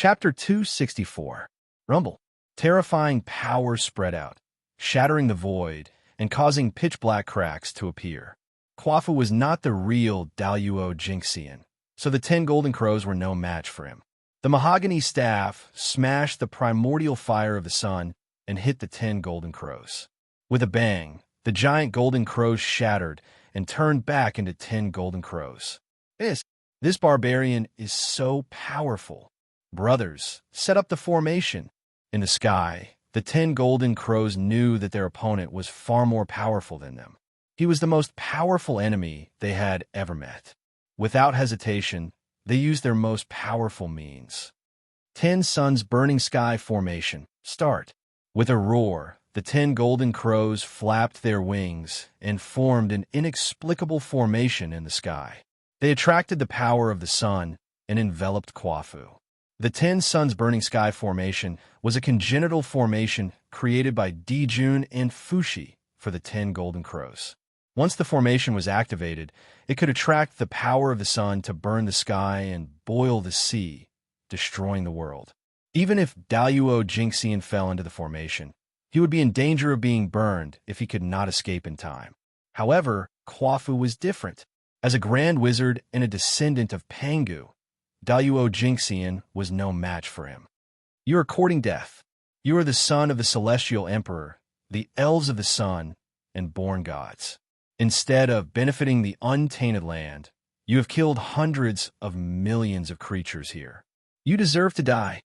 Chapter 264. Rumble. Terrifying power spread out, shattering the void and causing pitch-black cracks to appear. Quafu was not the real Daluo Jinxian, so the 10 golden crows were no match for him. The mahogany staff smashed the primordial fire of the sun and hit the 10 golden crows. With a bang, the giant golden crows shattered and turned back into 10 golden crows. This barbarian is so powerful. Brothers, set up the formation. In the sky, the 10 golden crows knew that their opponent was far more powerful than them. He was the most powerful enemy they had ever met. Without hesitation, they used their most powerful means. 10 suns burning sky formation. Start. With a roar, the 10 golden crows flapped their wings and formed an inexplicable formation in the sky. They attracted the power of the sun and enveloped Quafu. The 10 suns burning sky formation was a congenital formation created by Dijun and Fushi for the 10 golden crows. Once the formation was activated, it could attract the power of the sun to burn the sky and boil the sea, destroying the world. Even if Daluo Jinxian fell into the formation, he would be in danger of being burned if he could not escape in time. However, Quafu was different. As a grand wizard and a descendant of Pangu, Daluo Jinxian was no match for him. You are courting death. You are the son of the celestial emperor, the elves of the sun, and born gods. Instead of benefiting the untainted land, you have killed hundreds of millions of creatures here. You deserve to die.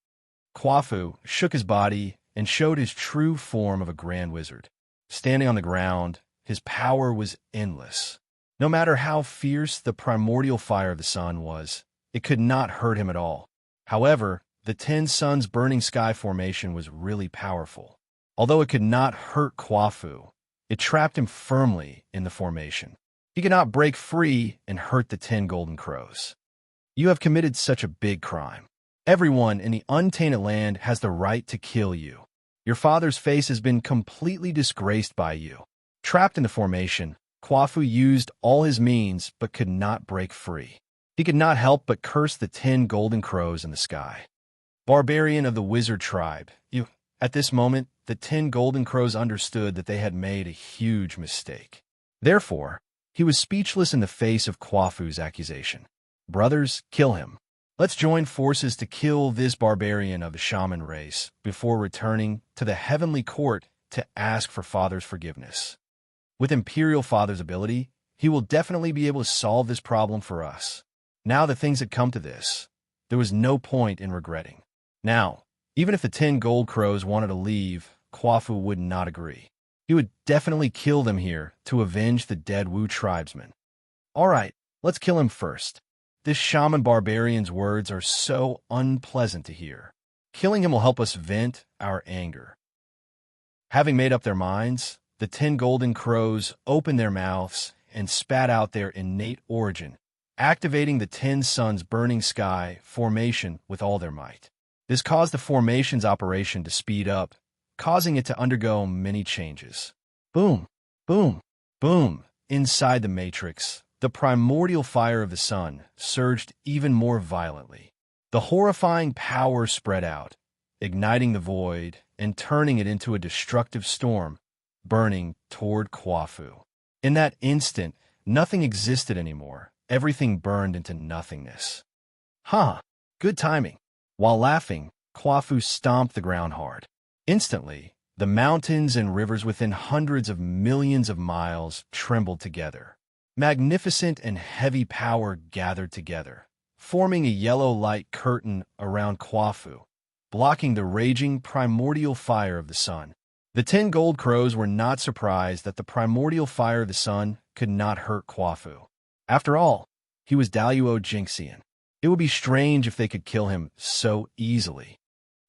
Quafu shook his body and showed his true form of a grand wizard. Standing on the ground, his power was endless. No matter how fierce the primordial fire of the sun was, it could not hurt him at all. However, the 10 suns burning sky formation was really powerful. Although it could not hurt Quafu, it trapped him firmly in the formation. He could not break free and hurt the 10 golden crows. You have committed such a big crime. Everyone in the untainted land has the right to kill you. Your father's face has been completely disgraced by you. Trapped in the formation, Quafu used all his means but could not break free. He could not help but curse the 10 golden crows in the sky. Barbarian of the wizard tribe, at this moment, the 10 golden crows understood that they had made a huge mistake. Therefore, he was speechless in the face of Quafu's accusation. Brothers, kill him. Let's join forces to kill this barbarian of the shaman race before returning to the heavenly court to ask for Father's forgiveness. With Imperial Father's ability, he will definitely be able to solve this problem for us. Now that things had come to this, there was no point in regretting. Now, even if the 10 gold crows wanted to leave, Quafu would not agree. He would definitely kill them here to avenge the dead Wu tribesmen. All right, let's kill him first. This shaman barbarian's words are so unpleasant to hear. Killing him will help us vent our anger. Having made up their minds, the 10 golden crows opened their mouths and spat out their innate origin, activating the 10 suns burning sky formation with all their might. This caused the formation's operation to speed up, causing it to undergo many changes. Boom, boom, boom. Inside the matrix, the primordial fire of the sun surged even more violently. The horrifying power spread out, igniting the void and turning it into a destructive storm, burning toward Quafu. In that instant, nothing existed anymore. Everything burned into nothingness. Good timing. While laughing, Quafu stomped the ground hard. Instantly, the mountains and rivers within hundreds of millions of miles trembled together. Magnificent and heavy power gathered together, forming a yellow light curtain around Quafu, blocking the raging primordial fire of the sun. The 10 gold crows were not surprised that the primordial fire of the sun could not hurt Quafu. After all, he was Daluo Jinxian. It would be strange if they could kill him so easily.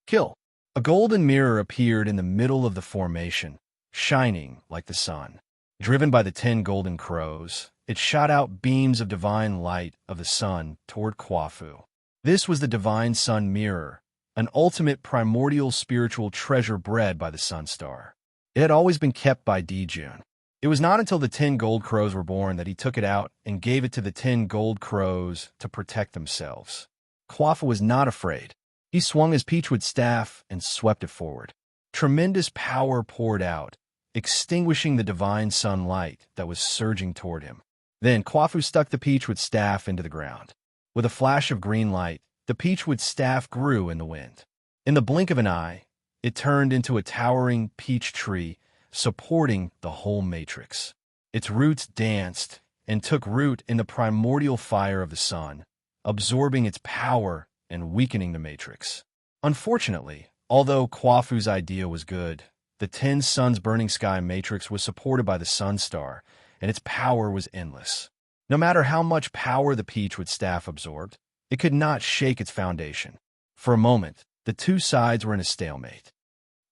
Kill. A golden mirror appeared in the middle of the formation, shining like the sun. Driven by the 10 golden crows, it shot out beams of divine light of the sun toward Quafu. This was the divine sun mirror, an ultimate primordial spiritual treasure bred by the sun star. It had always been kept by Dijun. It was not until the 10 gold crows were born that he took it out and gave it to the 10 gold crows to protect themselves. Quafu was not afraid. He swung his peachwood staff and swept it forward. Tremendous power poured out, extinguishing the divine sunlight that was surging toward him. Then Kwafu stuck the peachwood staff into the ground. With a flash of green light, the peachwood staff grew in the wind. In the blink of an eye, it turned into a towering peach tree, supporting the whole matrix. Its roots danced and took root in the primordial fire of the sun, absorbing its power and weakening the matrix. Unfortunately, although Kwafu's idea was good, the 10 suns burning sky matrix was supported by the sun star, and its power was endless. No matter how much power the peachwood staff absorbed, it could not shake its foundation. For a moment, the two sides were in a stalemate.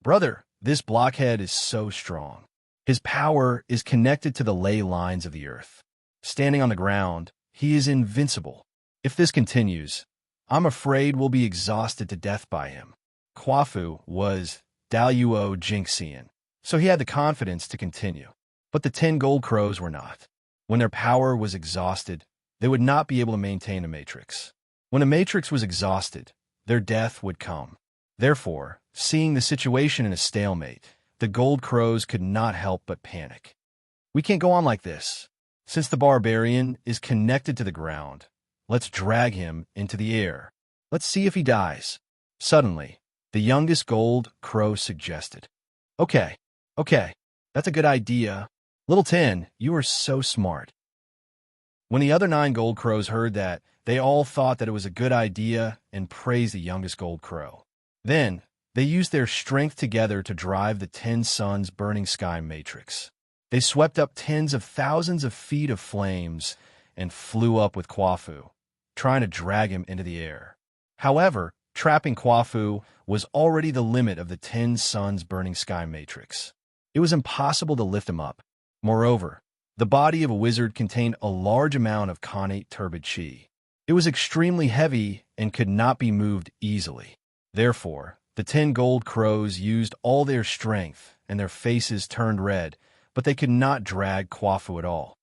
Brother, this blockhead is so strong. His power is connected to the ley lines of the earth. Standing on the ground, he is invincible. If this continues, I'm afraid we'll be exhausted to death by him. Kwafu was Daluo Jinxian, so he had the confidence to continue. But the 10 gold crows were not. When their power was exhausted, they would not be able to maintain the matrix. When the matrix was exhausted, their death would come. Therefore, seeing the situation in a stalemate, the gold crows could not help but panic. We can't go on like this. Since the barbarian is connected to the ground, let's drag him into the air. Let's see if he dies. Suddenly, the youngest gold crow suggested. Okay, that's a good idea. Little 10, you are so smart. When the other 9 gold crows heard that, they all thought that it was a good idea and praised the youngest gold crow. Then, they used their strength together to drive the 10 suns burning sky matrix. They swept up tens of thousands of feet of flames and flew up with Kwafu, trying to drag him into the air. However, trapping Kwafu was already the limit of the 10 suns burning sky matrix. It was impossible to lift him up. Moreover, the body of a wizard contained a large amount of connate turbid chi. It was extremely heavy and could not be moved easily. Therefore, the 10 gold crows used all their strength and their faces turned red, but they could not drag Kwafu at all.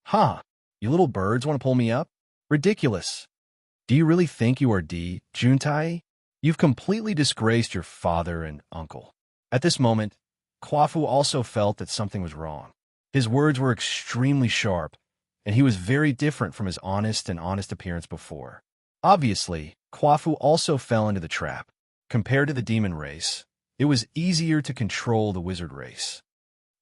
Huh, you little birds want to pull me up? Ridiculous. Do you really think you are D, Juntai? You've completely disgraced your father and uncle. At this moment, Kwafu also felt that something was wrong. His words were extremely sharp, and he was very different from his honest appearance before. Obviously, Kwafu also fell into the trap. Compared to the demon race, it was easier to control the wizard race.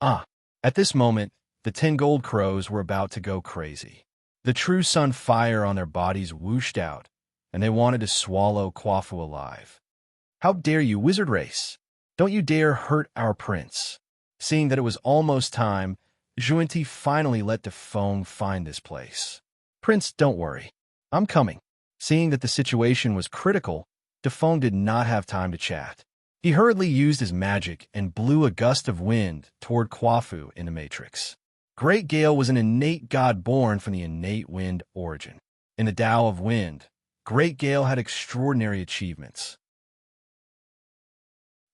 At this moment, the 10 gold crows were about to go crazy. The true sun fire on their bodies whooshed out, and they wanted to swallow Kwafu alive. How dare you, wizard race! Don't you dare hurt our prince! Seeing that it was almost time, Juanti finally let Defong find this place. Prince, don't worry. I'm coming. Seeing that the situation was critical, Defong did not have time to chat. He hurriedly used his magic and blew a gust of wind toward Kwafu in the matrix. Great Gale was an innate god born from the innate wind origin. In the Tao of wind, Great Gale had extraordinary achievements.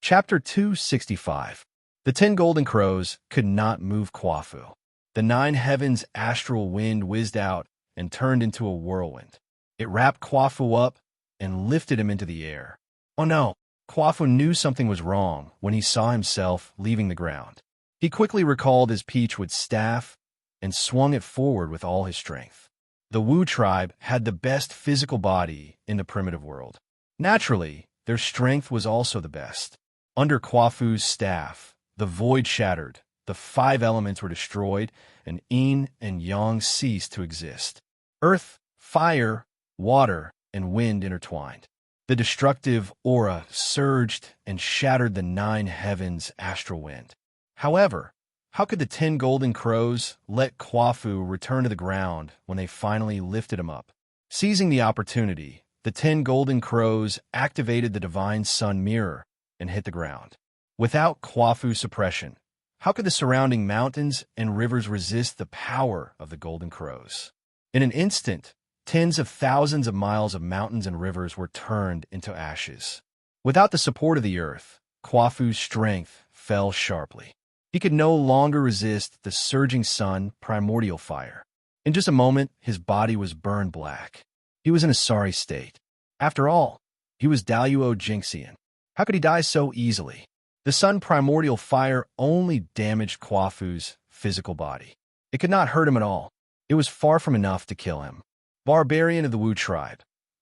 Chapter 265. The 10 golden crows could not move Kwafu. The 9 heavens' astral wind whizzed out and turned into a whirlwind. It wrapped Kwafu up and lifted him into the air. Oh no! Kwafu knew something was wrong when he saw himself leaving the ground. He quickly recalled his peachwood staff and swung it forward with all his strength. The Wu tribe had the best physical body in the primitive world. Naturally, their strength was also the best. Under Kwafu's staff, the void shattered, the 5 elements were destroyed, and yin and yang ceased to exist. Earth, fire, water, and wind intertwined. The destructive aura surged and shattered the 9 heavens' astral wind. However, how could the 10 golden crows let Kwafu return to the ground when they finally lifted him up? Seizing the opportunity, the 10 golden crows activated the divine sun mirror and hit the ground. Without Kwafu's suppression, how could the surrounding mountains and rivers resist the power of the golden crows? In an instant, tens of thousands of miles of mountains and rivers were turned into ashes. Without the support of the earth, Kwafu's strength fell sharply. He could no longer resist the surging sun primordial fire. In just a moment, his body was burned black. He was in a sorry state. After all, He was Daluo Jinxian. How could he die so easily? The sun primordial fire only damaged Kwafu's physical body. It could not hurt him at all. It was far from enough to kill him. Barbarian of the Wu tribe,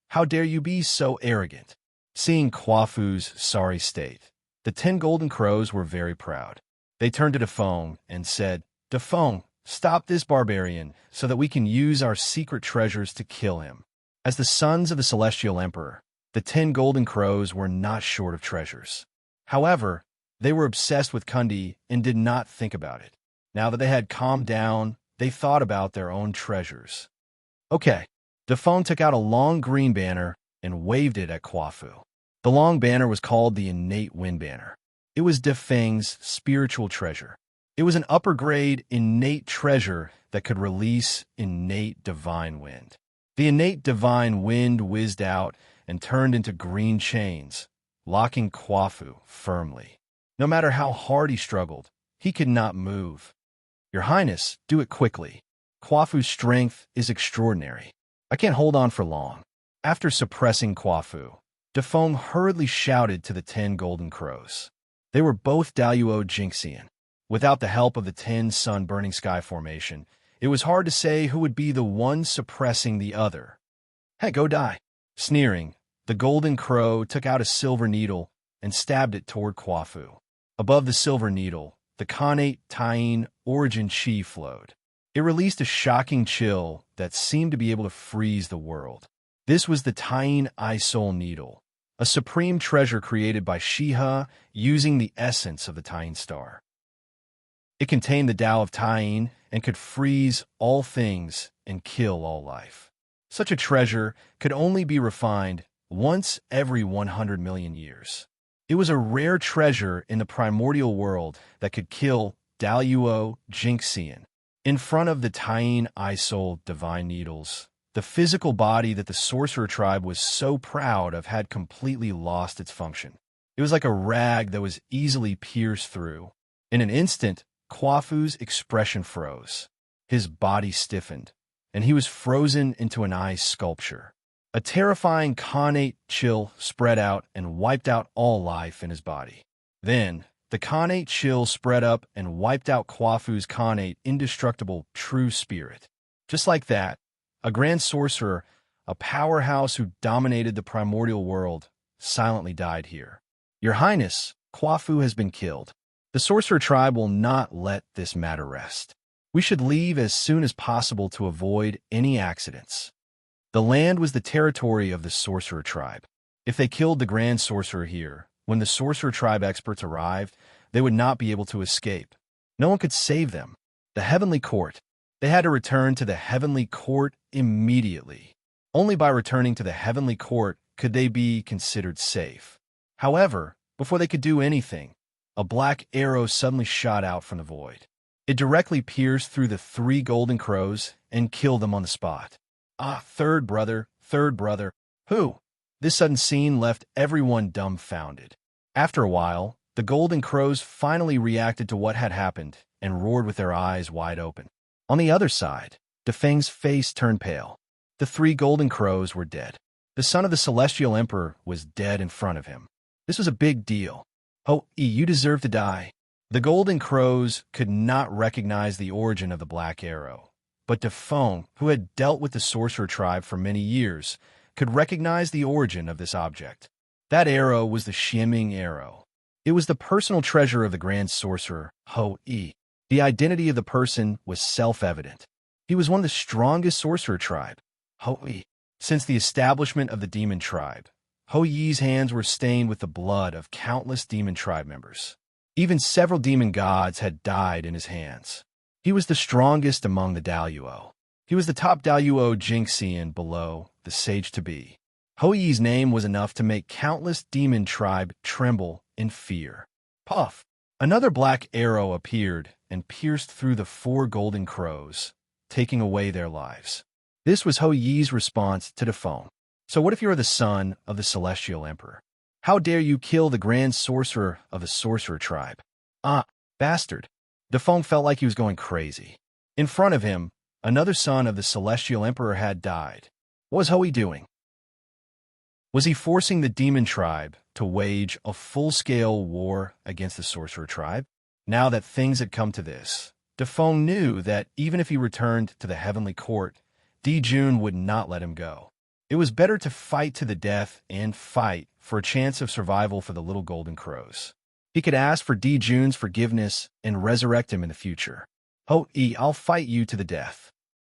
how dare you be so arrogant? Seeing Kwafu's sorry state, the 10 golden crows were very proud. They turned to Defong and said, Defong, stop this barbarian so that we can use our secret treasures to kill him. As the sons of the Celestial Emperor, the 10 golden crows were not short of treasures. However, they were obsessed with Kundi and did not think about it. Now that they had calmed down, they thought about their own treasures. Okay. Defong took out a long green banner and waved it at Kwafu. The long banner was called the Innate Wind Banner. It was Defang's spiritual treasure. It was an upper-grade innate treasure that could release innate divine wind. The innate divine wind whizzed out and turned into green chains, locking Kwafu firmly. No matter how hard he struggled, he could not move. Your Highness, do it quickly. Kwafu's strength is extraordinary. I can't hold on for long. After suppressing Kwafu, Defong hurriedly shouted to the 10 golden crows. They were both Daluo Jinxian. Without the help of the 10 sun-burning sky formation, it was hard to say who would be the one suppressing the other. Hey, go die. Sneering, the golden crow took out a silver needle and stabbed it toward Kwafu. Above the silver needle, the Khanate Tyene origin chi flowed. It released a shocking chill that seemed to be able to freeze the world. This was the Tyene Eye-Soul Needle, a supreme treasure created by Shiha using the essence of the Tyene star. It contained the Tao of Tyene and could freeze all things and kill all life. Such a treasure could only be refined once every 100 million years. It was a rare treasure in the primordial world that could kill Daluo Jinxian. In front of the Tyene Eye-Soul divine needles, the physical body that the sorcerer tribe was so proud of had completely lost its function. It was like a rag that was easily pierced through. In an instant, Kwafu's expression froze. His body stiffened, and he was frozen into an ice sculpture. A terrifying Khanate chill spread out and wiped out all life in his body. Then, the Khanate chill spread up and wiped out Kwafu's Khanate indestructible true spirit. Just like that, a grand sorcerer, a powerhouse who dominated the primordial world, silently died here. Your Highness, Kwafu has been killed. The sorcerer tribe will not let this matter rest. We should leave as soon as possible to avoid any accidents. The land was the territory of the sorcerer tribe. If they killed the grand sorcerer here, when the sorcerer tribe experts arrived, they would not be able to escape. No one could save them. The heavenly court. They had to return to the heavenly court immediately. Only by returning to the heavenly court could they be considered safe. However, before they could do anything, a black arrow suddenly shot out from the void. It directly pierced through the 3 golden crows and killed them on the spot. Ah, third brother, who? This sudden scene left everyone dumbfounded. After a while, the golden crows finally reacted to what had happened and roared with their eyes wide open. On the other side, Defang's face turned pale. The 3 golden crows were dead. The son of the Celestial Emperor was dead in front of him. This was a big deal. Oh, you deserve to die. The golden crows could not recognize the origin of the black arrow, but Defong, who had dealt with the sorcerer tribe for many years, could recognize the origin of this object. That arrow was the Xianming arrow. It was the personal treasure of the grand sorcerer, Ho-Yi. The identity of the person was self-evident. He was one of the strongest sorcerer tribe, Ho-Yi. Since the establishment of the demon tribe, Ho-Yi's hands were stained with the blood of countless demon tribe members. Even several demon gods had died in his hands. He was the strongest among the Daluo. He was the top Daluo Jinxian below the sage-to-be. Ho-Yi's name was enough to make countless demon tribe tremble in fear. Puff! Another black arrow appeared and pierced through the 4 golden crows, taking away their lives. This was Ho-Yi's response to Defong. So what if you are the son of the Celestial Emperor? How dare you kill the grand sorcerer of the sorcerer tribe? Ah, bastard. Defong felt like he was going crazy. In front of him, another son of the Celestial Emperor had died. What was Ho-Yi doing? Was he forcing the demon tribe to wage a full-scale war against the sorcerer tribe? Now that things had come to this, Defong knew that even if he returned to the heavenly court, Jun would not let him go. It was better to fight to the death and fight for a chance of survival for the little golden crows. He could ask for Jun's forgiveness and resurrect him in the future. I'll fight you to the death.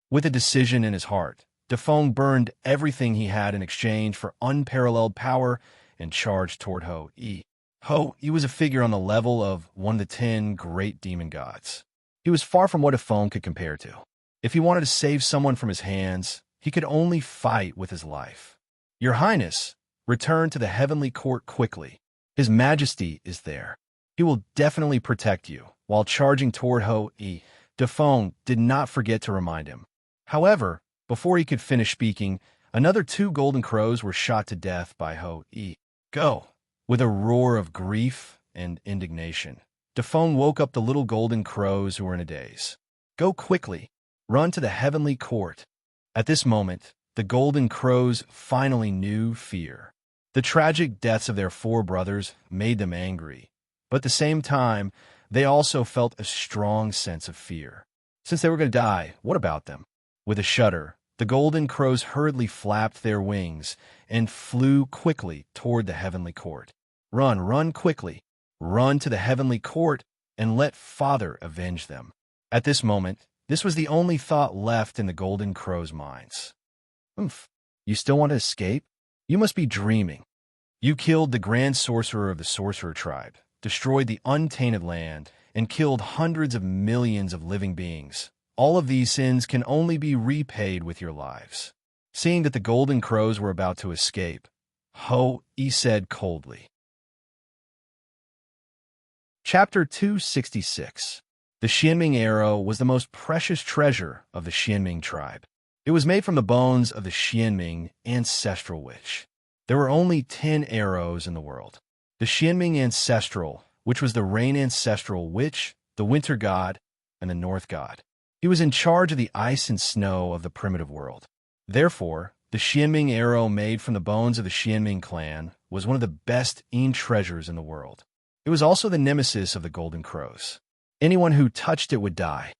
With a decision in his heart, Defong burned everything he had in exchange for unparalleled power and charged toward Ho-E. Ho-E was a figure on the level of one of the 10 great demon gods. He was far from what Defong could compare to. If he wanted to save someone from his hands, he could only fight with his life. Your Highness, return to the heavenly court quickly. His Majesty is there. He will definitely protect you. While charging toward Ho-E, Defong did not forget to remind him. However, before he could finish speaking, another 2 golden crows were shot to death by Ho-E. Go! With a roar of grief and indignation, Defong woke up the little golden crows who were in a daze. Go quickly! Run to the heavenly court! At this moment, the golden crows finally knew fear. The tragic deaths of their 4 brothers made them angry, but at the same time, they also felt a strong sense of fear. Since they were going to die, what about them? With a shudder, the golden crows hurriedly flapped their wings and flew quickly toward the heavenly court. Run quickly. Run to the heavenly court and let Father avenge them. At this moment, this was the only thought left in the golden crows' minds. You still want to escape? You must be dreaming. You killed the grand sorcerer of the sorcerer tribe, destroyed the untainted land, and killed hundreds of millions of living beings. All of these sins can only be repaid with your lives. Seeing that the golden crows were about to escape, Ho-E said coldly. Chapter 266. The Xianming arrow was the most precious treasure of the Xianming tribe. It was made from the bones of the Xianming ancestral witch. There were only 10 arrows in the world. The Xianming ancestral, which was the rain ancestral witch, the winter god, and the north god. He was in charge of the ice and snow of the primitive world. Therefore, the Xianming arrow made from the bones of the Xianming clan was one of the best treasures in the world. It was also the nemesis of the golden crows. Anyone who touched it would die.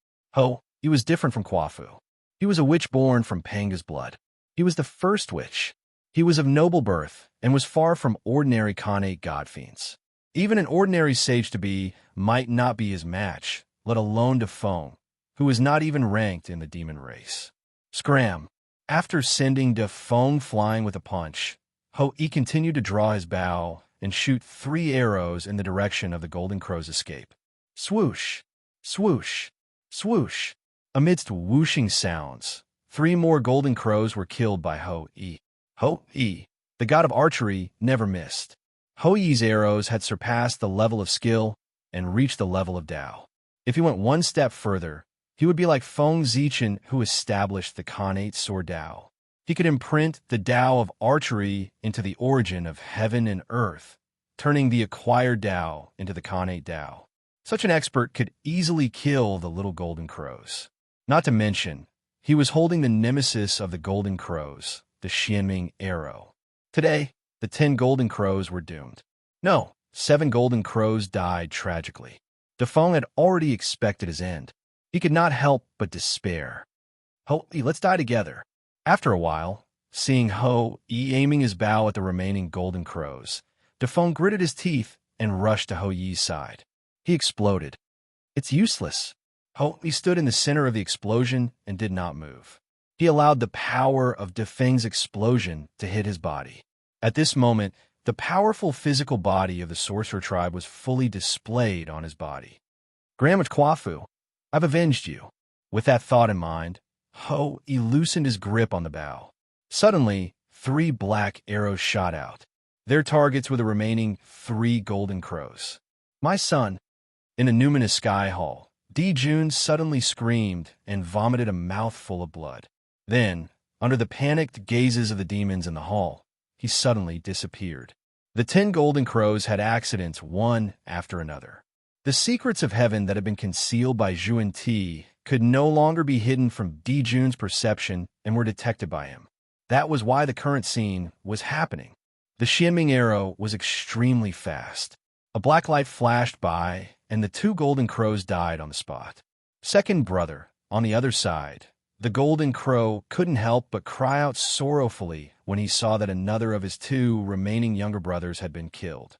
He was different from Quafu. He was a witch born from Panga's blood. He was the first witch. He was of noble birth and was far from ordinary Khanate god fiends. Even an ordinary sage-to-be might not be his match, let alone Defong, who was not even ranked in the demon race. Scram! After sending Defong flying with a punch, Ho-E continued to draw his bow and shoot 3 arrows in the direction of the golden crow's escape. Swoosh! Swoosh! Swoosh! Amidst whooshing sounds, 3 more golden crows were killed by Ho-E. Ho-E, the god of archery, never missed. Ho-E's arrows had surpassed the level of skill and reached the level of Tao. If he went one step further, he would be like Feng Zichen, who established the Khanate sword Tao. He could imprint the Tao of archery into the origin of heaven and earth, turning the acquired Tao into the Khanate Tao. Such an expert could easily kill the little golden crows. Not to mention, he was holding the nemesis of the golden crows, the Xianming arrow. Today, the 10 golden crows were doomed. No, 7 golden crows died tragically. Defong had already expected his end. He could not help but despair. Ho-E, let's die together. After a while, seeing Ho-E aiming his bow at the remaining golden crows, Defong gritted his teeth and rushed to Ho-Ye's side. He exploded. It's useless. Ho-E stood in the center of the explosion and did not move. He allowed the power of Defeng's explosion to hit his body. At this moment, the powerful physical body of the sorcerer tribe was fully displayed on his body. Grandma Quafu, I've avenged you. With that thought in mind, Ho-E loosened his grip on the bow. Suddenly, 3 black arrows shot out. Their targets were the remaining 3 golden crows. My son, in the numinous sky hall, Jun suddenly screamed and vomited a mouthful of blood. Then, under the panicked gazes of the demons in the hall, he suddenly disappeared. The 10 golden crows had accidents one after another. The secrets of heaven that had been concealed by Zhuan Ti could no longer be hidden from Jun's perception and were detected by him. That was why the current scene was happening. The Xianming arrow was extremely fast. A black light flashed by, and the two golden crows died on the spot. Second brother, on the other side, the golden crow couldn't help but cry out sorrowfully when he saw that another of his two remaining younger brothers had been killed.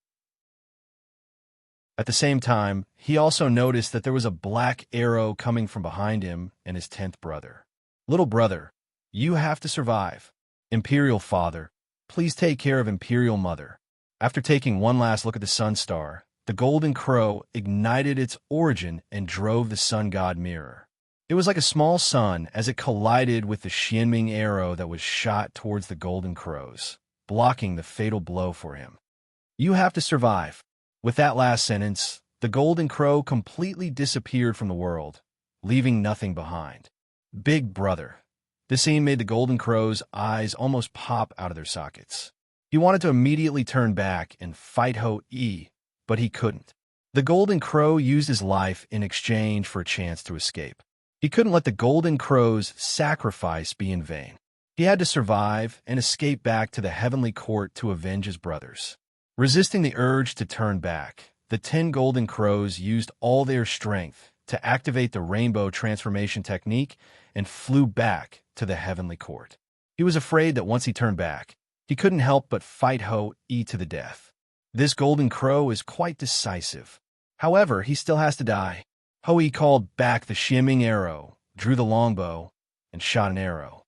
At the same time, he also noticed that there was a black arrow coming from behind him and his 10th brother. Little brother, you have to survive. Imperial father, please take care of Imperial mother. After taking one last look at the sun star, the golden crow ignited its origin and drove the sun god mirror. It was like a small sun as it collided with the Xianming arrow that was shot towards the golden crows, blocking the fatal blow for him. You have to survive. With that last sentence, the golden crow completely disappeared from the world, leaving nothing behind. Big brother. This scene made the golden crow's eyes almost pop out of their sockets. He wanted to immediately turn back and fight Ho-E, but he couldn't. The golden crow used his life in exchange for a chance to escape. He couldn't let the golden crow's sacrifice be in vain. He had to survive and escape back to the heavenly court to avenge his brothers. Resisting the urge to turn back, the 10 golden crows used all their strength to activate the rainbow transformation technique and flew back to the heavenly court. He was afraid that once he turned back, he couldn't help but fight Ho-E to the death. This golden crow is quite decisive. However, he still has to die. Ho-E called back the Xianming arrow, drew the longbow, and shot an arrow.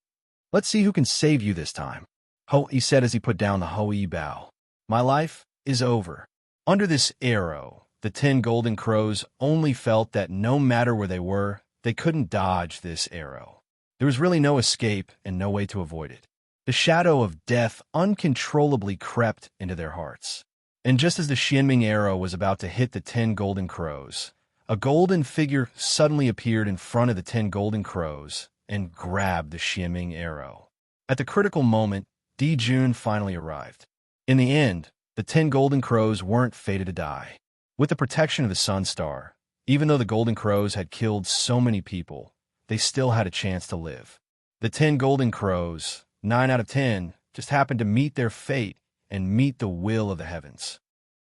Let's see who can save you this time, Ho-E said as he put down the Ho-E bow. My life is over. Under this arrow, the 10 golden crows only felt that no matter where they were, they couldn't dodge this arrow. There was really no escape and no way to avoid it. The shadow of death uncontrollably crept into their hearts. And just as the Xianming arrow was about to hit the 10 golden crows, a golden figure suddenly appeared in front of the 10 golden crows and grabbed the Xianming arrow. At the critical moment, Dijun finally arrived. In the end, the 10 golden crows weren't fated to die. With the protection of the sun star, even though the golden crows had killed so many people, they still had a chance to live. The 10 golden crows, 9 out of 10, just happened to meet their fate and meet the will of the heavens.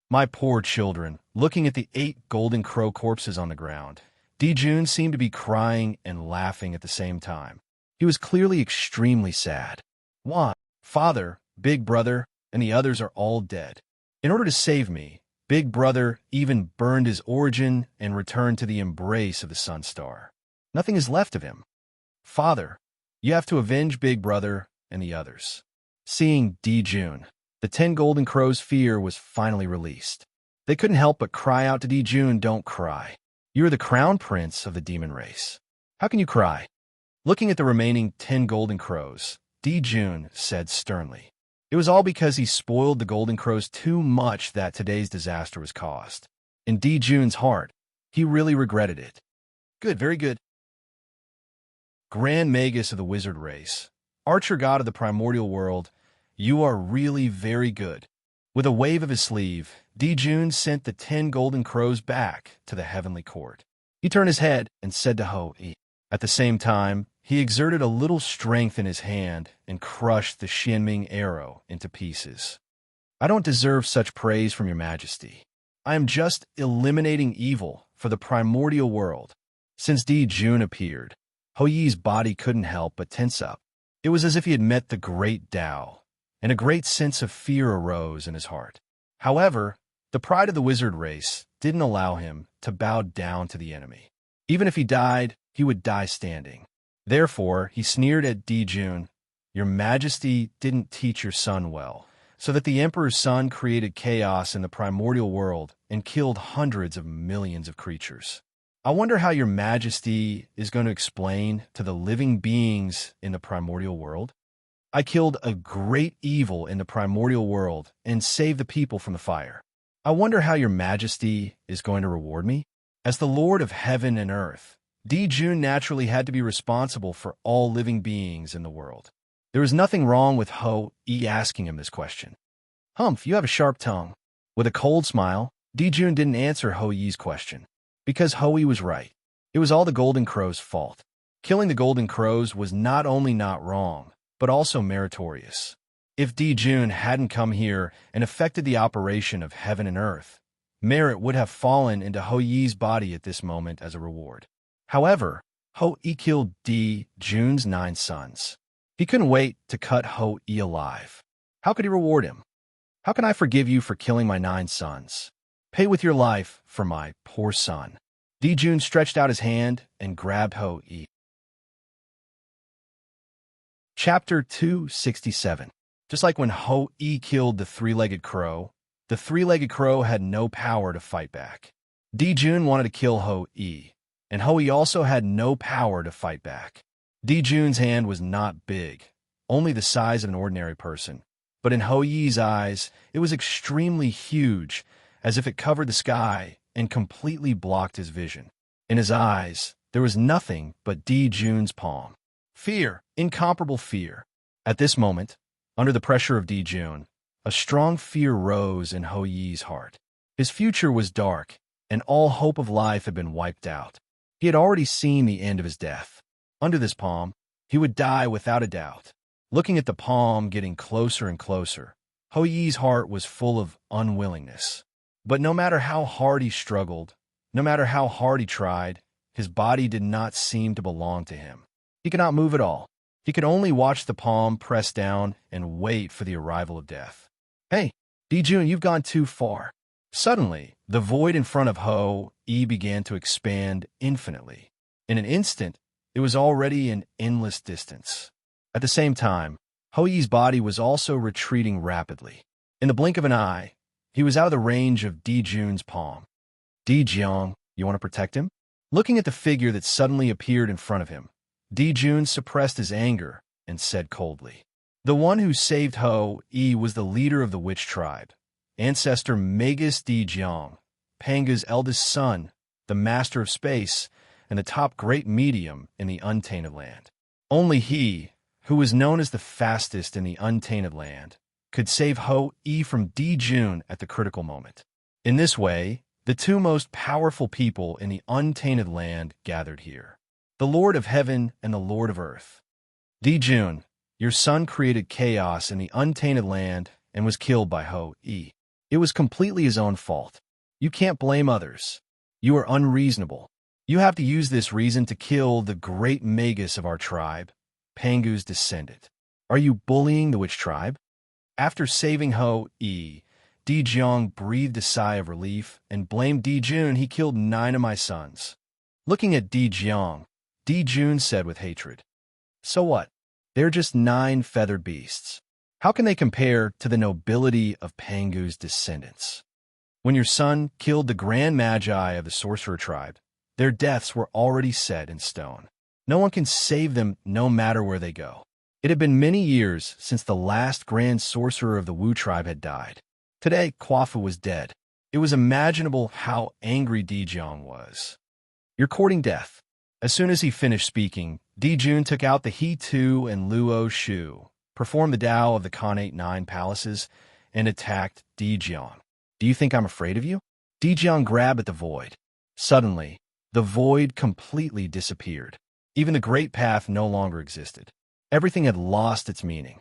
My poor children, looking at the 8 golden crow corpses on the ground, Dijun seemed to be crying and laughing at the same time. He was clearly extremely sad. Why? Father, big brother, and the others are all dead. In order to save me, Big Brother even burned his origin and returned to the embrace of the sun star. Nothing is left of him. Father, you have to avenge Big Brother and the others. Seeing Dijun, the 10 golden crows' fear was finally released. They couldn't help but cry out to Dijun, "Don't cry. You're the crown prince of the demon race. How can you cry?" Looking at the remaining 10 golden crows, Dijun said sternly, "It was all because he spoiled the golden crows too much that today's disaster was caused." In Dijun's heart, he really regretted it. Good, very good. Grand Magus of the wizard race, archer god of the primordial world, you are really very good. With a wave of his sleeve, Dijun sent the 10 golden crows back to the heavenly court. He turned his head and said to Ho-E. At the same time, he exerted a little strength in his hand and crushed the Xianming arrow into pieces. I don't deserve such praise from your majesty. I am just eliminating evil for the primordial world. Since Dijun appeared, Ho-Yi's body couldn't help but tense up. It was as if he had met the great Tao, and a great sense of fear arose in his heart. However, the pride of the wizard race didn't allow him to bow down to the enemy. Even if he died, he would die standing. Therefore, he sneered at Dijun, "Your majesty didn't teach your son well, so that the emperor's son created chaos in the primordial world and killed hundreds of millions of creatures. I wonder how your majesty is going to explain to the living beings in the primordial world. I killed a great evil in the primordial world and saved the people from the fire. I wonder how your majesty is going to reward me? As the Lord of heaven and earth, Dijun naturally had to be responsible for all living beings in the world. There was nothing wrong with Ho-E asking him this question. Humph, you have a sharp tongue. With a cold smile, Dijun didn't answer Ho-Yi's question, because Ho-E was right. It was all the Golden Crow's fault. Killing the Golden Crows was not only not wrong, but also meritorious. If Jun hadn't come here and affected the operation of heaven and earth, merit would have fallen into Ho Yi's body at this moment as a reward. However, Ho Yi killed Jun's 9 sons. He couldn't wait to cut Ho Yi alive. How could he reward him? How can I forgive you for killing my 9 sons? Pay with your life for my poor son. Jun stretched out his hand and grabbed Ho Yi. Chapter 267. Just like when Ho Yi killed the 3-legged crow, the 3-legged crow had no power to fight back. Jun wanted to kill Ho Yi, and Ho Yi also had no power to fight back. Jun's hand was not big, only the size of an ordinary person. But in Ho Yi's eyes, it was extremely huge, as if it covered the sky and completely blocked his vision. In his eyes, there was nothing but Jun's palm. Fear, incomparable fear. At this moment, under the pressure of Jun, a strong fear rose in Ho Yi's heart. His future was dark, and all hope of life had been wiped out. He had already seen the end of his death. Under this palm, he would die without a doubt. Looking at the palm getting closer and closer, Ho Yi's heart was full of unwillingness. But no matter how hard he struggled, no matter how hard he tried, his body did not seem to belong to him. He could not move at all. He could only watch the palm press down and wait for the arrival of death. Hey, Jun, you've gone too far. Suddenly, the void in front of Ho Yi began to expand infinitely. In an instant, it was already an endless distance. At the same time, Ho Yi's body was also retreating rapidly. In the blink of an eye, he was out of the range of Jun's palm. Jiang, you want to protect him? Looking at the figure that suddenly appeared in front of him, Jun suppressed his anger and said coldly, "The one who saved Ho Yi was the leader of the witch tribe, ancestor Magus Jiang, Panga's eldest son, the master of space, and the top great medium in the untainted land. Only he, who was known as the fastest in the untainted land, could save Ho Yi from Jun at the critical moment. In this way, the 2 most powerful people in the untainted land gathered here, the Lord of Heaven and the Lord of Earth. Jun, your son created chaos in the untainted land and was killed by Ho Yi. It was completely his own fault. You can't blame others. You are unreasonable. You have to use this reason to kill the great Magus of our tribe, Pangu's descendant. Are you bullying the witch tribe?" After saving Ho Yi, Jiang breathed a sigh of relief and blamed Jun. "He killed 9 of my sons." Looking at Jiang, Jun said with hatred, "So what? They're just 9 feathered beasts. How can they compare to the nobility of Pangu's descendants? When your son killed the grand magi of the sorcerer tribe, their deaths were already set in stone. No one can save them no matter where they go. It had been many years since the last grand sorcerer of the Wu tribe had died. Today, Quafu was dead. It was imaginable how angry Jiang was. You're courting death." As soon as he finished speaking, Jun took out the He Tu and Luo Shu, performed the Tao of the Khanate 9 palaces, and attacked Jiang. "Do you think I'm afraid of you?" Jiang grabbed at the void. Suddenly, the void completely disappeared. Even the Great Path no longer existed. Everything had lost its meaning.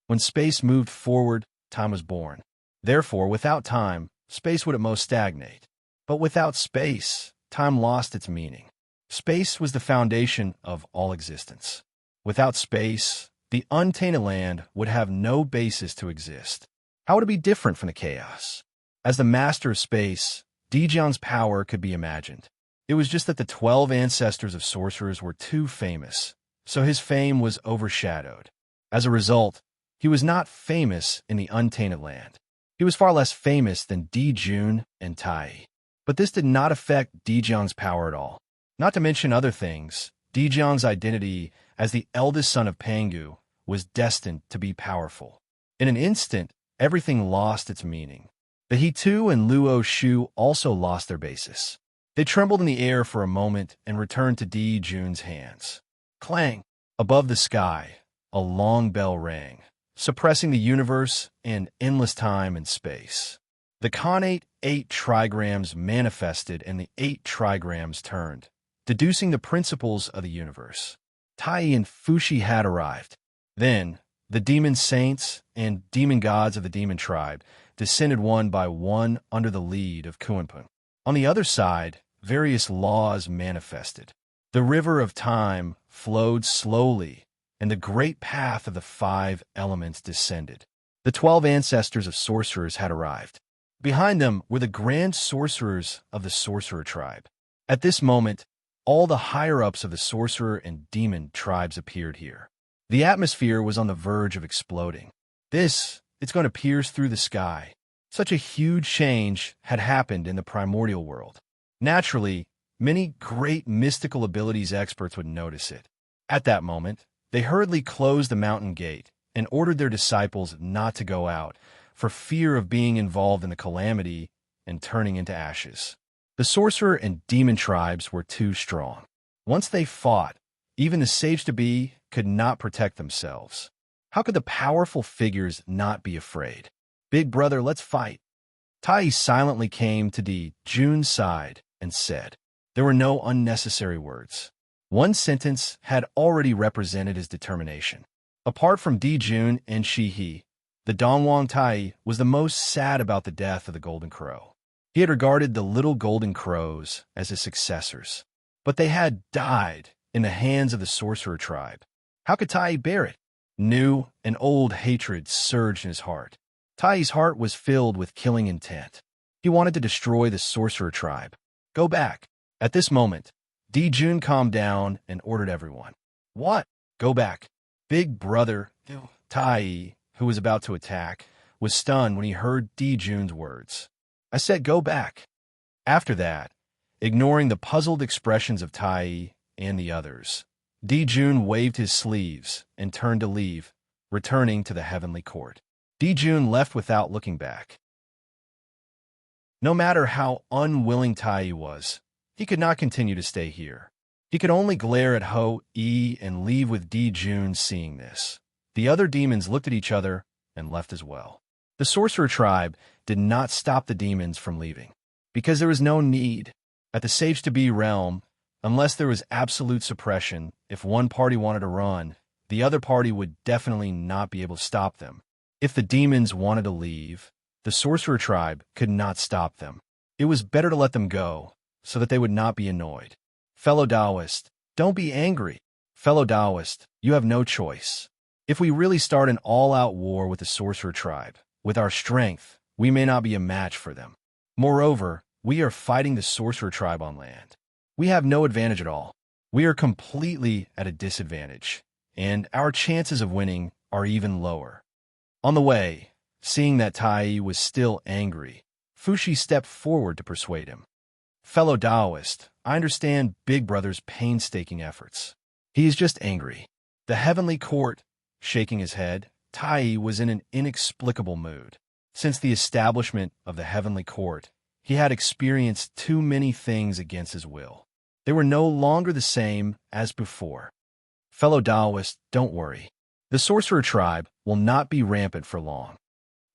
When space moved forward, time was born. Therefore, without time, space would at most stagnate. But without space, time lost its meaning. Space was the foundation of all existence. Without space, the untainted land would have no basis to exist. How would it be different from the chaos? As the master of space, Jiang's power could be imagined. It was just that the 12 ancestors of sorcerers were too famous, so his fame was overshadowed. As a result, he was not famous in the untainted land. He was far less famous than Jun and Tai. But this did not affect Jiang's power at all. Not to mention other things, Jiang's identity as the eldest son of Pangu was destined to be powerful. In an instant, everything lost its meaning. The He Tu and Luo Shu also lost their basis. They trembled in the air for a moment and returned to Jun's hands. Clang! Above the sky, a long bell rang, suppressing the universe and endless time and space. The Khanate 8 trigrams manifested and the 8 trigrams turned, deducing the principles of the universe. Tai and Fushi had arrived. Then, The demon saints and demon gods of the demon tribe descended one by one under the lead of Kuanpun. On the other side, various laws manifested. The river of time flowed slowly, and the great path of the 5 elements descended. The 12 ancestors of sorcerers had arrived. Behind them were the grand sorcerers of the sorcerer tribe. At this moment, all the higher-ups of the sorcerer and demon tribes appeared here. The atmosphere was on the verge of exploding. It's going to pierce through the sky. Such a huge change had happened in the primordial world. Naturally, many great mystical abilities experts would notice it. At that moment, they hurriedly closed the mountain gate and ordered their disciples not to go out for fear of being involved in the calamity and turning into ashes. The sorcerer and demon tribes were too strong. Once they fought, even the sage-to-be could not protect themselves. How could the powerful figures not be afraid? Big brother, let's fight. Tai silently came to Di Jun's side and said. There were no unnecessary words. One sentence had already represented his determination. Apart from Di Jun and Shi He, the Dongwang Tai was the most sad about the death of the Golden Crow. He had regarded the little Golden Crows as his successors, but they had died in the hands of the sorcerer tribe. How could Tai bear it? New and old hatred surged in his heart. Tai's heart was filled with killing intent. He wanted to destroy the sorcerer tribe. Go back. At this moment, Di Jun calmed down and ordered everyone. What? Go back. Big brother, Tai, who was about to attack, was stunned when he heard Di Jun's words. I said go back. After that, ignoring the puzzled expressions of Tai and the others, Di Jun waved his sleeves and turned to leave, returning to the heavenly court. Di Jun left without looking back. No matter how unwilling Tai was, he could not continue to stay here. He could only glare at Ho-E and leave with Di Jun seeing this. The other demons looked at each other and left as well. The sorcerer tribe did not stop the demons from leaving, because there was no need. At the sage-to-be realm, unless there was absolute suppression, if one party wanted to run, the other party would definitely not be able to stop them. If the demons wanted to leave, the sorcerer tribe could not stop them. It was better to let them go, so that they would not be annoyed. Fellow Taoist, don't be angry. Fellow Taoist, you have no choice. If we really start an all-out war with the sorcerer tribe, with our strength, we may not be a match for them. Moreover, we are fighting the sorcerer tribe on land. We have no advantage at all. We are completely at a disadvantage, and our chances of winning are even lower. On the way, seeing that Tai was still angry, Fushi stepped forward to persuade him. Fellow Taoist, I understand Big Brother's painstaking efforts. He is just angry. The heavenly court, shaking his head, Tai was in an inexplicable mood. Since the establishment of the heavenly court, he had experienced too many things against his will. They were no longer the same as before. Fellow Taoist, don't worry. The sorcerer tribe will not be rampant for long.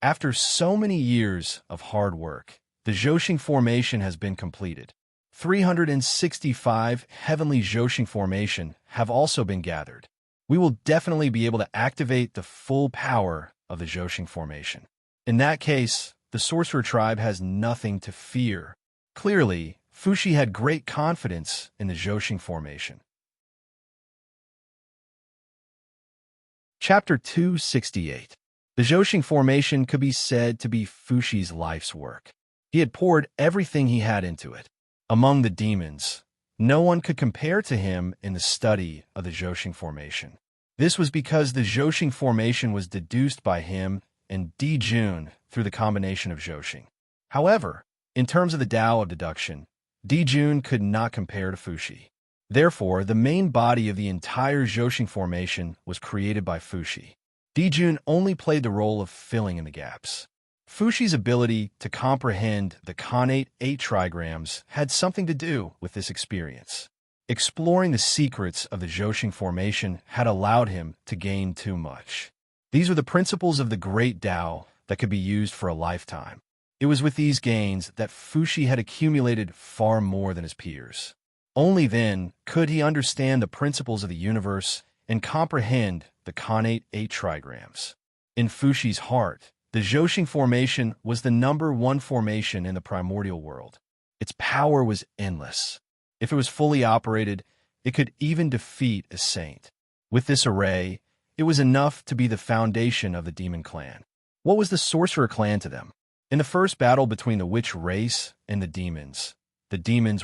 After so many years of hard work, the Zhoxing formation has been completed. 365 heavenly Zhoxing formation have also been gathered. We will definitely be able to activate the full power of the Zhoxing formation. In that case, the sorcerer tribe has nothing to fear. Clearly, Fushi had great confidence in the Zhoxing formation. Chapter 268. The Zhoxing formation could be said to be Fushi's life's work. He had poured everything he had into it. Among the demons, no one could compare to him in the study of the Zhoxing formation. This was because the Zhoxing formation was deduced by him and Di Jun through the combination of Zhoxing. However, in terms of the Tao of deduction, Di Jun could not compare to Fushi. Therefore, the main body of the entire Zhoxing formation was created by Fushi. Di Jun only played the role of filling in the gaps. Fushi's ability to comprehend the connate 8 trigrams had something to do with this experience. Exploring the secrets of the Zhoxing formation had allowed him to gain too much. These were the principles of the great Tao that could be used for a lifetime. It was with these gains that Fushi had accumulated far more than his peers. Only then could he understand the principles of the universe and comprehend the connate 8 trigrams. In Fushi's heart, the Zhoxing formation was the #1 formation in the primordial world. Its power was endless. If it was fully operated, it could even defeat a saint. With this array, it was enough to be the foundation of the demon clan. What was the sorcerer clan to them? In the first battle between the witch race and the demons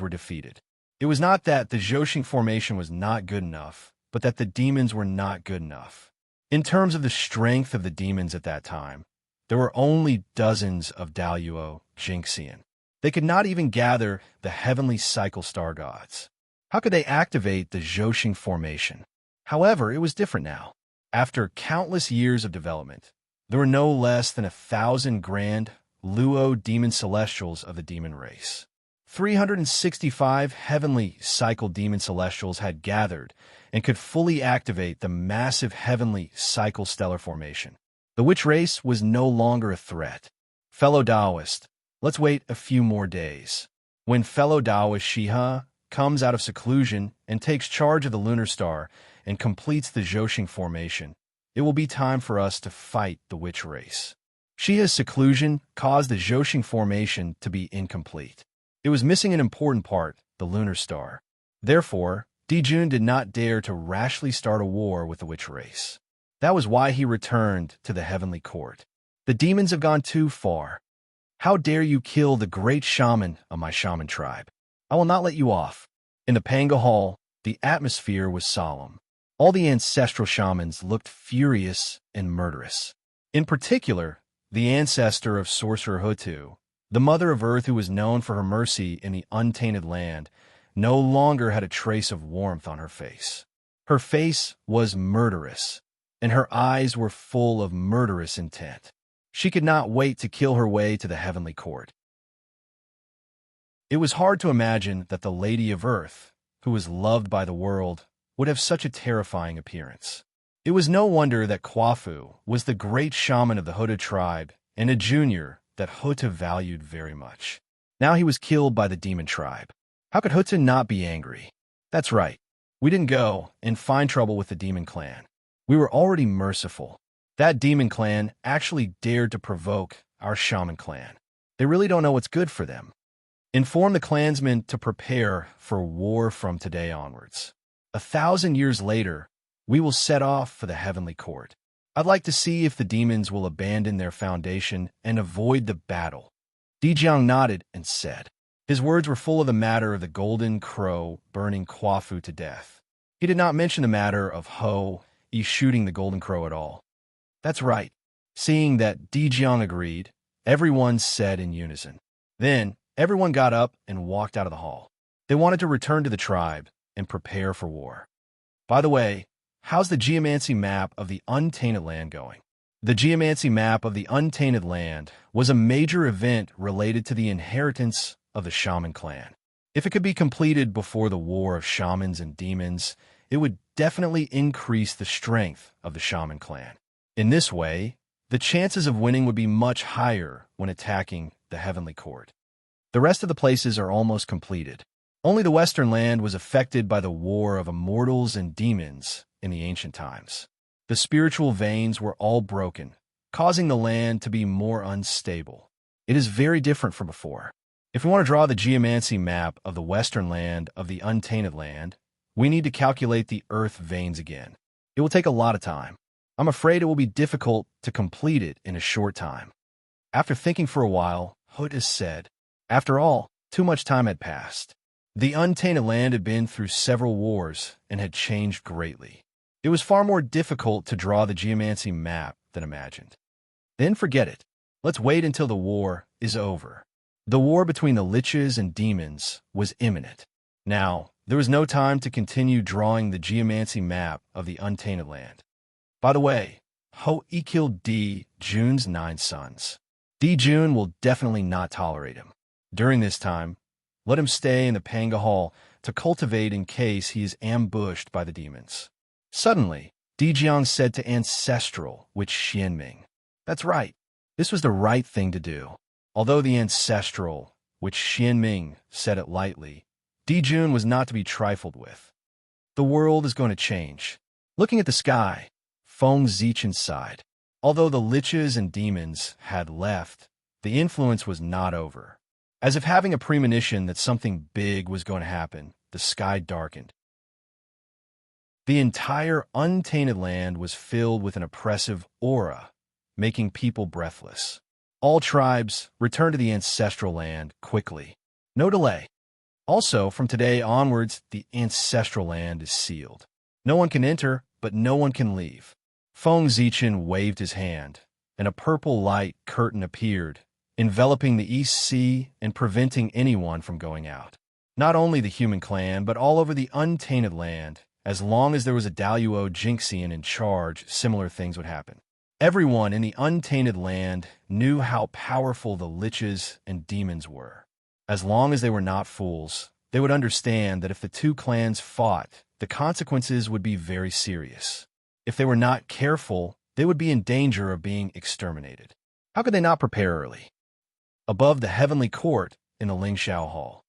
were defeated. It was not that the Zhoxing formation was not good enough, but that the demons were not good enough. In terms of the strength of the demons at that time, there were only dozens of Daluo Jinxian. They could not even gather the heavenly cycle star gods. How could they activate the Zhoxing formation? However, it was different now. After countless years of development, there were no less than 1,000 grand Luo demon celestials of the demon race. 365 heavenly cycle demon celestials had gathered and could fully activate the massive heavenly cycle stellar formation. The witch race was no longer a threat. Fellow Taoist, let's wait a few more days. When fellow Taoist Shiha comes out of seclusion and takes charge of the lunar star and completes the Zhoxing formation, it will be time for us to fight the witch race. Shiha's seclusion caused the Zhoxing formation to be incomplete. It was missing an important part, the lunar star. Therefore, Dijun did not dare to rashly start a war with the witch race. That was why he returned to the heavenly court. The demons have gone too far. How dare you kill the great shaman of my shaman tribe? I will not let you off. In the Panga Hall, the atmosphere was solemn. All the ancestral shamans looked furious and murderous. In particular, the ancestor of Sorcerer Hutu, the Mother of Earth who was known for her mercy in the untainted land, no longer had a trace of warmth on her face. Her face was murderous, and her eyes were full of murderous intent. She could not wait to kill her way to the heavenly court. It was hard to imagine that the Lady of Earth, who was loved by the world, would have such a terrifying appearance. It was no wonder that Kwafu was the great shaman of the Huta tribe and a junior that Huta valued very much. Now he was killed by the demon tribe. How could Huta not be angry? That's right. We didn't go and find trouble with the demon clan. We were already merciful. That demon clan actually dared to provoke our shaman clan. They really don't know what's good for them. Inform the clansmen to prepare for war from today onwards. 1,000 years later, we will set off for the heavenly court. I'd like to see if the demons will abandon their foundation and avoid the battle. Dijiang nodded and said. His words were full of the matter of the golden crow burning Kwafu to death. He did not mention the matter of Ho-E shooting the golden crow at all. That's right. Seeing that Dijiang agreed, everyone said in unison. Then, everyone got up and walked out of the hall. They wanted to return to the tribe and prepare for war. By the way, how's the geomancy map of the untainted land going? The geomancy map of the untainted land was a major event related to the inheritance of the shaman clan. If it could be completed before the war of shamans and demons, it would definitely increase the strength of the shaman clan. In this way, the chances of winning would be much higher when attacking the heavenly court. The rest of the places are almost completed. Only the western land was affected by the war of immortals and demons in the ancient times. The spiritual veins were all broken, causing the land to be more unstable. It is very different from before. If we want to draw the geomancy map of the western land of the untainted land, we need to calculate the earth veins again. It will take a lot of time. I'm afraid it will be difficult to complete it in a short time. After thinking for a while, Huta said, after all, too much time had passed. The untainted land had been through several wars and had changed greatly. It was far more difficult to draw the geomancy map than imagined. Then forget it. Let's wait until the war is over. The war between the liches and demons was imminent. Now, there was no time to continue drawing the geomancy map of the untainted land. By the way, Ho-E killed Di-Jun's 9 sons. Di-Jun will definitely not tolerate him. During this time, let him stay in the Panga Hall to cultivate in case he is ambushed by the demons. Suddenly, Dijiang said to Ancestral, which Xianming. That's right. This was the right thing to do. Although the Ancestral, which Xianming said it lightly, Dijun was not to be trifled with. The world is going to change. Looking at the sky, Feng Zichin sighed. Although the liches and demons had left, the influence was not over. As if having a premonition that something big was going to happen, the sky darkened. The entire untainted land was filled with an oppressive aura, making people breathless. All tribes return to the ancestral land quickly. No delay. Also, from today onwards, the ancestral land is sealed. No one can enter, but no one can leave. Feng Zichin waved his hand, and a purple light curtain appeared, enveloping the East Sea and preventing anyone from going out. Not only the human clan, but all over the untainted land. As long as there was a Daluo Jinxian in charge, similar things would happen. Everyone in the untainted land knew how powerful the liches and demons were. As long as they were not fools, they would understand that if the two clans fought, the consequences would be very serious. If they were not careful, they would be in danger of being exterminated. How could they not prepare early? Above the heavenly court in the Lingxiao Hall.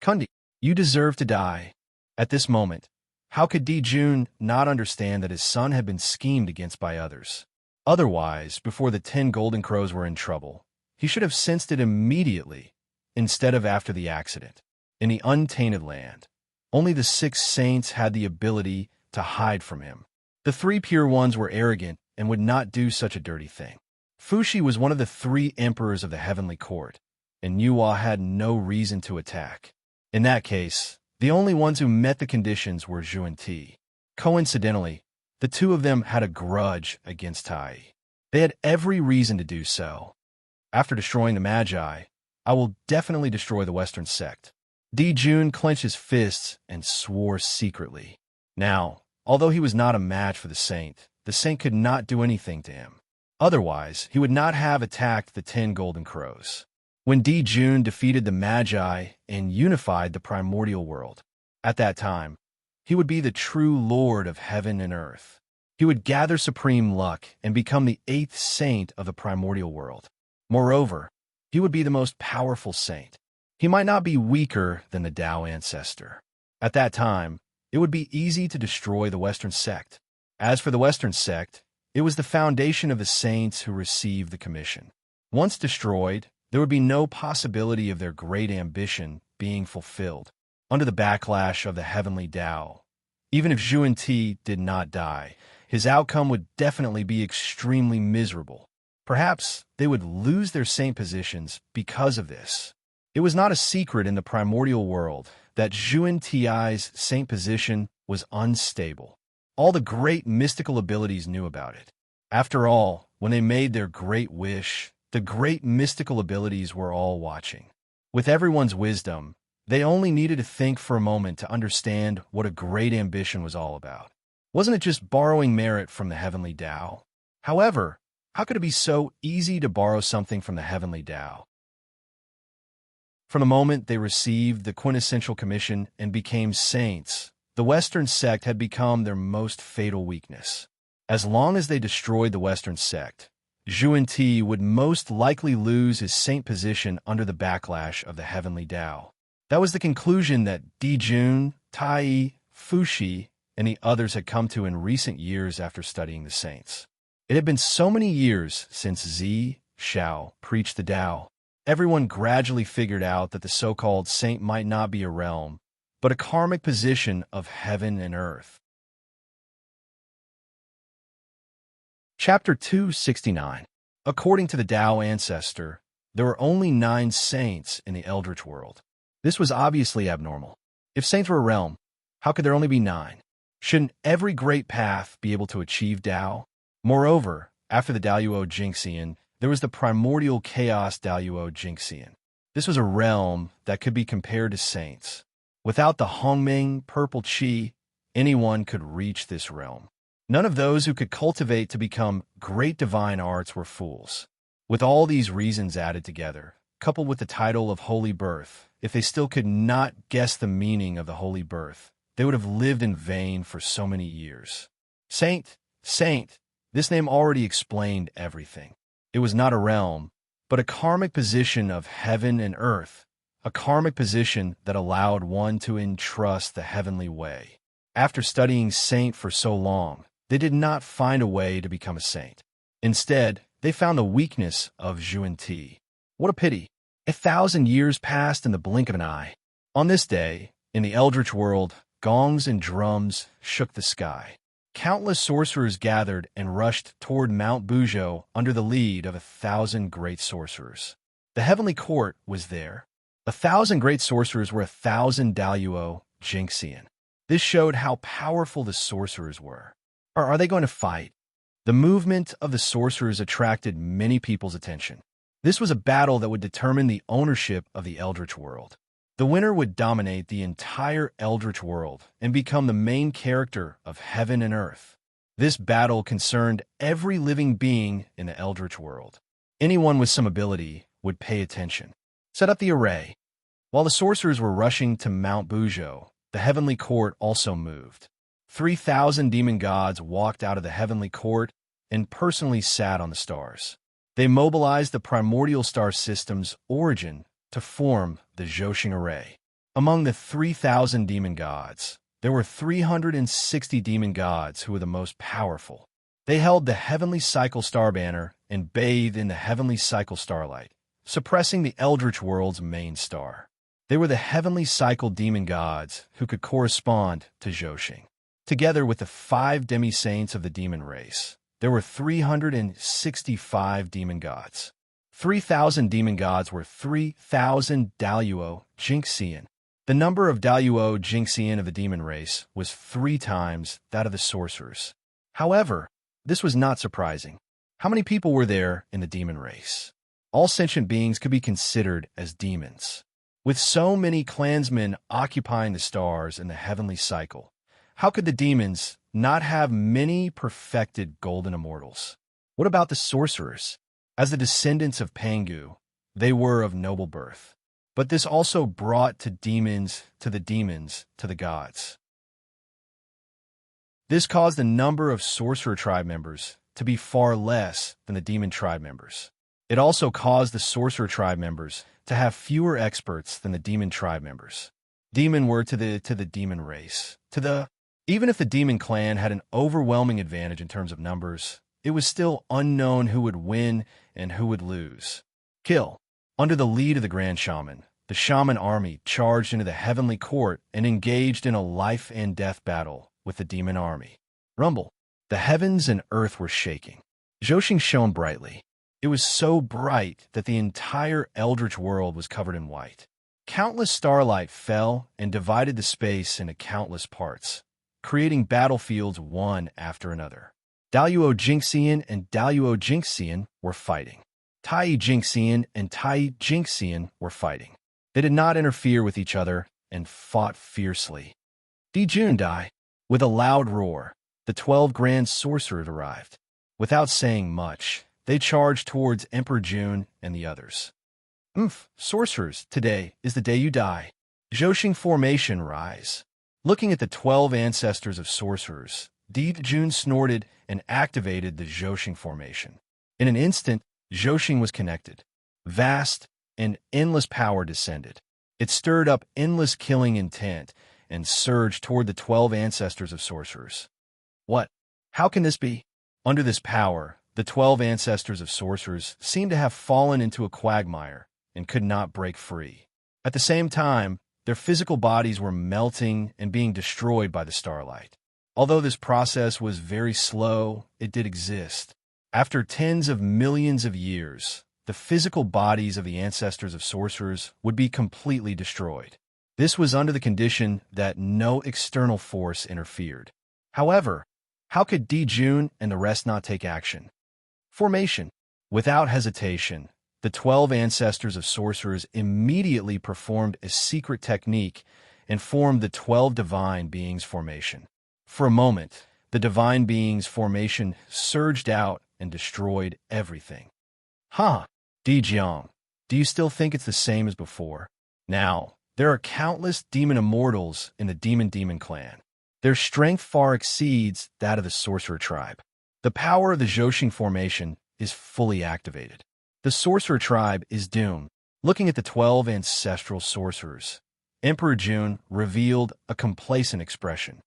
Kundi, you deserve to die. At this moment, how could Di Jun not understand that his son had been schemed against by others? Otherwise, before the 10 golden crows were in trouble, he should have sensed it immediately, instead of after the accident. In the untainted land, only the 6 saints had the ability to hide from him. The 3 pure ones were arrogant and would not do such a dirty thing. Fuxi was one of the 3 emperors of the heavenly court, and Yuhua had no reason to attack. In that case, the only ones who met the conditions were Zhu and Ti. Coincidentally, the 2 of them had a grudge against Tai. They had every reason to do so. After destroying the Magi, I will definitely destroy the Western sect. Di Jun clenched his fists and swore secretly. Now, although he was not a match for the saint could not do anything to him. Otherwise, he would not have attacked the 10 golden crows. When Di Jun defeated the Magi and unified the primordial world, at that time, he would be the true lord of heaven and earth. He would gather supreme luck and become the 8th saint of the primordial world. Moreover, he would be the most powerful saint. He might not be weaker than the Tao ancestor. At that time, it would be easy to destroy the Western sect. As for the Western sect, it was the foundation of the saints who received the commission. Once destroyed, there would be no possibility of their great ambition being fulfilled. Under the backlash of the heavenly Tao, even if Zhu and Ti did not die, his outcome would definitely be extremely miserable. Perhaps they would lose their saint positions because of this. It was not a secret in the primordial world that Zhu and Ti's saint position was unstable. All the great mystical abilities knew about it. After all, when they made their great wish, the great mystical abilities were all watching. With everyone's wisdom, they only needed to think for a moment to understand what a great ambition was all about. Wasn't it just borrowing merit from the heavenly Tao? However, how could it be so easy to borrow something from the heavenly Tao? From the moment they received the quintessential commission and became saints, the Western sect had become their most fatal weakness. As long as they destroyed the Western sect, Zhu and Ti would most likely lose his saint position under the backlash of the heavenly Tao. That was the conclusion that Di Jun, Tai, Fuxi, and the others had come to in recent years after studying the saints. It had been so many years since Zi Xiao preached the Tao. Everyone gradually figured out that the so-called saint might not be a realm, but a karmic position of heaven and earth. Chapter 269. According to the Tao ancestor, there were only 9 saints in the Eldritch world. This was obviously abnormal. If saints were a realm, how could there only be 9? Shouldn't every great path be able to achieve Tao? Moreover, after the Daluo Jinxian, there was the primordial chaos Daluo Jinxian. This was a realm that could be compared to saints. Without the Hongming purple qi, anyone could reach this realm. None of those who could cultivate to become great divine arts were fools. With all these reasons added together, coupled with the title of Holy Birth, if they still could not guess the meaning of the Holy Birth, they would have lived in vain for so many years. Saint, this name already explained everything. It was not a realm, but a karmic position of heaven and earth, a karmic position that allowed one to entrust the heavenly way. After studying saint for so long, They did not find a way to become a saint. Instead, they found the weakness of Zhuan. What a pity. 1,000 years passed in the blink of an eye. On this day, in the Eldritch world, gongs and drums shook the sky. Countless sorcerers gathered and rushed toward Mount Buzhou under the lead of 1,000 great sorcerers. The heavenly court was there. 1,000 great sorcerers were 1,000 Daluo Jingxian. This showed how powerful the sorcerers were. Or are they going to fight? The movement of the sorcerers attracted many people's attention. This was a battle that would determine the ownership of the Eldritch world. The winner would dominate the entire Eldritch world and become the main character of heaven and earth. This battle concerned every living being in the Eldritch world. Anyone with some ability would pay attention. Set up the array. While the sorcerers were rushing to Mount Buzhou, the heavenly court also moved. 3,000 demon gods walked out of the heavenly court and personally sat on the stars. They mobilized the primordial star system's origin to form the Zhoxing array. Among the 3,000 demon gods, there were 360 demon gods who were the most powerful. They held the heavenly cycle star banner and bathed in the heavenly cycle starlight, suppressing the Eldritch world's main star. They were the heavenly cycle demon gods who could correspond to Zhoxing. Together with the 5 demi-saints of the demon race, there were 365 demon gods. 3,000 demon gods were 3,000 Daluo Jingxian. The number of Daluo Jingxian of the demon race was 3 times that of the sorcerers. However, this was not surprising. How many people were there in the demon race? All sentient beings could be considered as demons. With so many clansmen occupying the stars in the heavenly cycle, how could the demons not have many perfected golden immortals? What about the sorcerers? As the descendants of Pangu, they were of noble birth. But this also brought the demons to the gods. This caused the number of sorcerer tribe members to be far less than the demon tribe members. It also caused the sorcerer tribe members to have fewer experts than the demon tribe members. Demon were to the demon race. Even if the demon clan had an overwhelming advantage in terms of numbers, it was still unknown who would win and who would lose. Kill. Under the lead of the Grand Shaman, the Shaman army charged into the heavenly court and engaged in a life and death battle with the demon army. Rumble. The heavens and earth were shaking. Zhoxing shone brightly. It was so bright that the entire Eldritch world was covered in white. Countless starlight fell and divided the space into countless parts, creating battlefields one after another. Daluo Jingxian and Daluo Jingxian were fighting. Tai Jingxian and Tai Jingxian were fighting. They did not interfere with each other and fought fiercely. Dijun Dai. With a loud roar, the 12 grand sorcerers arrived. Without saying much, they charged towards Emperor June and the others. Sorcerers, today is the day you die. Zhoxing formation rise. Looking at the 12 ancestors of sorcerers, Dijun snorted and activated the Zhoxing formation. In an instant, Zhoxing was connected. Vast and endless power descended. It stirred up endless killing intent and surged toward the 12 ancestors of sorcerers. What? How can this be? Under this power, the 12 ancestors of sorcerers seemed to have fallen into a quagmire and could not break free. At the same time, their physical bodies were melting and being destroyed by the starlight. Although this process was very slow, it did exist. After tens of millions of years, the physical bodies of the ancestors of sorcerers would be completely destroyed. This was under the condition that no external force interfered. However, how could Dijun and the rest not take action? Formation. Without hesitation, the 12 ancestors of sorcerers immediately performed a secret technique and formed the 12 divine beings formation. For a moment, the divine beings formation surged out and destroyed everything. Dijiang, do you still think it's the same as before? Now, there are countless demon immortals in the demon clan. Their strength far exceeds that of the sorcerer tribe. The power of the Zhoxing formation is fully activated. The sorcerer tribe is doomed. Looking at the 12 ancestral sorcerers, Emperor June revealed a complacent expression.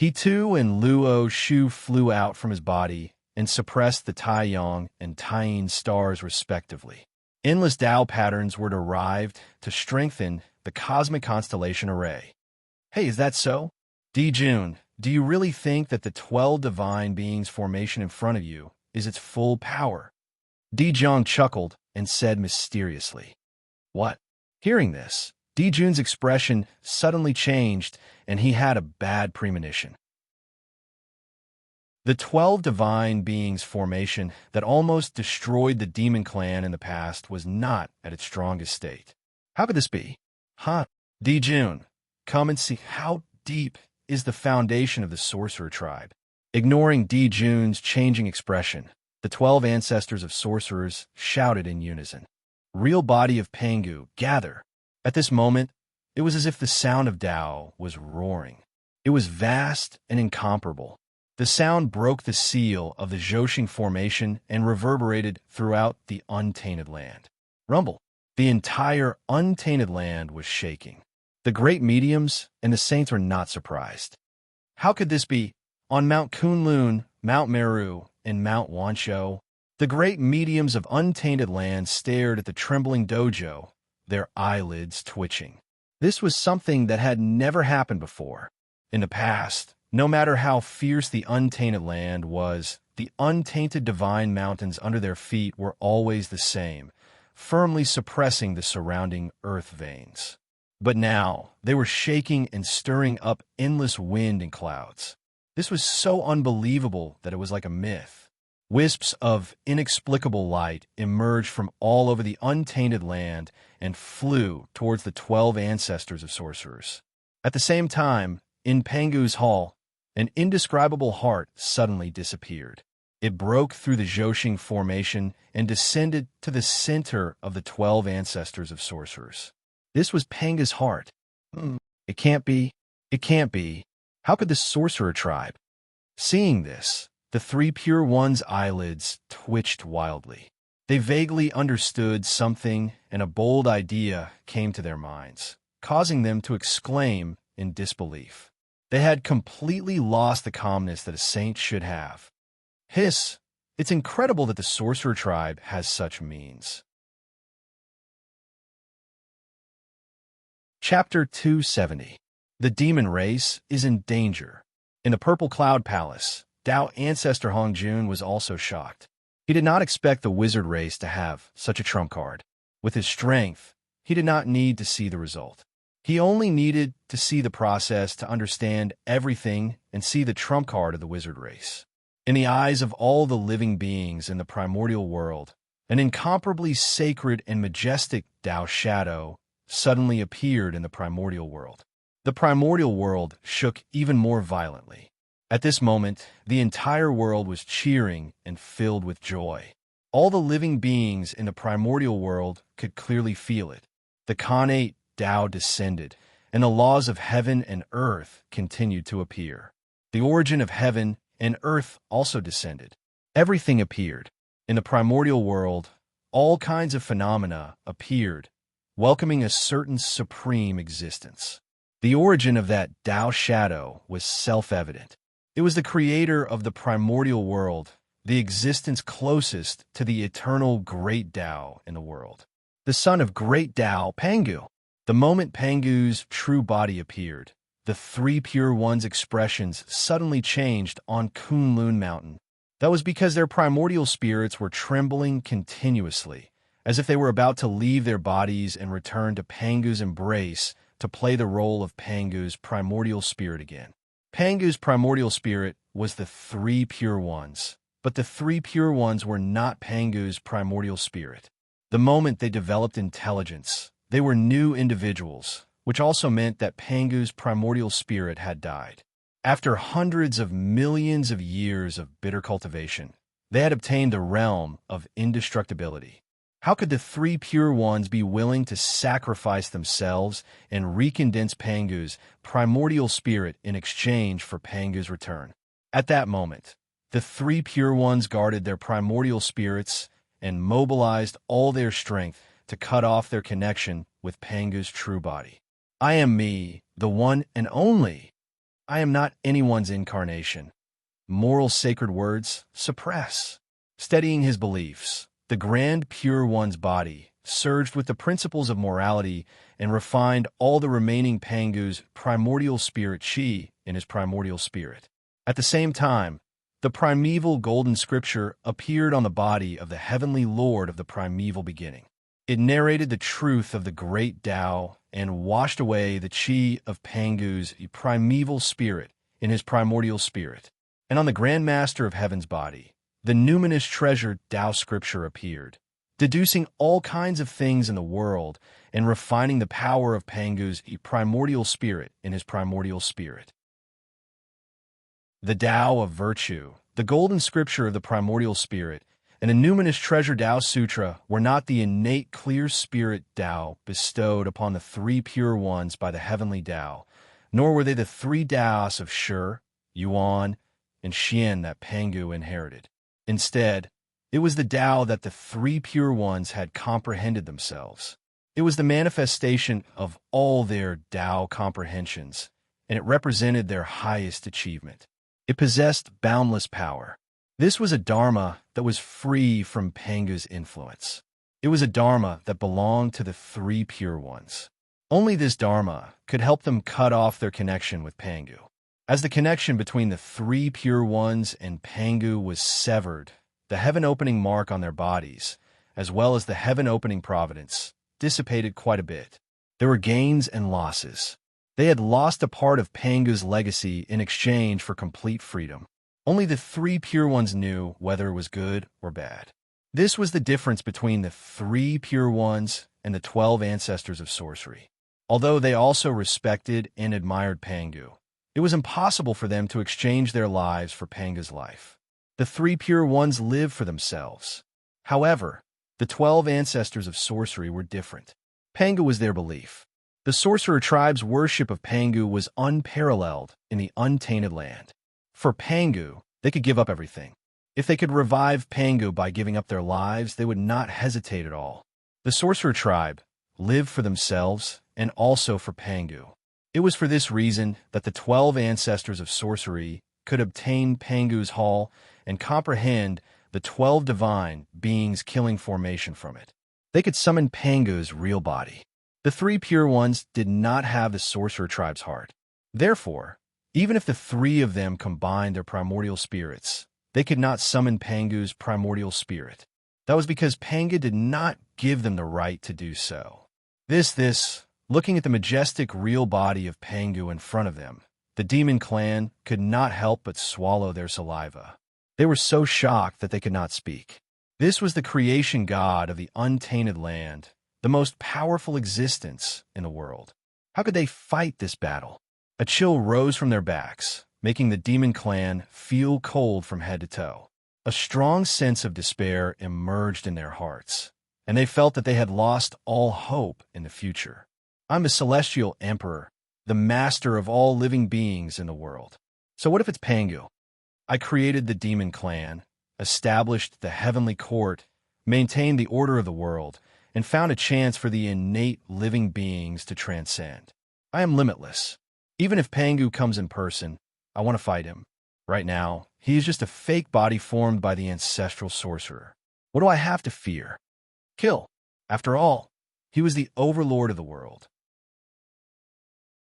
He too and Luo Shu flew out from his body and suppressed the Taiyang and Taiyin stars respectively. Endless Tao patterns were derived to strengthen the cosmic constellation array. Hey, is that so? Jun, do you really think that the 12 divine beings formation in front of you is its full power? Zhang chuckled and said mysteriously. What? Hearing this, Jun's expression suddenly changed and he had a bad premonition. The 12 divine beings formation that almost destroyed the demon clan in the past was not at its strongest state. How could this be? Huh? Jun, come and see how deep is the foundation of the sorcerer tribe. Ignoring Jun's changing expression, the 12 ancestors of sorcerers shouted in unison. Real body of Pangu, gather! At this moment, it was as if the sound of Tao was roaring. It was vast and incomparable. The sound broke the seal of the Zhoxing formation and reverberated throughout the untainted land. Rumble. The entire untainted land was shaking. The great mediums and the saints were not surprised. How could this be? On Mount Kunlun, Mount Meru, and Mount Wanshou, the great mediums of untainted land stared at the trembling dojo, their eyelids twitching. This was something that had never happened before. In the past, no matter how fierce the untainted land was, the untainted divine mountains under their feet were always the same, firmly suppressing the surrounding earth veins. But now, they were shaking and stirring up endless wind and clouds. This was so unbelievable that it was like a myth. Wisps of inexplicable light emerged from all over the untainted land and flew towards the 12 ancestors of sorcerers. At the same time, in Pangu's hall, an indescribable heart suddenly disappeared. It broke through the Zhoxing formation and descended to the center of the 12 ancestors of sorcerers. This was Panga's heart. It can't be. It can't be. How could the sorcerer tribe? Seeing this, the 3 pure ones' eyelids twitched wildly. They vaguely understood something, and a bold idea came to their minds, causing them to exclaim in disbelief. They had completely lost the calmness that a saint should have. Hiss! It's incredible that the sorcerer tribe has such means. Chapter 270. The demon race is in danger. In the Purple Cloud Palace, Tao ancestor Hongjun was also shocked. He did not expect the wizard race to have such a trump card. With his strength, he did not need to see the result. He only needed to see the process to understand everything and see the trump card of the wizard race. In the eyes of all the living beings in the primordial world, an incomparably sacred and majestic Tao shadow suddenly appeared in the primordial world. The primordial world shook even more violently. At this moment, the entire world was cheering and filled with joy. All the living beings in the primordial world could clearly feel it. The Khanate Tao descended, and the laws of heaven and earth continued to appear. The origin of heaven and earth also descended. Everything appeared. In the primordial world, all kinds of phenomena appeared, welcoming a certain supreme existence. The origin of that Tao shadow was self-evident. It was the creator of the primordial world, the existence closest to the eternal great Tao in the world. The son of great Tao, Pangu. The moment Pangu's true body appeared, the 3 pure ones' expressions suddenly changed on Kunlun Mountain. That was because their primordial spirits were trembling continuously, as if they were about to leave their bodies and return to Pangu's embrace to play the role of Pangu's primordial spirit again. Pangu's primordial spirit was the 3 pure ones, but the 3 pure ones were not Pangu's primordial spirit. The moment they developed intelligence, they were new individuals, which also meant that Pangu's primordial spirit had died. After hundreds of millions of years of bitter cultivation, they had obtained the realm of indestructibility. How could the 3 pure ones be willing to sacrifice themselves and recondense Pangu's primordial spirit in exchange for Pangu's return? At that moment, the 3 pure ones guarded their primordial spirits and mobilized all their strength to cut off their connection with Pangu's true body. I am me, the one and only. I am not anyone's incarnation. Moral sacred words suppress. Steadying his beliefs, the grand pure one's body surged with the principles of morality and refined all the remaining Pangu's primordial spirit chi in his primordial spirit. At the same time, the primeval golden scripture appeared on the body of the heavenly lord of the primeval beginning. It narrated the truth of the great Tao and washed away the chi of Pangu's primeval spirit in his primordial spirit. And on the Grand Master of Heaven's body, the numinous treasure Tao scripture appeared, deducing all kinds of things in the world and refining the power of Pangu's primordial spirit in his primordial spirit. The Tao of virtue, the golden scripture of the primordial spirit, and a numinous treasure Tao Sutra were not the innate clear spirit Tao bestowed upon the three pure ones by the heavenly Tao, nor were they the three Taos of Shi, Yuan, and Xian that Pangu inherited. Instead, it was the Tao that the three pure ones had comprehended themselves. It was the manifestation of all their Tao comprehensions, and it represented their highest achievement. It possessed boundless power. This was a Dharma that was free from Pangu's influence. It was a Dharma that belonged to the three pure ones. Only this Dharma could help them cut off their connection with Pangu. As the connection between the three pure ones and Pangu was severed, the heaven-opening mark on their bodies, as well as the heaven-opening providence, dissipated quite a bit. There were gains and losses. They had lost a part of Pangu's legacy in exchange for complete freedom. Only the three pure ones knew whether it was good or bad. This was the difference between the three pure ones and the 12 ancestors of sorcery. Although they also respected and admired Pangu, it was impossible for them to exchange their lives for Pangu's life. The three pure ones lived for themselves. However, the 12 ancestors of sorcery were different. Pangu was their belief. The sorcerer tribe's worship of Pangu was unparalleled in the untainted land. For Pangu, they could give up everything. If they could revive Pangu by giving up their lives, they would not hesitate at all. The sorcerer tribe lived for themselves and also for Pangu. It was for this reason that the 12 ancestors of sorcery could obtain Pangu's hall and comprehend the 12 divine beings' killing formation from it. They could summon Pangu's real body. The three pure ones did not have the sorcerer tribe's heart. Therefore, even if the three of them combined their primordial spirits, they could not summon Pangu's primordial spirit. That was because Pangu did not give them the right to do so. Looking at the majestic real body of Pangu in front of them, the demon clan could not help but swallow their saliva. They were so shocked that they could not speak. This was the creation god of the untainted land, the most powerful existence in the world. How could they fight this battle? A chill rose from their backs, making the demon clan feel cold from head to toe. A strong sense of despair emerged in their hearts, and they felt that they had lost all hope in the future. I'm a celestial emperor, the master of all living beings in the world. So what if it's Pangu? I created the demon clan, established the heavenly court, maintained the order of the world, and found a chance for the innate living beings to transcend. I am limitless. Even if Pangu comes in person, I want to fight him. Right now, he is just a fake body formed by the ancestral sorcerer. What do I have to fear? Kill. After all, he was the overlord of the world.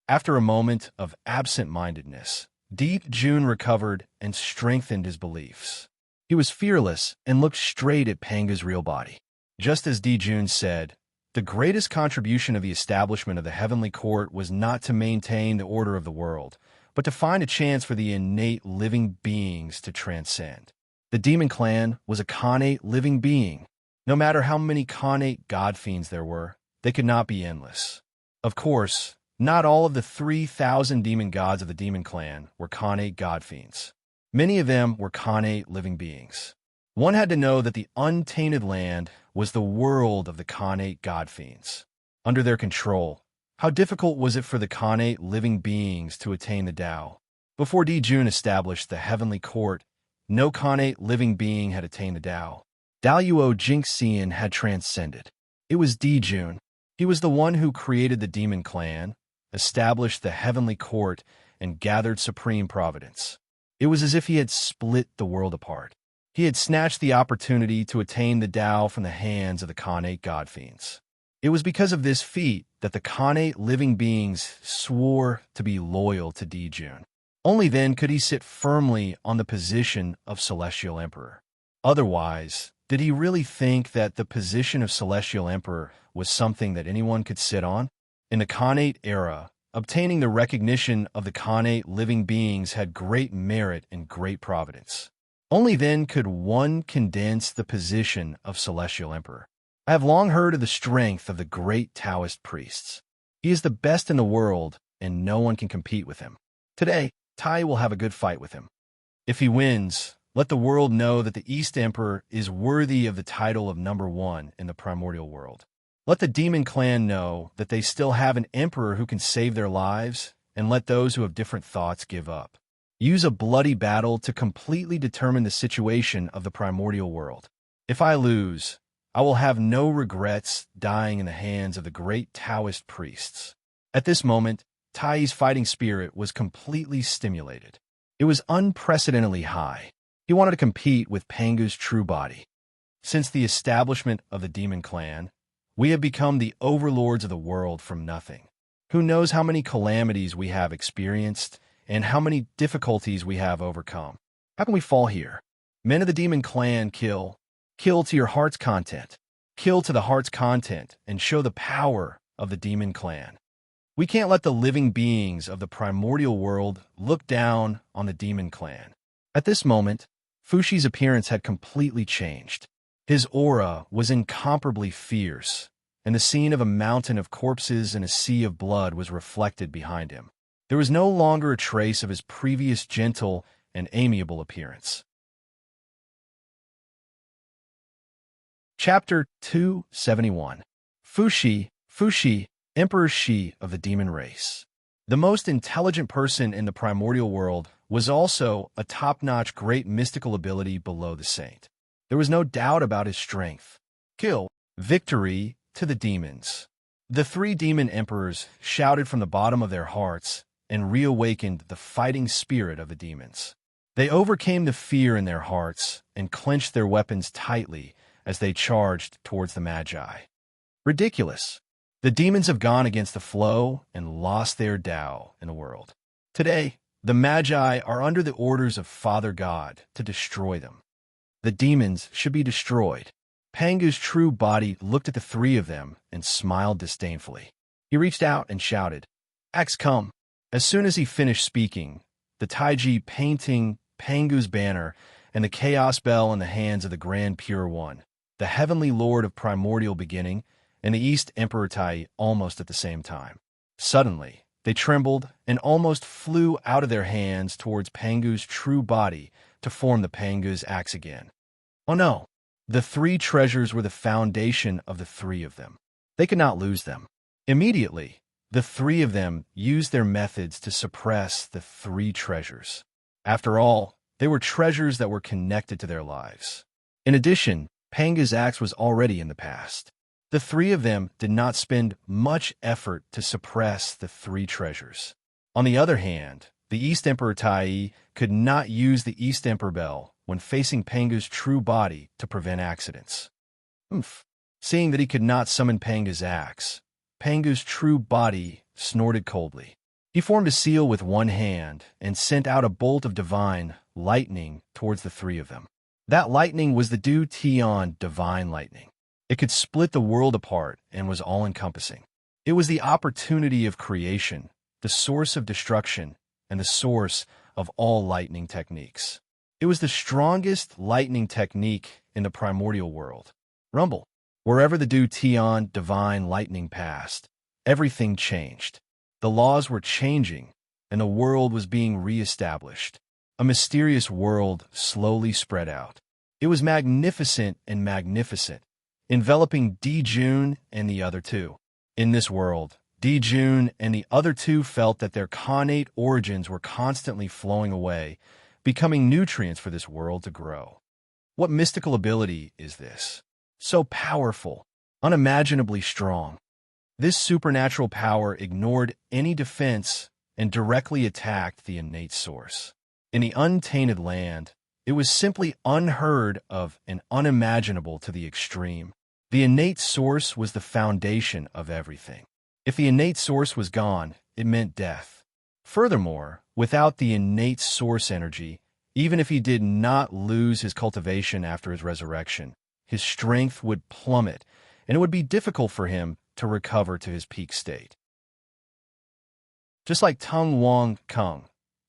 After a moment of absent-mindedness, Deep June recovered and strengthened his beliefs. He was fearless and looked straight at Pangu's real body. Just as June said, the greatest contribution of the establishment of the heavenly court was not to maintain the order of the world, but to find a chance for the innate living beings to transcend. The demon clan was a connate living being. No matter how many connate god fiends there were, they could not be endless. Of course, not all of the 3,000 demon gods of the demon clan were connate god fiends. Many of them were connate living beings. One had to know that the untainted land was the world of the connate god fiends. Under their control, how difficult was it for the connate living beings to attain the Tao? Before June established the heavenly court, no connate living being had attained the Tao. Daluo Jinxian had transcended. It was June. He was the one who created the demon clan, established the heavenly court, and gathered supreme providence. It was as if he had split the world apart. He had snatched the opportunity to attain the Tao from the hands of the Khanate god-fiends. It was because of this feat that the Khanate living beings swore to be loyal to Dijun. Only then could he sit firmly on the position of Celestial Emperor. Otherwise, did he really think that the position of Celestial Emperor was something that anyone could sit on? In the Khanate era, obtaining the recognition of the Khanate living beings had great merit and great providence. Only then could one condense the position of Celestial Emperor. I have long heard of the strength of the great Taoist priests. He is the best in the world, and no one can compete with him. Today, Tai will have a good fight with him. If he wins, let the world know that the East Emperor is worthy of the title of #1 in the primordial world. Let the demon clan know that they still have an emperor who can save their lives, and let those who have different thoughts give up. Use a bloody battle to completely determine the situation of the primordial world. If I lose, I will have no regrets dying in the hands of the great Taoist priests. At this moment, Tai's fighting spirit was completely stimulated. It was unprecedentedly high. He wanted to compete with Pangu's true body. Since the establishment of the demon clan, we have become the overlords of the world from nothing. Who knows how many calamities we have experienced and how many difficulties we have overcome. How can we fall here? Men of the demon clan, kill. Kill to your heart's content. Kill to the heart's content and show the power of the demon clan. We can't let the living beings of the primordial world look down on the demon clan. At this moment, Fushi's appearance had completely changed. His aura was incomparably fierce, and the scene of a mountain of corpses and a sea of blood was reflected behind him. There was no longer a trace of his previous gentle and amiable appearance. Chapter 271. Fushi, Emperor Shi of the demon race. The most intelligent person in the primordial world was also a top-notch great mystical ability below the saint. There was no doubt about his strength. Kill, victory to the demons. The three demon emperors shouted from the bottom of their hearts and reawakened the fighting spirit of the demons. They overcame the fear in their hearts and clenched their weapons tightly as they charged towards the Magi. Ridiculous. The demons have gone against the flow and lost their Tao in the world. Today, the Magi are under the orders of Father God to destroy them. The demons should be destroyed. Pangu's true body looked at the three of them and smiled disdainfully. He reached out and shouted, "Axe, come." As soon as he finished speaking, the Taiji painting Pangu's banner and the chaos bell in the hands of the Grand Pure One, the heavenly lord of primordial beginning, and the East Emperor Tai almost at the same time. Suddenly, they trembled and almost flew out of their hands towards Pangu's true body to form the Pangu's axe again. Oh no! The three treasures were the foundation of the three of them. They could not lose them. Immediately, the three of them used their methods to suppress the three treasures. After all, they were treasures that were connected to their lives. In addition, Pangu's axe was already in the past. The three of them did not spend much effort to suppress the three treasures. On the other hand, the East Emperor Tai could not use the East Emperor Bell when facing Pangu's true body to prevent accidents. Seeing that he could not summon Pangu's axe, Pangu's true body snorted coldly. He formed a seal with one hand and sent out a bolt of divine lightning towards the three of them. That lightning was the Du Tian divine lightning. It could split the world apart and was all-encompassing. It was the opportunity of creation, the source of destruction, and the source of all lightning techniques. It was the strongest lightning technique in the primordial world. Rumble. Wherever the Du Tian divine lightning passed, everything changed. The laws were changing, and the world was being re-established. A mysterious world slowly spread out. It was magnificent and magnificent, enveloping Dijun and the other two. In this world, Dijun and the other two felt that their Khanate origins were constantly flowing away, becoming nutrients for this world to grow. What mystical ability is this? So powerful, unimaginably strong. This supernatural power ignored any defense and directly attacked the innate source. In the untainted land, it was simply unheard of and unimaginable to the extreme. The innate source was the foundation of everything. If the innate source was gone, it meant death. Furthermore, without the innate source energy, even if he did not lose his cultivation after his resurrection, his strength would plummet, and it would be difficult for him to recover to his peak state. Just like Tung Wang Kung,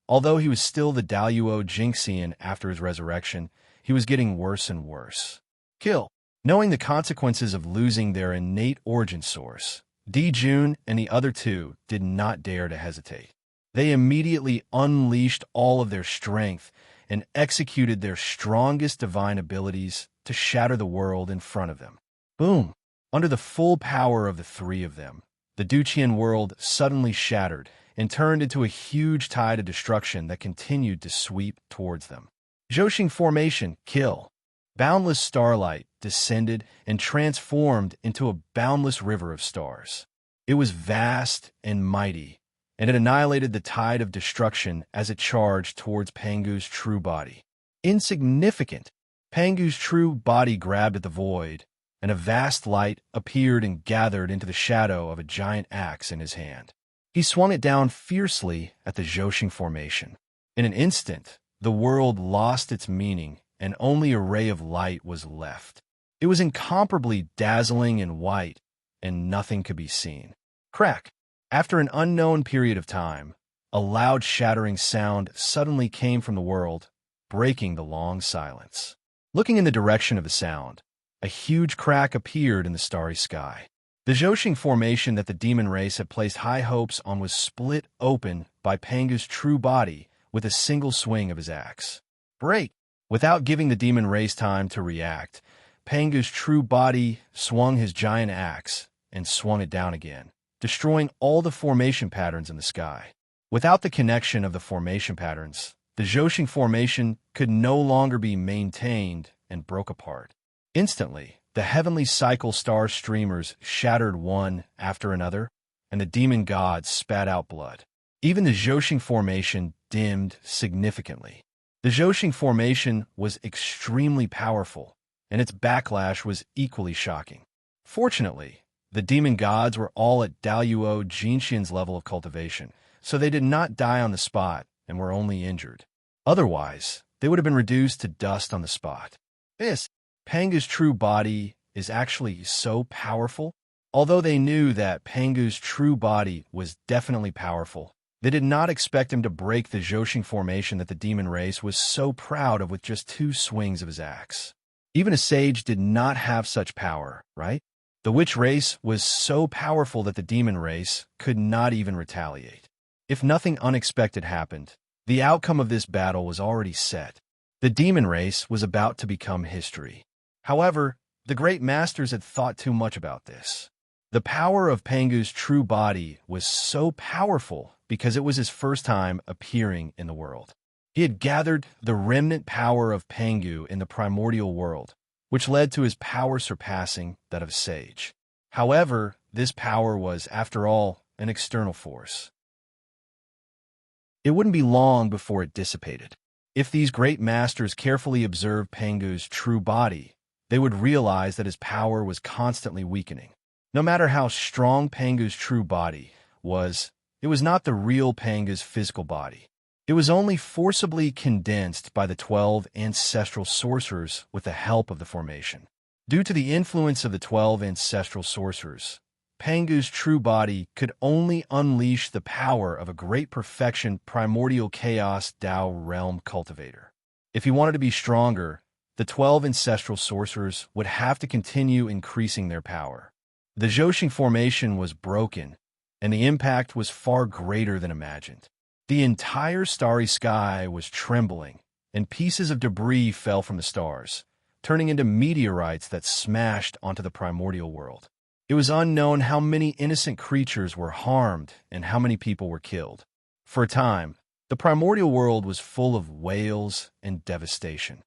although he was still the Daluo Jingxian after his resurrection, he was getting worse and worse. Kill. Knowing the consequences of losing their innate origin source, Di Jun and the other two did not dare to hesitate. They immediately unleashed all of their strength and executed their strongest divine abilities to shatter the world in front of them. Boom! Under the full power of the three of them, the Duqian world suddenly shattered and turned into a huge tide of destruction that continued to sweep towards them. Zhoxing Formation, kill. Boundless starlight descended and transformed into a boundless river of stars. It was vast and mighty, and it annihilated the tide of destruction as it charged towards Pangu's true body. Insignificant, Pangu's true body grabbed at the void, and a vast light appeared and gathered into the shadow of a giant axe in his hand. He swung it down fiercely at the Zhoxing Formation. In an instant, the world lost its meaning, and only a ray of light was left. It was incomparably dazzling and white, and nothing could be seen. Crack! After an unknown period of time, a loud shattering sound suddenly came from the world, breaking the long silence. Looking in the direction of the sound, a huge crack appeared in the starry sky. The Zhoxing Formation that the demon race had placed high hopes on was split open by Pangu's true body with a single swing of his axe. Break! Without giving the demon race time to react, Pangu's true body swung his giant axe and swung it down again, destroying all the formation patterns in the sky. Without the connection of the formation patterns, the Zhoxing Formation could no longer be maintained and broke apart. Instantly, the heavenly cycle star streamers shattered one after another, and the demon gods spat out blood. Even the Zhoxing Formation dimmed significantly. The Zhoxing Formation was extremely powerful, and its backlash was equally shocking. Fortunately, the demon gods were all at Daluo Jinxian's level of cultivation, so they did not die on the spot and were only injured. Otherwise, they would have been reduced to dust on the spot. Pangu's true body is actually so powerful. Although they knew that Pangu's true body was definitely powerful, they did not expect him to break the Zhoxing Formation that the demon race was so proud of with just 2 swings of his axe. Even a sage did not have such power, right? The witch race was so powerful that the demon race could not even retaliate. If nothing unexpected happened, the outcome of this battle was already set. The demon race was about to become history. However, the great masters had thought too much about this. The power of Pangu's true body was so powerful because it was his first time appearing in the world. He had gathered the remnant power of Pangu in the primordial world, which led to his power surpassing that of a sage. However, this power was, after all, an external force. It wouldn't be long before it dissipated. If these great masters carefully observed Pangu's true body, they would realize that his power was constantly weakening. No matter how strong Pangu's true body was, it was not the real Pangu's physical body. It was only forcibly condensed by the 12 ancestral sorcerers with the help of the formation. Due to the influence of the 12 ancestral sorcerers, Pangu's true body could only unleash the power of a great perfection primordial chaos Tao realm cultivator. If he wanted to be stronger, the 12 ancestral sorcerers would have to continue increasing their power. The Zhoxing Formation was broken, and the impact was far greater than imagined. The entire starry sky was trembling, and pieces of debris fell from the stars, turning into meteorites that smashed onto the primordial world. It was unknown how many innocent creatures were harmed and how many people were killed. For a time, the primordial world was full of wails and devastation.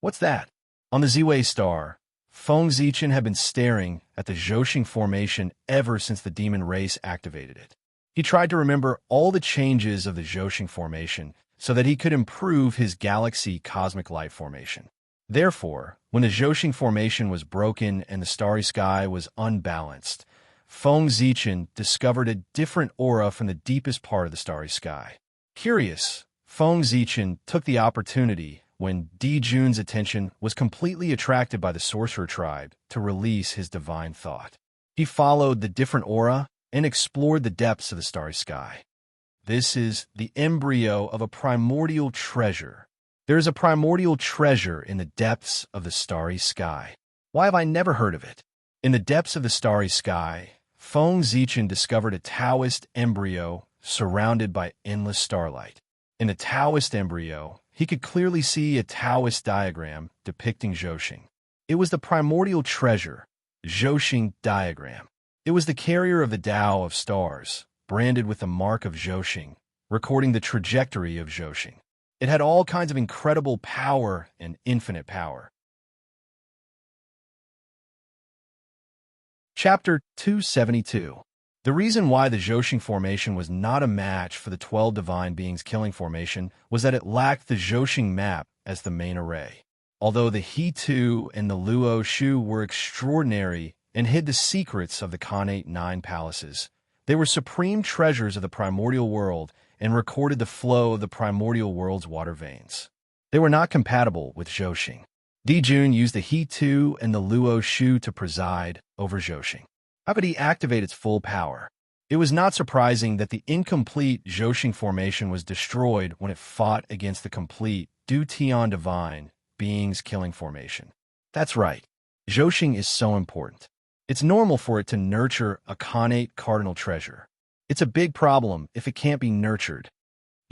What's that? On the Ziwei star, Feng Zichen had been staring at the Zhoxing Formation ever since the demon race activated it. He tried to remember all the changes of the Zhoushan formation so that he could improve his galaxy cosmic light formation. Therefore, when the Zhoushan formation was broken and the starry sky was unbalanced, Feng Zichen discovered a different aura from the deepest part of the starry sky. Curious, Feng Zichen took the opportunity when Di Jun's attention was completely attracted by the sorcerer tribe to release his divine thought. He followed the different aura and explored the depths of the starry sky. This is the embryo of a primordial treasure. There is a primordial treasure in the depths of the starry sky. Why have I never heard of it? In the depths of the starry sky, Feng Zichen discovered a Taoist embryo surrounded by endless starlight. In the Taoist embryo, he could clearly see a Taoist diagram depicting Zhoushan. It was the primordial treasure, Zhoushan diagram. It was the carrier of the Tao of stars, branded with the mark of Zhoushan, recording the trajectory of Zhoushan. It had all kinds of incredible power and infinite power. Chapter 272. The reason why the Zhoushan formation was not a match for the 12 divine beings killing formation was that it lacked the Zhoushan map as the main array. Although the He-Tu and the Luo Shu were extraordinary and hid the secrets of the Khanate 9 palaces, they were supreme treasures of the primordial world and recorded the flow of the primordial world's water veins. They were not compatible with Zhoushan. Di Jun used the He-Tu and the Luo Shu to preside over Zhoushan. How could he activate its full power? It was not surprising that the incomplete Zhoushan formation was destroyed when it fought against the complete Du Tian divine beings killing formation. That's right. Zhoushan is so important. It's normal for it to nurture a Khanate cardinal treasure. It's a big problem if it can't be nurtured.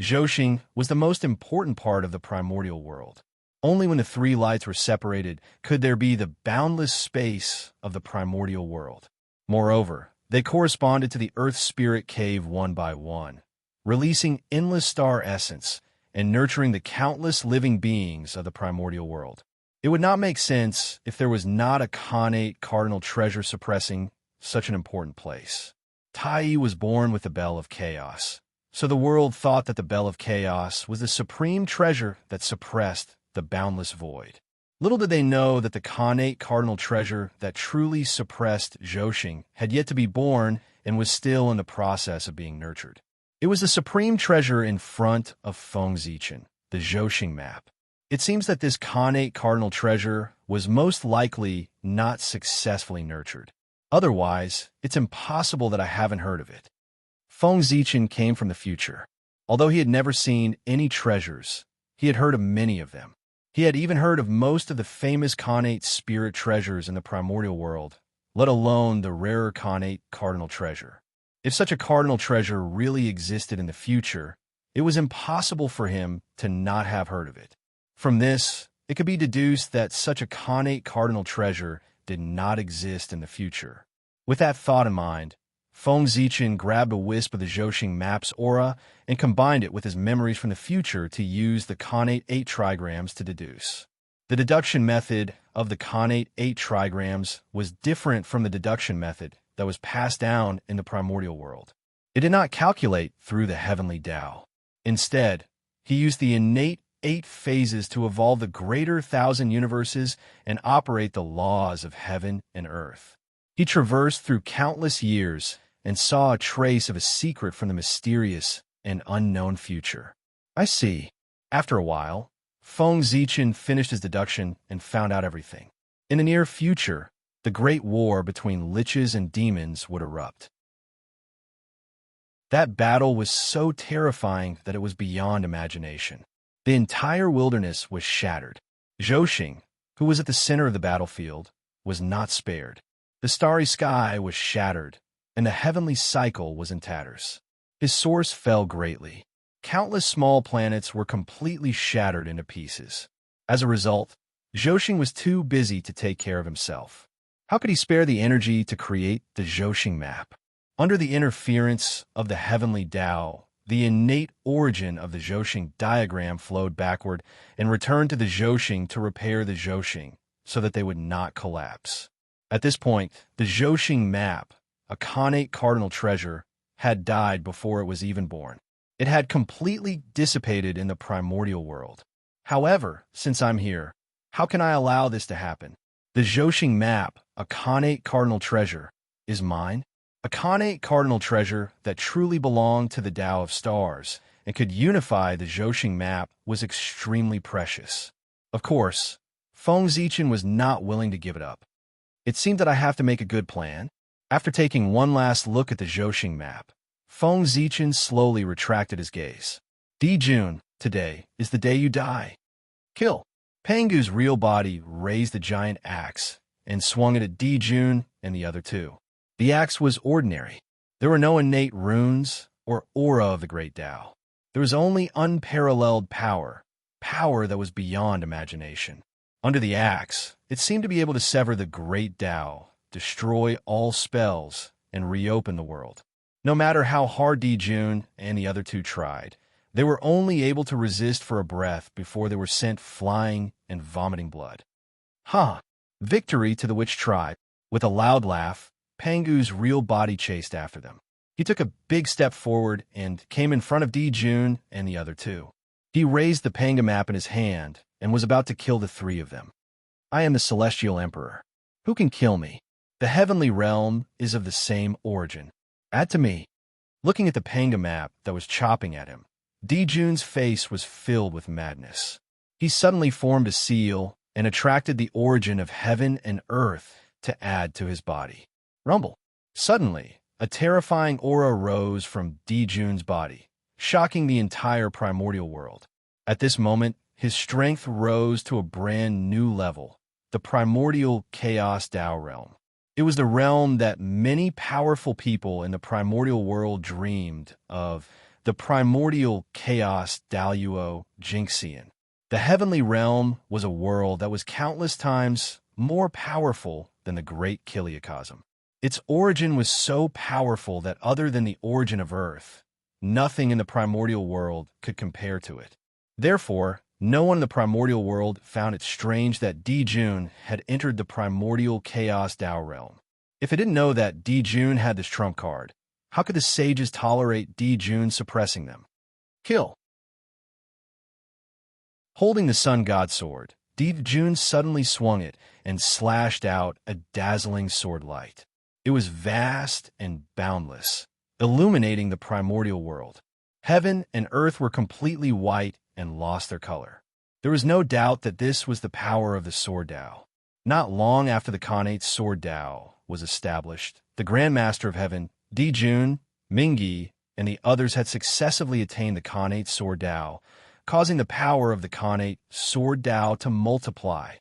Zhoushan was the most important part of the primordial world. Only when the three lights were separated could there be the boundless space of the primordial world. Moreover, they corresponded to the Earth Spirit Cave one by one, releasing endless star essence and nurturing the countless living beings of the primordial world. It would not make sense if there was not a Khanate cardinal treasure suppressing such an important place. Tai was born with the Bell of Chaos, so the world thought that the Bell of Chaos was the supreme treasure that suppressed the boundless void. Little did they know that the Khanate cardinal treasure that truly suppressed Zhoushan had yet to be born and was still in the process of being nurtured. It was the supreme treasure in front of Feng Zichen, the Zhoushan map. It seems that this Khanate cardinal treasure was most likely not successfully nurtured. Otherwise, it's impossible that I haven't heard of it. Feng Zichen came from the future. Although he had never seen any treasures, he had heard of many of them. He had even heard of most of the famous Khanate spirit treasures in the primordial world, let alone the rarer Khanate cardinal treasure. If such a cardinal treasure really existed in the future, it was impossible for him to not have heard of it. From this, it could be deduced that such a Khanate cardinal treasure did not exist in the future. With that thought in mind, Feng Zichen grabbed a wisp of the Zhoushan map's aura and combined it with his memories from the future to use the Khanate 8 trigrams to deduce. The deduction method of the Khanate 8 trigrams was different from the deduction method that was passed down in the primordial world. It did not calculate through the heavenly Tao. Instead, he used the innate 8 phases to evolve the greater 1,000 universes and operate the laws of heaven and earth. He traversed through countless years and saw a trace of a secret from the mysterious and unknown future. I see. After a while, Feng Zichen finished his deduction and found out everything. In the near future, the great war between liches and demons would erupt. That battle was so terrifying that it was beyond imagination. The entire wilderness was shattered. Zhoushan, who was at the center of the battlefield, was not spared. The starry sky was shattered, and the heavenly cycle was in tatters. His source fell greatly. Countless small planets were completely shattered into pieces. As a result, Zhoushan was too busy to take care of himself. How could he spare the energy to create the Zhoushan map? Under the interference of the heavenly Tao, the innate origin of the Zhoushan diagram flowed backward and returned to the Zhoushan to repair the Zhoushan so that they would not collapse. At this point, the Zhoushan map, a Khanate cardinal treasure, had died before it was even born. It had completely dissipated in the primordial world. However, since I'm here, how can I allow this to happen? The Zhoshing map, a Khanate cardinal treasure, is mine. A Khanate cardinal treasure that truly belonged to the Tao of Stars and could unify the Zhoshing map was extremely precious. Of course, Feng Zichen was not willing to give it up. It seemed that I have to make a good plan. After taking one last look at the Zhoshing map, Feng Zichen slowly retracted his gaze. Dijun, today is the day you die. Kill. Pangu's real body raised the giant axe and swung it at Dijun and the other two. The axe was ordinary. There were no innate runes or aura of the great Tao. There was only unparalleled power, power that was beyond imagination. Under the axe, it seemed to be able to sever the great Tao, destroy all spells, and reopen the world. No matter how hard Dijun and the other two tried, they were only able to resist for a breath before they were sent flying and vomiting blood. Victory to the witch tribe. With a loud laugh, Pangu's real body chased after them. He took a big step forward and came in front of Dijun and the other two. He raised the Panga map in his hand and was about to kill the three of them. I am the Celestial Emperor. Who can kill me? The heavenly realm is of the same origin. Add to me. Looking at the Panga map that was chopping at him, Dijun's face was filled with madness. He suddenly formed a seal and attracted the origin of heaven and earth to add to his body. Rumble. Suddenly, a terrifying aura rose from Dijun's body, shocking the entire primordial world. At this moment, his strength rose to a brand new level, the primordial chaos Tao realm. It was the realm that many powerful people in the primordial world dreamed of, the primordial chaos Daluo Jinxian. The heavenly realm was a world that was countless times more powerful than the great Kiliacosm. Its origin was so powerful that other than the origin of Earth, nothing in the primordial world could compare to it. Therefore, no one in the primordial world found it strange that Dijun had entered the primordial chaos Tao realm. If it didn't know that Dijun had this trump card, how could the sages tolerate Dijun suppressing them? Kill. Holding the sun god sword, Dijun suddenly swung it and slashed out a dazzling sword light. It was vast and boundless, illuminating the primordial world. Heaven and earth were completely white and lost their color. There was no doubt that this was the power of the Sword Tao. Not long after the Khanate Sword Tao was established, the Grand Master of Heaven, Dijun, Mingyi, and the others had successively attained the Khanate Sword Tao, causing the power of the Khanate Sword Tao to multiply.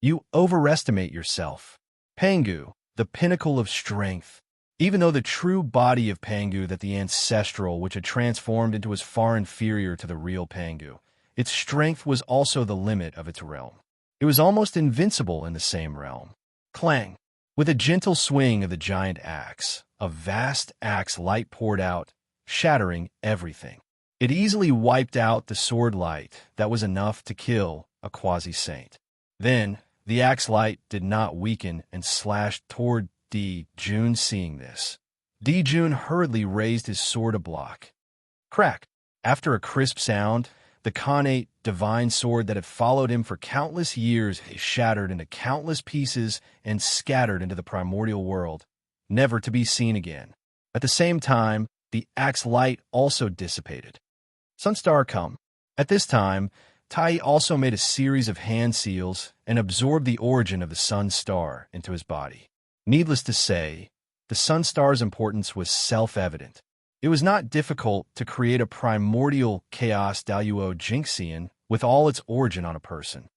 You overestimate yourself. Pangu, the pinnacle of strength. Even though the true body of Pangu that the ancestral which had transformed into was far inferior to the real Pangu, its strength was also the limit of its realm. It was almost invincible in the same realm. Clang! With a gentle swing of the giant axe, a vast axe light poured out, shattering everything. It easily wiped out the sword light that was enough to kill a quasi-saint. Then, the axe light did not weaken and slashed toward Dijun. Seeing this, Dijun hurriedly raised his sword to block. Crack! After a crisp sound, the Khanate divine sword that had followed him for countless years shattered into countless pieces and scattered into the primordial world, never to be seen again. At the same time, the axe light also dissipated. Sunstar come. At this time, Tai also made a series of hand seals and absorbed the origin of the sun star into his body. Needless to say, the sun star's importance was self-evident. It was not difficult to create a primordial chaos Daluo Jinxian with all its origin on a person.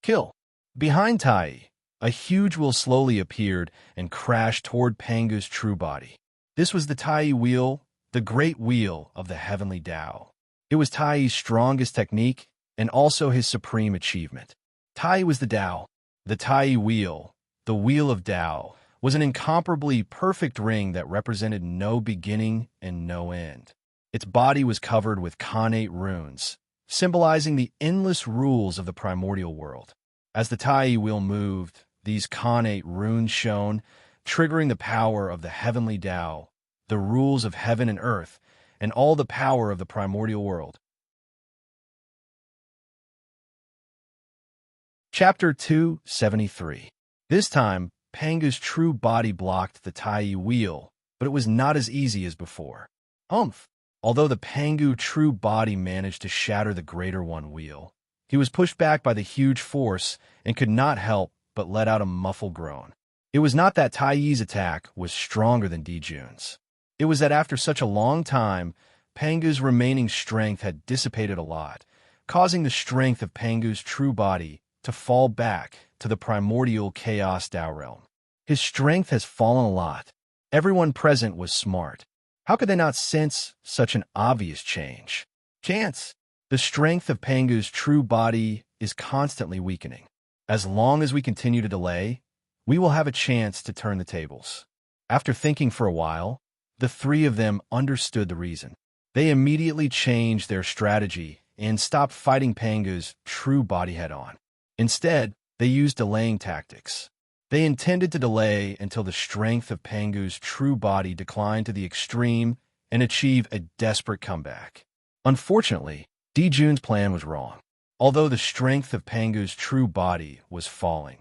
Kill. Behind Tai, a huge wheel slowly appeared and crashed toward Pangu's true body. This was the Tai wheel, the great wheel of the heavenly Tao. It was Tai's strongest technique and also his supreme achievement. Tai was the Tao. The Tai wheel, the wheel of Tao, was an incomparably perfect ring that represented no beginning and no end. Its body was covered with Khanate runes, symbolizing the endless rules of the primordial world. As the Tai wheel moved, these Khanate runes shone, triggering the power of the heavenly Tao, the rules of heaven and earth, and all the power of the primordial world. Chapter 273. This time, Pangu's true body blocked the Tai wheel, but it was not as easy as before. Humph! Although the Pangu true body managed to shatter the greater one wheel, he was pushed back by the huge force and could not help but let out a muffled groan. It was not that Tai's attack was stronger than Dijun's. It was that after such a long time, Pangu's remaining strength had dissipated a lot, causing the strength of Pangu's true body to fall back to the primordial chaos Tao realm. His strength has fallen a lot. Everyone present was smart. How could they not sense such an obvious change? Chance! The strength of Pangu's true body is constantly weakening. As long as we continue to delay, we will have a chance to turn the tables. After thinking for a while, the three of them understood the reason. They immediately changed their strategy and stopped fighting Pangu's true body head-on. Instead, they used delaying tactics. They intended to delay until the strength of Pangu's true body declined to the extreme and achieve a desperate comeback. Unfortunately, Dijun's plan was wrong. Although the strength of Pangu's true body was falling,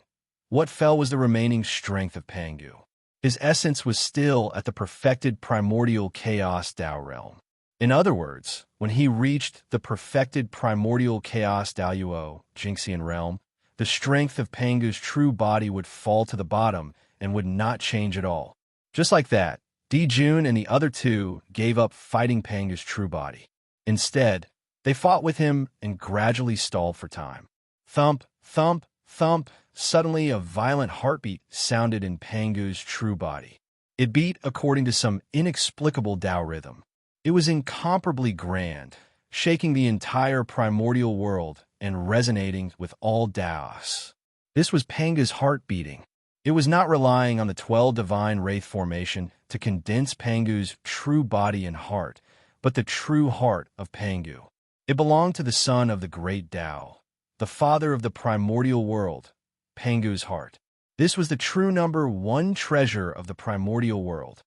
what fell was the remaining strength of Pangu. His essence was still at the perfected primordial chaos Tao realm. In other words, when he reached the perfected primordial chaos Dao Jinxian realm, the strength of Pangu's true body would fall to the bottom and would not change at all. Just like that, Dijun and the other two gave up fighting Pangu's true body. Instead, they fought with him and gradually stalled for time. Thump, thump, thump. Suddenly, a violent heartbeat sounded in Pangu's true body. It beat according to some inexplicable Tao rhythm. It was incomparably grand, shaking the entire primordial world and resonating with all Taos. This was Pangu's heart beating. It was not relying on the 12 divine wraith formation to condense Pangu's true body and heart, but the true heart of Pangu. It belonged to the son of the great Tao, the father of the primordial world, Pangu's heart. This was the true number one treasure of the primordial world.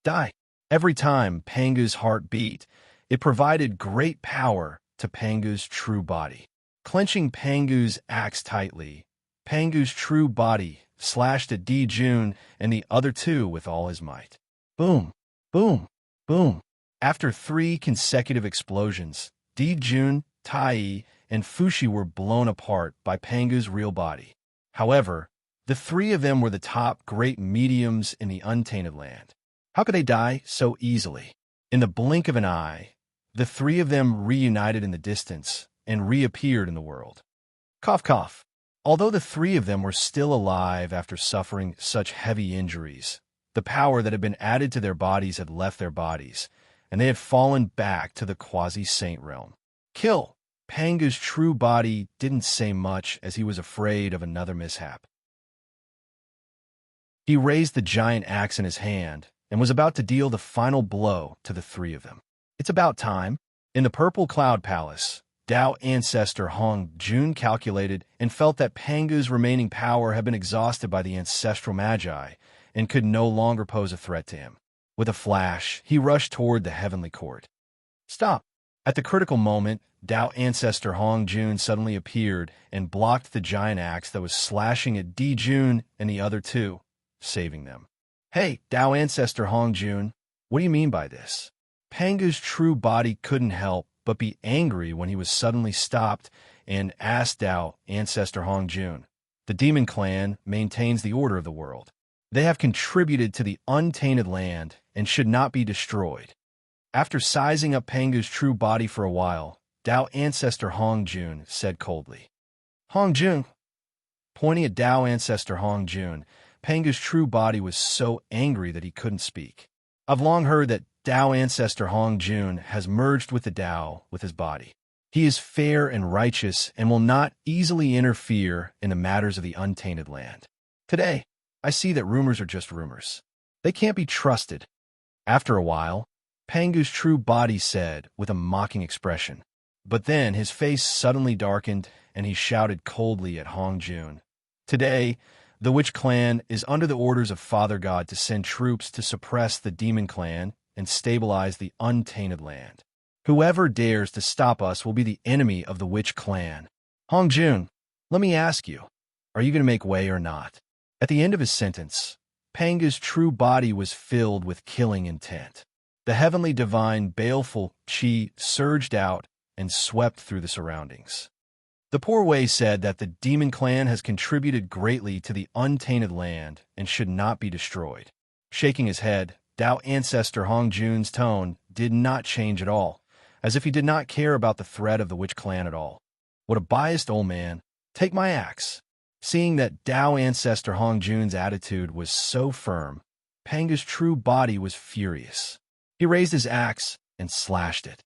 Die. Every time Pangu's heart beat, it provided great power to Pangu's true body. Clenching Pangu's axe tightly, Pangu's true body slashed at Dijun and the other two with all his might. Boom, boom, boom. After 3 consecutive explosions, Dijun, Tai, and Fushi were blown apart by Pangu's real body. However, the 3 of them were the top great mediums in the untainted land. How could they die so easily? In the blink of an eye, the 3 of them reunited in the distance and reappeared in the world. Cough, cough. Although the 3 of them were still alive after suffering such heavy injuries, the power that had been added to their bodies had left their bodies, and they had fallen back to the quasi-saint realm. Kill! Pangu's true body didn't say much as he was afraid of another mishap. He raised the giant axe in his hand and was about to deal the final blow to the 3 of them. It's about time. In the Purple Cloud Palace, Tao ancestor Hong Jun calculated and felt that Pangu's remaining power had been exhausted by the ancestral magi and could no longer pose a threat to him. With a flash, he rushed toward the heavenly court. Stop! At the critical moment, Tao ancestor Hong Jun suddenly appeared and blocked the giant axe that was slashing at Dijun and the other 2, saving them. Hey, Tao ancestor Hong Jun, what do you mean by this? Pangu's true body couldn't help but be angry when he was suddenly stopped and asked Tao ancestor Hong Jun. The demon clan maintains the order of the world. They have contributed to the untainted land and should not be destroyed. After sizing up Pangu's true body for a while, Tao ancestor Hong Jun said coldly. Hong Jun. Pointing at Tao ancestor Hong Jun, Pangu's true body was so angry that he couldn't speak. I've long heard that Tao ancestor Hong Jun has merged with the Tao with his body. He is fair and righteous and will not easily interfere in the matters of the untainted land. Today, I see that rumors are just rumors. They can't be trusted. After a while, Pangu's true body said with a mocking expression. But then his face suddenly darkened and he shouted coldly at Hong Jun. Today, the Witch Clan is under the orders of Father God to send troops to suppress the Demon Clan and stabilize the untainted land. Whoever dares to stop us will be the enemy of the witch clan. Hongjun, let me ask you, are you going to make way or not? At the end of his sentence, Panga's true body was filled with killing intent. The heavenly divine baleful chi surged out and swept through the surroundings. The poor Wei said that the demon clan has contributed greatly to the untainted land and should not be destroyed. Shaking his head, Dao ancestor Hongjun's tone did not change at all, as if he did not care about the threat of the witch clan at all. What a biased old man. Take my axe. Seeing that Dao ancestor Hongjun's attitude was so firm, Panga's true body was furious. He raised his axe and slashed it.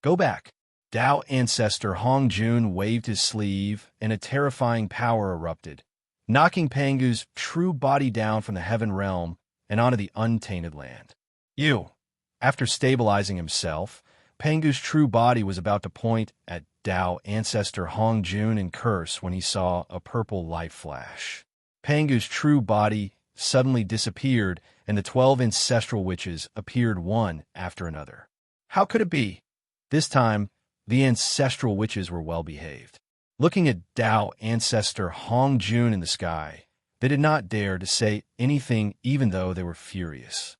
Go back. Dao ancestor Hongjun waved his sleeve, and a terrifying power erupted, knocking Panga's true body down from the heaven realm and onto the untainted land. After stabilizing himself, Panga's true body was about to point at Dao ancestor Hongjun and curse when he saw a purple light flash. Panga's true body suddenly disappeared, and the 12 ancestral witches appeared one after another. How could it be? This time, the ancestral witches were well behaved. Looking at Dao ancestor Hongjun in the sky, they did not dare to say anything even though they were furious.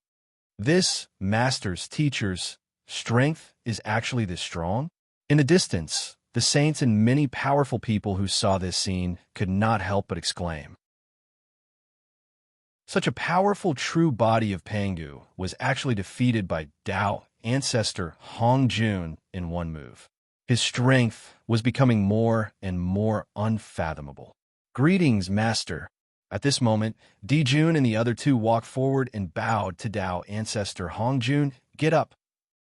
This, masters, teachers, strength is actually this strong? In the distance, the saints and many powerful people who saw this scene could not help but exclaim. Such a powerful true body of Pangu was actually defeated by Dao ancestor Hongjun in one move. His strength was becoming more and more unfathomable. Greetings, master. At this moment, Dijun and the other two walked forward and bowed to Dao ancestor Hongjun. Get up.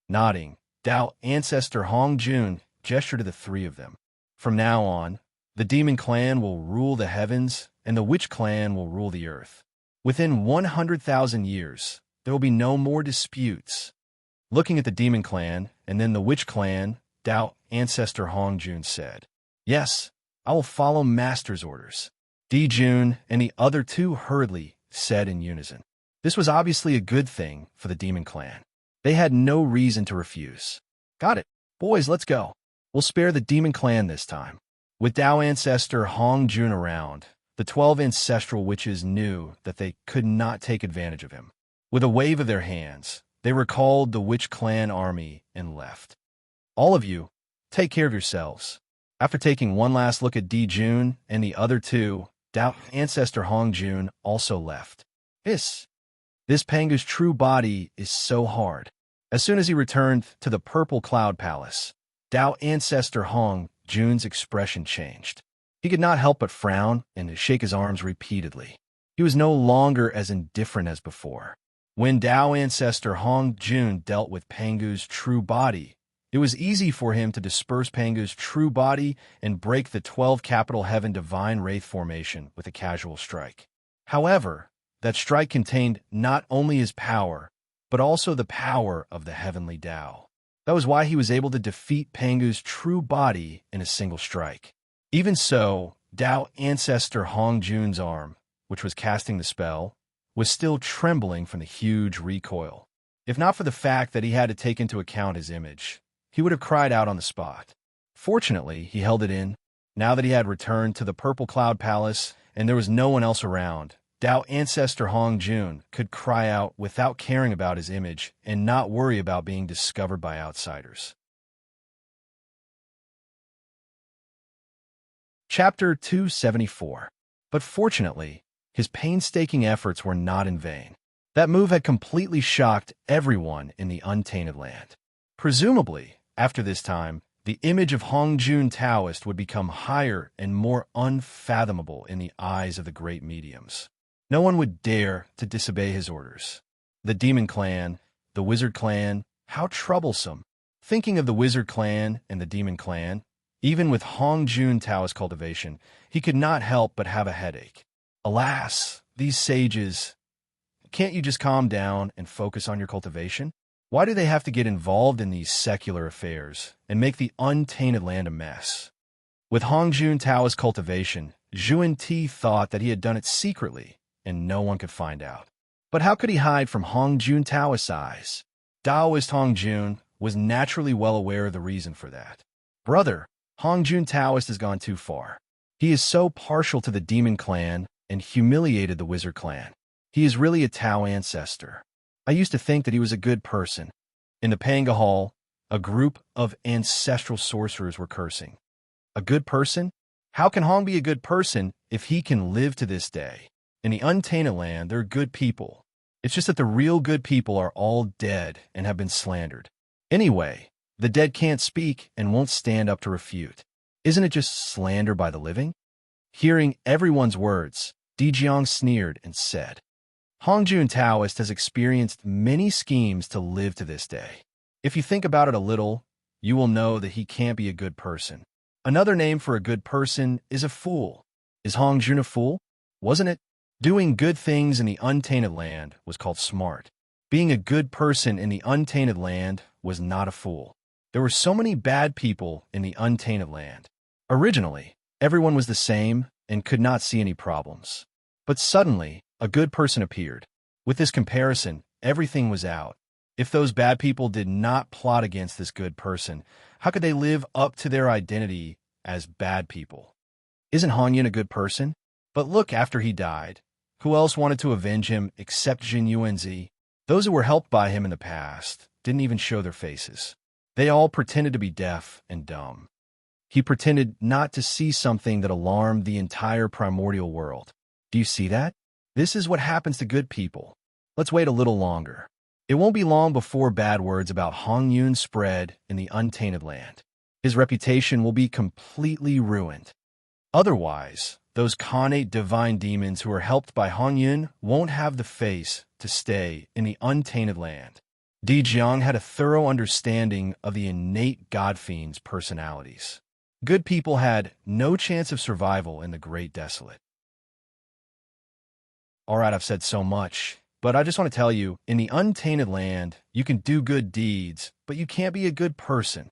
Nodding, Dao ancestor Hongjun gestured to the three of them. From now on, the demon clan will rule the heavens, and the witch clan will rule the earth. Within 100,000 years, there will be no more disputes. Looking at the demon clan and then the witch clan, Dao ancestor Hongjun said, Yes, I will follow master's orders. Dijun and the other two hurriedly said in unison. This was obviously a good thing for the demon clan. They had no reason to refuse. Got it. Boys, let's go. We'll spare the demon clan this time. With Dao ancestor Hongjun around, the 12 ancestral witches knew that they could not take advantage of him. With a wave of their hands, they recalled the witch clan army and left. All of you, take care of yourselves. After taking one last look at Dijun and the other two, Dao ancestor Hongjun also left. This Panga's true body is so hard. As soon as he returned to the purple cloud palace, Dao ancestor Hongjun's expression changed. He could not help but frown and to shake his arms repeatedly. He was no longer as indifferent as before. When Dao ancestor Hongjun dealt with Pangu's true body, it was easy for him to disperse Pangu's true body and break the 12 capital heaven divine wraith formation with a casual strike. However, that strike contained not only his power, but also the power of the heavenly Dao. That was why he was able to defeat Pangu's true body in a single strike. Even so, Dao ancestor Hongjun's arm, which was casting the spell, was still trembling from the huge recoil. If not for the fact that he had to take into account his image, he would have cried out on the spot. Fortunately, he held it in. Now that he had returned to the Purple Cloud Palace and there was no one else around, Dao ancestor Hongjun could cry out without caring about his image and not worry about being discovered by outsiders. Chapter 274. But fortunately, his painstaking efforts were not in vain. That move had completely shocked everyone in the untainted land. Presumably, after this time, the image of Hongjun Taoist would become higher and more unfathomable in the eyes of the great mediums. No one would dare to disobey his orders. The demon clan, the wizard clan, how troublesome. Thinking of the wizard clan and the demon clan, even with Hongjun Taoist cultivation, he could not help but have a headache. Alas, these sages, can't you just calm down and focus on your cultivation? Why do they have to get involved in these secular affairs and make the untainted land a mess? With Hongjun Taoist cultivation, Zhuan Ti thought that he had done it secretly and no one could find out. But how could he hide from Hongjun Taoist's eyes? Taoist Hong Jun was naturally well aware of the reason for that. Brother, Hong Jun Taoist has gone too far. He is so partial to the demon clan and humiliated the wizard clan. He is really a Tao ancestor. I used to think that he was a good person. In the Panga Hall, a group of ancestral sorcerers were cursing. A good person? How can Hong be a good person if he can live to this day? In the untainted land, there are good people. It's just that the real good people are all dead and have been slandered. Anyway, the dead can't speak and won't stand up to refute. Isn't it just slander by the living? Hearing everyone's words, Di Jiang sneered and said, Hongjun Taoist has experienced many schemes to live to this day. If you think about it a little, you will know that he can't be a good person. Another name for a good person is a fool. Is Hongjun a fool? Wasn't it? Doing good things in the untainted land was called smart. Being a good person in the untainted land was not a fool. There were so many bad people in the untainted land. Originally, everyone was the same and could not see any problems. But suddenly, a good person appeared. With this comparison, everything was out. If those bad people did not plot against this good person, how could they live up to their identity as bad people? Isn't Hongyun a good person? But look, after he died, who else wanted to avenge him except Jin Yuanzi? Those who were helped by him in the past didn't even show their faces. They all pretended to be deaf and dumb. He pretended not to see something that alarmed the entire primordial world. Do you see that? This is what happens to good people. Let's wait a little longer. It won't be long before bad words about Hongyun spread in the untainted land. His reputation will be completely ruined. Otherwise, those Khanate divine demons who are helped by Hongyun won't have the face to stay in the untainted land. Di Jiang had a thorough understanding of the innate god fiends' personalities. Good people had no chance of survival in the Great Desolate. All right, I've said so much, but I just want to tell you, in the untainted land, you can do good deeds, but you can't be a good person.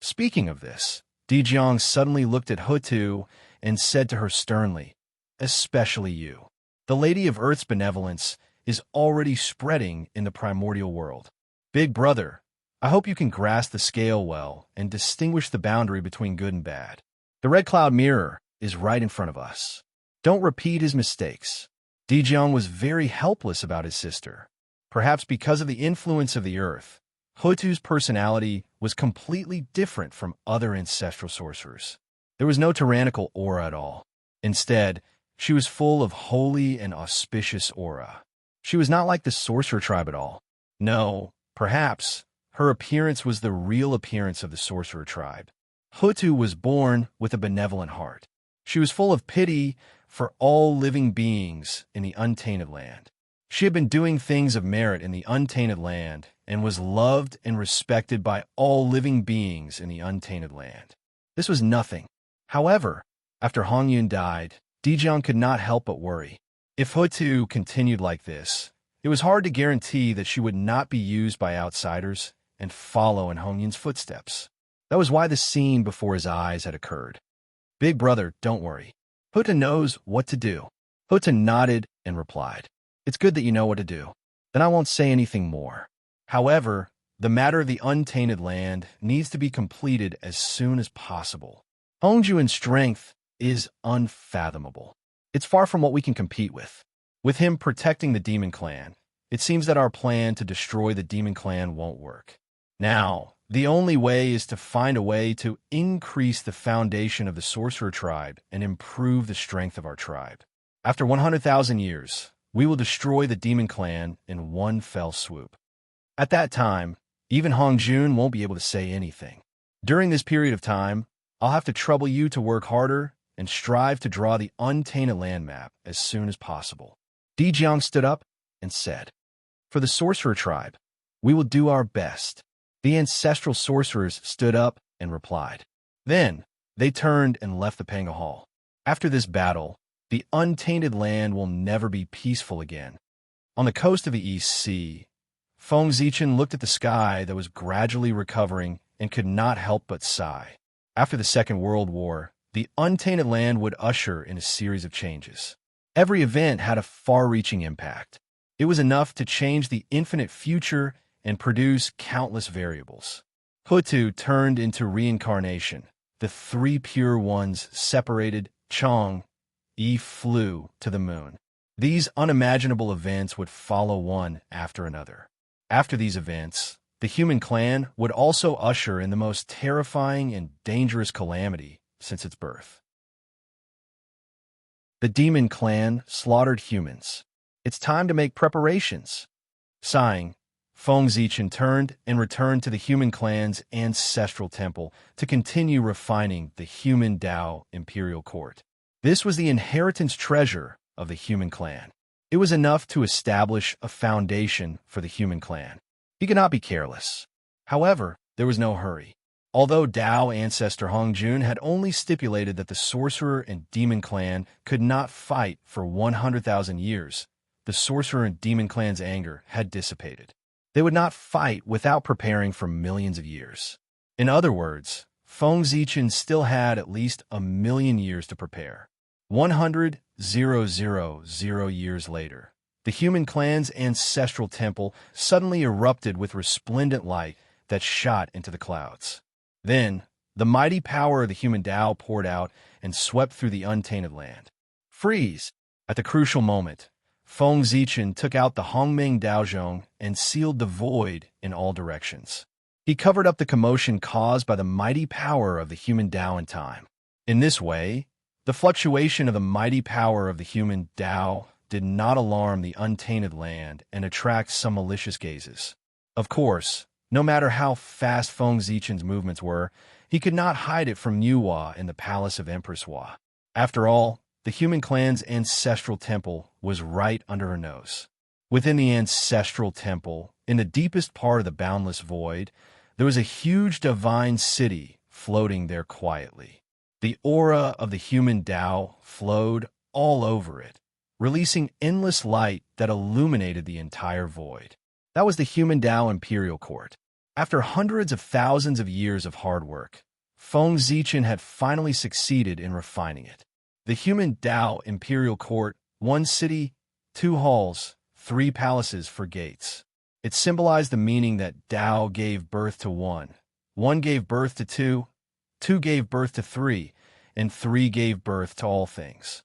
Speaking of this, Di Jiang suddenly looked at Hutu and said to her sternly, especially you. The Lady of Earth's benevolence is already spreading in the primordial world. Big brother, I hope you can grasp the scale well and distinguish the boundary between good and bad. The Red Cloud Mirror is right in front of us. Don't repeat his mistakes. Di Jiang was very helpless about his sister. Perhaps because of the influence of the earth, Hutu's personality was completely different from other ancestral sorcerers. There was no tyrannical aura at all. Instead, she was full of holy and auspicious aura. She was not like the sorcerer tribe at all. No, perhaps her appearance was the real appearance of the sorcerer tribe. Hutu was born with a benevolent heart. She was full of pity for all living beings in the untainted land. She had been doing things of merit in the untainted land and was loved and respected by all living beings in the untainted land. This was nothing. However, after Hongyun died, Di Jiang could not help but worry. If Hutu continued like this, it was hard to guarantee that she would not be used by outsiders and follow in Hongyun's footsteps. That was why the scene before his eyes had occurred. Big brother, don't worry. Hutu knows what to do. Hutu nodded and replied, it's good that you know what to do. Then I won't say anything more. However, the matter of the untainted land needs to be completed as soon as possible. Hongjuan's strength is unfathomable. It's far from what we can compete with. With him protecting the demon clan, it seems that our plan to destroy the demon clan won't work. Now, the only way is to find a way to increase the foundation of the sorcerer tribe and improve the strength of our tribe. After 100,000 years, we will destroy the demon clan in one fell swoop. At that time, even Hongjun won't be able to say anything. During this period of time, I'll have to trouble you to work harder and strive to draw the untainted land map as soon as possible. Di Jiang stood up and said, for the sorcerer tribe, we will do our best. The ancestral sorcerers stood up and replied. Then, they turned and left the Panga Hall. After this battle, the untainted land will never be peaceful again. On the coast of the East Sea, Feng Zichen looked at the sky that was gradually recovering and could not help but sigh. After the Second World War, the untainted land would usher in a series of changes. Every event had a far-reaching impact. It was enough to change the infinite future and produce countless variables. Hutu turned into reincarnation. The three pure ones separated. Chong, Yi flew to the moon. These unimaginable events would follow one after another. After these events, the human clan would also usher in the most terrifying and dangerous calamity since its birth. The demon clan slaughtered humans. It's time to make preparations. Sighing, Feng Zichen turned and returned to the human clan's ancestral temple to continue refining the human Dao imperial court. This was the inheritance treasure of the human clan. It was enough to establish a foundation for the human clan. He could not be careless. However, there was no hurry. Although Dao ancestor Hongjun had only stipulated that the sorcerer and demon clan could not fight for 100,000 years, the sorcerer and demon clan's anger had dissipated. They would not fight without preparing for millions of years. In other words, Feng Zichen still had at least 1,000,000 years to prepare. 100,000 years later, the human clan's ancestral temple suddenly erupted with resplendent light that shot into the clouds. Then, the mighty power of the human Dao poured out and swept through the untainted land. Freeze! At the crucial moment, Feng Zichen took out the Hongmeng Daozhong and sealed the void in all directions. He covered up the commotion caused by the mighty power of the human Dao in time. In this way, the fluctuation of the mighty power of the human Dao did not alarm the untainted land and attract some malicious gazes. Of course, no matter how fast Feng Zichen's movements were, he could not hide it from Yuhua in the palace of Empress Hua. After all, the human clan's ancestral temple was right under her nose. Within the ancestral temple, in the deepest part of the boundless void, there was a huge divine city floating there quietly. The aura of the human Dao flowed all over it, releasing endless light that illuminated the entire void. That was the human Dao imperial court. After hundreds of thousands of years of hard work, Feng Zichen had finally succeeded in refining it. The human Dao imperial court, one city, two halls, three palaces for gates. It symbolized the meaning that Dao gave birth to one gave birth to two gave birth to three, and three gave birth to all things.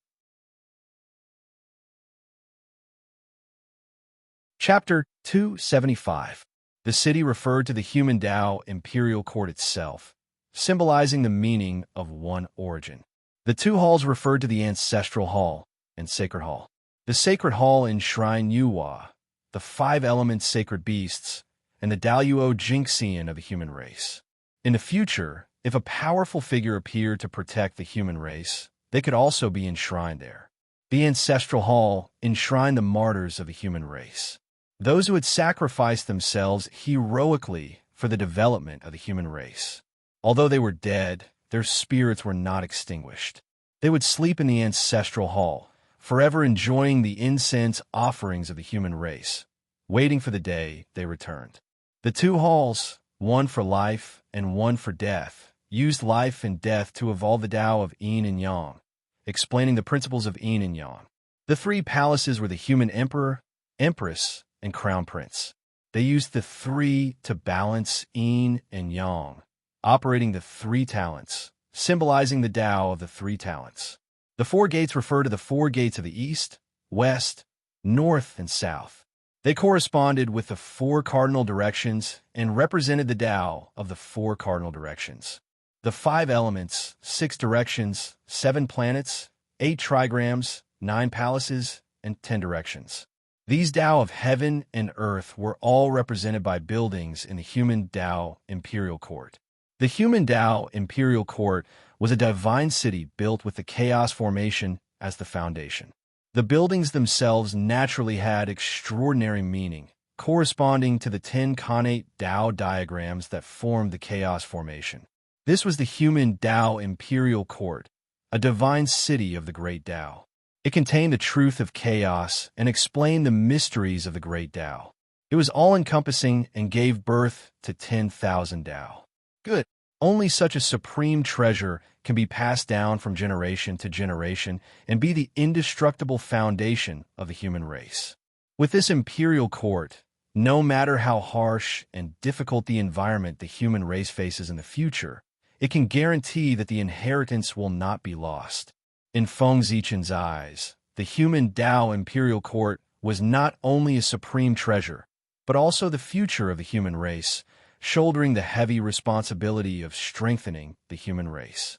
Chapter 275. The city referred to the human Dao imperial court itself, symbolizing the meaning of one origin. The two halls referred to the ancestral hall and sacred hall. The sacred hall enshrined Yuhua, the five-element sacred beasts, and the Daoyuo Jinxian of the human race. In the future, if a powerful figure appeared to protect the human race, they could also be enshrined there. The ancestral hall enshrined the martyrs of the human race, those who had sacrificed themselves heroically for the development of the human race. Although they were dead, their spirits were not extinguished. They would sleep in the ancestral hall, forever enjoying the incense offerings of the human race, waiting for the day they returned. The two halls, one for life and one for death, used life and death to evolve the Tao of Yin and Yang, explaining the principles of Yin and Yang. The three palaces were the human emperor, empress, and crown prince. They used the three to balance Yin and Yang, operating the three talents, symbolizing the Tao of the three talents. The four gates refer to the four gates of the east, west, north, and south. They corresponded with the four cardinal directions and represented the Tao of the four cardinal directions. The five elements, 6 directions, 7 planets, 8 trigrams, 9 palaces, and 10 directions. These Tao of heaven and earth were all represented by buildings in the human Tao imperial court. The human Tao imperial court was a divine city built with the chaos formation as the foundation. The buildings themselves naturally had extraordinary meaning, corresponding to the 10 connate Tao diagrams that formed the chaos formation. This was the human Tao imperial court, a divine city of the great Tao. It contained the truth of chaos and explained the mysteries of the great Tao. It was all-encompassing and gave birth to 10,000 Tao. Good. Only such a supreme treasure can be passed down from generation to generation and be the indestructible foundation of the human race. With this imperial court, No matter how harsh and difficult the environment the human race faces in the future, it can guarantee that the inheritance will not be lost. In Feng Zichen's eyes, the human Tao imperial court was not only a supreme treasure, but also the future of the human race, shouldering the heavy responsibility of strengthening the human race.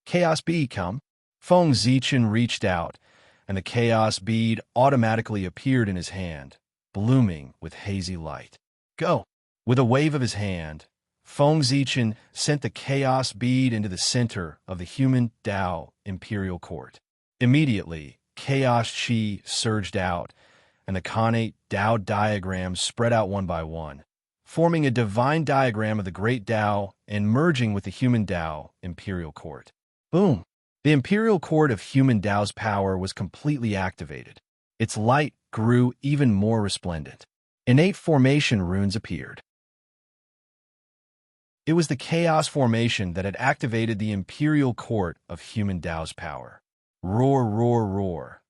Chaos bead come. Feng Zichen reached out, and the chaos bead automatically appeared in his hand, blooming with hazy light. Go! With a wave of his hand, Feng Zichen sent the chaos bead into the center of the human Tao imperial court. Immediately, chaos chi surged out, and the connate Tao diagrams spread out one by one, forming a divine diagram of the great Tao and merging with the human Tao imperial court. Boom! The imperial court of human Tao's power was completely activated. Its light grew even more resplendent. Innate formation runes appeared. It was the chaos formation that had activated the imperial court of human Tao's power. Roar, roar, roar.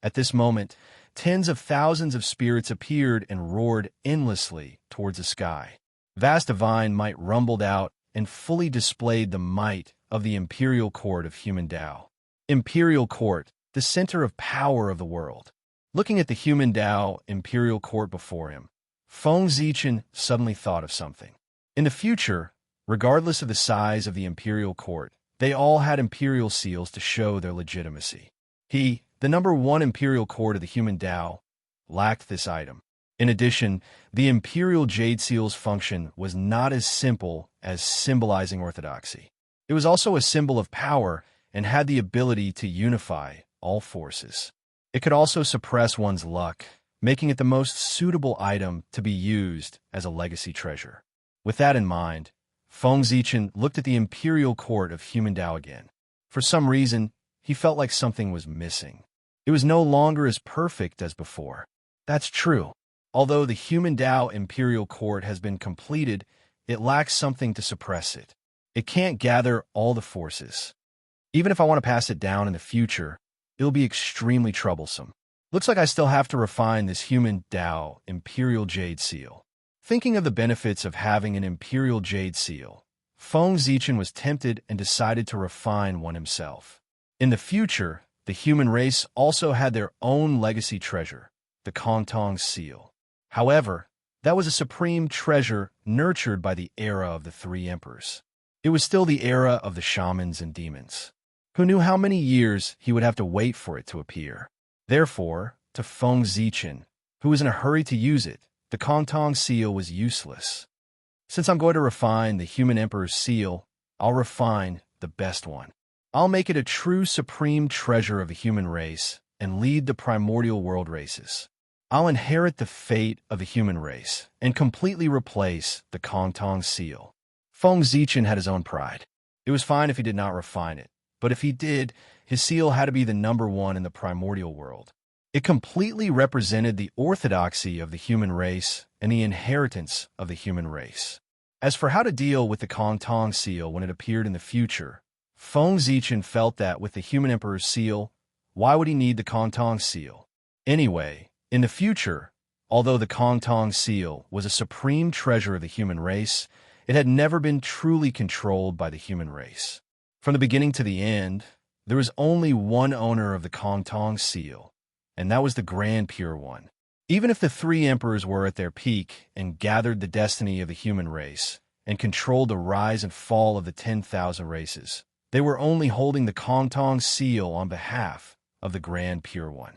At this moment, tens of thousands of spirits appeared and roared endlessly towards the sky. Vast divine might rumbled out and fully displayed the might of the imperial court of human Tao. Imperial court, the center of power of the world. Looking at the human Tao imperial court before him, Feng Zichen suddenly thought of something. In the future, regardless of the size of the imperial court, they all had imperial seals to show their legitimacy. He, the number one imperial court of the human Tao, lacked this item. In addition, the imperial jade seal's function was not as simple as symbolizing orthodoxy. It was also a symbol of power and had the ability to unify all forces. It could also suppress one's luck, making it the most suitable item to be used as a legacy treasure. With that in mind, Feng Zichen looked at the imperial court of human Tao again. For some reason, he felt like something was missing. It was no longer as perfect as before. That's true. Although the human Tao imperial court has been completed, it lacks something to suppress it. It can't gather all the forces. Even if I want to pass it down in the future, it'll be extremely troublesome. Looks like I still have to refine this human Tao imperial jade seal. Thinking of the benefits of having an imperial jade seal, Feng Zichen was tempted and decided to refine one himself. In the future, the human race also had their own legacy treasure, the Kongtong seal. However, that was a supreme treasure nurtured by the era of the three emperors. It was still the era of the shamans and demons. Who knew how many years he would have to wait for it to appear? Therefore, to Feng Zichen, who was in a hurry to use it, the Kongtong seal was useless. Since I'm going to refine the human emperor's seal, I'll refine the best one. I'll make it a true supreme treasure of the human race and lead the primordial world races. I'll inherit the fate of the human race and completely replace the Kongtong seal. Feng Zichen had his own pride. It was fine if he did not refine it, but if he did, his seal had to be the number one in the primordial world. It completely represented the orthodoxy of the human race and the inheritance of the human race. As for how to deal with the Kongtong seal when it appeared in the future, Feng Zichen felt that with the human emperor's seal, why would he need the Kongtong seal? Anyway, in the future, although the Kongtong seal was a supreme treasure of the human race, it had never been truly controlled by the human race. From the beginning to the end, there was only one owner of the Kongtong seal, and that was the Grand Pure One. Even if the three emperors were at their peak and gathered the destiny of the human race and controlled the rise and fall of the 10,000 races, they were only holding the Kongtong seal on behalf of the Grand Pure One.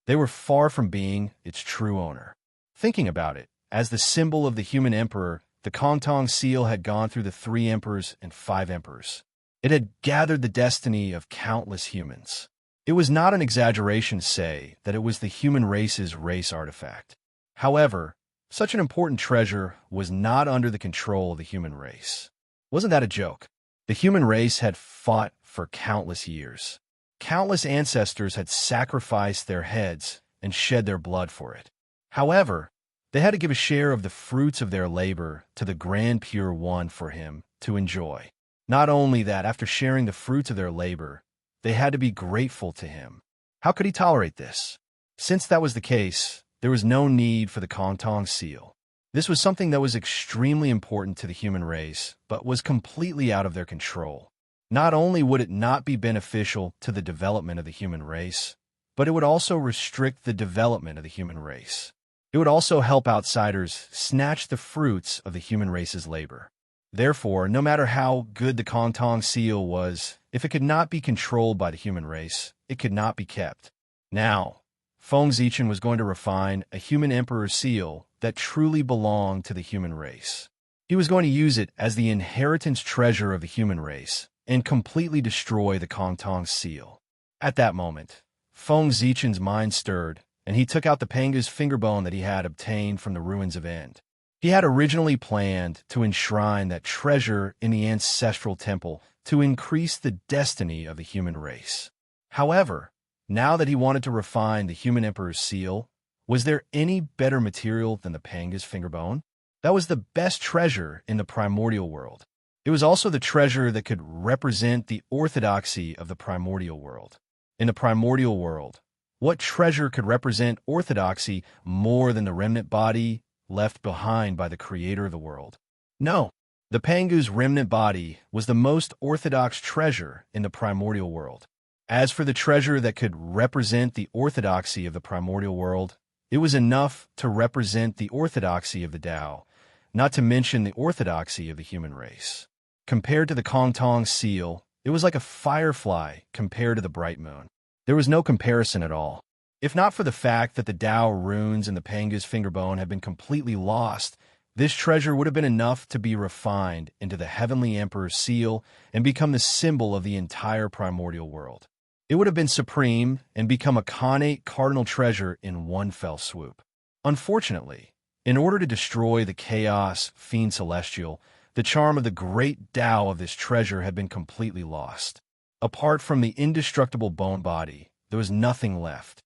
They were far from being its true owner. Thinking about it, as the symbol of the human emperor, the Kongtong seal had gone through the 3 emperors and 5 emperors. It had gathered the destiny of countless humans. It was not an exaggeration to say that it was the human race's race artifact. However, such an important treasure was not under the control of the human race. Wasn't that a joke? The human race had fought for countless years. Countless ancestors had sacrificed their heads and shed their blood for it. However, they had to give a share of the fruits of their labor to the Grand Pure One for him to enjoy. Not only that, after sharing the fruits of their labor, they had to be grateful to him. How could he tolerate this? Since that was the case, there was no need for the Kongtong seal. This was something that was extremely important to the human race, but was completely out of their control. Not only would it not be beneficial to the development of the human race, but it would also restrict the development of the human race. It would also help outsiders snatch the fruits of the human race's labor. Therefore, no matter how good the Kongtong seal was, if it could not be controlled by the human race, it could not be kept. Now, Feng Zichen was going to refine a human emperor seal that truly belonged to the human race. He was going to use it as the inheritance treasure of the human race and completely destroy the Kongtong seal. At that moment, Feng Zichen's mind stirred, and he took out the Pangu's fingerbone that he had obtained from the ruins of End. He had originally planned to enshrine that treasure in the ancestral temple to increase the destiny of the human race. However, now that he wanted to refine the human emperor's seal, was there any better material than the Panga's fingerbone? That was the best treasure in the primordial world. It was also the treasure that could represent the orthodoxy of the primordial world. In the primordial world, what treasure could represent orthodoxy more than the remnant body left behind by the creator of the world? No, the Pangu's remnant body was the most orthodox treasure in the primordial world. As for the treasure that could represent the orthodoxy of the primordial world, it was enough to represent the orthodoxy of the Tao, not to mention the orthodoxy of the human race. Compared to the Kongtong seal, it was like a firefly compared to the bright moon. There was no comparison at all. If not for the fact that the Tao runes in the Panga's fingerbone had been completely lost, this treasure would have been enough to be refined into the Heavenly Emperor's seal and become the symbol of the entire primordial world. It would have been supreme and become a Khanate cardinal treasure in one fell swoop. Unfortunately, in order to destroy the chaos fiend celestial, the charm of the great Tao of this treasure had been completely lost. Apart from the indestructible bone body, there was nothing left.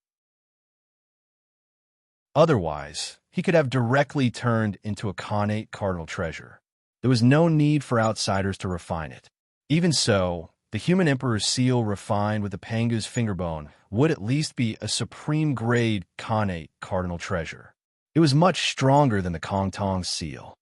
Otherwise, he could have directly turned into a Khanate cardinal treasure. There was no need for outsiders to refine it. Even so, the human emperor's seal refined with the Pangu's fingerbone would at least be a supreme-grade Khanate cardinal treasure. It was much stronger than the Kongtong seal.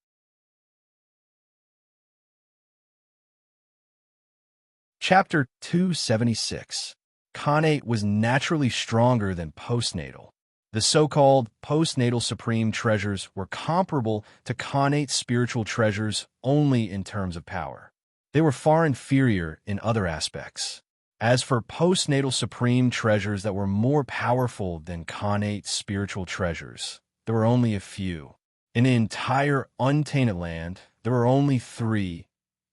Chapter 276. Khanate was naturally stronger than postnatal. The so-called postnatal supreme treasures were comparable to Khanate spiritual treasures only in terms of power. They were far inferior in other aspects. As for postnatal supreme treasures that were more powerful than Khanate spiritual treasures, there were only a few. In the entire untainted land, there were only 3: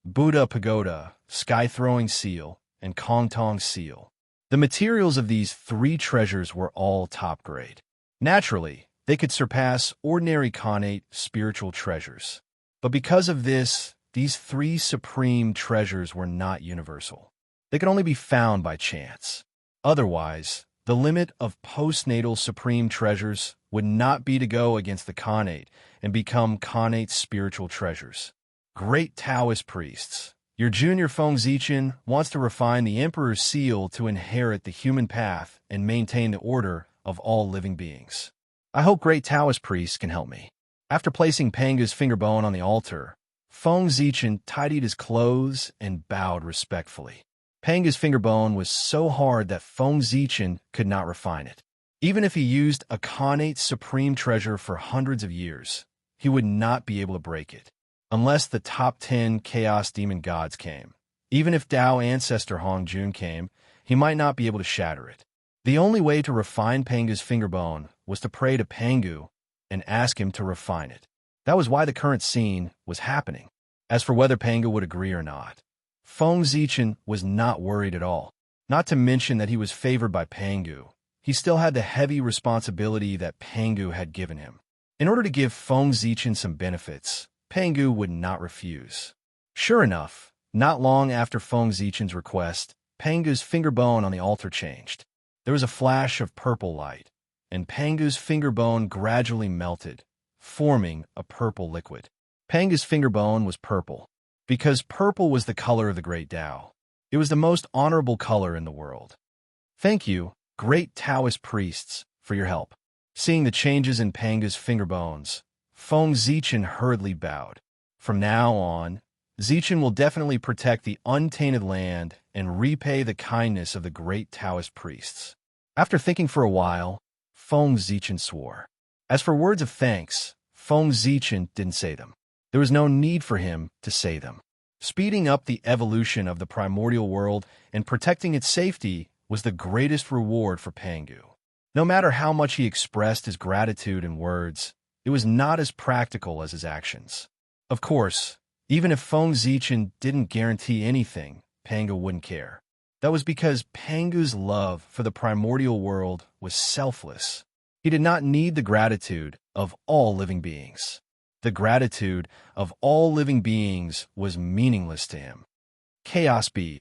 Buddha Pagoda, Sky-Throwing Seal, and Kongtong Seal. The materials of these 3 treasures were all top grade. Naturally, they could surpass ordinary Khanate spiritual treasures. But because of this, these 3 supreme treasures were not universal. They could only be found by chance. Otherwise, the limit of postnatal supreme treasures would not be to go against the Khanate and become Khanate spiritual treasures. Great Taoist priests, your junior Feng Zichen wants to refine the Emperor's seal to inherit the human path and maintain the order of all living beings. I hope great Taoist priests can help me. After placing Panga's fingerbone on the altar, Feng Zichen tidied his clothes and bowed respectfully. Panga's fingerbone was so hard that Feng Zichen could not refine it. Even if he used a Khanate supreme treasure for hundreds of years, he would not be able to break it. Unless the top 10 Chaos Demon Gods came. Even if Tao Ancestor Hong Jun came, he might not be able to shatter it. The only way to refine Panga's fingerbone was to pray to Pangu and ask him to refine it. That was why the current scene was happening. As for whether Pangu would agree or not, Feng Zichen was not worried at all. Not to mention that he was favored by Pangu. He still had the heavy responsibility that Pangu had given him. In order to give Feng Zichen some benefits, Pangu would not refuse. Sure enough, not long after Feng Zichen's request, Pangu's fingerbone on the altar changed. There was a flash of purple light, and Pangu's fingerbone gradually melted, forming a purple liquid. Pangu's fingerbone was purple, because purple was the color of the great Tao. It was the most honorable color in the world. Thank you, great Taoist priests, for your help." Seeing the changes in Panga's finger bones, Feng Zichen hurriedly bowed. From now on, Zichen will definitely protect the untainted land and repay the kindness of the great Taoist priests. After thinking for a while, Feng Zichen swore. As for words of thanks, Feng Zichen didn't say them. There was no need for him to say them. Speeding up the evolution of the primordial world and protecting its safety was the greatest reward for Pangu. No matter how much he expressed his gratitude in words, it was not as practical as his actions. Of course, even if Feng Zichen didn't guarantee anything, Pangu wouldn't care. That was because Pangu's love for the primordial world was selfless. He did not need the gratitude of all living beings. The gratitude of all living beings was meaningless to him. Chaos bead.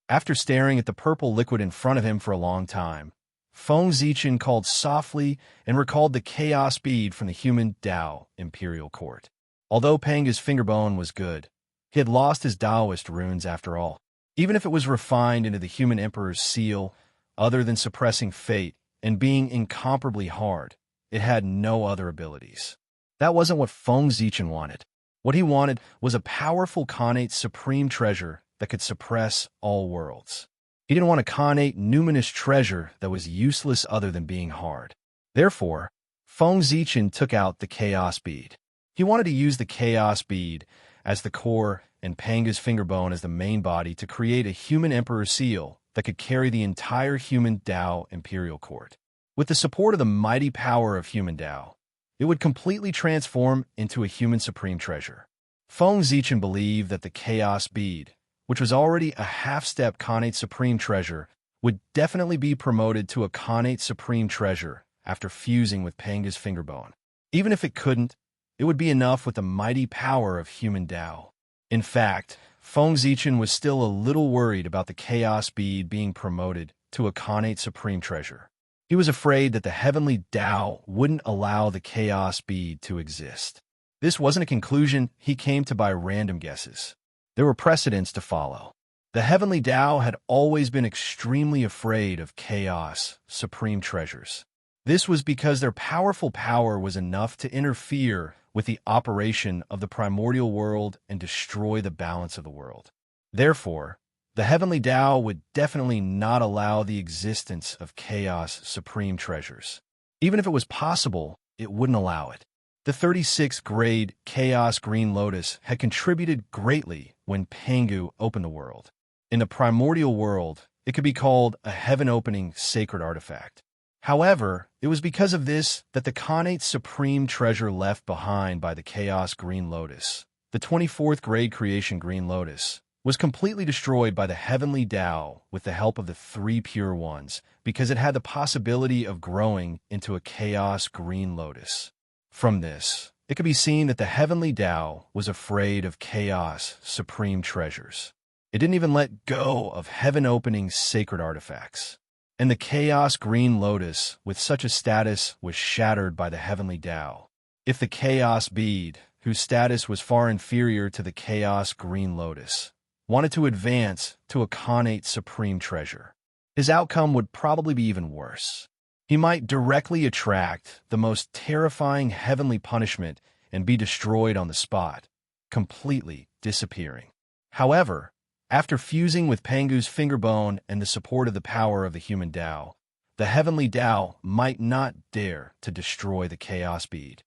After staring at the purple liquid in front of him for a long time, Feng Zichen called softly and recalled the chaos bead from the human Dao imperial court. Although Panga's fingerbone was good, he had lost his Taoist runes after all. Even if it was refined into the human emperor's seal, other than suppressing fate and being incomparably hard, it had no other abilities. That wasn't what Feng Zichen wanted. What he wanted was a powerful Khanate supreme treasure that could suppress all worlds. He didn't want a Khanate numinous treasure that was useless other than being hard. Therefore, Feng Zichen took out the chaos bead. He wanted to use the chaos bead as the core and Panga's fingerbone as the main body to create a human emperor seal that could carry the entire human Dao imperial court. With the support of the mighty power of human Dao, it would completely transform into a human supreme treasure. Feng Zichen believed that the chaos bead, which was already a half-step Khanate supreme treasure, would definitely be promoted to a Khanate supreme treasure after fusing with Panga's fingerbone. Even if it couldn't, it would be enough with the mighty power of human Dao. In fact, Feng Zichen was still a little worried about the chaos bead being promoted to a Khanate supreme treasure. He was afraid that the heavenly Dao wouldn't allow the chaos bead to exist. This wasn't a conclusion he came to by random guesses. There were precedents to follow. The heavenly Dao had always been extremely afraid of chaos supreme treasures. This was because their powerful power was enough to interfere with the operation of the primordial world and destroy the balance of the world. Therefore, the heavenly Dao would definitely not allow the existence of chaos supreme treasures. Even if it was possible, it wouldn't allow it. The 36th grade Chaos Green Lotus had contributed greatly when Pangu opened the world. In the primordial world, it could be called a heaven-opening sacred artifact. However, it was because of this that the Khanate supreme treasure left behind by the Chaos Green Lotus, the 24th grade Creation Green Lotus, was completely destroyed by the heavenly Dao with the help of the three pure ones because it had the possibility of growing into a Chaos Green Lotus. From this, it could be seen that the heavenly Dao was afraid of chaos supreme treasures. It didn't even let go of heaven-opening sacred artifacts. And the Chaos Green Lotus with such a status was shattered by the heavenly Dao. If the Chaos Bead, whose status was far inferior to the Chaos Green Lotus, wanted to advance to a Khanate supreme treasure, his outcome would probably be even worse. He might directly attract the most terrifying heavenly punishment and be destroyed on the spot, completely disappearing. However, after fusing with Pangu's fingerbone and the support of the power of the human Dao, the heavenly Dao might not dare to destroy the Chaos Bead.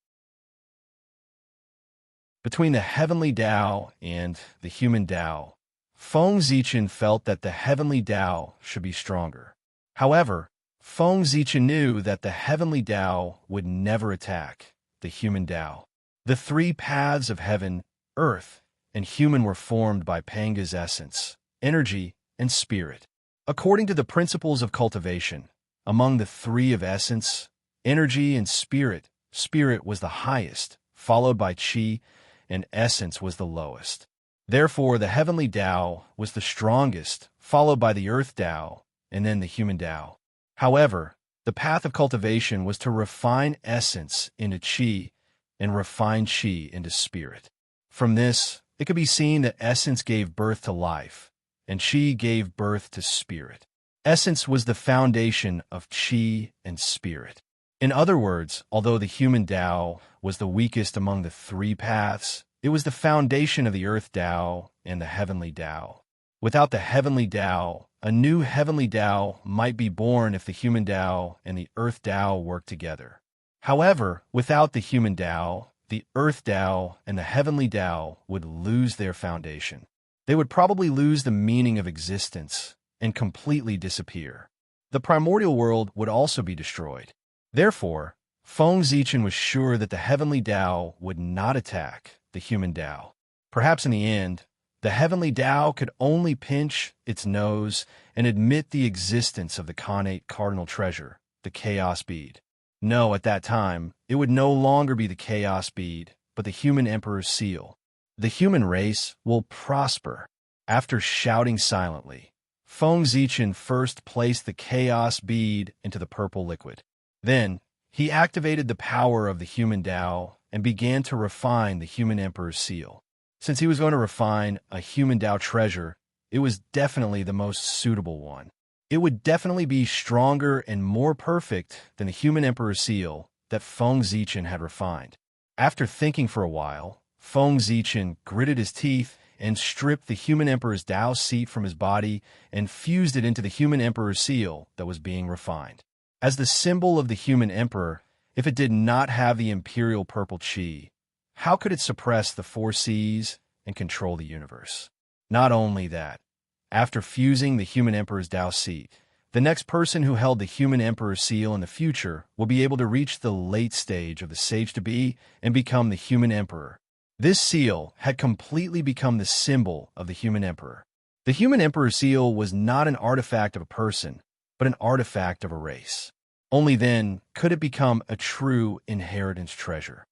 Between the heavenly Dao and the human Dao, Feng Zichen felt that the heavenly Dao should be stronger. However, Feng Zichen knew that the heavenly Dao would never attack the human Dao. The three paths of heaven, earth, and human were formed by Panga's essence, energy, and spirit. According to the principles of cultivation, among the three of essence, energy, and spirit, spirit was the highest, followed by qi, and essence was the lowest. Therefore, the heavenly Dao was the strongest, followed by the earth Dao, and then the human Dao. However, the path of cultivation was to refine essence into qi and refine qi into spirit. From this, it could be seen that essence gave birth to life, and qi gave birth to spirit. Essence was the foundation of qi and spirit. In other words, although the human Tao was the weakest among the three paths, it was the foundation of the earth Tao and the heavenly Tao. Without the heavenly Tao, a new heavenly Tao might be born if the human Tao and the earth Tao worked together. However, without the human Tao, the earth Tao and the heavenly Tao would lose their foundation. They would probably lose the meaning of existence and completely disappear. The primordial world would also be destroyed. Therefore, Feng Zichen was sure that the heavenly Tao would not attack the human Tao. Perhaps in the end, the heavenly Tao could only pinch its nose and admit the existence of the Khanate cardinal treasure, the chaos bead. No, at that time, it would no longer be the chaos bead, but the human emperor's seal. The human race will prosper. After shouting silently, Feng Zichen first placed the chaos bead into the purple liquid. Then, he activated the power of the human Tao and began to refine the human emperor's seal. Since he was going to refine a human Tao treasure, it was definitely the most suitable one. It would definitely be stronger and more perfect than the human emperor's seal that Feng Zichen had refined. After thinking for a while, Feng Zichen gritted his teeth and stripped the human emperor's Tao seat from his body and fused it into the human emperor's seal that was being refined. As the symbol of the human emperor, if it did not have the imperial purple qi, how could it suppress the four seas and control the universe? Not only that, after fusing the human emperor's Tao seat, the next person who held the human emperor's seal in the future will be able to reach the late stage of the sage-to-be and become the human emperor. This seal had completely become the symbol of the human emperor. The human emperor's seal was not an artifact of a person, but an artifact of a race. Only then could it become a true inheritance treasure.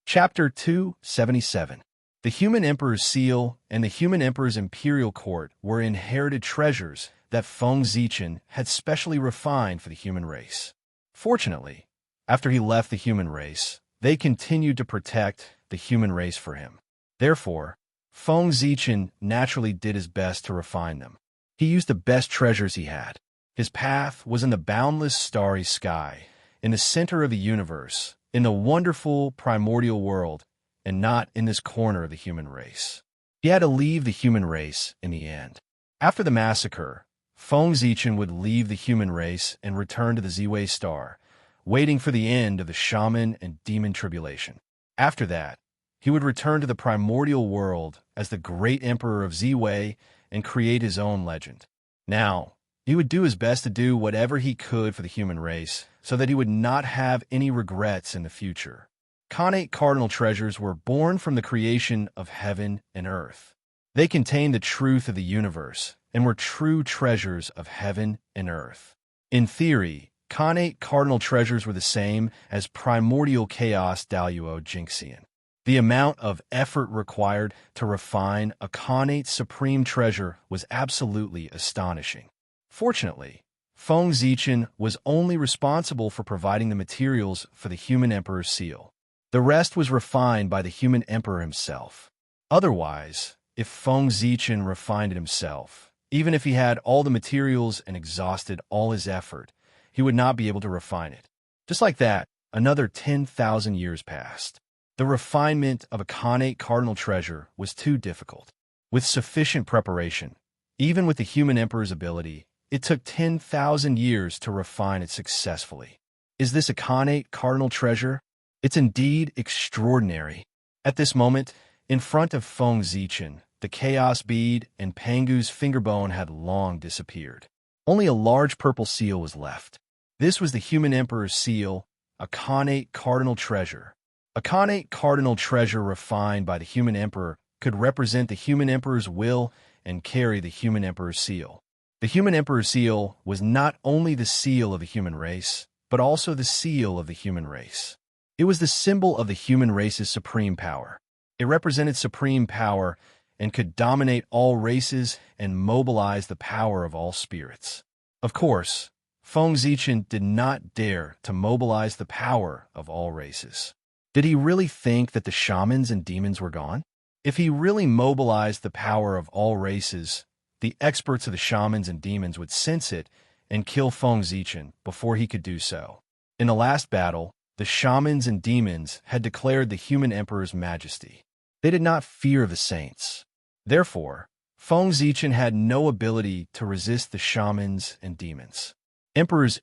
Chapter 277. The human emperor's seal and the human emperor's imperial court were inherited treasures that Feng Zichen had specially refined for the human race. Fortunately, after he left the human race, they continued to protect the human race for him. Therefore, Feng Zichen naturally did his best to refine them. He used the best treasures he had. His path was in the boundless starry sky, in the center of the universe, in the wonderful primordial world, and not in this corner of the human race. He had to leave the human race in the end. After the massacre, Feng Zichen would leave the human race and return to the Ziwei star, waiting for the end of the shaman and demon tribulation. After that, he would return to the primordial world as the great emperor of Ziwei and create his own legend. Now, he would do his best to do whatever he could for the human race so that he would not have any regrets in the future. Khanate cardinal treasures were born from the creation of heaven and earth. They contained the truth of the universe and were true treasures of heaven and earth. In theory, Khanate cardinal treasures were the same as primordial chaos Daluo Jinxian. The amount of effort required to refine a Khanate supreme treasure was absolutely astonishing. Fortunately, Feng Zichen was only responsible for providing the materials for the human emperor's seal. The rest was refined by the human emperor himself. Otherwise, if Feng Zichen refined it himself, even if he had all the materials and exhausted all his effort, he would not be able to refine it. Just like that, another 10,000 years passed. The refinement of a Khanate cardinal treasure was too difficult. With sufficient preparation, even with the human emperor's ability, it took 10,000 years to refine it successfully. Is this a Khanate cardinal treasure? It's indeed extraordinary. At this moment, in front of Feng Zichen, the chaos bead and Pangu's fingerbone had long disappeared. Only a large purple seal was left. This was the human emperor's seal, a Khanate cardinal treasure. A Khanate cardinal treasure refined by the human emperor could represent the human emperor's will and carry the human emperor's seal. The human emperor's seal was not only the seal of the human race, but also the seal of the human race. It was the symbol of the human race's supreme power. It represented supreme power and could dominate all races and mobilize the power of all spirits. Of course, Feng Zichen did not dare to mobilize the power of all races. Did he really think that the shamans and demons were gone? If he really mobilized the power of all races, the experts of the shamans and demons would sense it and kill Feng Zichen before he could do so. In the last battle, the shamans and demons had declared the human emperor's majesty. They did not fear the saints. Therefore, Feng Zichen had no ability to resist the shamans and demons. Emperor's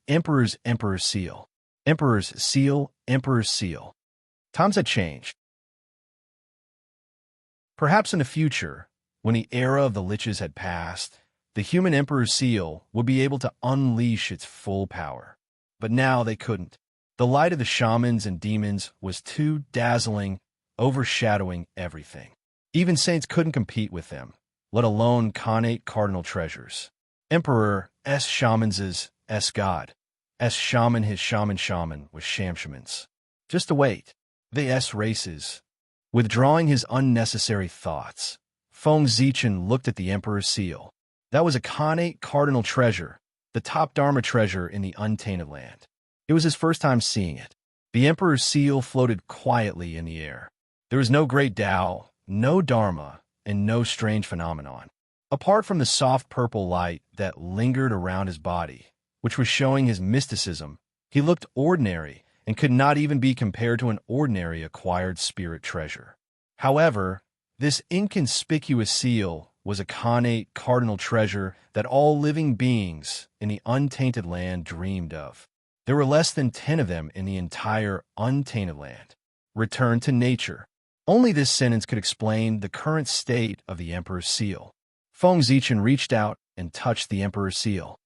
seal. Emperor's seal, Emperor's seal. Times had changed. Perhaps in the future, when the era of the liches had passed, the human emperor's seal would be able to unleash its full power. But now they couldn't. The light of the shamans and demons was too dazzling, overshadowing everything. Even saints couldn't compete with them, let alone connate cardinal treasures. Emperor S. Shamans's S. God. S. Shaman his shaman was shamans. Just to wait. The S. races. Withdrawing his unnecessary thoughts, Feng Zichen looked at the emperor's seal. That was a connate cardinal treasure, the top Dharma treasure in the untainted land. It was his first time seeing it. The emperor's seal floated quietly in the air. There was no great Tao, no Dharma, and no strange phenomenon. Apart from the soft purple light that lingered around his body, which was showing his mysticism, he looked ordinary and could not even be compared to an ordinary acquired spirit treasure. However, this inconspicuous seal was a connate cardinal treasure that all living beings in the untainted land dreamed of. There were less than 10 of them in the entire untainted land. Return to nature. Only this sentence could explain the current state of the emperor's seal. Feng Zichen reached out and touched the emperor's seal.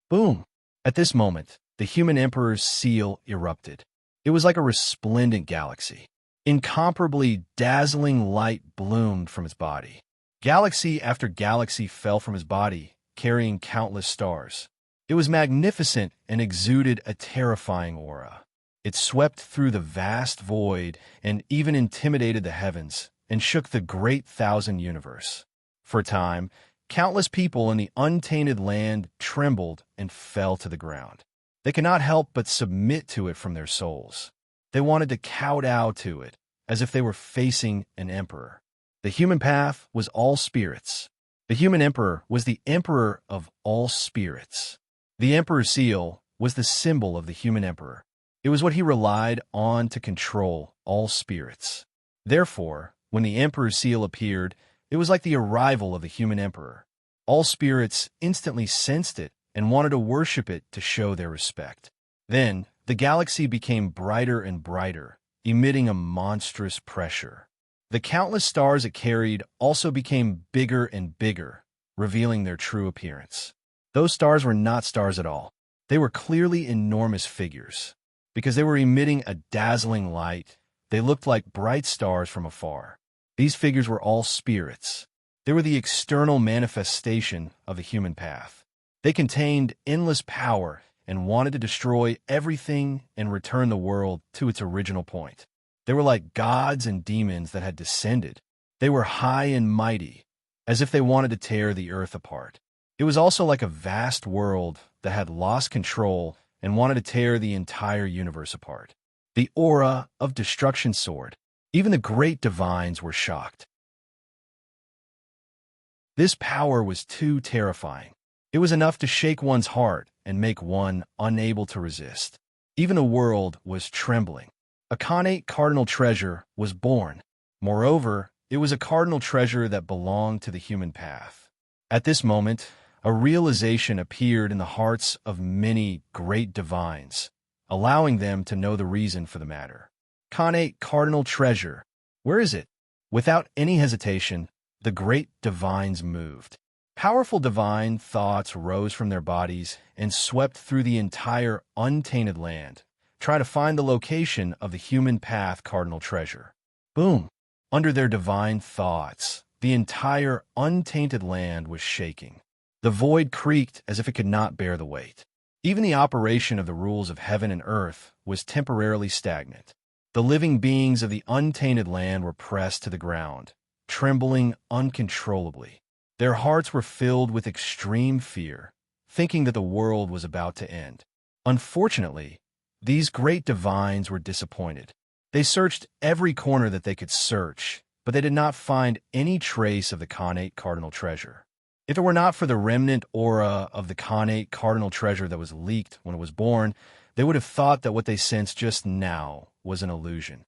Boom! At this moment, the human emperor's seal erupted. It was like a resplendent galaxy. Incomparably dazzling light bloomed from his body. Galaxy after galaxy fell from his body, carrying countless stars. It was magnificent and exuded a terrifying aura. It swept through the vast void and even intimidated the heavens and shook the great thousand universe. For a time, countless people in the untainted land trembled and fell to the ground. They could not help but submit to it from their souls. They wanted to kowtow to it, as if they were facing an emperor. The human path was all spirits. The human emperor was the emperor of all spirits. The emperor's seal was the symbol of the human emperor. It was what he relied on to control all spirits. Therefore, when the emperor's seal appeared, it was like the arrival of the human emperor. All spirits instantly sensed it and wanted to worship it to show their respect. Then, the galaxy became brighter and brighter, emitting a monstrous pressure. The countless stars it carried also became bigger and bigger, revealing their true appearance. Those stars were not stars at all. They were clearly enormous figures. Because they were emitting a dazzling light, they looked like bright stars from afar. These figures were all spirits. They were the external manifestation of the human path. They contained endless power and wanted to destroy everything and return the world to its original point. They were like gods and demons that had descended. They were high and mighty, as if they wanted to tear the earth apart. It was also like a vast world that had lost control and wanted to tear the entire universe apart. The aura of destruction soared. Even the great divines were shocked. This power was too terrifying. It was enough to shake one's heart and make one unable to resist. Even the world was trembling. A connate cardinal treasure was born. Moreover, it was a cardinal treasure that belonged to the human path. At this moment, a realization appeared in the hearts of many great divines, allowing them to know the reason for the matter. Connate cardinal treasure. Where is it? Without any hesitation, the great divines moved. Powerful divine thoughts rose from their bodies and swept through the entire untainted land, trying to find the location of the human path cardinal treasure. Boom! Under their divine thoughts, the entire untainted land was shaking. The void creaked as if it could not bear the weight. Even the operation of the rules of heaven and earth was temporarily stagnant. The living beings of the untainted land were pressed to the ground, trembling uncontrollably. Their hearts were filled with extreme fear, thinking that the world was about to end. Unfortunately, these great divines were disappointed. They searched every corner that they could search, but they did not find any trace of the Khanate cardinal treasure. If it were not for the remnant aura of the Khanate cardinal treasure that was leaked when it was born, they would have thought that what they sensed just now was an illusion.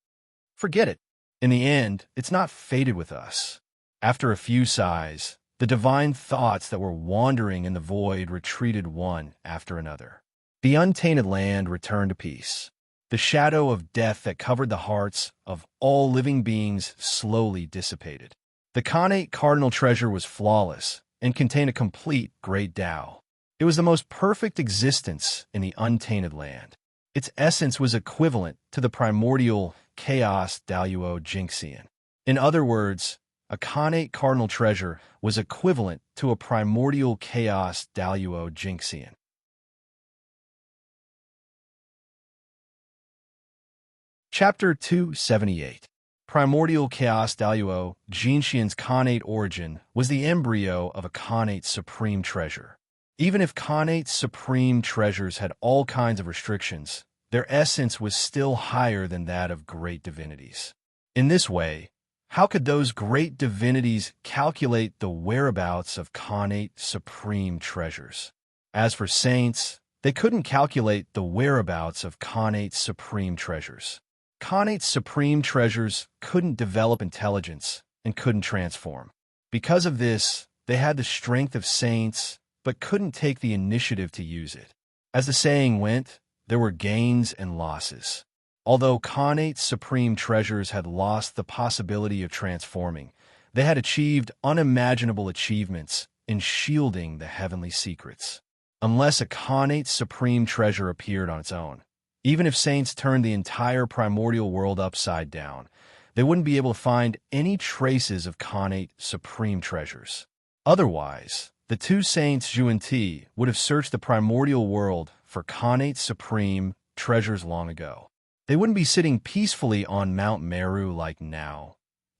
Forget it. In the end, it's not fated with us. After a few sighs, the divine thoughts that were wandering in the void retreated one after another. The untainted land returned to peace. The shadow of death that covered the hearts of all living beings slowly dissipated. The Khanate cardinal treasure was flawless and contained a complete great Tao. It was the most perfect existence in the untainted land. Its essence was equivalent to the primordial chaos Daluo Jinxian. In other words, a Khanate cardinal treasure was equivalent to a primordial chaos Daluo Jinxian. Chapter 278. Primordial Chaos Daluo Jinxian's Khanate origin was the embryo of a Khanate supreme treasure. Even if Khanate supreme treasures had all kinds of restrictions, their essence was still higher than that of great divinities. In this way, how could those great divinities calculate the whereabouts of Khanate supreme treasures? As for saints, they couldn't calculate the whereabouts of Khanate supreme treasures. Khanate supreme treasures couldn't develop intelligence and couldn't transform. Because of this, they had the strength of saints, but couldn't take the initiative to use it. As the saying went, there were gains and losses. Although Khanate supreme treasures had lost the possibility of transforming, they had achieved unimaginable achievements in shielding the heavenly secrets. Unless a Khanate supreme treasure appeared on its own, even if saints turned the entire primordial world upside down, they wouldn't be able to find any traces of Khanate supreme treasures. Otherwise, the two saints Zhu and Ti would have searched the primordial world for Khanate supreme treasures long ago. They wouldn't be sitting peacefully on Mount Meru like now,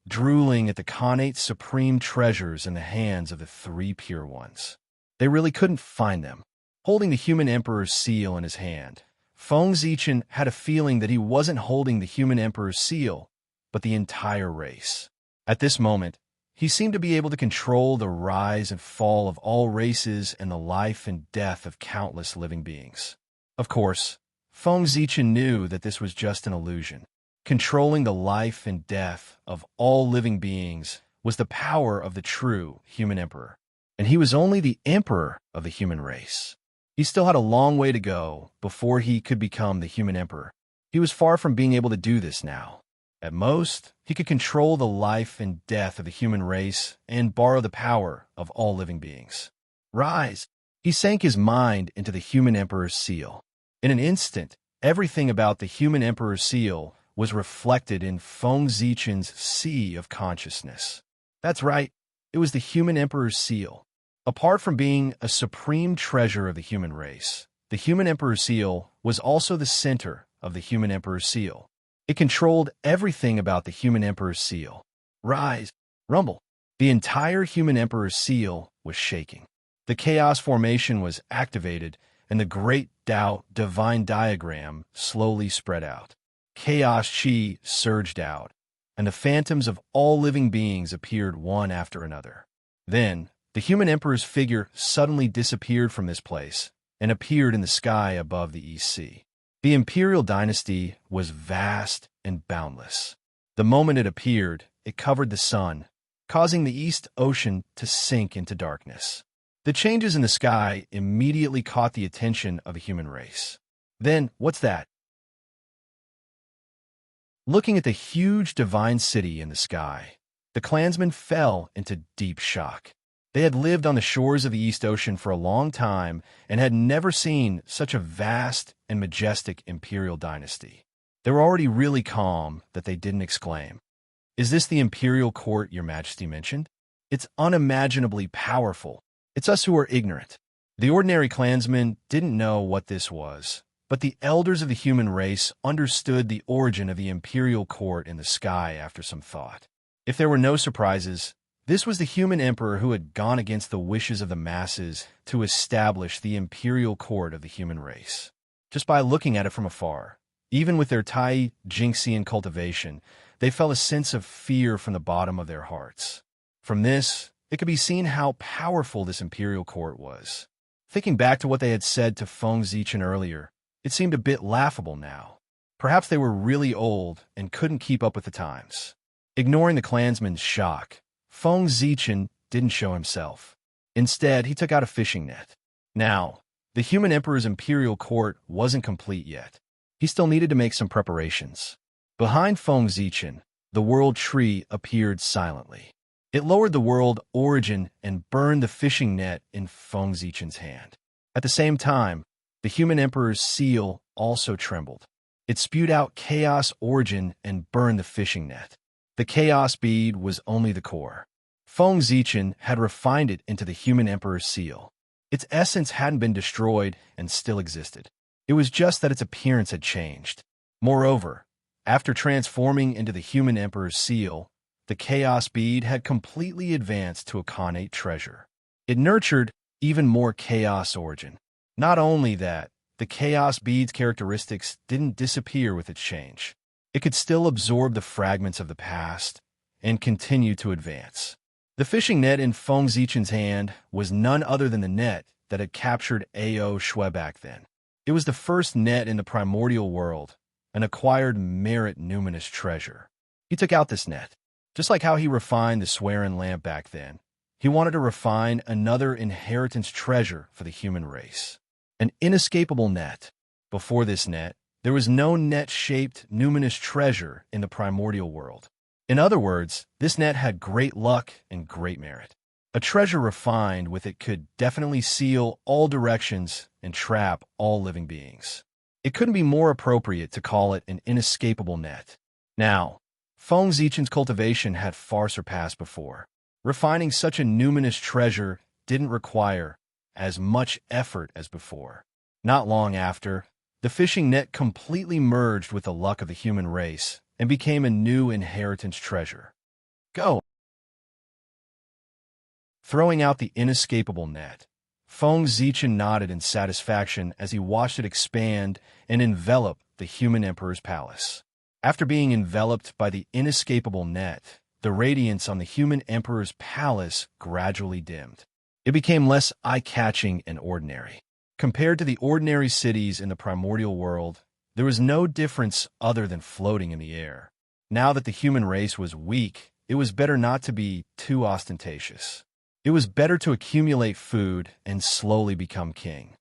drooling at the Khanate supreme treasures in the hands of the three pure ones. They really couldn't find them. Holding the human emperor's seal in his hand, Feng Zichen had a feeling that he wasn't holding the human emperor's seal, but the entire race. At this moment, he seemed to be able to control the rise and fall of all races and the life and death of countless living beings. Of course, Feng Zichen knew that this was just an illusion. Controlling the life and death of all living beings was the power of the true human emperor, and he was only the emperor of the human race. He still had a long way to go before he could become the human emperor. He was far from being able to do this now. At most, he could control the life and death of the human race and borrow the power of all living beings. Rise! He sank his mind into the human emperor's seal. In an instant, everything about the human emperor's seal was reflected in Feng Zichen's sea of consciousness. That's right, it was the human emperor's seal. Apart from being a supreme treasure of the human race, the human emperor's seal was also the center of the human emperor's seal. It controlled everything about the human emperor's seal. Rise, rumble. The entire human emperor's seal was shaking. The chaos formation was activated, and the great Tao divine diagram slowly spread out. Chaos chi surged out, and the phantoms of all living beings appeared one after another. Then, the human emperor's figure suddenly disappeared from this place and appeared in the sky above the East Sea. The imperial dynasty was vast and boundless. The moment it appeared, it covered the sun, causing the East Ocean to sink into darkness. The changes in the sky immediately caught the attention of the human race. Then, what's that? Looking at the huge divine city in the sky, the clansmen fell into deep shock. They had lived on the shores of the East Ocean for a long time and had never seen such a vast and majestic imperial dynasty. They were already really calm that they didn't exclaim, "Is this the imperial court your majesty mentioned? It's unimaginably powerful. It's us who are ignorant." The ordinary clansmen didn't know what this was, but the elders of the human race understood the origin of the imperial court in the sky after some thought. If there were no surprises, this was the human emperor who had gone against the wishes of the masses to establish the imperial court of the human race. Just by looking at it from afar, even with their Tai Jinxian cultivation, they felt a sense of fear from the bottom of their hearts. From this, it could be seen how powerful this imperial court was. Thinking back to what they had said to Feng Zichen earlier, it seemed a bit laughable now. Perhaps they were really old and couldn't keep up with the times. Ignoring the clansman's shock, Feng Zichen didn't show himself. Instead, he took out a fishing net. Now, the human emperor's imperial court wasn't complete yet. He still needed to make some preparations. Behind Feng Zichen, the world tree appeared silently. It lowered the world origin and burned the fishing net in Feng Zichen's hand. At the same time, the human emperor's seal also trembled. It spewed out chaos origin and burned the fishing net. The chaos bead was only the core. Feng Zichen had refined it into the human emperor's seal. Its essence hadn't been destroyed and still existed. It was just that its appearance had changed. Moreover, after transforming into the human emperor's seal, the chaos bead had completely advanced to a connate treasure. It nurtured even more chaos origin. Not only that, the chaos bead's characteristics didn't disappear with its change. It could still absorb the fragments of the past and continue to advance. The fishing net in Feng Zichen's hand was none other than the net that had captured Ao Shui back then. It was the first net in the primordial world, an acquired merit numinous treasure. He took out this net. Just like how he refined the Swerin lamp back then, he wanted to refine another inheritance treasure for the human race. An inescapable net. Before this net, there was no net-shaped numinous treasure in the primordial world. In other words, this net had great luck and great merit. A treasure refined with it could definitely seal all directions and trap all living beings. It couldn't be more appropriate to call it an inescapable net. Now, Feng Zichen's cultivation had far surpassed before. Refining such a numinous treasure didn't require as much effort as before. Not long after, the fishing net completely merged with the luck of the human race and became a new inheritance treasure. Go! Throwing out the inescapable net, Feng Zichen nodded in satisfaction as he watched it expand and envelop the human emperor's palace. After being enveloped by the inescapable net, the radiance on the human emperor's palace gradually dimmed. It became less eye-catching and ordinary. Compared to the ordinary cities in the primordial world, there was no difference other than floating in the air. Now that the human race was weak, it was better not to be too ostentatious. It was better to accumulate food and slowly become king.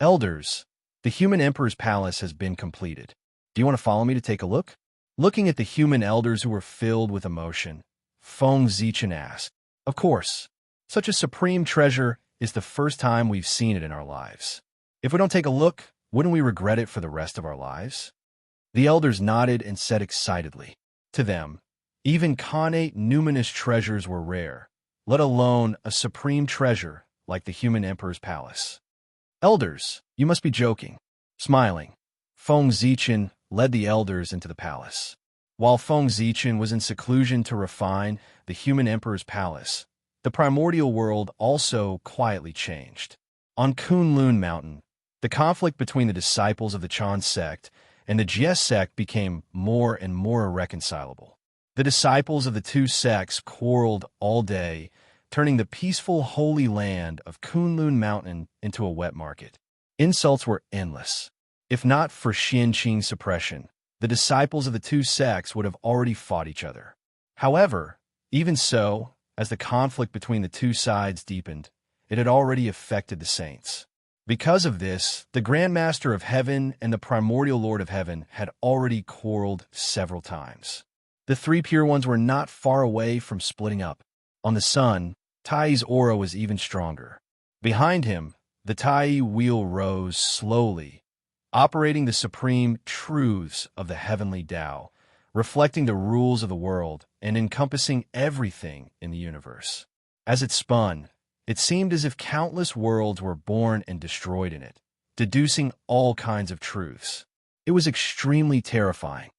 Elders, the human emperor's palace has been completed. Do you want to follow me to take a look? Looking at the human elders who were filled with emotion, Feng Zichen asked, "Of course. Such a supreme treasure is the first time we've seen it in our lives. If we don't take a look, wouldn't we regret it for the rest of our lives?" The elders nodded and said excitedly. To them, even connate numinous treasures were rare, let alone a supreme treasure like the human emperor's palace. "Elders, you must be joking." Smiling, Feng Zichen led the elders into the palace. While Feng Zichen was in seclusion to refine the human emperor's palace, the primordial world also quietly changed. On Kunlun Mountain, the conflict between the disciples of the Chan sect and the Jie sect became more and more irreconcilable. The disciples of the two sects quarreled all day, turning the peaceful holy land of Kunlun Mountain into a wet market. Insults were endless. If not for Xianqing suppression, the disciples of the two sects would have already fought each other. However, even so, as the conflict between the two sides deepened, it had already affected the saints. Because of this, the Grand Master of Heaven and the Primordial Lord of Heaven had already quarreled several times. The three pure ones were not far away from splitting up. On the sun, Tai's aura was even stronger. Behind him, the Tai wheel rose slowly, operating the supreme truths of the heavenly Tao, reflecting the rules of the world and encompassing everything in the universe. As it spun, it seemed as if countless worlds were born and destroyed in it, deducing all kinds of truths. It was extremely terrifying.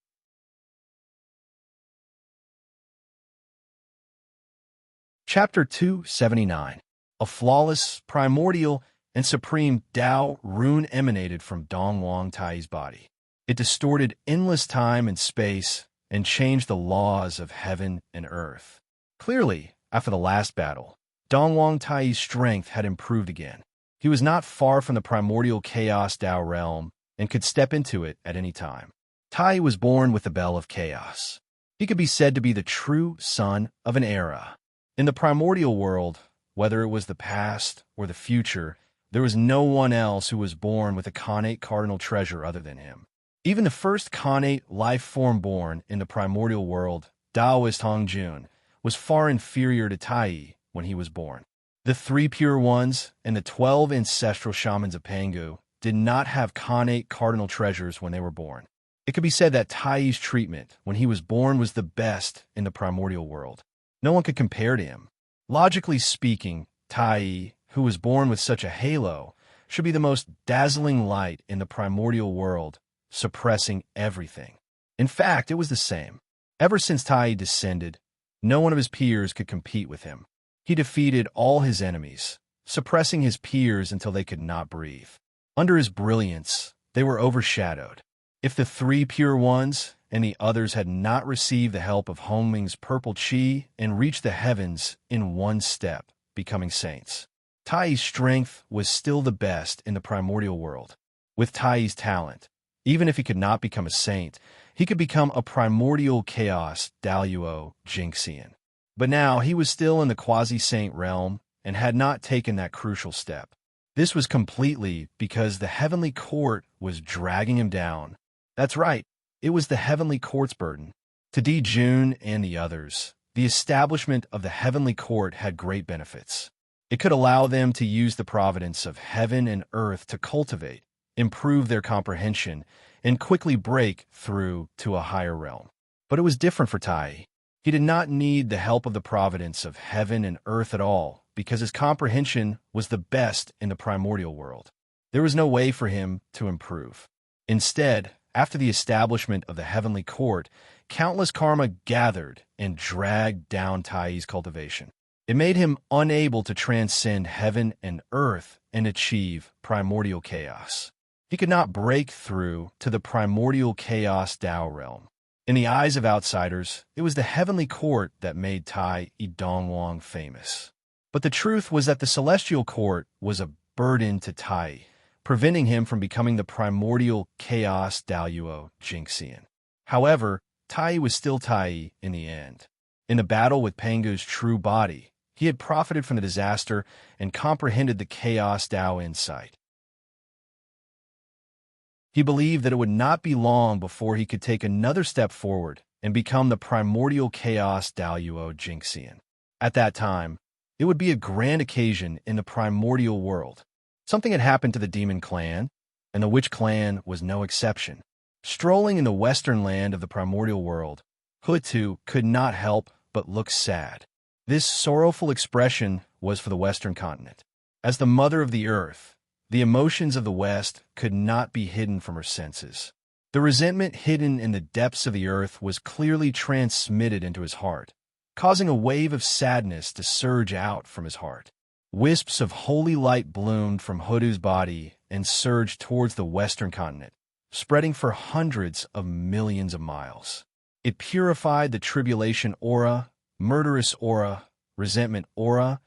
Chapter 279. A flawless, primordial, and supreme Tao rune emanated from Dongwang Tai's body. It distorted endless time and space and change the laws of heaven and earth. Clearly, after the last battle, Dongwang Tai's strength had improved again. He was not far from the primordial chaos Dao realm and could step into it at any time. Tai was born with the bell of chaos. He could be said to be the true son of an era. In the primordial world, whether it was the past or the future, there was no one else who was born with a connate cardinal treasure other than him. Even the first connate life form born in the primordial world, Taoist Hongjun, was far inferior to Tai when he was born. The 3 pure ones and the 12 ancestral shamans of Pangu did not have connate cardinal treasures when they were born. It could be said that Tai's treatment when he was born was the best in the primordial world. No one could compare to him. Logically speaking, Tai, who was born with such a halo, should be the most dazzling light in the primordial world, suppressing everything. In fact, it was the same. Ever since Tai descended, no one of his peers could compete with him. He defeated all his enemies, suppressing his peers until they could not breathe. Under his brilliance, they were overshadowed. If the 3 pure ones and the others had not received the help of Hongming's purple chi and reached the heavens in one step, becoming saints, Tai's strength was still the best in the primordial world. With Tai's talent, even if he could not become a saint, he could become a primordial chaos Daluo Jinxian. But now he was still in the quasi-saint realm and had not taken that crucial step. This was completely because the heavenly court was dragging him down. That's right, it was the heavenly court's burden. To Di Jun and the others, the establishment of the heavenly court had great benefits. It could allow them to use the providence of heaven and earth to cultivate, improve their comprehension, and quickly break through to a higher realm. But it was different for Tai. He did not need the help of the providence of heaven and earth at all, because his comprehension was the best in the primordial world. There was no way for him to improve. Instead, after the establishment of the heavenly court, countless karma gathered and dragged down Tai's cultivation. It made him unable to transcend heaven and earth and achieve primordial chaos. He could not break through to the primordial chaos Dao realm. In the eyes of outsiders, it was the heavenly court that made Tai Dongwang famous. But the truth was that the celestial court was a burden to Tai, preventing him from becoming the primordial chaos Daluo Jinxian. However, Tai was still Tai in the end. In the battle with Pangu's true body, he had profited from the disaster and comprehended the chaos Dao insight. He believed that it would not be long before he could take another step forward and become the primordial chaos Daluo Jinxian. At that time, it would be a grand occasion in the primordial world. Something had happened to the demon clan, and the witch clan was no exception. Strolling in the western land of the primordial world, Hutu could not help but look sad. This sorrowful expression was for the western continent. As the mother of the earth, the emotions of the West could not be hidden from her senses. The resentment hidden in the depths of the earth was clearly transmitted into his heart, causing a wave of sadness to surge out from his heart. Wisps of holy light bloomed from Hutu's body and surged towards the western continent, spreading for hundreds of millions of miles. It purified the tribulation aura, murderous aura, resentment aura,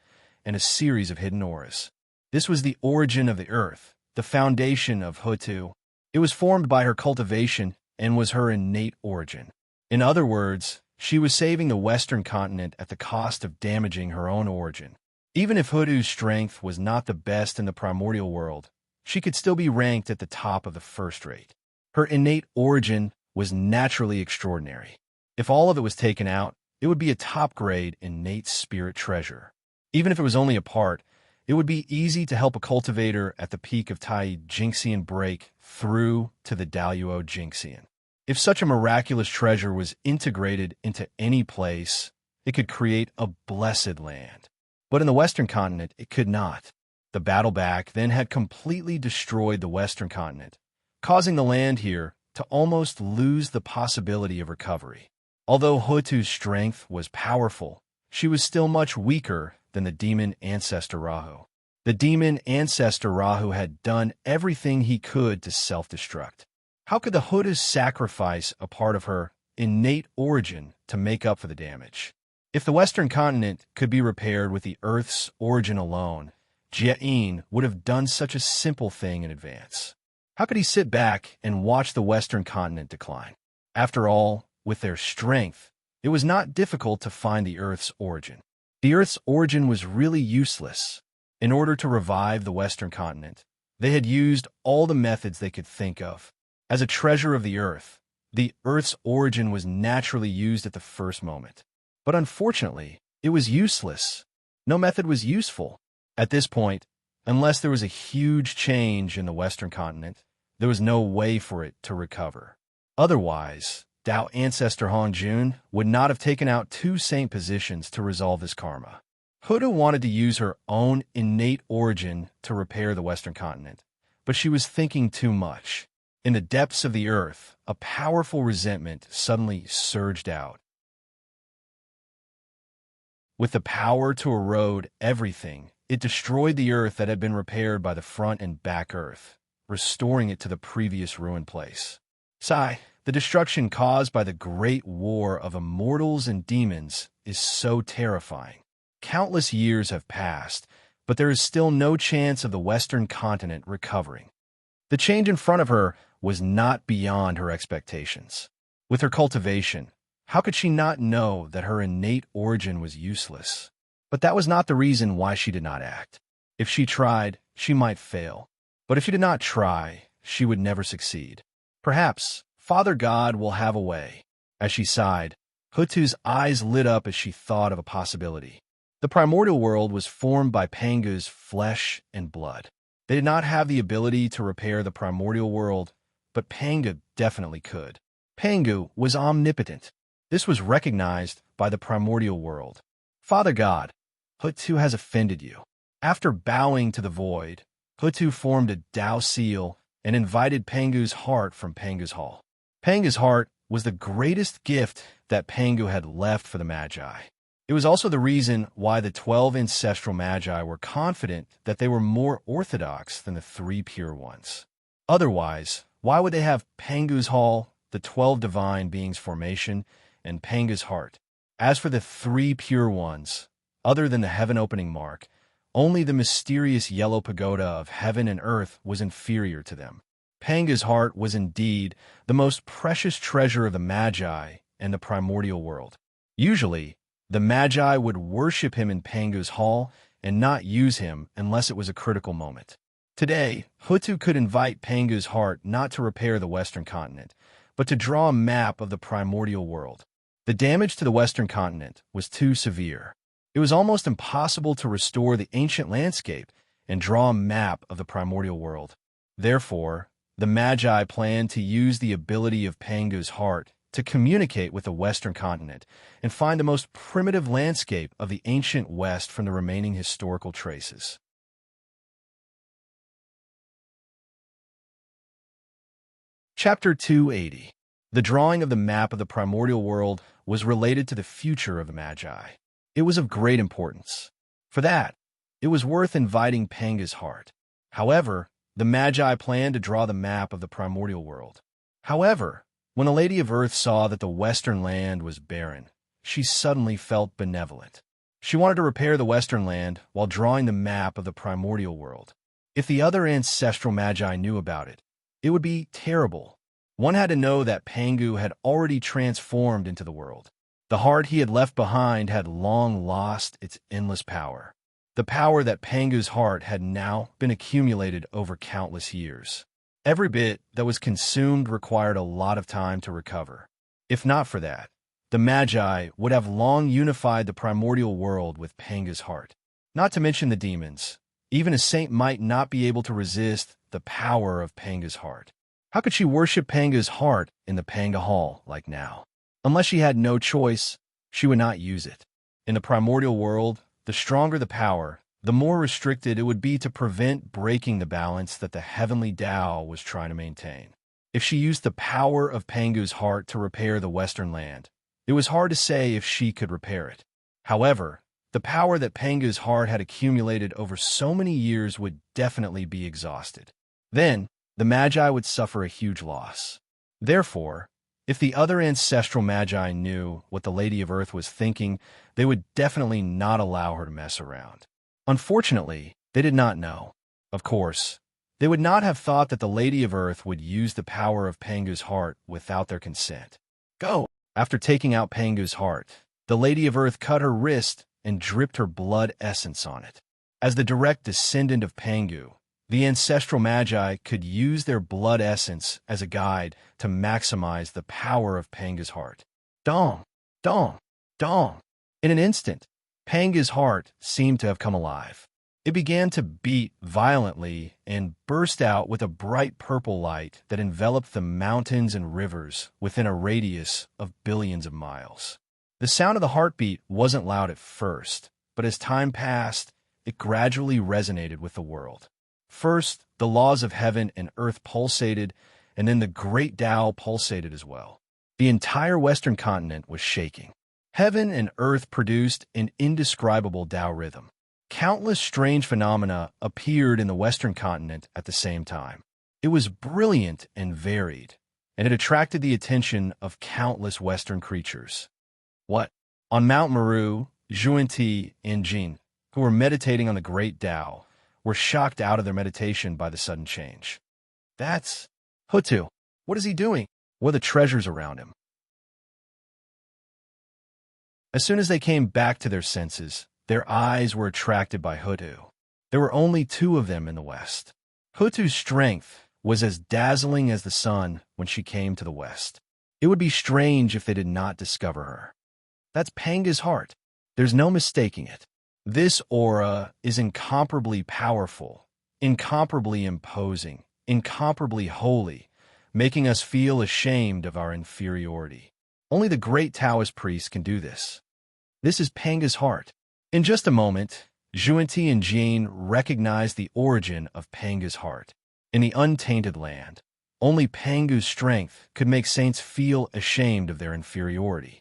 and a series of hidden auras. This was the origin of the earth, the foundation of Hutu. It was formed by her cultivation and was her innate origin. In other words, she was saving the western continent at the cost of damaging her own origin. Even if Hutu's strength was not the best in the primordial world, she could still be ranked at the top of the first rate. Her innate origin was naturally extraordinary. If all of it was taken out, it would be a top-grade innate spirit treasure. Even if it was only a part, it would be easy to help a cultivator at the peak of Tai Jinxian break through to the Daluo Jinxian. If such a miraculous treasure was integrated into any place, it could create a blessed land. But in the western continent, it could not. The battle back then had completely destroyed the western continent, causing the land here to almost lose the possibility of recovery. Although Hutu's strength was powerful, she was still much weaker than the demon ancestor Rahu. The demon ancestor Rahu had done everything he could to self-destruct. How could the Hutus sacrifice a part of her innate origin to make up for the damage. If the Western continent could be repaired with the Earth's origin alone, Jia-in would have done such a simple thing in advance. How could he sit back and watch the Western continent decline? After all, with their strength, it was not difficult to find the Earth's origin. The Earth's origin was really useless. In order to revive the Western continent, they had used all the methods they could think of. As a treasure of the Earth's origin was naturally used at the first moment. But unfortunately, it was useless. No method was useful. At this point, unless there was a huge change in the Western continent, there was no way for it to recover. Otherwise, Tao ancestor Han Jun would not have taken out 2 saint positions to resolve this karma. Huda wanted to use her own innate origin to repair the Western continent, but she was thinking too much. In the depths of the earth, a powerful resentment suddenly surged out. With the power to erode everything, it destroyed the earth that had been repaired by the front and back earth, restoring it to the previous ruined place. Sigh, the destruction caused by the great war of immortals and demons is so terrifying. Countless years have passed, but there is still no chance of the Western continent recovering. The change in front of her was not beyond her expectations. With her cultivation, how could she not know that her innate origin was useless? But that was not the reason why she did not act. If she tried, she might fail. But if she did not try, she would never succeed. Perhaps Father God will have a way. As she sighed, Hutu's eyes lit up as she thought of a possibility. The primordial world was formed by Pangu's flesh and blood. They did not have the ability to repair the primordial world, but Pangu definitely could. Pangu was omnipotent. This was recognized by the primordial world. Father God, Hutu has offended you. After bowing to the void, Hutu formed a Tao seal and invited Pangu's heart from Pangu's hall. Pangu's heart was the greatest gift that Pangu had left for the Magi. It was also the reason why the 12 ancestral Magi were confident that they were more orthodox than the 3 pure ones. Otherwise, why would they have Pangu's hall, the 12 divine beings' formation, and Pangu's heart? As for the 3 pure ones, other than the heaven-opening mark, only the mysterious yellow pagoda of heaven and earth was inferior to them. Pangu's heart was indeed the most precious treasure of the Magi and the primordial world. Usually, the Magi would worship him in Pangu's hall and not use him unless it was a critical moment. Today, Hutu could invite Pangu's heart not to repair the Western continent, but to draw a map of the primordial world. The damage to the Western continent was too severe. It was almost impossible to restore the ancient landscape and draw a map of the primordial world. Therefore, the Magi planned to use the ability of Pangu's heart to communicate with the Western continent and find the most primitive landscape of the ancient West from the remaining historical traces. Chapter 280. The drawing of the map of the primordial world was related to the future of the Magi. It was of great importance. For that, it was worth inviting Pangu's heart. However, the Magi planned to draw the map of the primordial world. However, when a lady of Earth saw that the Western land was barren, she suddenly felt benevolent. She wanted to repair the Western land while drawing the map of the primordial world. If the other ancestral Magi knew about it, it would be terrible. One had to know that Pangu had already transformed into the world. The heart he had left behind had long lost its endless power. The power that Pangu's heart had now been accumulated over countless years. Every bit that was consumed required a lot of time to recover. If not for that, the Magi would have long unified the primordial world with Pangu's heart. Not to mention the demons. Even a saint might not be able to resist the power of Pangu's heart. How could she worship Pangu's heart in the Panga Hall like now? Unless she had no choice, she would not use it. In the primordial world, the stronger the power, the more restricted it would be to prevent breaking the balance that the heavenly Tao was trying to maintain. If she used the power of Pangu's heart to repair the Western land, it was hard to say if she could repair it. However, the power that Pangu's heart had accumulated over so many years would definitely be exhausted. Then, the Magi would suffer a huge loss. Therefore, If the other ancestral magi knew what the Lady of Earth was thinking, they would definitely not allow her to mess around. Unfortunately, they did not know. Of course, they would not have thought that the Lady of Earth would use the power of Pangu's heart without their consent. Go! After taking out Pangu's heart, the Lady of Earth cut her wrist and dripped her blood essence on it. As the direct descendant of Pangu, the ancestral magi could use their blood essence as a guide to maximize the power of Pangu's heart. Dong! Dong! Dong! In an instant, Pangu's heart seemed to have come alive. It began to beat violently and burst out with a bright purple light that enveloped the mountains and rivers within a radius of billions of miles. The sound of the heartbeat wasn't loud at first, but as time passed, it gradually resonated with the world. First, the laws of heaven and earth pulsated, and then the great Tao pulsated as well. The entire Western continent was shaking. Heaven and earth produced an indescribable Tao rhythm. Countless strange phenomena appeared in the Western continent at the same time. It was brilliant and varied, and it attracted the attention of countless Western creatures. What? On Mount Meru, Zhuan-Ti and Jin, who were meditating on the great Tao, were shocked out of their meditation by the sudden change. That's Hutu. What is he doing? What are the treasures around him? As soon as they came back to their senses, their eyes were attracted by Hutu. There were only two of them in the West. Hutu's strength was as dazzling as the sun when she came to the West. It would be strange if they did not discover her. That's Panga's heart. There's no mistaking it. This aura is incomparably powerful, incomparably imposing, incomparably holy, making us feel ashamed of our inferiority. Only the great Taoist priest can do this. This is Panga's heart. In just a moment, Zhuan-Ti and Jin recognized the origin of Panga's heart. In the untainted land, only Pangu's strength could make saints feel ashamed of their inferiority.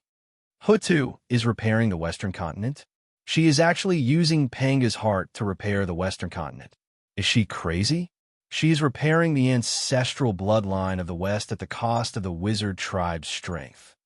Hutu is repairing the Western continent. She is actually using Panga's heart to repair the Western continent. Is she crazy? She is repairing the ancestral bloodline of the West at the cost of the wizard tribe's strength.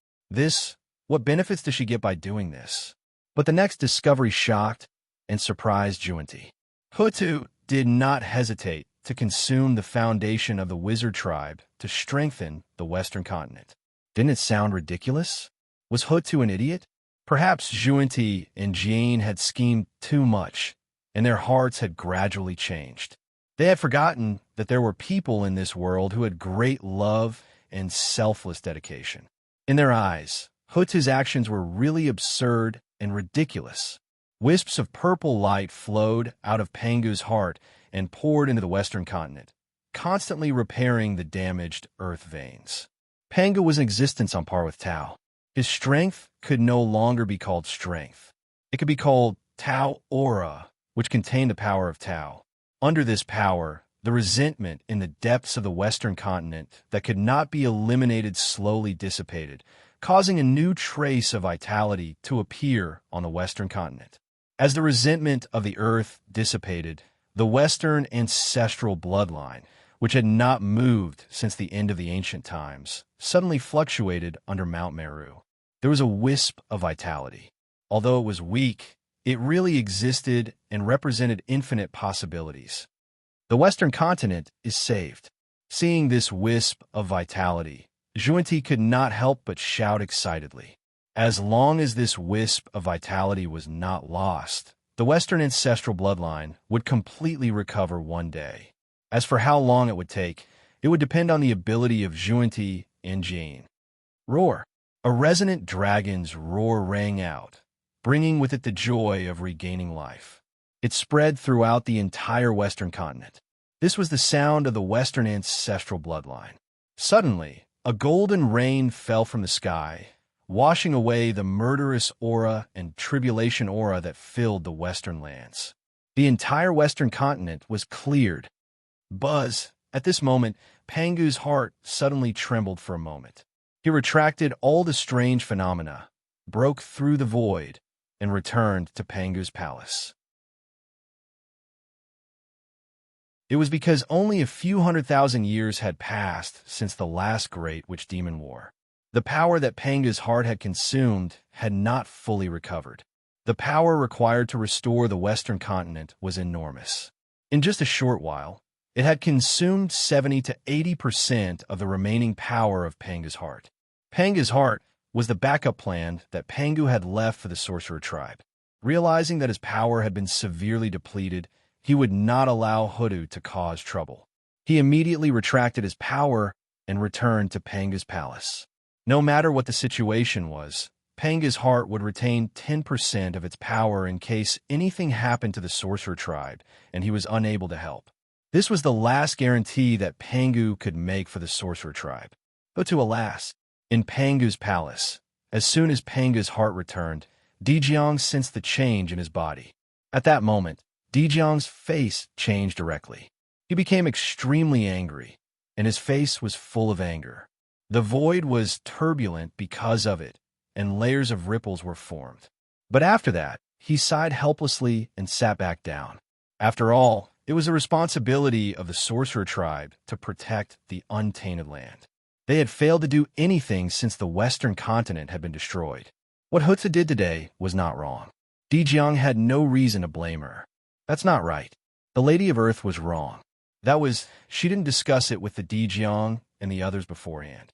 What benefits does she get by doing this? But the next discovery shocked and surprised Zhuan-Ti. Hutu did not hesitate to consume the foundation of the wizard tribe to strengthen the Western continent. Didn't it sound ridiculous? Was Hutu an idiot? Perhaps Zhuan-Ti and Jin had schemed too much, and their hearts had gradually changed. They had forgotten that there were people in this world who had great love and selfless dedication. In their eyes, Hutu's actions were really absurd and ridiculous. Wisps of purple light flowed out of Pangu's heart and poured into the Western continent, constantly repairing the damaged earth veins. Pangu was in existence on par with Tao. His strength could no longer be called strength. It could be called Tao Aura, which contained the power of Tao. Under this power, the resentment in the depths of the Western continent that could not be eliminated slowly dissipated, causing a new trace of vitality to appear on the Western continent. As the resentment of the earth dissipated, the Western ancestral bloodline, which had not moved since the end of the ancient times, suddenly fluctuated under Mount Meru. There was a wisp of vitality. Although it was weak, it really existed and represented infinite possibilities. The Western continent is saved. Seeing this wisp of vitality, Zhuan-Ti could not help but shout excitedly. As long as this wisp of vitality was not lost, the Western ancestral bloodline would completely recover one day. As for how long it would take, it would depend on the ability of Zhuan-Ti and Jin. Roar! A resonant dragon's roar rang out, bringing with it the joy of regaining life. It spread throughout the entire Western continent. This was the sound of the Western ancestral bloodline. Suddenly, a golden rain fell from the sky, washing away the murderous aura and tribulation aura that filled the Western lands. The entire Western continent was cleared. Buzz! At this moment, Pangu's heart suddenly trembled for a moment. He retracted all the strange phenomena, broke through the void, and returned to Pangu's palace. It was because only a few 100,000 years had passed since the last great witch demon war. The power that Panga's heart had consumed had not fully recovered. The power required to restore the Western continent was enormous. In just a short while, it had consumed 70 to 80% of the remaining power of Panga's heart. Panga's heart was the backup plan that Pangu had left for the sorcerer tribe. Realizing that his power had been severely depleted, he would not allow Hoodoo to cause trouble. He immediately retracted his power and returned to Panga's palace. No matter what the situation was, Panga's heart would retain 10% of its power in case anything happened to the sorcerer tribe and he was unable to help. This was the last guarantee that Pangu could make for the sorcerer tribe. But to alas, in Pangu's palace, as soon as Panga's heart returned, Dejiang sensed the change in his body. At that moment, Dejiang's face changed directly. He became extremely angry, and his face was full of anger. The void was turbulent because of it, and layers of ripples were formed. But after that, he sighed helplessly and sat back down. After all, it was a responsibility of the sorcerer tribe to protect the untainted land. They had failed to do anything since the Western continent had been destroyed. What Hutsa did today was not wrong. Dejiang had no reason to blame her. That's not right. The Lady of Earth was wrong. She didn't discuss it with the Dejiang and the others beforehand.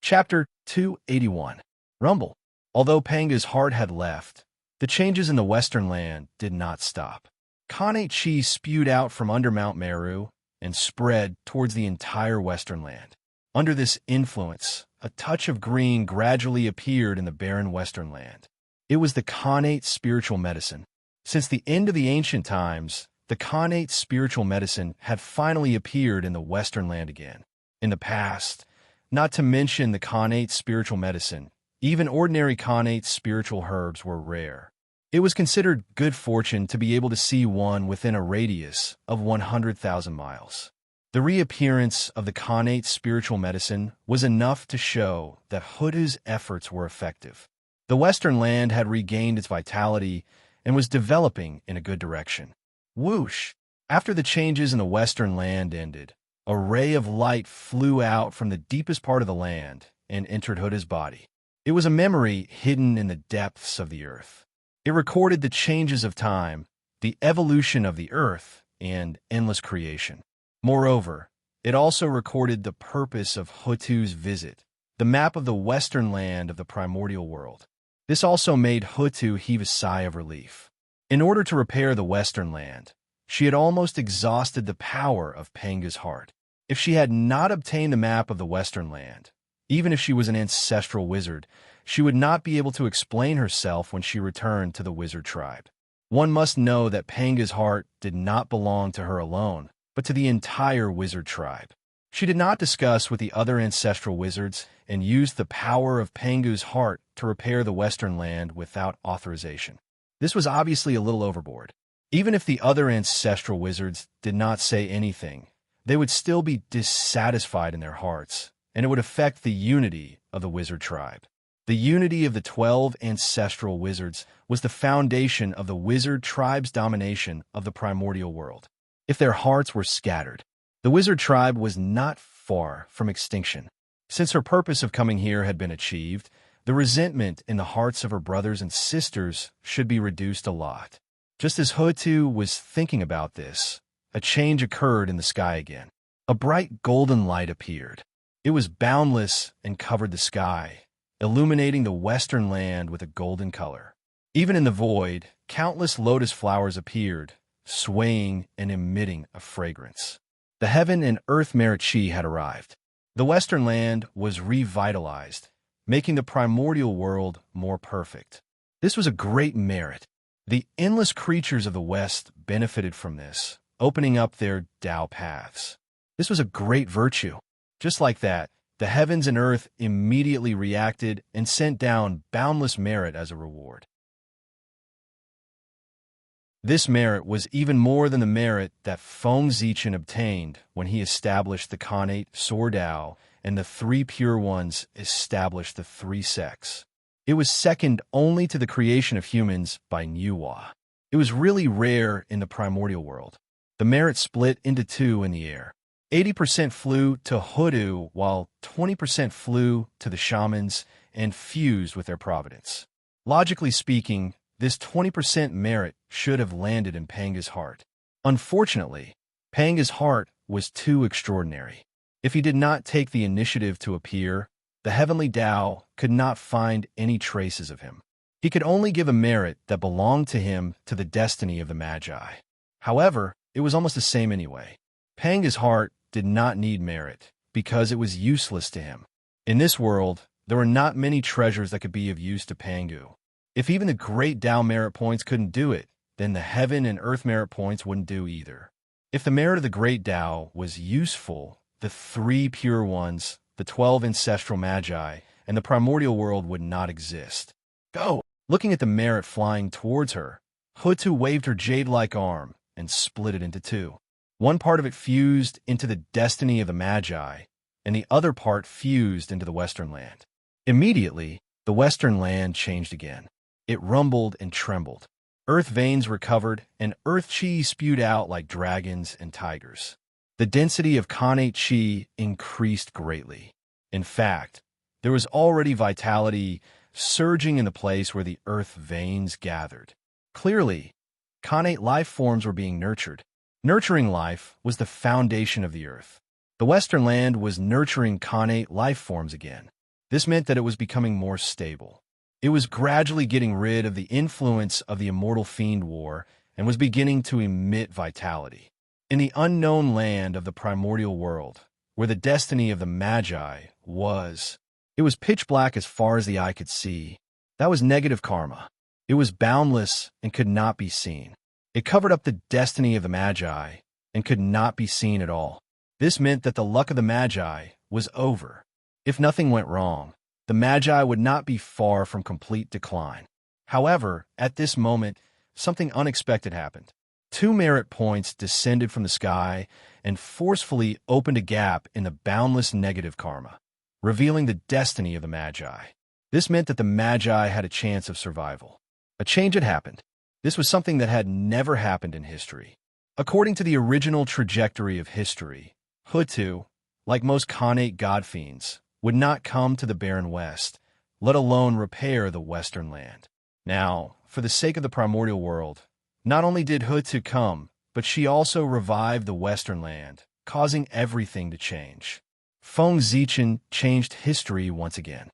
Chapter 281. Rumble. Although Panga's heart had left, the changes in the Western land did not stop. Khanate chi spewed out from under Mount Meru and spread towards the entire Western land. Under this influence, a touch of green gradually appeared in the barren Western land. It was the Khanate spiritual medicine. Since the end of the ancient times, the Khanate spiritual medicine had finally appeared in the Western land again. In the past, not to mention the Khanate spiritual medicine, even ordinary Khanate spiritual herbs were rare. It was considered good fortune to be able to see one within a radius of 100,000 miles. The reappearance of the Khanate spiritual medicine was enough to show that Hoodoo's efforts were effective. The Western land had regained its vitality and was developing in a good direction. Whoosh! After the changes in the Western land ended, a ray of light flew out from the deepest part of the land and entered Hoodoo's body. It was a memory hidden in the depths of the earth. It recorded the changes of time, the evolution of the earth, and endless creation. Moreover, it also recorded the purpose of Hutu's visit, the map of the Western land of the primordial world. This also made Hutu heave a sigh of relief. In order to repair the Western land, she had almost exhausted the power of Panga's heart. If she had not obtained the map of the Western land, even if she was an ancestral wizard, she would not be able to explain herself when she returned to the wizard tribe. One must know that Panga's heart did not belong to her alone, but to the entire wizard tribe. She did not discuss with the other ancestral wizards and used the power of Pangu's heart to repair the Western land without authorization. This was obviously a little overboard. Even if the other ancestral wizards did not say anything, they would still be dissatisfied in their hearts, and it would affect the unity of the wizard tribe. The unity of the 12 ancestral wizards was the foundation of the wizard tribe's domination of the primordial world. If their hearts were scattered, the wizard tribe was not far from extinction. Since her purpose of coming here had been achieved, the resentment in the hearts of her brothers and sisters should be reduced a lot. Just as Hutu was thinking about this, a change occurred in the sky again. A bright golden light appeared. It was boundless and covered the sky, illuminating the western land with a golden color. Even in the void, countless lotus flowers appeared, swaying and emitting a fragrance. The heaven and earth Marichi had arrived. The western land was revitalized, making the primordial world more perfect. This was a great merit. The endless creatures of the West benefited from this, opening up their Tao paths. This was a great virtue. Just like that, the heavens and earth immediately reacted and sent down boundless merit as a reward. This merit was even more than the merit that Feng Zichen obtained when he established the Khanate Sordao and the three pure ones established the three sects. It was second only to the creation of humans by Nuwa. It was really rare in the primordial world. The merit split into two in the air. 80% flew to Hoodoo, while 20% flew to the shamans and fused with their providence. Logically speaking, this 20% merit should have landed in Panga's heart. Unfortunately, Panga's heart was too extraordinary. If he did not take the initiative to appear, the heavenly Tao could not find any traces of him. He could only give a merit that belonged to him to the destiny of the Magi. However, it was almost the same anyway. Panga's heart did not need merit, because it was useless to him. In this world, there were not many treasures that could be of use to Pangu. If even the great Tao merit points couldn't do it, then the heaven and earth merit points wouldn't do either. If the merit of the great Tao was useful, the 3 pure ones, the 12 ancestral Magi, and the primordial world would not exist. Go! Looking at the merit flying towards her, Hutu waved her jade-like arm and split it into two. One part of it fused into the destiny of the Magi, and the other part fused into the Western Land. Immediately, the Western Land changed again. It rumbled and trembled. Earth veins recovered, and earth chi spewed out like dragons and tigers. The density of Khanate chi increased greatly. In fact, there was already vitality surging in the place where the earth veins gathered. Clearly, Khanate life forms were being nurtured. Nurturing life was the foundation of the earth. The Western Land was nurturing Khanate life forms again. This meant that it was becoming more stable. It was gradually getting rid of the influence of the immortal fiend war and was beginning to emit vitality. In the unknown land of the primordial world, where the destiny of the Magi was, it was pitch black as far as the eye could see. That was negative karma. It was boundless and could not be seen. It covered up the destiny of the Magi and could not be seen at all. This meant that the luck of the Magi was over. If nothing went wrong, the Magi would not be far from complete decline. However, at this moment, something unexpected happened. 2 merit points descended from the sky and forcefully opened a gap in the boundless negative karma, revealing the destiny of the Magi. This meant that the Magi had a chance of survival. A change had happened. This was something that had never happened in history. According to the original trajectory of history, Hutu, like most Khanate god-fiends, would not come to the barren West, let alone repair the Western Land. Now, for the sake of the primordial world, not only did Hutu come, but she also revived the Western Land, causing everything to change. Feng Zichen changed history once again.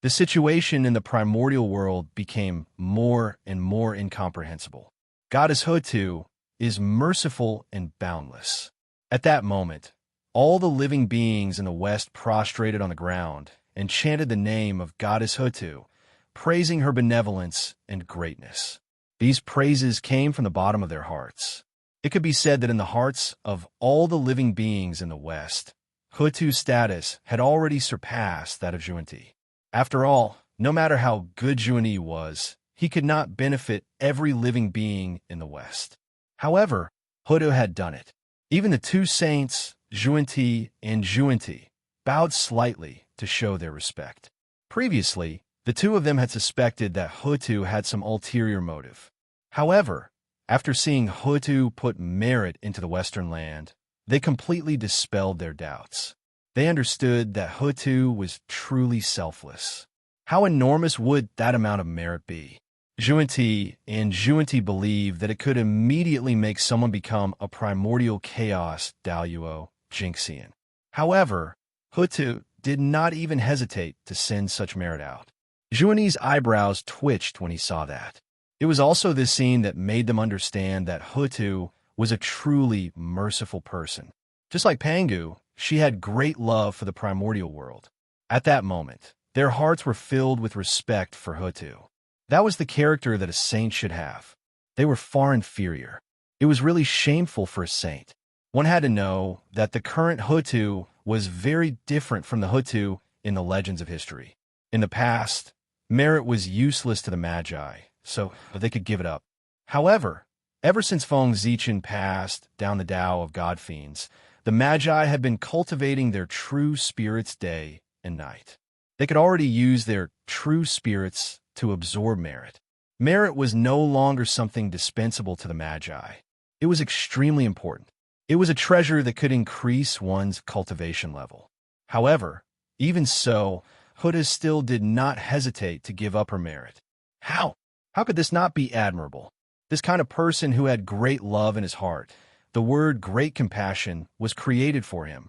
The situation in the primordial world became more and more incomprehensible. Goddess Hutu is merciful and boundless. At that moment, all the living beings in the West prostrated on the ground and chanted the name of Goddess Hutu, praising her benevolence and greatness. These praises came from the bottom of their hearts. It could be said that in the hearts of all the living beings in the West, Hutu's status had already surpassed that of Zhuanti. After all, no matter how good Zhuanti was, he could not benefit every living being in the West. However, Hutu had done it. Even the 2 saints, Zhuanti and Zhuanti, bowed slightly to show their respect. Previously, the 2 of them had suspected that Hutu had some ulterior motive. However, after seeing Hutu put merit into the Western Land, they completely dispelled their doubts. They understood that Hutu was truly selfless. How enormous would that amount of merit be? Zhuanti and Zhuanti believed that it could immediately make someone become a primordial chaos Daluo Jinxian. However, Hutu did not even hesitate to send such merit out. Zhuanti's eyebrows twitched when he saw that. It was also this scene that made them understand that Hutu was a truly merciful person. Just like Pangu, she had great love for the primordial world. At that moment, their hearts were filled with respect for Hutu. That was the character that a saint should have. They were far inferior. It was really shameful for a saint. One had to know that the current Hutu was very different from the Hutu in the legends of history. In the past, merit was useless to the Magi, so they could give it up. However, ever since Feng Zichen passed down the Tao of God-fiends, the Magi had been cultivating their true spirits day and night. They could already use their true spirits to absorb merit. Merit was no longer something dispensable to the Magi. It was extremely important. It was a treasure that could increase one's cultivation level. However, even so, Huda still did not hesitate to give up her merit. How? How could this not be admirable? This kind of person who had great love in his heart. The word great compassion was created for him.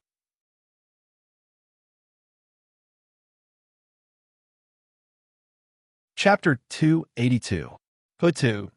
Chapter 282. Hutu,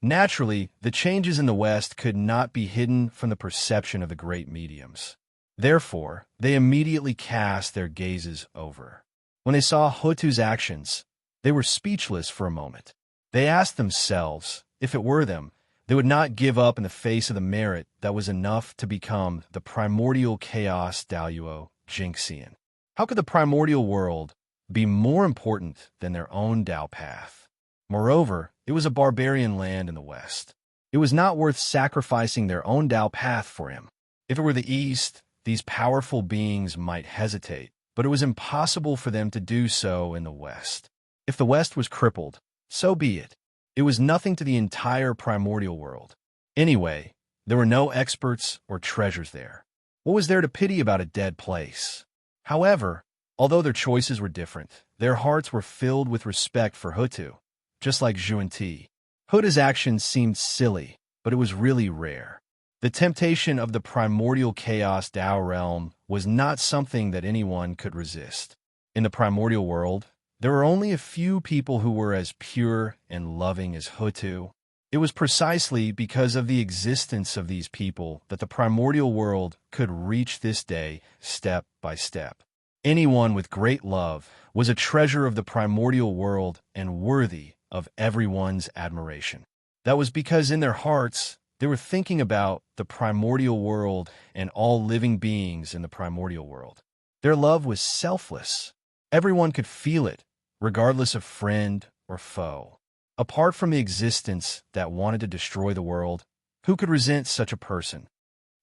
naturally, the changes in the West could not be hidden from the perception of the great mediums. Therefore, they immediately cast their gazes over. When they saw Hutu's actions, they were speechless for a moment. They asked themselves, if it were them, they would not give up in the face of the merit that was enough to become the primordial chaos Daluo Jinxian. How could the primordial world be more important than their own Tao path? Moreover, it was a barbarian land in the West. It was not worth sacrificing their own Tao path for him. If it were the East, these powerful beings might hesitate, but it was impossible for them to do so in the West. If the West was crippled, so be it. It was nothing to the entire primordial world. Anyway, there were no experts or treasures there. What was there to pity about a dead place? However, although their choices were different, their hearts were filled with respect for Hutu, just like Zhuan-Ti. Huda's actions seemed silly, but it was really rare. The temptation of the primordial chaos Tao realm was not something that anyone could resist. In the primordial world, there were only a few people who were as pure and loving as Hutu. It was precisely because of the existence of these people that the primordial world could reach this day step by step. Anyone with great love was a treasure of the primordial world and worthy of everyone's admiration. That was because in their hearts, they were thinking about the primordial world and all living beings in the primordial world. Their love was selfless. Everyone could feel it, regardless of friend or foe. Apart from the existence that wanted to destroy the world, who could resent such a person?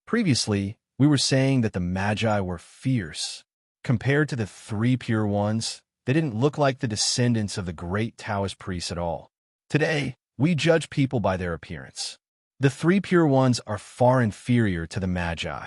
Previously, we were saying that the Magi were fierce. Compared to the three pure ones, they didn't look like the descendants of the great Taoist priests at all. Today, we judge people by their appearance. The three pure ones are far inferior to the Magi.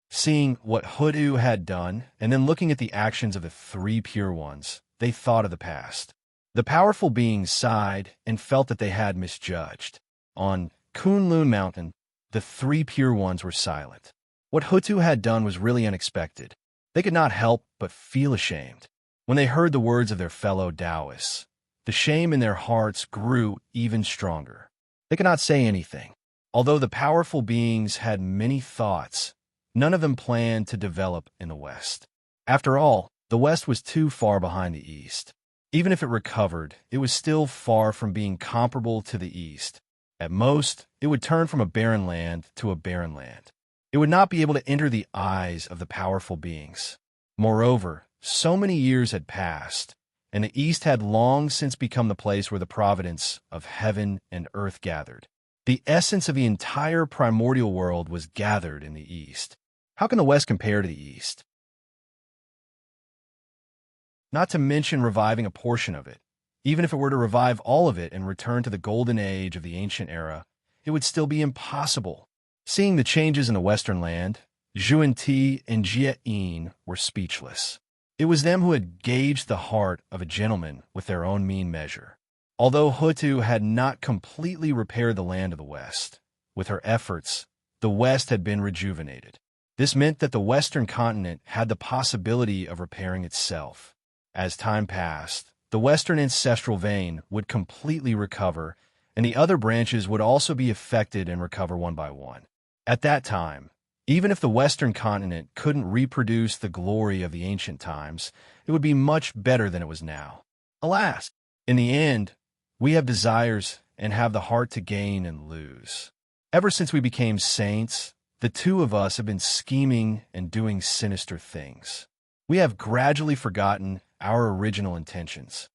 Seeing what Hutu had done, and then looking at the actions of the three pure ones, they thought of the past. The powerful beings sighed and felt that they had misjudged. On Kunlun Mountain, the three pure ones were silent. What Hutu had done was really unexpected. They could not help but feel ashamed. When they heard the words of their fellow Taoists, the shame in their hearts grew even stronger. They could not say anything. Although the powerful beings had many thoughts, none of them planned to develop in the West. After all, the West was too far behind the East. Even if it recovered, it was still far from being comparable to the East. At most, it would turn from a barren land to a barren land. It would not be able to enter the eyes of the powerful beings. Moreover, so many years had passed, and the East had long since become the place where the providence of heaven and earth gathered. The essence of the entire primordial world was gathered in the East. How can the West compare to the East? Not to mention reviving a portion of it. Even if it were to revive all of it and return to the golden age of the ancient era, it would still be impossible. Seeing the changes in the Western land, Zhuan-Ti and Jie-In were speechless. It was them who had gauged the heart of a gentleman with their own mean measure. Although Hutu had not completely repaired the land of the West, with her efforts, the West had been rejuvenated. This meant that the Western continent had the possibility of repairing itself. As time passed, the Western ancestral vein would completely recover, and the other branches would also be affected and recover one by one. At that time, even if the Western continent couldn't reproduce the glory of the ancient times, it would be much better than it was now. Alas, in the end, we have desires and have the heart to gain and lose. Ever since we became saints, the two of us have been scheming and doing sinister things. We have gradually forgotten our original intentions.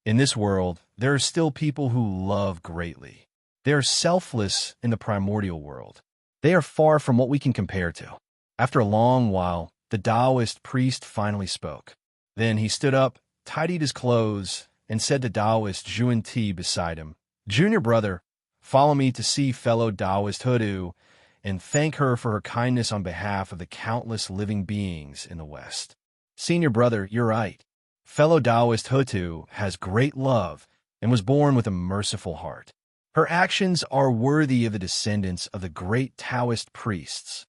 In this world, there are still people who love greatly. They are selfless in the primordial world. They are far from what we can compare to. After a long while, the Taoist priest finally spoke. Then he stood up, tidied his clothes, and said to Taoist Juan Ti beside him, "Junior brother, follow me to see fellow Taoist Hudu and thank her for her kindness on behalf of the countless living beings in the West." "Senior brother, you're right. Fellow Taoist Hutu has great love and was born with a merciful heart. Her actions are worthy of the descendants of the great Taoist priests."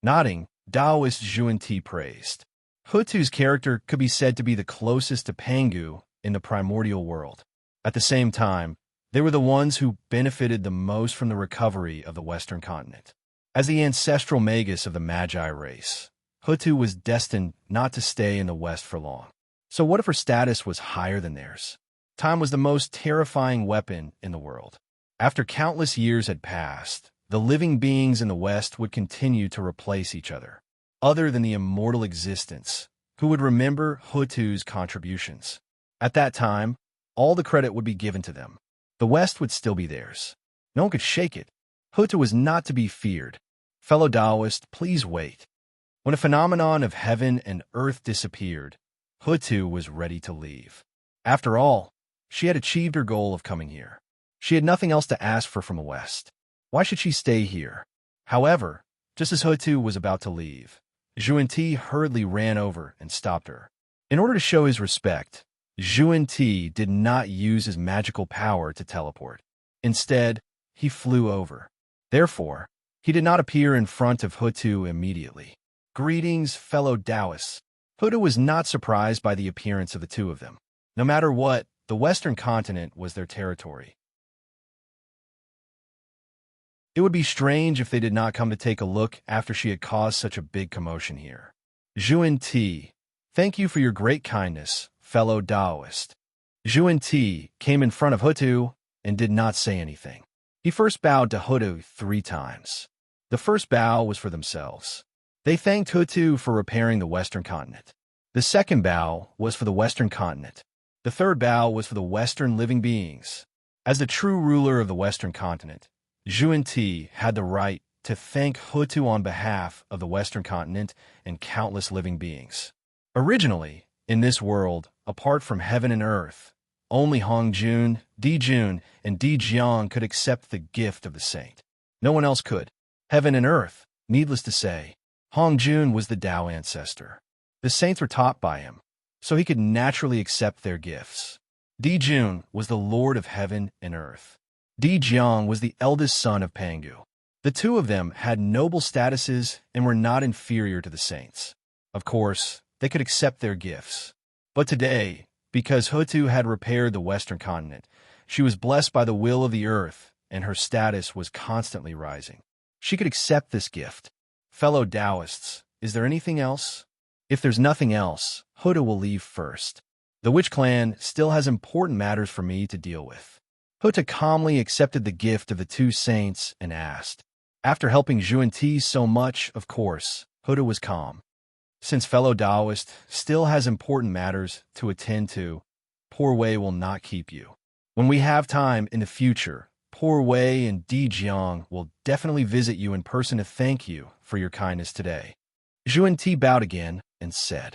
Nodding, Taoist Juan Ti praised. Hutu's character could be said to be the closest to Pangu in the primordial world. At the same time, they were the ones who benefited the most from the recovery of the Western continent. As the ancestral magus of the Magi race, Hutu was destined not to stay in the West for long. So what if her status was higher than theirs? Time was the most terrifying weapon in the world. After countless years had passed, the living beings in the West would continue to replace each other. Other than the immortal existence, who would remember Hutu's contributions? At that time, all the credit would be given to them. The West would still be theirs. No one could shake it. Hutu was not to be feared. Fellow Taoist, please wait. When a phenomenon of heaven and earth disappeared, Hutu was ready to leave. After all, she had achieved her goal of coming here. She had nothing else to ask for from the West. Why should she stay here? However, just as Hutu was about to leave, Juan Ti hurriedly ran over and stopped her. In order to show his respect, Juan Ti did not use his magical power to teleport. Instead, he flew over. Therefore, he did not appear in front of Hutu immediately. "Greetings, fellow Taoists." Hutu was not surprised by the appearance of the two of them. No matter what, the Western continent was their territory. It would be strange if they did not come to take a look after she had caused such a big commotion here. "Juan Ti, thank you for your great kindness, fellow Taoist." Juan Ti came in front of Hutu and did not say anything. He first bowed to Hutu 3 times. The first bow was for themselves. They thanked Hutu for repairing the Western continent. The second bow was for the Western continent. The third bow was for the Western living beings. As the true ruler of the Western continent, Juan Ti had the right to thank Hutu on behalf of the Western continent and countless living beings. Originally, in this world, apart from heaven and earth, only Hongjun, Dijun, and Dijiang could accept the gift of the saint. No one else could. Heaven and earth, needless to say, Hongjun was the Tao ancestor. The saints were taught by him, so he could naturally accept their gifts. Dijun was the lord of heaven and earth. Dijiang was the eldest son of Pangu. The two of them had noble statuses and were not inferior to the saints. Of course, they could accept their gifts. But today, because Hutu had repaired the Western continent, she was blessed by the will of the earth, and her status was constantly rising. She could accept this gift. Fellow Taoists, is there anything else? If there's nothing else, Hutu will leave first. The Witch Clan still has important matters for me to deal with. Hutu calmly accepted the gift of the two saints and asked. After helping Juan Ti so much, of course, Hutu was calm. Since fellow Taoist still has important matters to attend to, Poor Wei will not keep you. When we have time in the future, Poor Wei and Dijiang will definitely visit you in person to thank you for your kindness today. Juan Ti bowed again and said.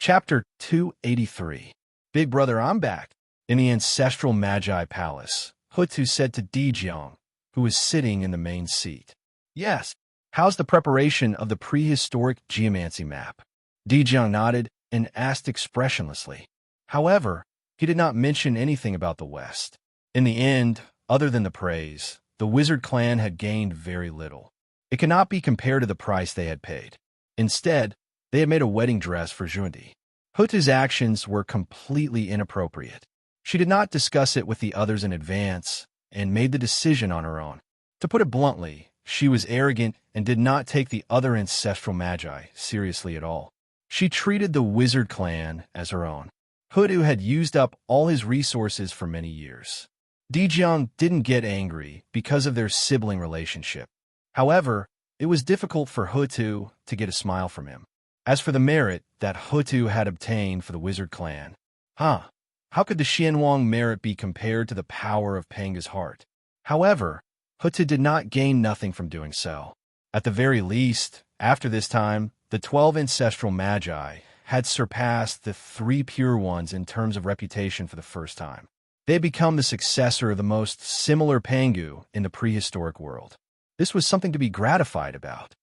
Chapter 283. Big brother, I'm back. In the ancestral Magi Palace, Hutu said to Dijiang, who was sitting in the main seat. Yes, how's the preparation of the prehistoric geomancy map? Dijiang nodded and asked expressionlessly. However, he did not mention anything about the West. In the end, other than the praise, the wizard clan had gained very little. It cannot be compared to the price they had paid. Instead, they had made a wedding dress for Jundi. Hutu's actions were completely inappropriate. She did not discuss it with the others in advance and made the decision on her own. To put it bluntly, she was arrogant and did not take the other ancestral magi seriously at all. She treated the wizard clan as her own. Hutu had used up all his resources for many years. Dijiang didn't get angry because of their sibling relationship. However, it was difficult for Hutu to get a smile from him. As for the merit that Hutu had obtained for the wizard clan, how could the Xianwang merit be compared to the power of Panga's heart? However, Hutu did not gain nothing from doing so. At the very least, after this time, the 12 ancestral magi had surpassed the 3 pure ones in terms of reputation for the first time. They had become the successor of the most similar Pangu in the prehistoric world. This was something to be gratified about.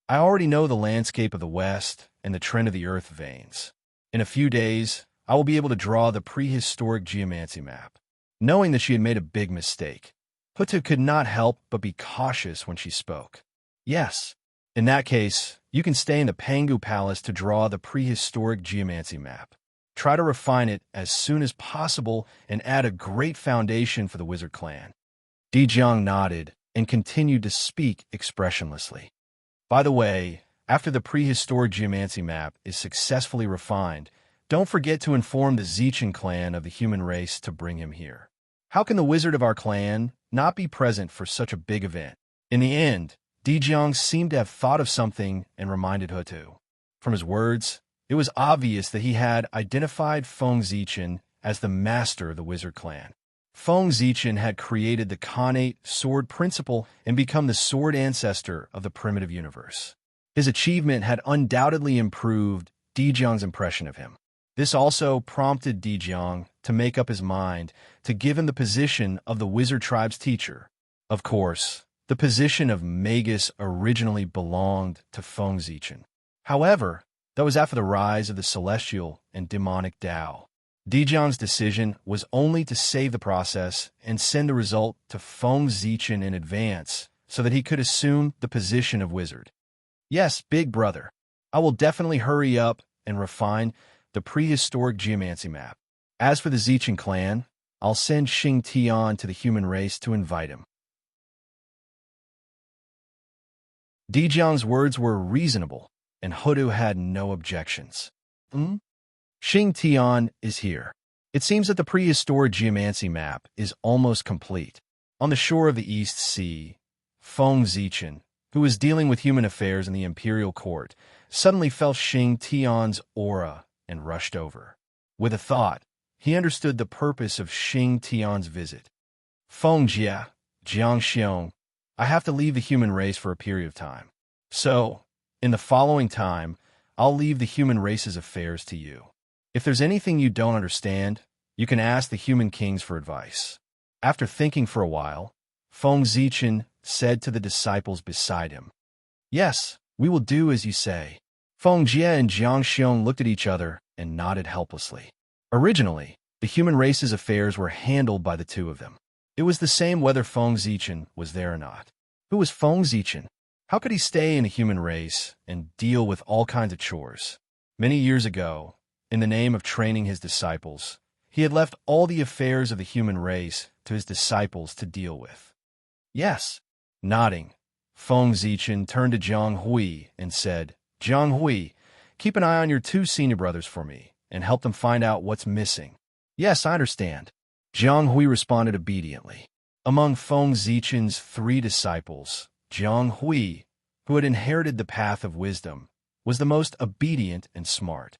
I already know the landscape of the West and the trend of the Earth veins. In a few days, I will be able to draw the prehistoric geomancy map. Knowing that she had made a big mistake, Hutu could not help but be cautious when she spoke. Yes, in that case, you can stay in the Pangu Palace to draw the prehistoric geomancy map. Try to refine it as soon as possible and add a great foundation for the wizard clan. Dijiang nodded and continued to speak expressionlessly. By the way, after the prehistoric geomancy map is successfully refined, don't forget to inform the Zichan clan of the human race to bring him here. How can the wizard of our clan not be present for such a big event? In the end, Dijiang seemed to have thought of something and reminded Hutu. From his words, it was obvious that he had identified Feng Zichan as the master of the wizard clan. Feng Zichan had created the Khanate sword principle and become the sword ancestor of the primitive universe. His achievement had undoubtedly improved Dijiang's impression of him. This also prompted Dijiang to make up his mind to give him the position of the wizard tribe's teacher. Of course, the position of Magus originally belonged to Feng Zichan. However, that was after the rise of the celestial and demonic Tao. Dijiang's decision was only to save the process and send the result to Feng Zichan in advance so that he could assume the position of wizard. Yes, big brother, I will definitely hurry up and refine the prehistoric geomancy map. As for the Zichan clan, I'll send Xing Tian to the human race to invite him. Dijiang's words were reasonable, and Hutu had no objections. Xing Tian is here. It seems that the prehistoric geomancy map is almost complete. On the shore of the East Sea, Feng Zichan, who was dealing with human affairs in the imperial court, suddenly felt Xing Tian's aura and rushed over. With a thought, he understood the purpose of Xing Tian's visit. Feng Jia, Jiang Xiong, I have to leave the human race for a period of time. So, in the following time, I'll leave the human race's affairs to you. If there's anything you don't understand, you can ask the human kings for advice. After thinking for a while, Feng Zichan said to the disciples beside him, Yes, we will do as you say. Feng Jie and Jiang Xiong looked at each other and nodded helplessly. Originally, the human race's affairs were handled by the two of them. It was the same whether Feng Zichan was there or not. Who was Feng Zichan? How could he stay in the human race and deal with all kinds of chores? Many years ago, in the name of training his disciples, he had left all the affairs of the human race to his disciples to deal with. Yes. Nodding, Feng Zichan turned to Zhang Hui and said, Zhang Hui, keep an eye on your two senior brothers for me and help them find out what's missing. Yes, I understand. Zhang Hui responded obediently. Among Feng Zichan's 3 disciples, Zhang Hui, who had inherited the path of wisdom, was the most obedient and smart.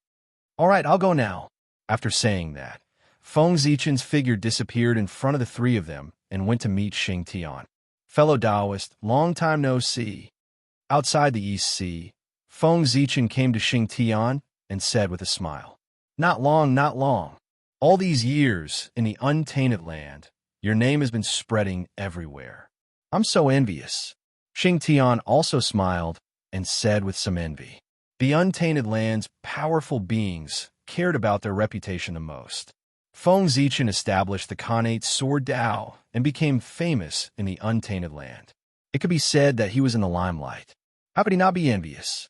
All right, I'll go now. After saying that, Feng Zichan's figure disappeared in front of the 3 of them and went to meet Xing Tian. Fellow Taoist, long time no see. Outside the East Sea, Feng Zichan came to Xing Tian and said with a smile, Not long, not long. All these years in the untainted land, your name has been spreading everywhere. I'm so envious. Xing Tian also smiled and said with some envy, The untainted land's powerful beings cared about their reputation the most. Feng Zichan established the Khanate sword Tao and became famous in the untainted land. It could be said that he was in the limelight. How could he not be envious?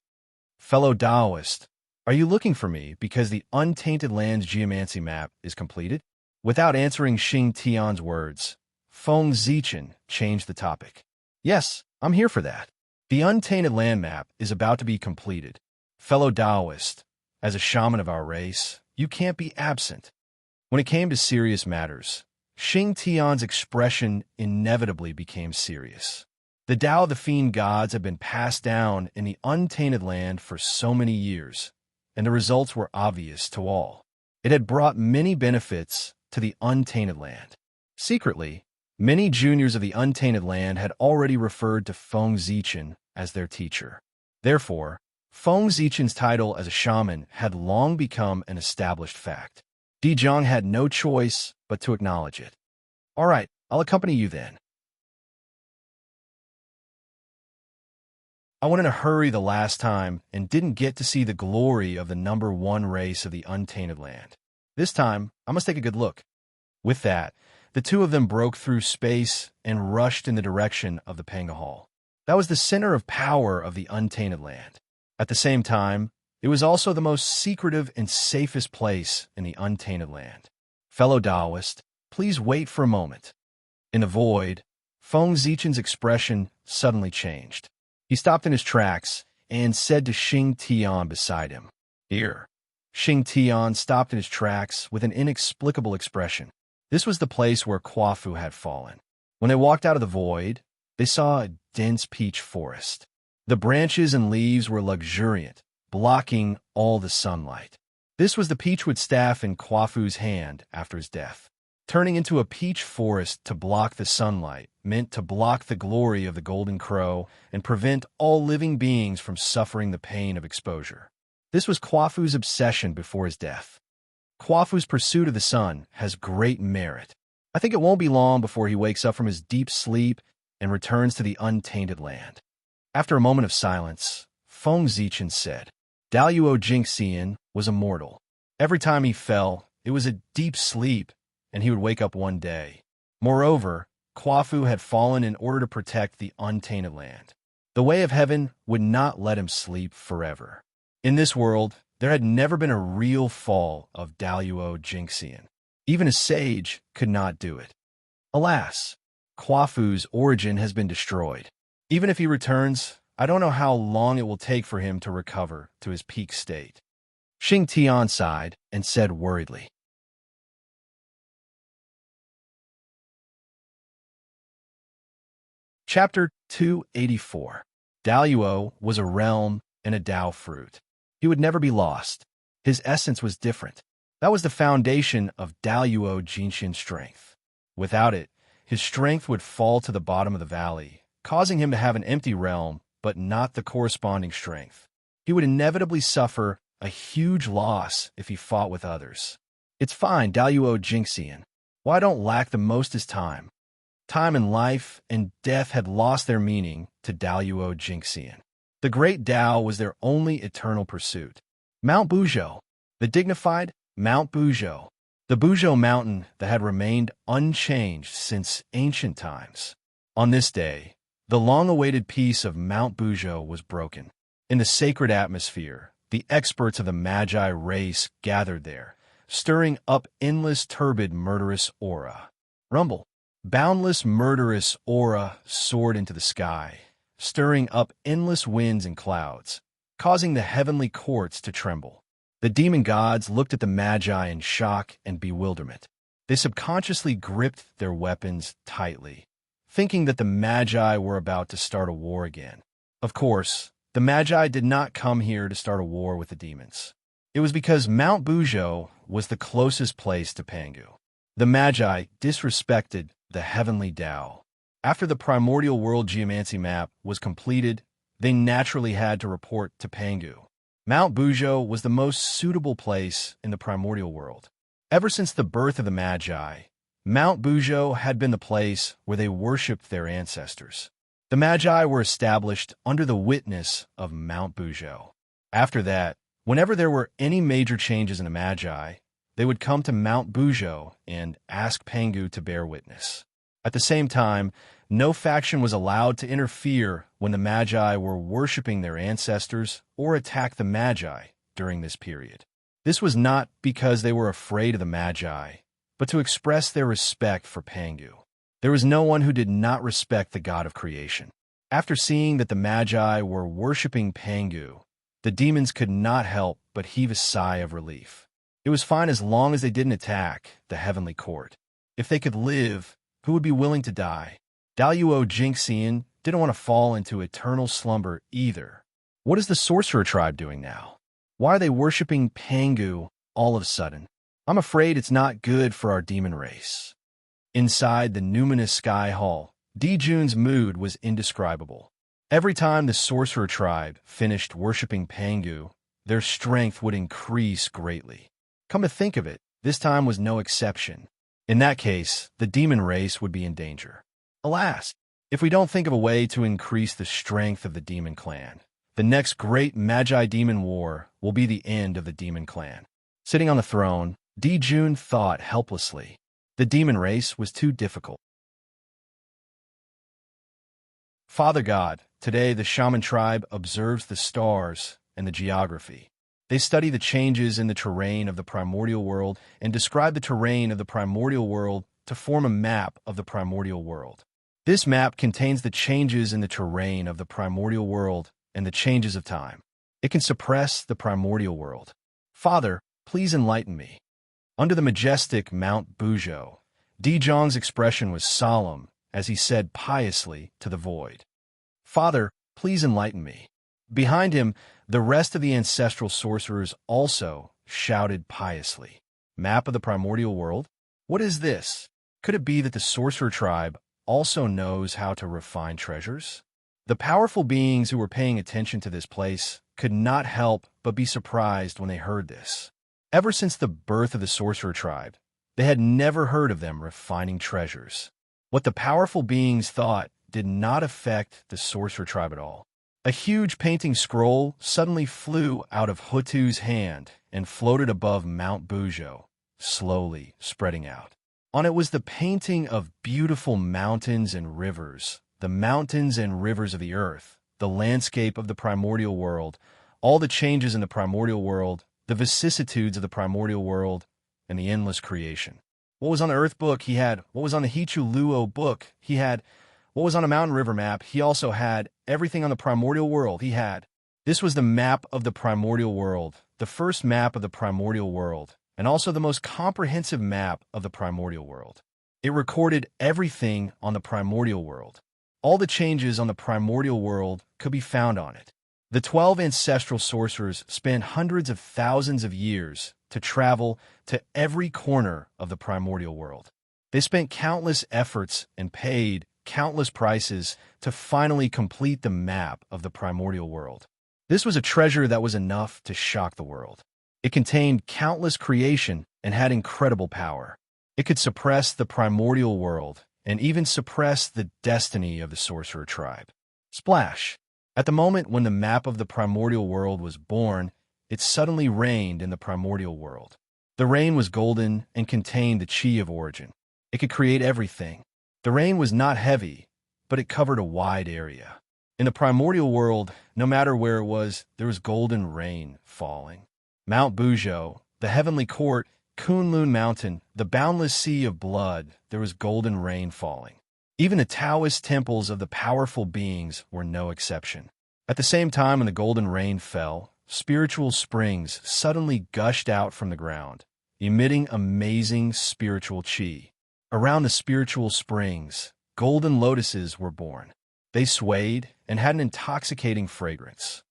Fellow Taoist, are you looking for me because the untainted land's geomancy map is completed? Without answering Xing Tian's words, Feng Zichan changed the topic. Yes, I'm here for that. The untainted land map is about to be completed. Fellow Taoist, as a shaman of our race, you can't be absent. When it came to serious matters, Xing Tian's expression inevitably became serious. The Tao of the Fiend Gods had been passed down in the untainted land for so many years, and the results were obvious to all. It had brought many benefits to the untainted land. Secretly, many juniors of the untainted land had already referred to Feng Zichan as their teacher. Therefore, Feng Zichen's title as a shaman had long become an established fact. Di Zhang had no choice but to acknowledge it. All right, I'll accompany you then. I went in a hurry the last time and didn't get to see the glory of the #1 race of the untainted land. This time, I must take a good look. With that, the two of them broke through space and rushed in the direction of the Panga Hall. That was the center of power of the untainted land. At the same time, it was also the most secretive and safest place in the untainted land. Fellow Taoist, please wait for a moment. In the void, Feng Zichen's expression suddenly changed. He stopped in his tracks and said to Xing Tian beside him, "Here." Xing Tian stopped in his tracks with an inexplicable expression. This was the place where Quafu had fallen. When they walked out of the void, they saw a dense peach forest. The branches and leaves were luxuriant, blocking all the sunlight. This was the peachwood staff in Quafu's hand after his death. Turning into a peach forest to block the sunlight meant to block the glory of the golden crow and prevent all living beings from suffering the pain of exposure. This was Quafu's obsession before his death. Quafu's pursuit of the sun has great merit. I think it won't be long before he wakes up from his deep sleep and returns to the untainted land. After a moment of silence, Feng Zichen said, Daluo Jingxian was immortal. Every time he fell, it was a deep sleep, and he would wake up one day. Moreover, Quafu had fallen in order to protect the untainted land. The way of heaven would not let him sleep forever. In this world, there had never been a real fall of Daluo Jingxian. Even a sage could not do it. Alas, Quafu's origin has been destroyed. Even if he returns, I don't know how long it will take for him to recover to his peak state. Xing Tian sighed and said worriedly, Chapter 284. Daluo was a realm and a Dao fruit. He would never be lost. His essence was different. That was the foundation of Daluo Jingxian's strength. Without it, his strength would fall to the bottom of the valley, causing him to have an empty realm, but not the corresponding strength. He would inevitably suffer a huge loss if he fought with others. It's fine, Daluo Jingxian. Why don't lack the most is time. Time and life and death had lost their meaning to Daluo Jingxian. The great Tao was their only eternal pursuit. Mount Buzhou, the dignified Mount Buzhou, the Buzhou mountain that had remained unchanged since ancient times. On this day, the long-awaited peace of Mount Buzhou was broken. In the sacred atmosphere, the experts of the Magi race gathered there, stirring up endless turbid murderous aura. Rumble. Boundless murderous aura soared into the sky, stirring up endless winds and clouds, causing the heavenly courts to tremble. The demon gods looked at the Magi in shock and bewilderment. They subconsciously gripped their weapons tightly, thinking that the Magi were about to start a war again. Of course, the Magi did not come here to start a war with the demons. It was because Mount Buzhou was the closest place to Pangu. The Magi disrespected the heavenly Tao. After the primordial world geomancy map was completed, they naturally had to report to Pangu. Mount Buzhou was the most suitable place in the primordial world. Ever since the birth of the Magi, Mount Buzhou had been the place where they worshipped their ancestors. The Magi were established under the witness of Mount Buzhou. After that, whenever there were any major changes in the Magi, they would come to Mount Buzhou and ask Pangu to bear witness. At the same time, no faction was allowed to interfere when the Magi were worshipping their ancestors or attack the Magi during this period. This was not because they were afraid of the Magi, but to express their respect for Pangu. There was no one who did not respect the god of creation. After seeing that the Magi were worshipping Pangu, the demons could not help but heave a sigh of relief. It was fine as long as they didn't attack the heavenly court. If they could live, who would be willing to die? Daluo Jingxian didn't want to fall into eternal slumber either. What is the sorcerer tribe doing now? Why are they worshipping Pangu all of a sudden? I'm afraid it's not good for our demon race. Inside the numinous sky hall, Dijun's mood was indescribable. Every time the sorcerer tribe finished worshipping Pangu, their strength would increase greatly. Come to think of it, this time was no exception. In that case, the demon race would be in danger. Alas, if we don't think of a way to increase the strength of the demon clan, the next great Magi-demon war will be the end of the demon clan. Sitting on the throne, Jun thought helplessly. The demon race was too difficult. Father God, today the shaman tribe observes the stars and the geography. They study the changes in the terrain of the primordial world and describe the terrain of the primordial world to form a map of the primordial world. This map contains the changes in the terrain of the primordial world and the changes of time. It can suppress the primordial world. Father, please enlighten me. Under the majestic Mount Bujo, Zhang's expression was solemn as he said piously to the void, Father, please enlighten me. Behind him, the rest of the ancestral sorcerers also shouted piously, Map of the primordial world? What is this? Could it be that the sorcerer tribe also knows how to refine treasures? The powerful beings who were paying attention to this place could not help but be surprised when they heard this. Ever since the birth of the sorcerer tribe, they had never heard of them refining treasures. What the powerful beings thought did not affect the sorcerer tribe at all. A huge painting scroll suddenly flew out of Hutu's hand and floated above Mount Bujo, slowly spreading out. On it was the painting of beautiful mountains and rivers, the mountains and rivers of the earth, the landscape of the primordial world, all the changes in the primordial world, the vicissitudes of the primordial world, and the endless creation. What was on the Earth book, he had. What was on the Hichu Luo book, he had. What was on a mountain river map, he also had. Everything on the primordial world, he had. This was the map of the primordial world, the first map of the primordial world, and also the most comprehensive map of the primordial world. It recorded everything on the primordial world. All the changes on the primordial world could be found on it. The 12 ancestral sorcerers spent hundreds of thousands of years to travel to every corner of the primordial world. They spent countless efforts and paid countless prices to finally complete the map of the primordial world. This was a treasure that was enough to shock the world. It contained countless creation and had incredible power. It could suppress the primordial world and even suppress the destiny of the sorcerer tribe. Splash! At the moment when the map of the primordial world was born, it suddenly rained in the primordial world. The rain was golden and contained the chi of origin. It could create everything. The rain was not heavy, but it covered a wide area. In the primordial world, no matter where it was, there was golden rain falling. Mount Bujo, the heavenly court, Kunlun Mountain, the boundless sea of blood, there was golden rain falling. Even the Taoist temples of the powerful beings were no exception. At the same time when the golden rain fell, spiritual springs suddenly gushed out from the ground, emitting amazing spiritual chi. Around the spiritual springs, golden lotuses were born. They swayed and had an intoxicating fragrance.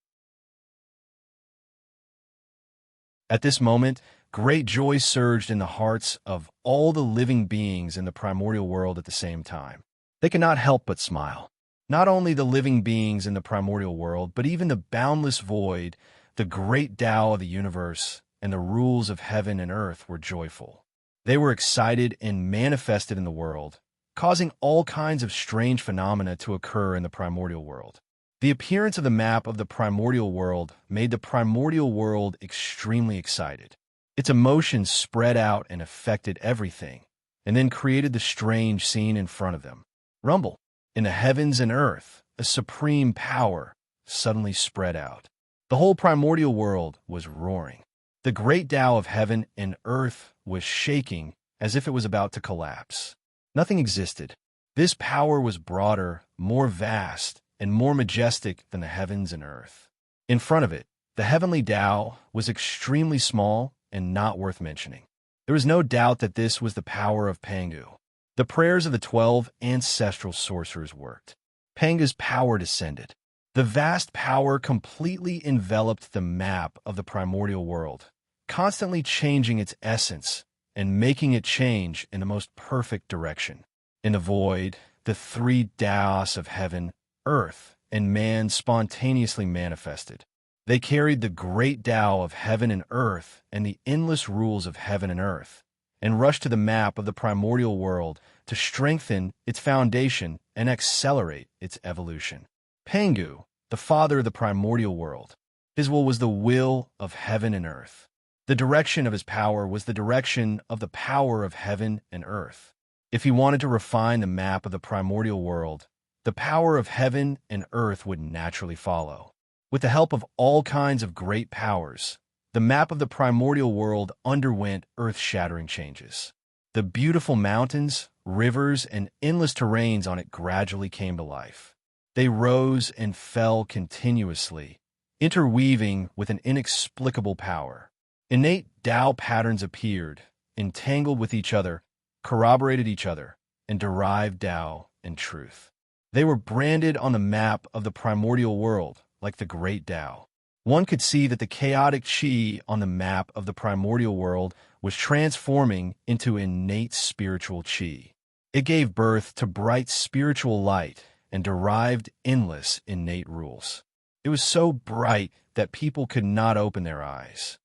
At this moment, great joy surged in the hearts of all the living beings in the primordial world at the same time. They could not help but smile. Not only the living beings in the primordial world, but even the boundless void, the great Tao of the universe, and the rules of heaven and earth were joyful. They were excited and manifested in the world, causing all kinds of strange phenomena to occur in the primordial world. The appearance of the map of the primordial world made the primordial world extremely excited. Its emotions spread out and affected everything, and then created the strange scene in front of them. Rumble. In the heavens and earth, a supreme power suddenly spread out. The whole primordial world was roaring. The great Tao of heaven and earth was shaking as if it was about to collapse. Nothing existed. This power was broader, more vast, and more majestic than the heavens and earth. In front of it, the heavenly Tao was extremely small and not worth mentioning. There was no doubt that this was the power of Pangu. The prayers of the 12 ancestral sorcerers worked. Pangu's power descended. The vast power completely enveloped the map of the primordial world, constantly changing its essence and making it change in the most perfect direction. In the void, the three Taos of heaven, earth, and man spontaneously manifested. They carried the great Tao of heaven and earth and the endless rules of heaven and earth, and rushed to the map of the primordial world to strengthen its foundation and accelerate its evolution. Pangu, the father of the primordial world, his will was the will of heaven and earth. The direction of his power was the direction of the power of heaven and earth. If he wanted to refine the map of the primordial world, the power of heaven and earth would naturally follow. With the help of all kinds of great powers, the map of the primordial world underwent earth-shattering changes. The beautiful mountains, rivers, and endless terrains on it gradually came to life. They rose and fell continuously, interweaving with an inexplicable power. Innate Tao patterns appeared, entangled with each other, corroborated each other, and derived Tao and truth. They were branded on the map of the primordial world, like the great Tao. One could see that the chaotic chi on the map of the primordial world was transforming into innate spiritual chi. It gave birth to bright spiritual light and derived endless innate rules. It was so bright that people could not open their eyes.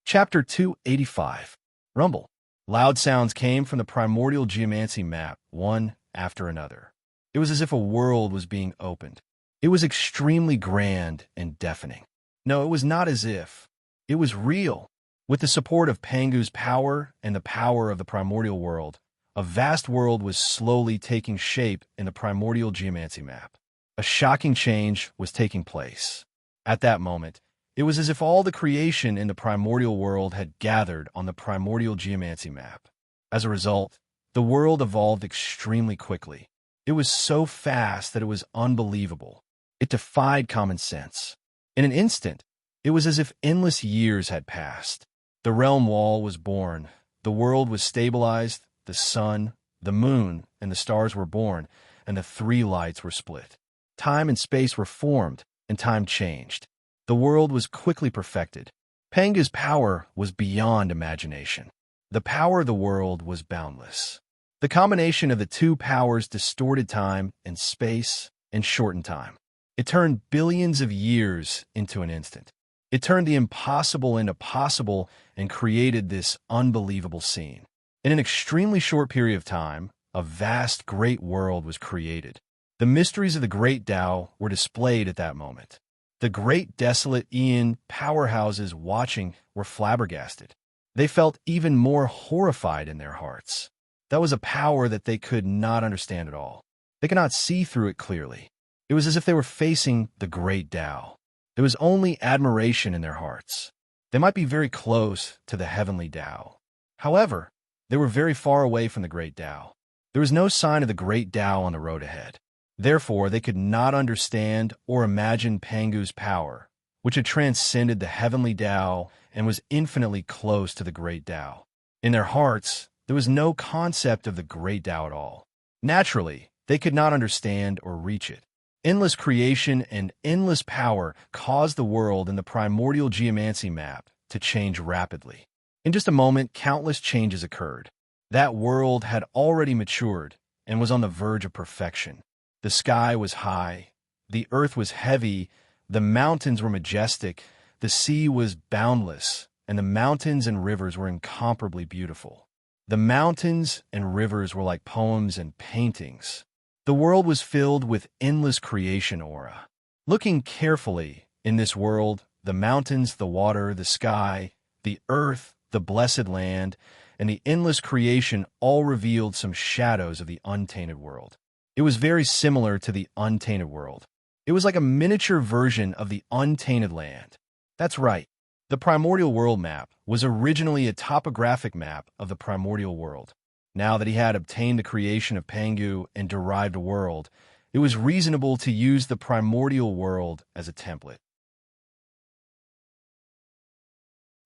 Chapter 285. Rumble. Loud sounds came from the primordial geomancy map, one after another. It was as if a world was being opened. It was extremely grand and deafening. No, it was not as if. It was real. With the support of Pangu's power and the power of the primordial world, a vast world was slowly taking shape in the primordial geomancy map. A shocking change was taking place. At that moment, it was as if all the creation in the primordial world had gathered on the primordial geomancy map. As a result, the world evolved extremely quickly. It was so fast that it was unbelievable. It defied common sense. In an instant, it was as if endless years had passed. The realm wall was born. The world was stabilized. The sun, the moon, and the stars were born, and the three lights were split. Time and space were formed, and time changed. The world was quickly perfected. Panga's power was beyond imagination. The power of the world was boundless. The combination of the two powers distorted time and space and shortened time. It turned billions of years into an instant. It turned the impossible into possible and created this unbelievable scene. In an extremely short period of time, a vast, great world was created. The mysteries of the great Tao were displayed at that moment. The great desolate Aeon powerhouses watching were flabbergasted. They felt even more horrified in their hearts. That was a power that they could not understand at all. They could not see through it clearly. It was as if they were facing the great Tao. There was only admiration in their hearts. They might be very close to the heavenly Tao. However, they were very far away from the great Tao. There was no sign of the great Tao on the road ahead. Therefore, they could not understand or imagine Pangu's power, which had transcended the heavenly Tao and was infinitely close to the great Tao. In their hearts, there was no concept of the great Tao at all. Naturally, they could not understand or reach it. Endless creation and endless power caused the world in the primordial geomancy map to change rapidly. In just a moment, countless changes occurred. That world had already matured and was on the verge of perfection. The sky was high, the earth was heavy, the mountains were majestic, the sea was boundless, and the mountains and rivers were incomparably beautiful. The mountains and rivers were like poems and paintings. The world was filled with endless creation aura. Looking carefully in this world, the mountains, the water, the sky, the earth, the blessed land, and the endless creation all revealed some shadows of the untainted world. It was very similar to the untainted world. It was like a miniature version of the untainted land. That's right. The primordial world map was originally a topographic map of the primordial world. Now that he had obtained the creation of Pangu and derived a world, it was reasonable to use the primordial world as a template.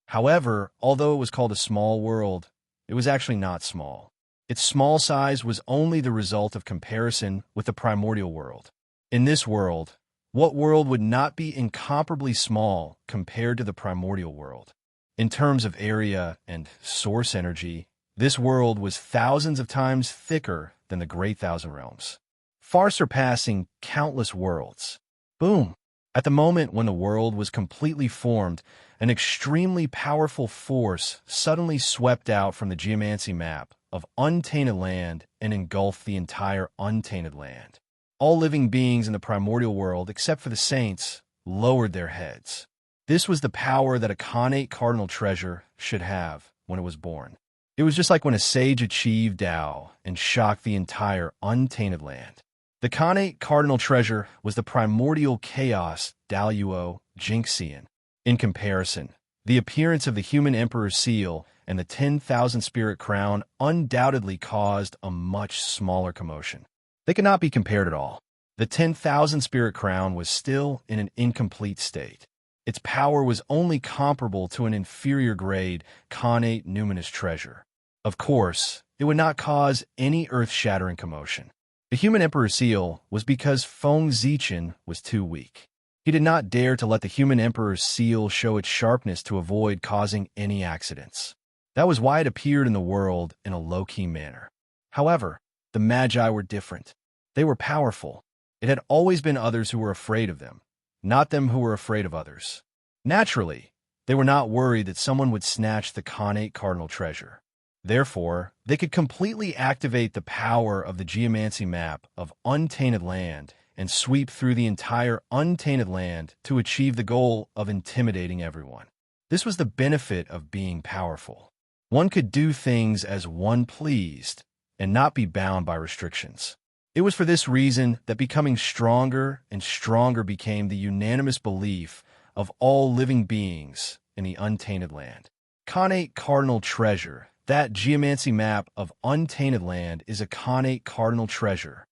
However, although it was called a small world, it was actually not small. Its small size was only the result of comparison with the primordial world. In this world, what world would not be incomparably small compared to the primordial world? In terms of area and source energy, This world was thousands of times thicker than the Great Thousand Realms, far surpassing countless worlds. Boom! At the moment when the world was completely formed, an extremely powerful force suddenly swept out from the geomancy map of untainted land and engulfed the entire untainted land. All living beings in the primordial world, except for the saints, lowered their heads. This was the power that a Khanate cardinal treasure should have when it was born. It was just like when a sage achieved Tao and shocked the entire untainted land. The Khanate cardinal treasure was the primordial chaos Daluo Jinxian. In comparison, the appearance of the human emperor's seal and the 10,000 spirit crown undoubtedly caused a much smaller commotion. They could not be compared at all. The 10,000 spirit crown was still in an incomplete state. Its power was only comparable to an inferior grade Khanate numinous treasure. Of course, it would not cause any earth-shattering commotion. The human emperor's seal was because Feng Zichen was too weak. He did not dare to let the human emperor's seal show its sharpness to avoid causing any accidents. That was why it appeared in the world in a low-key manner. However, the Magi were different. They were powerful. It had always been others who were afraid of them, not them who were afraid of others. Naturally, they were not worried that someone would snatch the Khanate cardinal treasure. Therefore, they could completely activate the power of the geomancy map of untainted land and sweep through the entire untainted land to achieve the goal of intimidating everyone. This was the benefit of being powerful. One could do things as one pleased and not be bound by restrictions. It was for this reason that becoming stronger and stronger became the unanimous belief of all living beings in the untainted land. Khanate cardinal treasure. That geomancy map of untainted land is a Khanate cardinal treasure.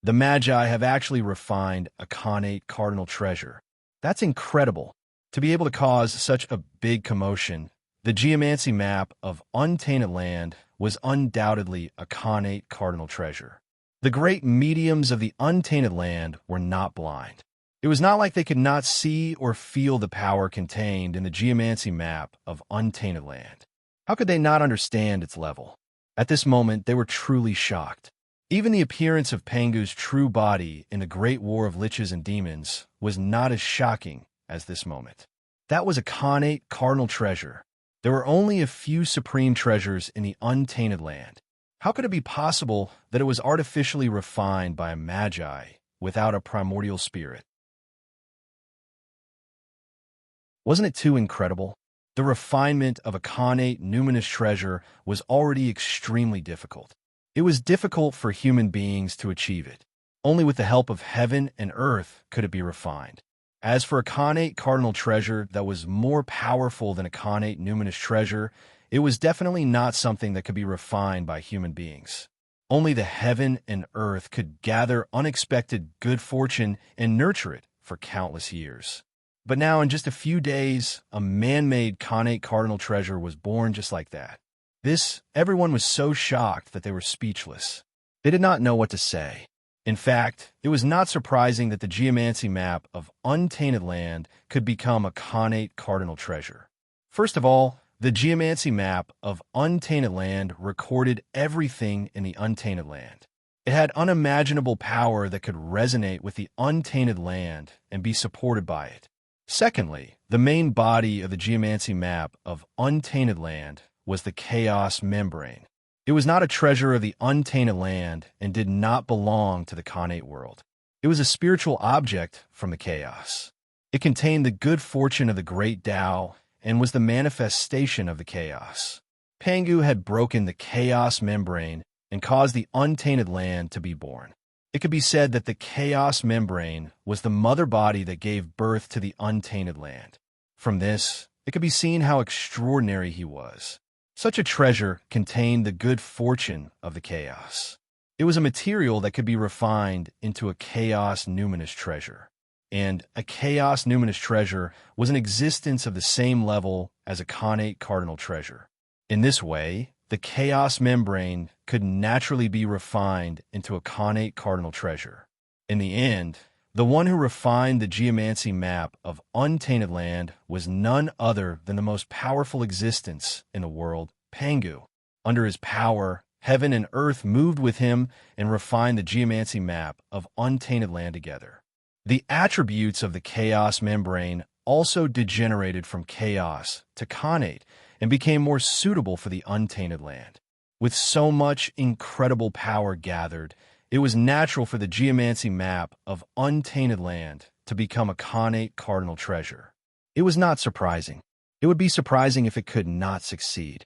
The Magi have actually refined a Khanate cardinal treasure. That's incredible. To be able to cause such a big commotion, the geomancy map of untainted land was undoubtedly a Khanate cardinal treasure. The great mediums of the untainted land were not blind. It was not like they could not see or feel the power contained in the geomancy map of untainted land. How could they not understand its level? At this moment, they were truly shocked. Even the appearance of Pangu's true body in the Great War of Liches and Demons was not as shocking as this moment. That was a Khanate cardinal treasure. There were only a few supreme treasures in the untainted land. How could it be possible that it was artificially refined by a Magi without a primordial spirit? Wasn't it too incredible? The refinement of a Khanate numinous treasure was already extremely difficult. It was difficult for human beings to achieve it. Only with the help of heaven and earth could it be refined. As for a Khanate cardinal treasure that was more powerful than a Khanate numinous treasure, it was definitely not something that could be refined by human beings. Only the heaven and earth could gather unexpected good fortune and nurture it for countless years. But now, in just a few days, a man-made Khanate cardinal treasure was born just like that. Everyone was so shocked that they were speechless. They did not know what to say. In fact, it was not surprising that the geomancy map of untainted land could become a Khanate cardinal treasure. First of all, the geomancy map of untainted land recorded everything in the untainted land. It had unimaginable power that could resonate with the untainted land and be supported by it. Secondly, the main body of the geomancy map of untainted land was the chaos membrane. It was not a treasure of the untainted land and did not belong to the Khanate world. It was a spiritual object from the chaos. It contained the good fortune of the great Tao and was the manifestation of the chaos. Pangu had broken the chaos membrane and caused the untainted land to be born. It could be said that the chaos membrane was the mother body that gave birth to the untainted land. From this, it could be seen how extraordinary he was. Such a treasure contained the good fortune of the chaos. It was a material that could be refined into a chaos numinous treasure. And a chaos numinous treasure was an existence of the same level as a Khanate cardinal treasure. In this way, the chaos membrane could naturally be refined into a Khanate cardinal treasure. In the end, the one who refined the geomancy map of untainted land was none other than the most powerful existence in the world, Pangu. Under his power, heaven and earth moved with him and refined the geomancy map of untainted land together. The attributes of the chaos membrane also degenerated from chaos to connate and became more suitable for the untainted land. With so much incredible power gathered, it was natural for the geomancy map of untainted land to become a connate cardinal treasure. It was not surprising. It would be surprising if it could not succeed.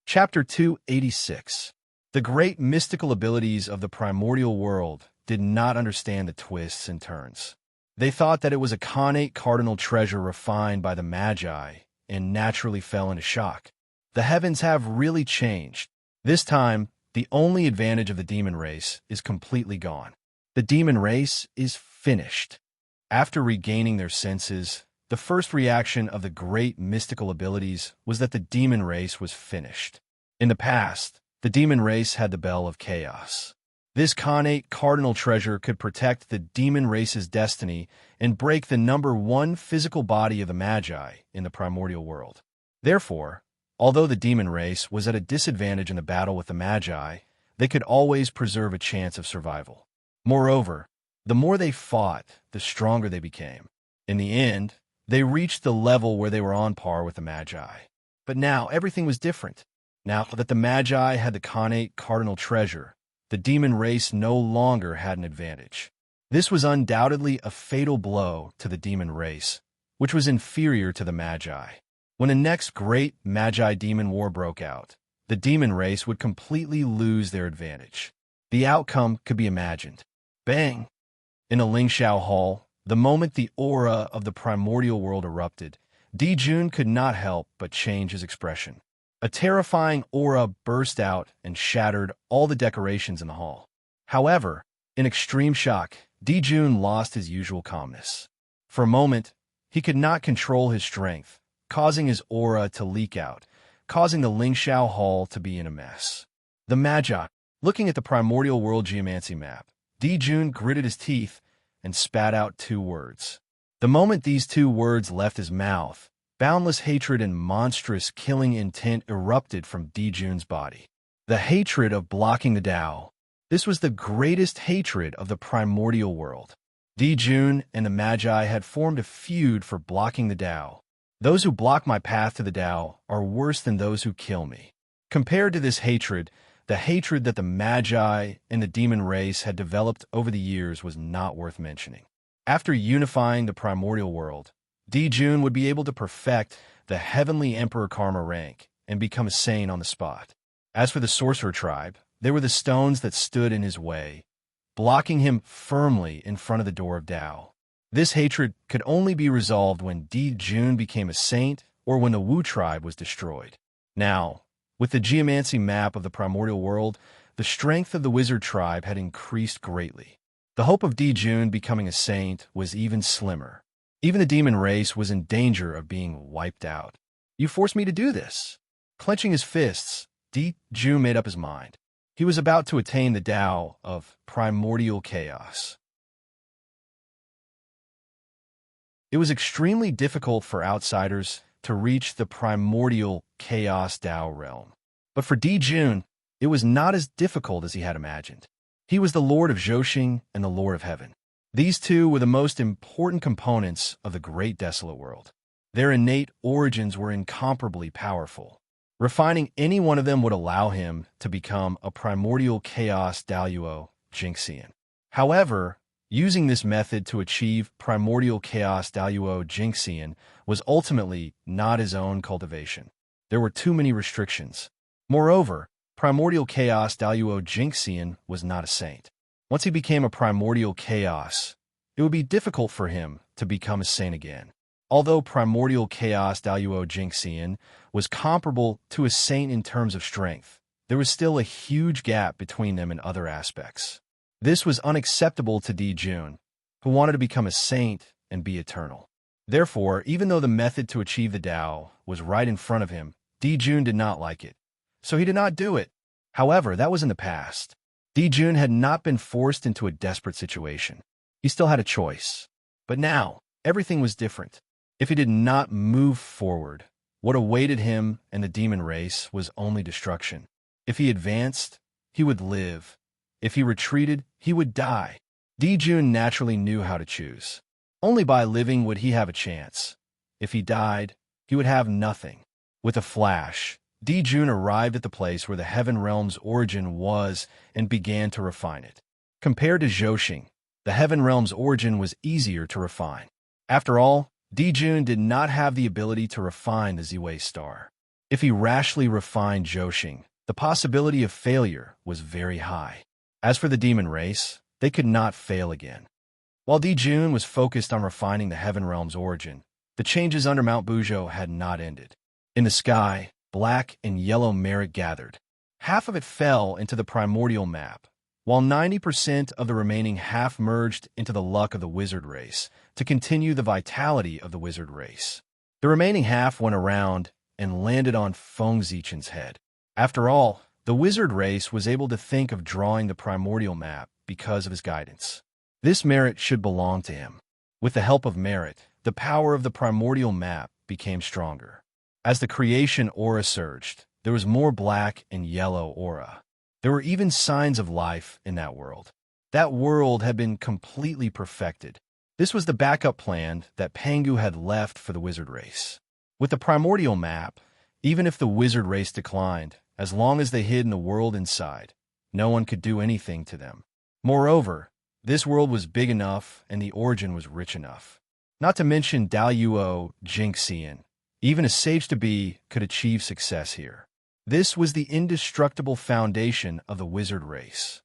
Chapter 286. The great mystical abilities of the primordial world did not understand the twists and turns. They thought that it was a connate cardinal treasure refined by the Magi and naturally fell into shock. The heavens have really changed. This time, the only advantage of the demon race is completely gone. The demon race is finished. After regaining their senses, the first reaction of the great mystical abilities was that the demon race was finished. In the past, the demon race had the Bell of Chaos. This connate cardinal treasure could protect the demon race's destiny and break the number one physical body of the Magi in the primordial world. Therefore, although the demon race was at a disadvantage in the battle with the Magi, they could always preserve a chance of survival. Moreover, the more they fought, the stronger they became. In the end, they reached the level where they were on par with the Magi. But now everything was different. Now that the Magi had the connate cardinal treasure, the demon race no longer had an advantage. This was undoubtedly a fatal blow to the demon race, which was inferior to the Magi. When the next great Magi-demon war broke out, the demon race would completely lose their advantage. The outcome could be imagined. Bang! In a Lingxiao hall, the moment the aura of the primordial world erupted, Dijun could not help but change his expression. A terrifying aura burst out and shattered all the decorations in the hall. However, in extreme shock, Dijun lost his usual calmness. For a moment, he could not control his strength, causing his aura to leak out, causing the Lingxiao hall to be in a mess. The Magi, looking at the primordial world geomancy map, Dijun gritted his teeth and spat out two words. The moment these two words left his mouth, boundless hatred and monstrous killing intent erupted from Dijun's body. The hatred of blocking the Tao. This was the greatest hatred of the primordial world. Dijun and the Magi had formed a feud for blocking the Tao. Those who block my path to the Tao are worse than those who kill me. Compared to this hatred, the hatred that the Magi and the demon race had developed over the years was not worth mentioning. After unifying the primordial world, Dijun would be able to perfect the heavenly Emperor Karma rank and become a saint on the spot. As for the sorcerer tribe, they were the stones that stood in his way, blocking him firmly in front of the door of Tao. This hatred could only be resolved when Dijun became a saint or when the Wu tribe was destroyed. Now, with the geomancy map of the primordial world, the strength of the wizard tribe had increased greatly. The hope of Dijun becoming a saint was even slimmer. Even the demon race was in danger of being wiped out. You forced me to do this. Clenching his fists, Dijun made up his mind. He was about to attain the Tao of primordial chaos. It was extremely difficult for outsiders to reach the primordial chaos Tao realm. But for Dijun, it was not as difficult as he had imagined. He was the Lord of Zhoxing and the Lord of Heaven. These two were the most important components of the great desolate world. Their innate origins were incomparably powerful. Refining any one of them would allow him to become a primordial chaos Daluo Jinxian. However, using this method to achieve primordial chaos Daluo Jinxian was ultimately not his own cultivation. There were too many restrictions. Moreover, primordial chaos Daluo Jinxian was not a saint. Once he became a primordial chaos, it would be difficult for him to become a saint again. Although primordial chaos Daluo Jinxian was comparable to a saint in terms of strength, there was still a huge gap between them in other aspects. This was unacceptable to Dijun, who wanted to become a saint and be eternal. Therefore, even though the method to achieve the Tao was right in front of him, Dijun did not like it, so he did not do it. However, that was in the past. Dijun had not been forced into a desperate situation. He still had a choice. But now, everything was different. If he did not move forward, what awaited him and the demon race was only destruction. If he advanced, he would live. If he retreated, he would die. Dijun naturally knew how to choose. Only by living would he have a chance. If he died, he would have nothing. With a flash, Dijun arrived at the place where the Heaven Realm's origin was and began to refine it. Compared to Zhoxing, the Heaven Realm's origin was easier to refine. After all, Dijun did not have the ability to refine the Ziwei star. If he rashly refined Zhoxing, the possibility of failure was very high. As for the demon race, they could not fail again. While Dijun was focused on refining the Heaven Realm's origin, the changes under Mount Buzhou had not ended. In the sky, black and yellow merit gathered. Half of it fell into the primordial map, while 90% of the remaining half merged into the luck of the wizard race to continue the vitality of the wizard race. The remaining half went around and landed on Feng Zichen's head. After all, the wizard race was able to think of drawing the primordial map because of his guidance. This merit should belong to him. With the help of merit, the power of the primordial map became stronger. As the creation aura surged, there was more black and yellow aura. There were even signs of life in that world. That world had been completely perfected. This was the backup plan that Pangu had left for the wizard race. With the primordial map, even if the wizard race declined, as long as they hid in the world inside, no one could do anything to them. Moreover, this world was big enough and the origin was rich enough. Not to mention Daluo Jingxian. Even a sage-to-be could achieve success here. This was the indestructible foundation of the wizard race.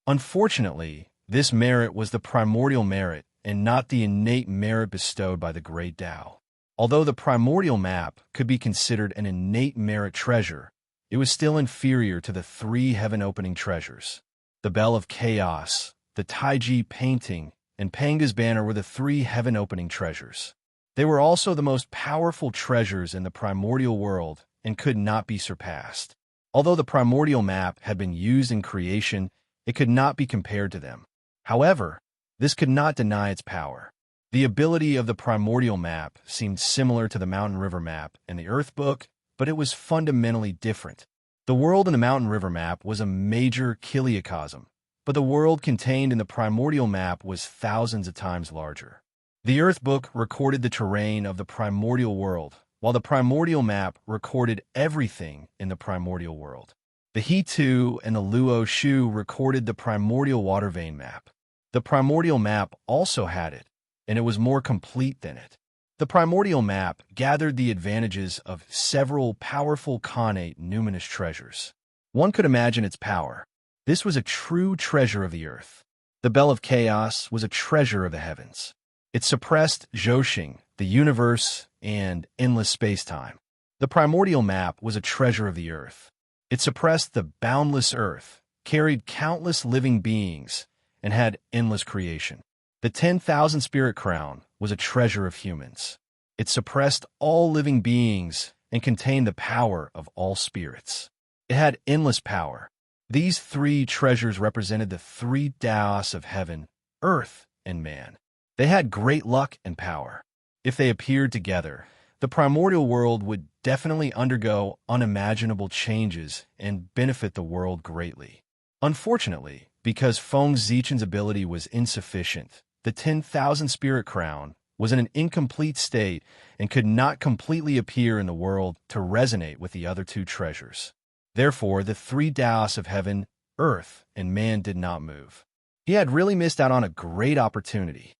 Unfortunately, this merit was the primordial merit and not the innate merit bestowed by the Great Tao. Although the primordial map could be considered an innate merit treasure, it was still inferior to the 3 heaven-opening treasures. The Bell of Chaos, the Taiji painting, and Panga's banner were the 3 heaven-opening treasures. They were also the most powerful treasures in the primordial world and could not be surpassed. Although the primordial map had been used in creation, it could not be compared to them. However, this could not deny its power. The ability of the primordial map seemed similar to the Mountain River map in the Earth Book, but it was fundamentally different. The world in the Mountain River map was a major kiliocosm, but the world contained in the primordial map was thousands of times larger. The Earth Book recorded the terrain of the primordial world, while the primordial map recorded everything in the primordial world. The He-Tu and the Luo Shu recorded the primordial water vein map. The primordial map also had it, and it was more complete than it. The primordial map gathered the advantages of several powerful connate numinous treasures. One could imagine its power. This was a true treasure of the earth. The Bell of Chaos was a treasure of the heavens. It suppressed Zhoxing, the universe, and endless space-time. The primordial map was a treasure of the earth. It suppressed the boundless earth, carried countless living beings, and had endless creation. The 10,000 Spirit Crown was a treasure of humans. It suppressed all living beings and contained the power of all spirits. It had endless power. These 3 treasures represented the 3 Taos of heaven, earth, and man. They had great luck and power. If they appeared together, the primordial world would definitely undergo unimaginable changes and benefit the world greatly. Unfortunately, because Feng Zichen's ability was insufficient, the 10,000 Spirit Crown was in an incomplete state and could not completely appear in the world to resonate with the other 2 treasures. Therefore, the 3 Taos of heaven, earth, and man did not move. He had really missed out on a great opportunity.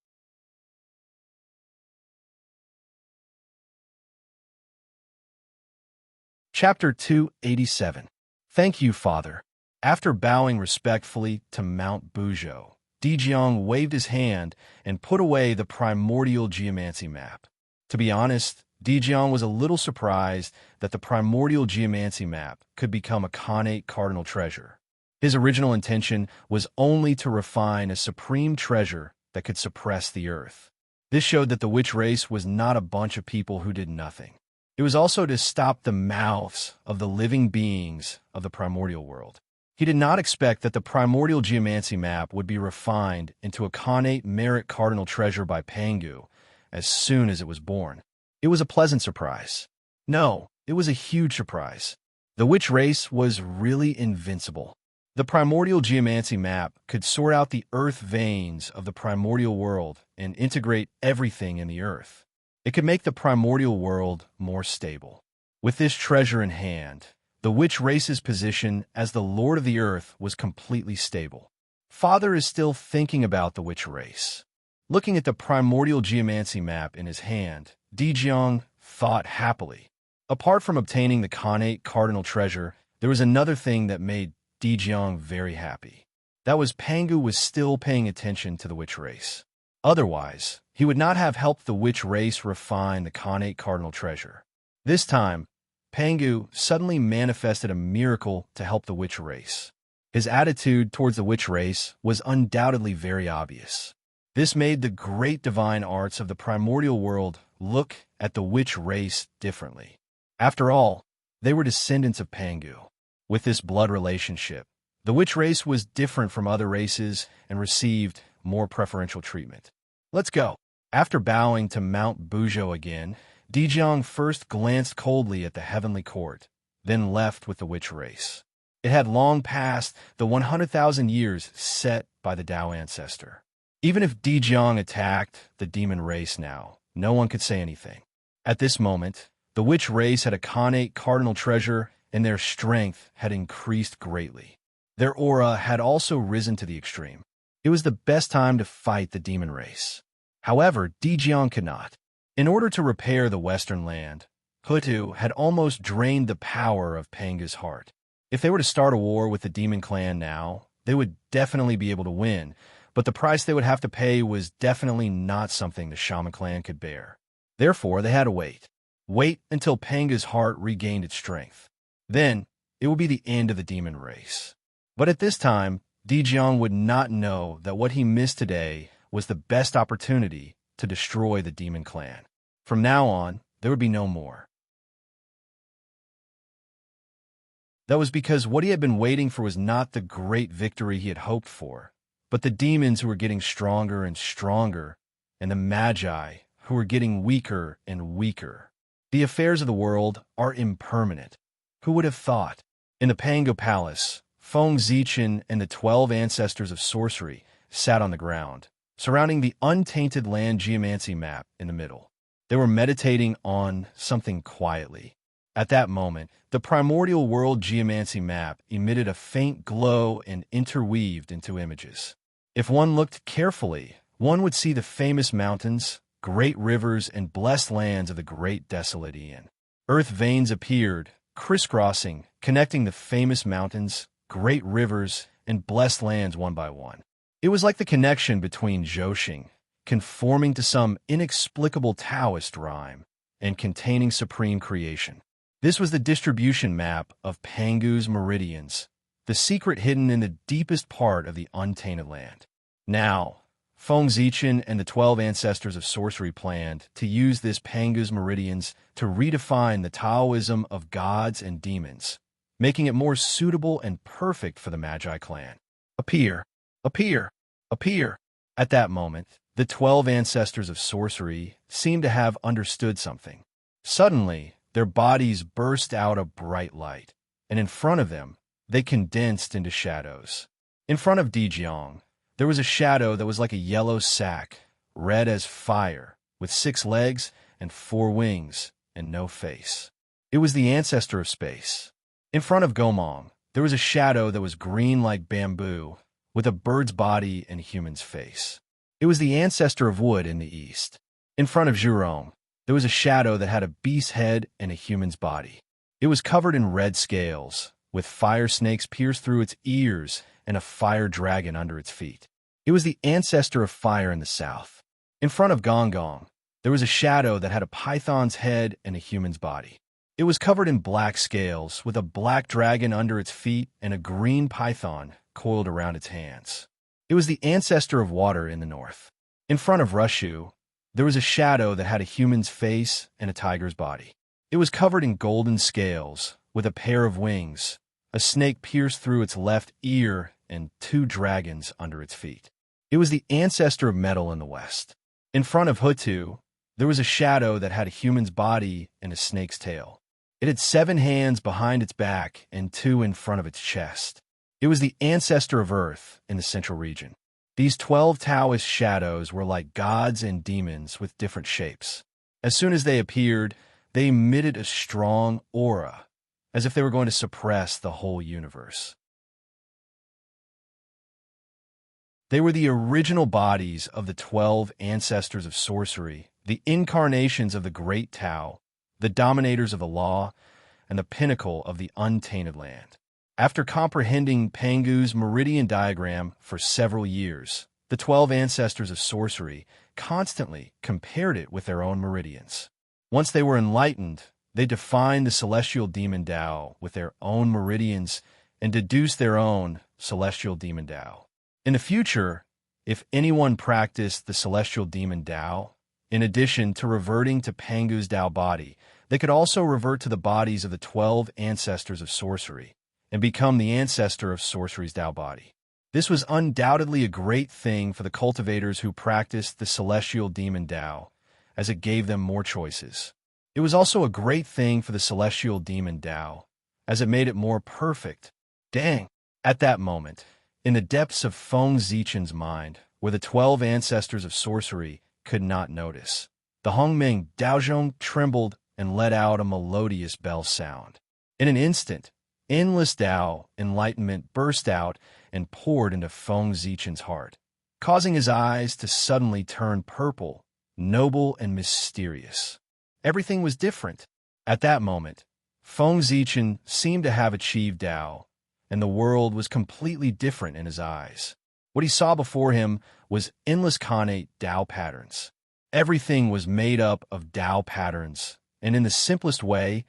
Chapter 287. Thank you, Father. After bowing respectfully to Mount Buzhou, Dijiang waved his hand and put away the primordial geomancy map. To be honest, Dijiang was a little surprised that the primordial geomancy map could become a connate cardinal treasure. His original intention was only to refine a supreme treasure that could suppress the earth. This showed that the witch race was not a bunch of people who did nothing. It was also to stop the mouths of the living beings of the primordial world. He did not expect that the primordial geomancy map would be refined into a connate merit cardinal treasure by Pangu as soon as it was born. It was a pleasant surprise. No, it was a huge surprise. The witch race was really invincible. The primordial geomancy map could sort out the earth veins of the primordial world and integrate everything in the earth. It could make the primordial world more stable. With this treasure in hand, the witch race's position as the lord of the earth was completely stable. Father is still thinking about the witch race. Looking at the primordial geomancy map in his hand, Dijiang thought happily. Apart from obtaining the connate cardinal treasure, there was another thing that made Dijiang very happy. That was Pangu was still paying attention to the witch race. Otherwise, he would not have helped the witch race refine the connate cardinal treasure. This time, Pangu suddenly manifested a miracle to help the witch race. His attitude towards the witch race was undoubtedly very obvious. This made the great divine arts of the primordial world look at the witch race differently. After all, they were descendants of Pangu. With this blood relationship, the witch race was different from other races and received more preferential treatment. Let's go. After bowing to Mount Bujo again, Dijiang first glanced coldly at the heavenly court, then left with the witch race. It had long passed the 100,000 years set by the Tao ancestor. Even if Dijiang attacked the demon race now, no one could say anything. At this moment, the witch race had a connate cardinal treasure, and their strength had increased greatly. Their aura had also risen to the extreme. It was the best time to fight the demon race. However, Dijiang could not. In order to repair the western land, Hutu had almost drained the power of Panga's heart. If they were to start a war with the demon clan now, they would definitely be able to win, but the price they would have to pay was definitely not something the shaman clan could bear. Therefore, they had to wait. Wait until Panga's heart regained its strength. Then, it would be the end of the demon race. But at this time, Dijiang would not know that what he missed today was the best opportunity to destroy the demon clan. From now on, there would be no more. That was because what he had been waiting for was not the great victory he had hoped for, but the demons who were getting stronger and stronger, and the magi who were getting weaker and weaker. The affairs of the world are impermanent. Who would have thought? In the Pango Palace, Feng Zichen and the 12 ancestors of sorcery sat on the ground, surrounding the untainted land geomancy map in the middle. They were meditating on something quietly. At that moment, the primordial world geomancy map emitted a faint glow and interweaved into images. If one looked carefully, one would see the famous mountains, great rivers, and blessed lands of the great desolate Aeon. Earth veins appeared, crisscrossing, connecting the famous mountains, great rivers, and blessed lands one by one. It was like the connection between Zhouxing, conforming to some inexplicable Taoist rhyme, and containing supreme creation. This was the distribution map of Pangu's meridians, the secret hidden in the deepest part of the untainted land. Now, Feng Zichen and the 12 ancestors of sorcery planned to use this Pangu's meridians to redefine the Taoism of gods and demons, making it more suitable and perfect for the Magi clan. Appear, appear, appear. At that moment, the 12 ancestors of sorcery seemed to have understood something. Suddenly, their bodies burst out a bright light, and in front of them, they condensed into shadows. In front of Dijiang, there was a shadow that was like a yellow sack, red as fire, with 6 legs and 4 wings and no face. It was the ancestor of space. In front of Gomong, there was a shadow that was green like bamboo, with a bird's body and human's face. It was the ancestor of wood in the east. In front of Zhurong, there was a shadow that had a beast's head and a human's body. It was covered in red scales, with fire snakes pierced through its ears and a fire dragon under its feet. It was the ancestor of fire in the south. In front of Gonggong, there was a shadow that had a python's head and a human's body. It was covered in black scales, with a black dragon under its feet and a green python coiled around its hands. It was the ancestor of water in the north. In front of Rushu, there was a shadow that had a human's face and a tiger's body. It was covered in golden scales, with a pair of wings, a snake pierced through its left ear, and 2 dragons under its feet. It was the ancestor of metal in the West. In front of Hutu, there was a shadow that had a human's body and a snake's tail. It had 7 hands behind its back and 2 in front of its chest. It was the ancestor of Earth in the central region. These 12 Taoist shadows were like gods and demons with different shapes. As soon as they appeared, they emitted a strong aura, as if they were going to suppress the whole universe. They were the original bodies of the 12 ancestors of sorcery, the incarnations of the great Tao, the dominators of the law, and the pinnacle of the untainted land. After comprehending Pangu's meridian diagram for several years, the 12 ancestors of sorcery constantly compared it with their own meridians. Once they were enlightened, they defined the celestial demon Tao with their own meridians and deduced their own celestial demon Tao. In the future, if anyone practiced the celestial demon Tao, in addition to reverting to Pangu's Tao body, they could also revert to the bodies of the 12 ancestors of sorcery and become the ancestor of sorcery's Tao body. This was undoubtedly a great thing for the cultivators who practiced the celestial demon Tao, as it gave them more choices. It was also a great thing for the celestial demon Tao, as it made it more perfect. Dang! At that moment, in the depths of Feng Zichen's mind, where the 12 ancestors of sorcery could not notice, the Hongmeng Daozhong trembled and let out a melodious bell sound. In an instant, endless Tao enlightenment burst out and poured into Feng Zichen's heart, causing his eyes to suddenly turn purple, noble and mysterious. Everything was different. At that moment, Feng Zichen seemed to have achieved Tao, and the world was completely different in his eyes. What he saw before him was endless connate Tao patterns. Everything was made up of Tao patterns, and in the simplest way,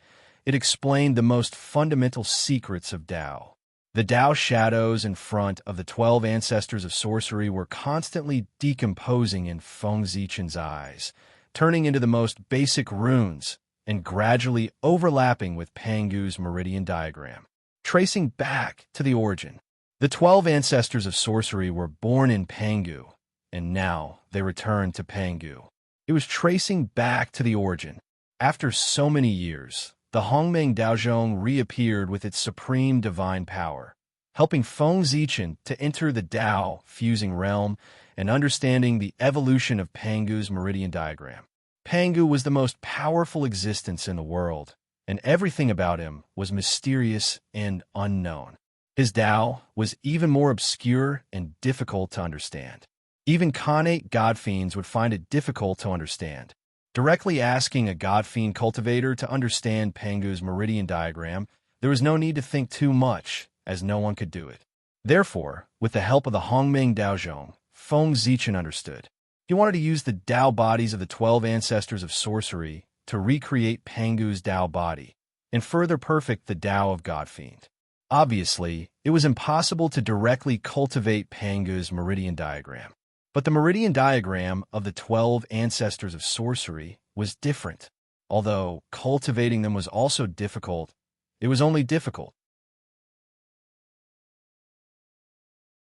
it explained the most fundamental secrets of Tao. The Tao shadows in front of the 12 ancestors of sorcery were constantly decomposing in Feng Zichen's eyes, turning into the most basic runes and gradually overlapping with Pangu's meridian diagram, tracing back to the origin. The 12 ancestors of sorcery were born in Pangu, and now they returned to Pangu. It was tracing back to the origin. After so many years, the Hongmeng Daozhong reappeared with its supreme divine power, helping Feng Zichen to enter the Tao fusing realm and understanding the evolution of Pangu's meridian diagram. Pangu was the most powerful existence in the world, and everything about him was mysterious and unknown. His Tao was even more obscure and difficult to understand. Even connate godfiends would find it difficult to understand. Directly asking a godfiend cultivator to understand Pangu's meridian diagram, there was no need to think too much, as no one could do it. Therefore, with the help of the Hongmeng Daozhong, Feng Zichen understood. He wanted to use the Tao bodies of the 12 ancestors of sorcery to recreate Pangu's Tao body and further perfect the Tao of godfiend. Obviously, it was impossible to directly cultivate Pangu's meridian diagram. But the meridian diagram of the 12 ancestors of sorcery was different. Although cultivating them was also difficult, it was only difficult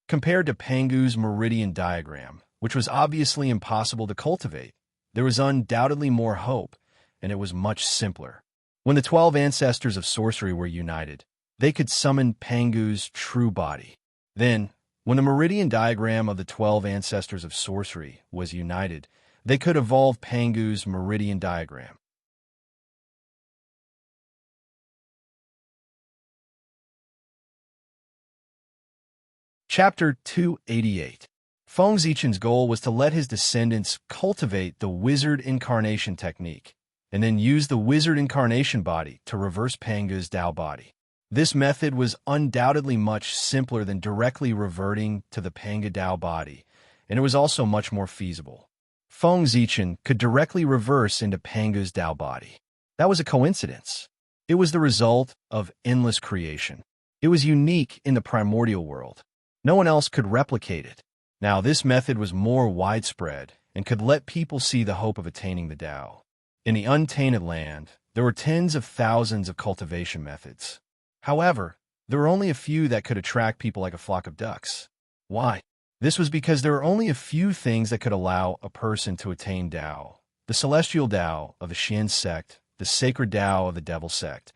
compared to Pangu's meridian diagram, which was obviously impossible to cultivate. There was undoubtedly more hope, and it was much simpler. When the 12 ancestors of sorcery were united, they could summon Pangu's true body. Then, when the meridian diagram of the 12 ancestors of sorcery was united, they could evolve Pangu's meridian diagram. Chapter 288. Feng Zichen's goal was to let his descendants cultivate the wizard incarnation technique, and then use the wizard incarnation body to reverse Pangu's Tao body. This method was undoubtedly much simpler than directly reverting to the Pangu Tao body, and it was also much more feasible. Feng Zichen could directly reverse into Pangu's Tao body. That was a coincidence. It was the result of endless creation. It was unique in the primordial world. No one else could replicate it. Now, this method was more widespread and could let people see the hope of attaining the Tao. In the untainted land, there were tens of thousands of cultivation methods. However, there were only a few that could attract people like a flock of ducks. Why? This was because there were only a few things that could allow a person to attain Tao. The celestial Tao of the Xian sect, the sacred Tao of the Devil sect.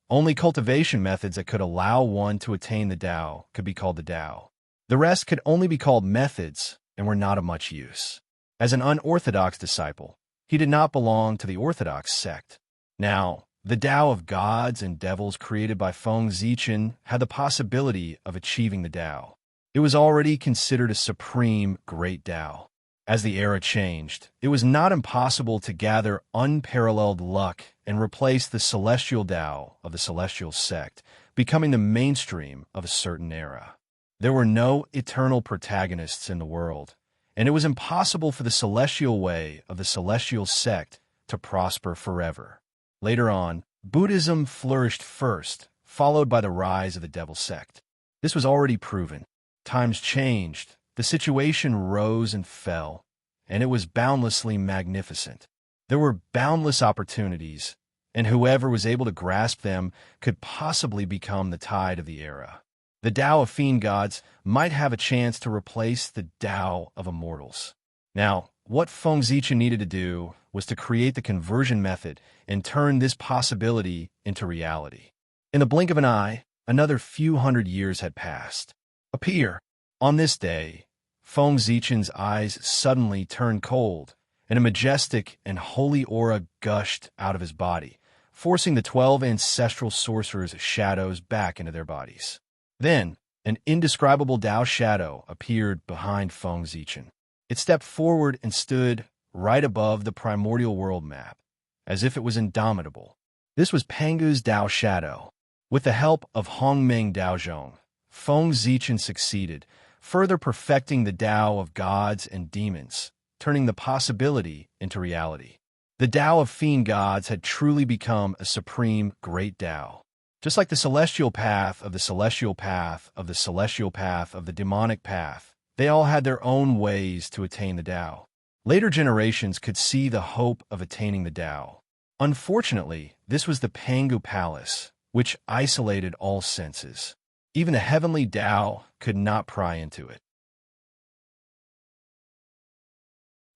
Only cultivation methods that could allow one to attain the Tao could be called the Tao. The rest could only be called methods and were not of much use. As an unorthodox disciple, he did not belong to the orthodox sect. Now, the Tao of gods and devils created by Feng Zichen had the possibility of achieving the Tao. It was already considered a supreme great Tao. As the era changed, it was not impossible to gather unparalleled luck and replace the celestial Tao of the celestial sect, becoming the mainstream of a certain era. There were no eternal protagonists in the world, and it was impossible for the celestial way of the celestial sect to prosper forever. Later on, Buddhism flourished first, followed by the rise of the Devil sect. This was already proven. Times changed, the situation rose and fell, and it was boundlessly magnificent. There were boundless opportunities, and whoever was able to grasp them could possibly become the tide of the era. The Tao of fiend gods might have a chance to replace the Tao of immortals. Now, what Feng Zichen needed to do was to create the conversion method and turn this possibility into reality. In the blink of an eye, another few hundred years had passed. Appear. On this day, Feng Zichen's eyes suddenly turned cold, and a majestic and holy aura gushed out of his body, forcing the 12 ancestral sorcerers' shadows back into their bodies. Then, an indescribable Tao shadow appeared behind Feng Zichen. It stepped forward and stood right above the primordial world map, as if it was indomitable. This was Pangu's Tao shadow. With the help of Hongmeng Daozhong, Feng Zichen succeeded, further perfecting the Tao of gods and demons, turning the possibility into reality. The Tao of fiend gods had truly become a supreme great Tao. Just like the celestial path of the celestial path of the celestial path of the demonic path, they all had their own ways to attain the Tao. Later generations could see the hope of attaining the Tao. Unfortunately, this was the Pangu Palace, which isolated all senses. Even a heavenly Tao could not pry into it.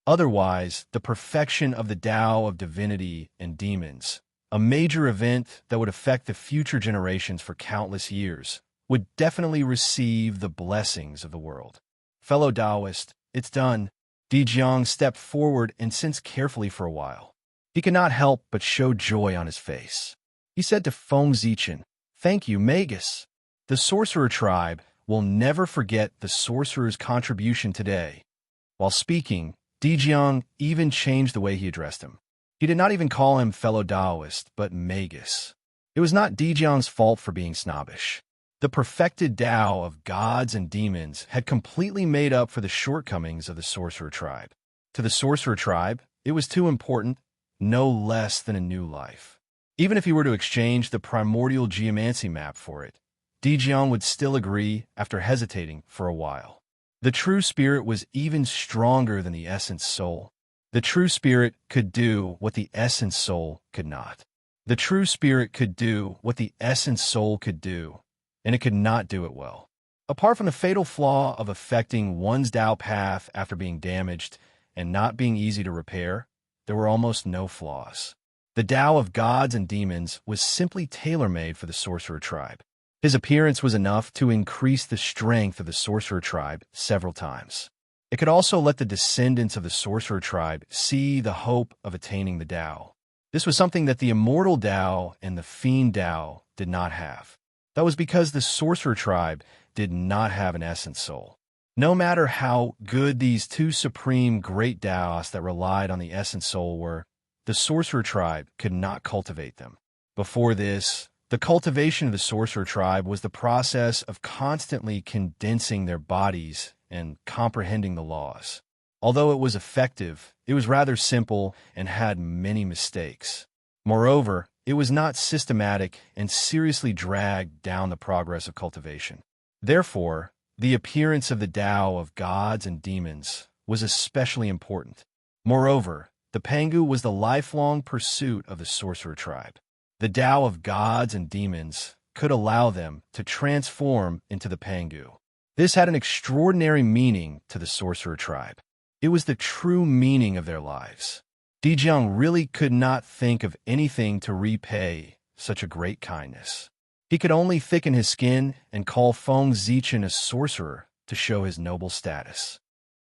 Otherwise, the perfection of the Tao of divinity and demons, a major event that would affect the future generations for countless years, would definitely receive the blessings of the world. Fellow Taoist, it's done. Di Jiang stepped forward and sensed carefully for a while. He could not help but show joy on his face. He said to Feng Zichen, "Thank you, Magus. The sorcerer tribe will never forget the sorcerer's contribution today." While speaking, Di Jiang even changed the way he addressed him. He did not even call him fellow Taoist, but Magus. It was not Di Jiang's fault for being snobbish. The perfected Tao of gods and demons had completely made up for the shortcomings of the sorcerer tribe. To the sorcerer tribe, it was too important, no less than a new life. Even if he were to exchange the primordial geomancy map for it, Di Jiang would still agree after hesitating for a while. The true spirit was even stronger than the essence soul. The true spirit could do what the essence soul could not. The true spirit could do what the essence soul could do, and it could not do it well. Apart from the fatal flaw of affecting one's Tao path after being damaged and not being easy to repair, there were almost no flaws. The Tao of gods and demons was simply tailor-made for the sorcerer tribe. His appearance was enough to increase the strength of the sorcerer tribe several times. It could also let the descendants of the sorcerer tribe see the hope of attaining the Tao. This was something that the immortal Tao and the fiend Tao did not have. That was because the sorcerer tribe did not have an essence soul. No matter how good these two supreme great Taos that relied on the essence soul were, the sorcerer tribe could not cultivate them. Before this, the cultivation of the sorcerer tribe was the process of constantly condensing their bodies and comprehending the laws. Although it was effective, it was rather simple and had many mistakes. Moreover, it was not systematic and seriously dragged down the progress of cultivation. Therefore, the appearance of the Tao of gods and demons was especially important. Moreover, the Pangu was the lifelong pursuit of the sorcerer tribe. The Tao of gods and demons could allow them to transform into the Pangu. This had an extraordinary meaning to the sorcerer tribe. It was the true meaning of their lives. Dijiang really could not think of anything to repay such a great kindness. He could only thicken his skin and call Feng Zichen a sorcerer to show his noble status.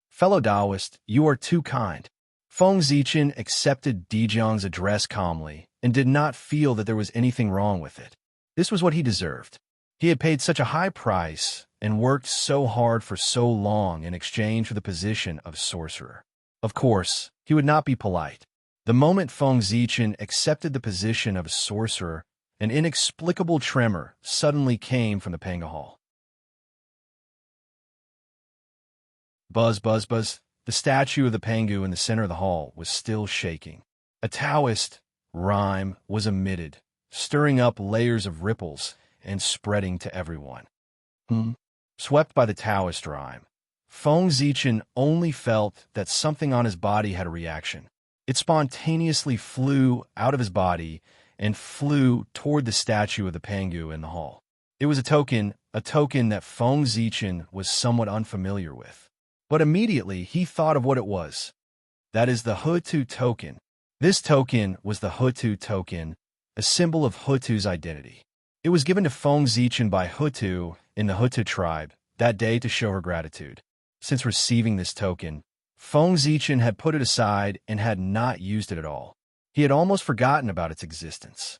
Fellow Taoist, you are too kind. Feng Zichen accepted Dijiang's address calmly and did not feel that there was anything wrong with it. This was what he deserved. He had paid such a high price and worked so hard for so long in exchange for the position of sorcerer. Of course, he would not be polite. The moment Feng Zichen accepted the position of a sorcerer, an inexplicable tremor suddenly came from the Panga Hall. Buzz, buzz, buzz. The statue of the Pangu in the center of the hall was still shaking. A Taoist rhyme was emitted, stirring up layers of ripples and spreading to everyone. Swept by the Taoist rhyme, Feng Zichen only felt that something on his body had a reaction. It spontaneously flew out of his body and flew toward the statue of the Pangu in the hall. It was a token that Feng Zichen was somewhat unfamiliar with. But immediately he thought of what it was. That is the Hutu token. This token was the Hutu token, a symbol of Hutu's identity. It was given to Feng Zichen by Hutu in the Hutu tribe that day to show her gratitude. Since receiving this token, Feng Zichen had put it aside and had not used it at all. He had almost forgotten about its existence.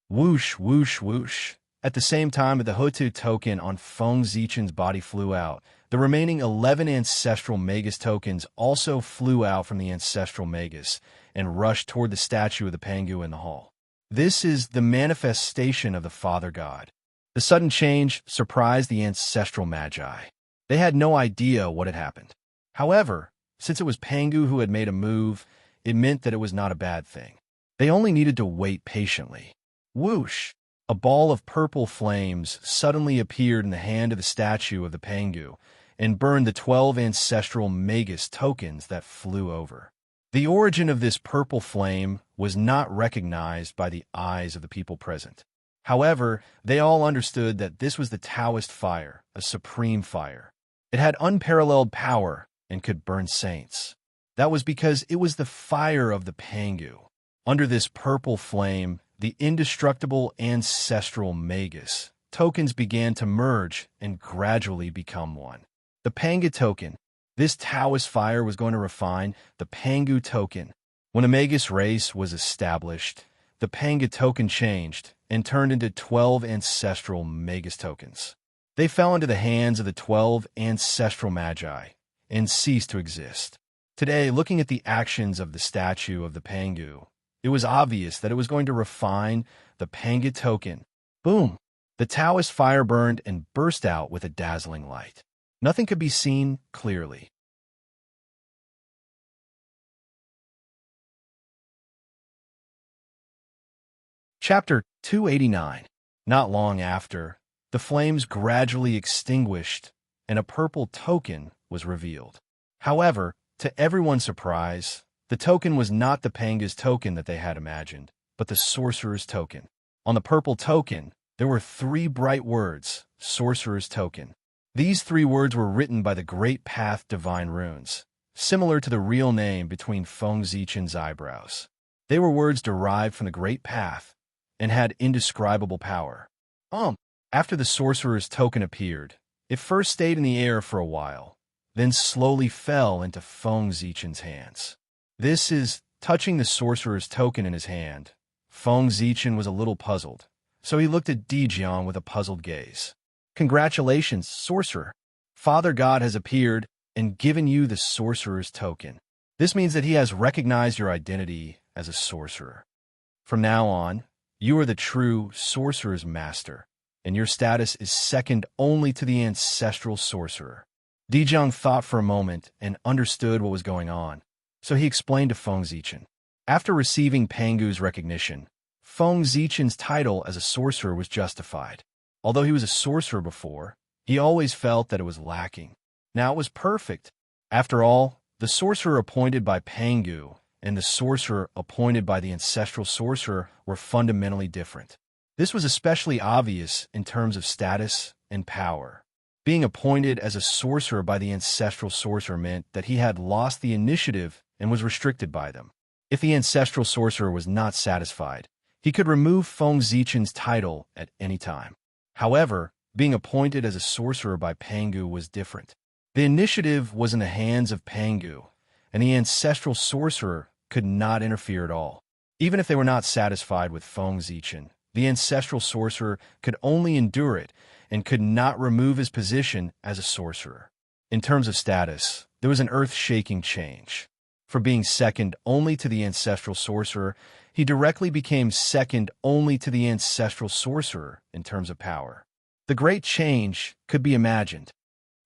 Whoosh, whoosh, whoosh. At the same time that the Hutu token on Feng Zichen's body flew out, the remaining 11 ancestral magus tokens also flew out from the ancestral magus and rushed toward the statue of the Pangu in the hall. This is the manifestation of the Father God. The sudden change surprised the ancestral magi. They had no idea what had happened. However, since it was Pangu who had made a move, it meant that it was not a bad thing. They only needed to wait patiently. Whoosh! A ball of purple flames suddenly appeared in the hand of the statue of the Pangu and burned the 12 ancestral magus tokens that flew over. The origin of this purple flame was not recognized by the eyes of the people present. However, they all understood that this was the Taoist fire, a supreme fire. It had unparalleled power and could burn saints. That was because it was the fire of the Pangu. Under this purple flame, the indestructible ancestral magus tokens began to merge and gradually become one. The Panga token. This Taoist fire was going to refine the Pangu token. When a magus race was established, the Panga token changed and turned into 12 ancestral magus tokens. They fell into the hands of the 12 ancestral magi and ceased to exist. Today, looking at the actions of the statue of the Pangu, it was obvious that it was going to refine the Panga token. Boom! The Taoist fire burned and burst out with a dazzling light. Nothing could be seen clearly. Chapter 289. Not long after, the flames gradually extinguished and a purple token was revealed. However, to everyone's surprise, the token was not the Panga's token that they had imagined, but the sorcerer's token. On the purple token, there were 3 bright words, sorcerer's token. These 3 words were written by the Great Path Divine Runes, similar to the real name between Feng Zichen's eyebrows. They were words derived from the Great Path and had indescribable power. After the sorcerer's token appeared, it first stayed in the air for a while, then slowly fell into Feng Zichen's hands. This is touching the sorcerer's token in his hand. Feng Zichen was a little puzzled, so he looked at Dijiang with a puzzled gaze. Congratulations, sorcerer. Father God has appeared and given you the sorcerer's token. This means that he has recognized your identity as a sorcerer. From now on, you are the true sorcerer's master, and your status is second only to the ancestral sorcerer. Dijiang thought for a moment and understood what was going on, so he explained to Feng Zichen. After receiving Pangu's recognition, Feng Zichen's title as a sorcerer was justified. Although he was a sorcerer before, he always felt that it was lacking. Now it was perfect. After all, the sorcerer appointed by Pangu and the sorcerer appointed by the ancestral sorcerer were fundamentally different. This was especially obvious in terms of status and power. Being appointed as a sorcerer by the ancestral sorcerer meant that he had lost the initiative and was restricted by them. If the ancestral sorcerer was not satisfied, he could remove Feng Zichen's title at any time. However, being appointed as a sorcerer by Pangu was different. The initiative was in the hands of Pangu, and the ancestral sorcerer could not interfere at all. Even if they were not satisfied with Feng Zichen, the ancestral sorcerer could only endure it and could not remove his position as a sorcerer. In terms of status, there was an earth-shaking change. For being second only to the ancestral sorcerer, he directly became second only to the ancestral sorcerer in terms of power. The great change could be imagined.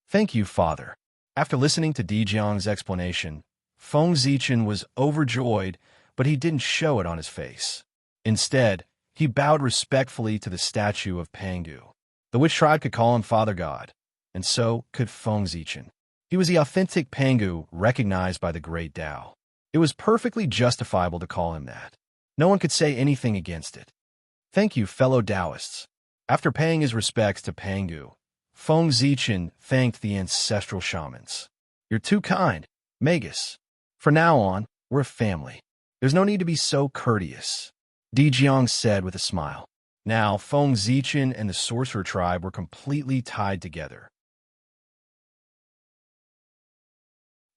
Thank you, Father. After listening to Dijiang's explanation, Feng Zichen was overjoyed, but he didn't show it on his face. Instead, he bowed respectfully to the statue of Pangu. The witch tribe could call him Father God, and so could Feng Zichen. He was the authentic Pangu recognized by the great Tao. It was perfectly justifiable to call him that. No one could say anything against it. Thank you, fellow Taoists. After paying his respects to Pangu, Feng Zichen thanked the ancestral shamans. You're too kind, Magus. From now on, we're a family. There's no need to be so courteous, Dijiang said with a smile. Now, Feng Zichen and the sorcerer tribe were completely tied together.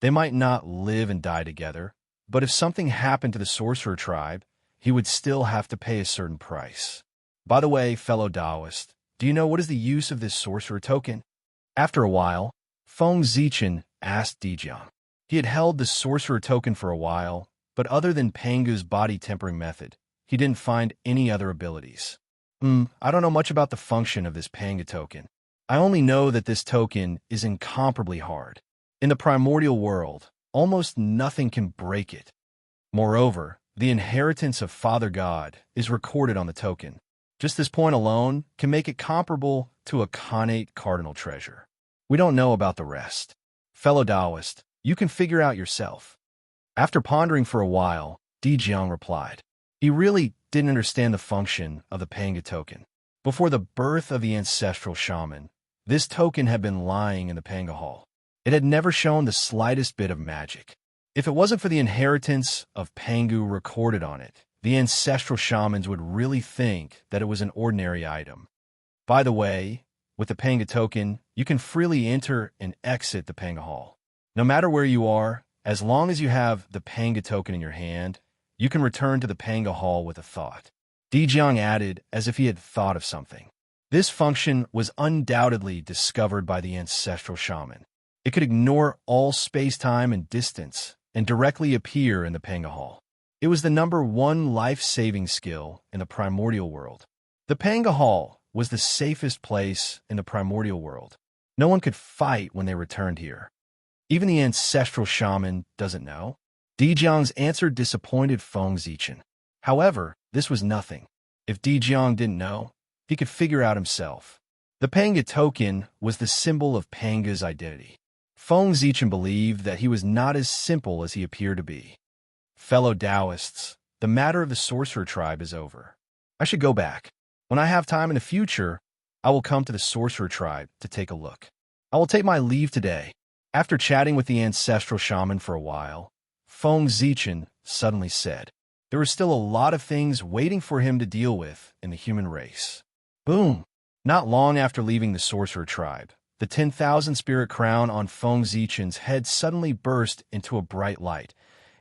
They might not live and die together, but if something happened to the sorcerer tribe, he would still have to pay a certain price. By the way, fellow Taoist, do you know what is the use of this sorcerer token? After a while, Feng Zichen asked Dijiang. He had held the sorcerer token for a while, but other than Pangu's body tempering method, he didn't find any other abilities. I don't know much about the function of this Pangu token. I only know that this token is incomparably hard. In the primordial world, almost nothing can break it. Moreover, the inheritance of Father God is recorded on the token. Just this point alone can make it comparable to a connate cardinal treasure. We don't know about the rest. Fellow Taoist, you can figure out yourself. After pondering for a while, Dijiang replied. He really didn't understand the function of the Pangu token. Before the birth of the ancestral shaman, this token had been lying in the Pangu Hall. It had never shown the slightest bit of magic. If it wasn't for the inheritance of Pangu recorded on it, the ancestral shamans would really think that it was an ordinary item. By the way, with the Pangu token, you can freely enter and exit the Pangu Hall. No matter where you are, as long as you have the Pangu token in your hand, you can return to the Pangu Hall with a thought. Dijiang added as if he had thought of something. This function was undoubtedly discovered by the ancestral shaman. It could ignore all space-time and distance and directly appear in the Pangu Hall. It was the #1 life-saving skill in the primordial world. The Pangu Hall was the safest place in the primordial world. No one could fight when they returned here. Even the ancestral shaman doesn't know. Dijiang's answer disappointed Feng Zichen. However, this was nothing. If Dijiang didn't know, he could figure out himself. The Pangu token was the symbol of Pangu's identity. Feng Zichen believed that he was not as simple as he appeared to be. Fellow Taoists, the matter of the sorcerer tribe is over. I should go back. When I have time in the future, I will come to the sorcerer tribe to take a look. I will take my leave today. After chatting with the ancestral shaman for a while, Feng Zichen suddenly said, there were still a lot of things waiting for him to deal with in the human race. Boom! Not long after leaving the sorcerer tribe, the 10,000 spirit crown on Feng Zichen's head suddenly burst into a bright light,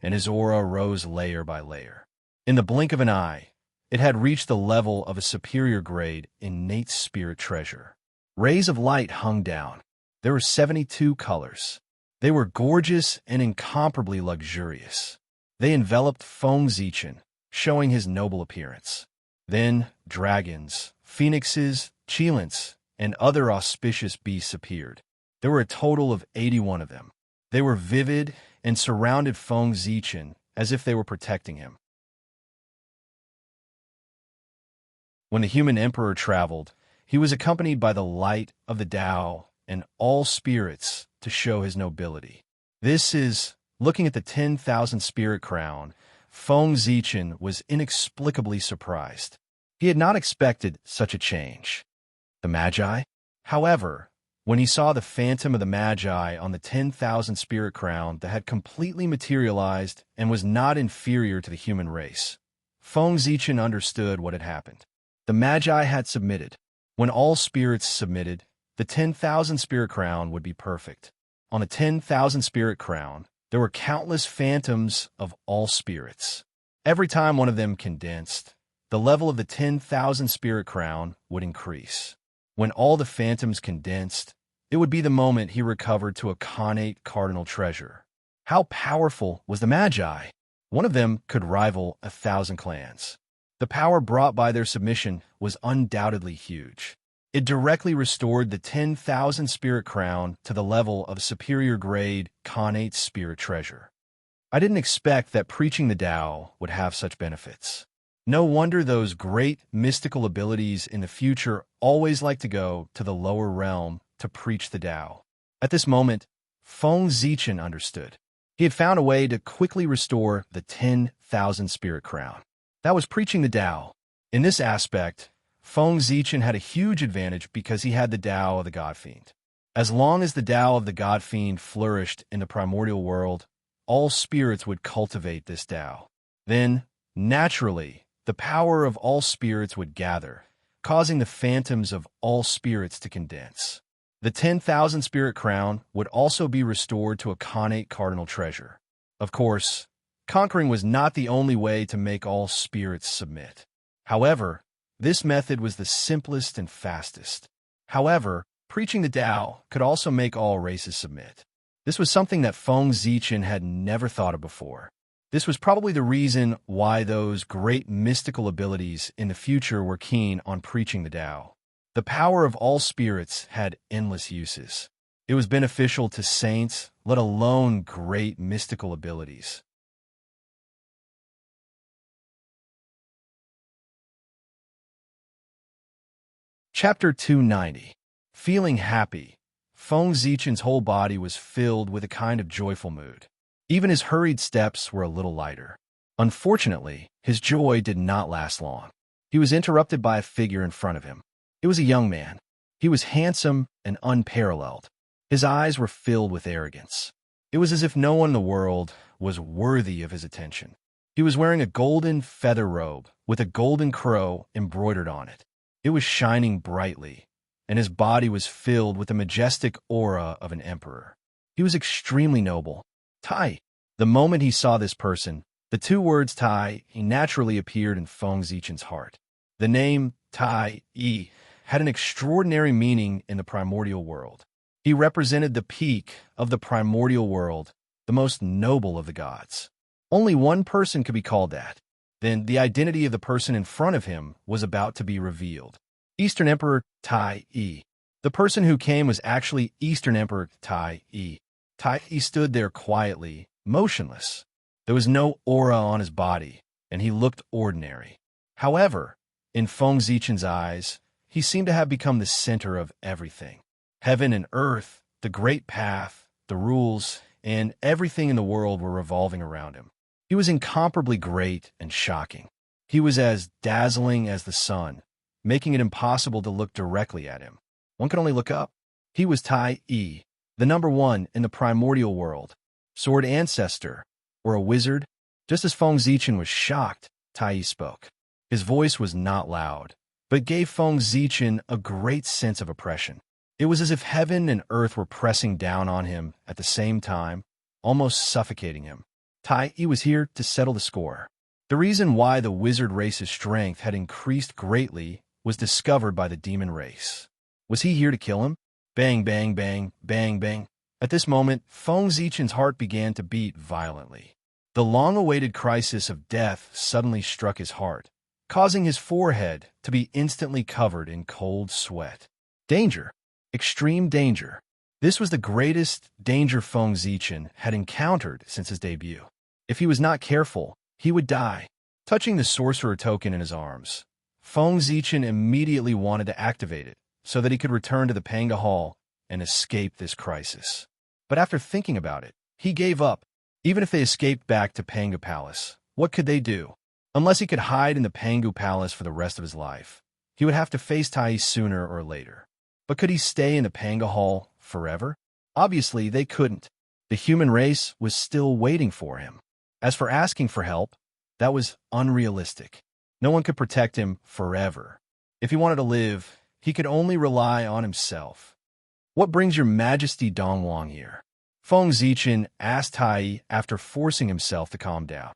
and his aura rose layer by layer. In the blink of an eye, it had reached the level of a superior grade innate spirit treasure. Rays of light hung down. There were 72 colors. They were gorgeous and incomparably luxurious. They enveloped Feng Zichen, showing his noble appearance. Then dragons, phoenixes, cheilants, and other auspicious beasts appeared. There were a total of 81 of them. They were vivid and surrounded Feng Zichen as if they were protecting him. When the human emperor traveled, he was accompanied by the light of the Tao and all spirits to show his nobility. This is, looking at the 10,000 spirit crown, Feng Zichen was inexplicably surprised. He had not expected such a change. The Magi? However, when he saw the phantom of the Magi on the 10,000 spirit crown that had completely materialized and was not inferior to the human race, Feng Zichen understood what had happened. The Magi had submitted. When all spirits submitted, the 10,000 spirit crown would be perfect. On the 10,000 spirit crown, there were countless phantoms of all spirits. Every time one of them condensed, the level of the 10,000 spirit crown would increase. When all the phantoms condensed, it would be the moment he recovered to a connate cardinal treasure. How powerful was the Magi? One of them could rival 1,000 clans. The power brought by their submission was undoubtedly huge. It directly restored the 10,000 spirit crown to the level of superior grade connate spirit treasure. I didn't expect that preaching the Tao would have such benefits. No wonder those great mystical abilities in the future always like to go to the lower realm to preach the Tao. At this moment, Feng Zichen understood. He had found a way to quickly restore the 10,000 spirit crown. That was preaching the Tao. In this aspect, Feng Zichen had a huge advantage because he had the Tao of the God Fiend. As long as the Tao of the God Fiend flourished in the primordial world, all spirits would cultivate this Tao. Then, naturally, the power of all spirits would gather, causing the phantoms of all spirits to condense. The 10,000 spirit crown would also be restored to a connate cardinal treasure. Of course, conquering was not the only way to make all spirits submit. However, this method was the simplest and fastest. However, preaching the Tao could also make all races submit. This was something that Feng Zichen had never thought of before. This was probably the reason why those great mystical abilities in the future were keen on preaching the Tao. The power of all spirits had endless uses. It was beneficial to saints, let alone great mystical abilities. Chapter 290. Feeling happy, Feng Zichen's whole body was filled with a kind of joyful mood. Even his hurried steps were a little lighter. Unfortunately, his joy did not last long. He was interrupted by a figure in front of him. It was a young man. He was handsome and unparalleled. His eyes were filled with arrogance. It was as if no one in the world was worthy of his attention. He was wearing a golden feather robe with a golden crow embroidered on it. It was shining brightly, and his body was filled with the majestic aura of an emperor. He was extremely noble. Tai. The moment he saw this person, the two words Tai naturally appeared in Feng Zichen's heart. The name Tai Yi had an extraordinary meaning in the primordial world. He represented the peak of the primordial world, the most noble of the gods. Only one person could be called that. Then the identity of the person in front of him was about to be revealed. Eastern Emperor Tai Yi. The person who came was actually Eastern Emperor Tai Yi. Tai Yi stood there quietly, motionless. There was no aura on his body, and he looked ordinary. However, in Feng Zichen's eyes, he seemed to have become the center of everything. Heaven and earth, the great path, the rules, and everything in the world were revolving around him. He was incomparably great and shocking. He was as dazzling as the sun, making it impossible to look directly at him. One could only look up. He was Tai Yi, the number one in the primordial world, sword ancestor, or a wizard. Just as Feng Zichen was shocked, Tai Yi spoke. His voice was not loud, but gave Feng Zichen a great sense of oppression. It was as if heaven and earth were pressing down on him at the same time, almost suffocating him. Tai Yi was here to settle the score. The reason why the wizard race's strength had increased greatly was discovered by the demon race. Was he here to kill him? Bang, bang, bang, bang, bang. At this moment, Feng Zichen's heart began to beat violently. The long-awaited crisis of death suddenly struck his heart, causing his forehead to be instantly covered in cold sweat. Danger. Extreme danger. This was the greatest danger Feng Zichen had encountered since his debut. If he was not careful, he would die. Touching the sorcerer token in his arms, Feng Zichen immediately wanted to activate it so that he could return to the Panga Hall and escape this crisis. But after thinking about it, he gave up. Even if they escaped back to Panga Palace, what could they do? Unless he could hide in the Pangu Palace for the rest of his life, he would have to face Tai sooner or later. But could he stay in the Panga Hall forever? Obviously, they couldn't. The human race was still waiting for him. As for asking for help, that was unrealistic. No one could protect him forever. If he wanted to live, he could only rely on himself. "What brings your Majesty Dongwang here?" Feng Zichen asked Tai after forcing himself to calm down.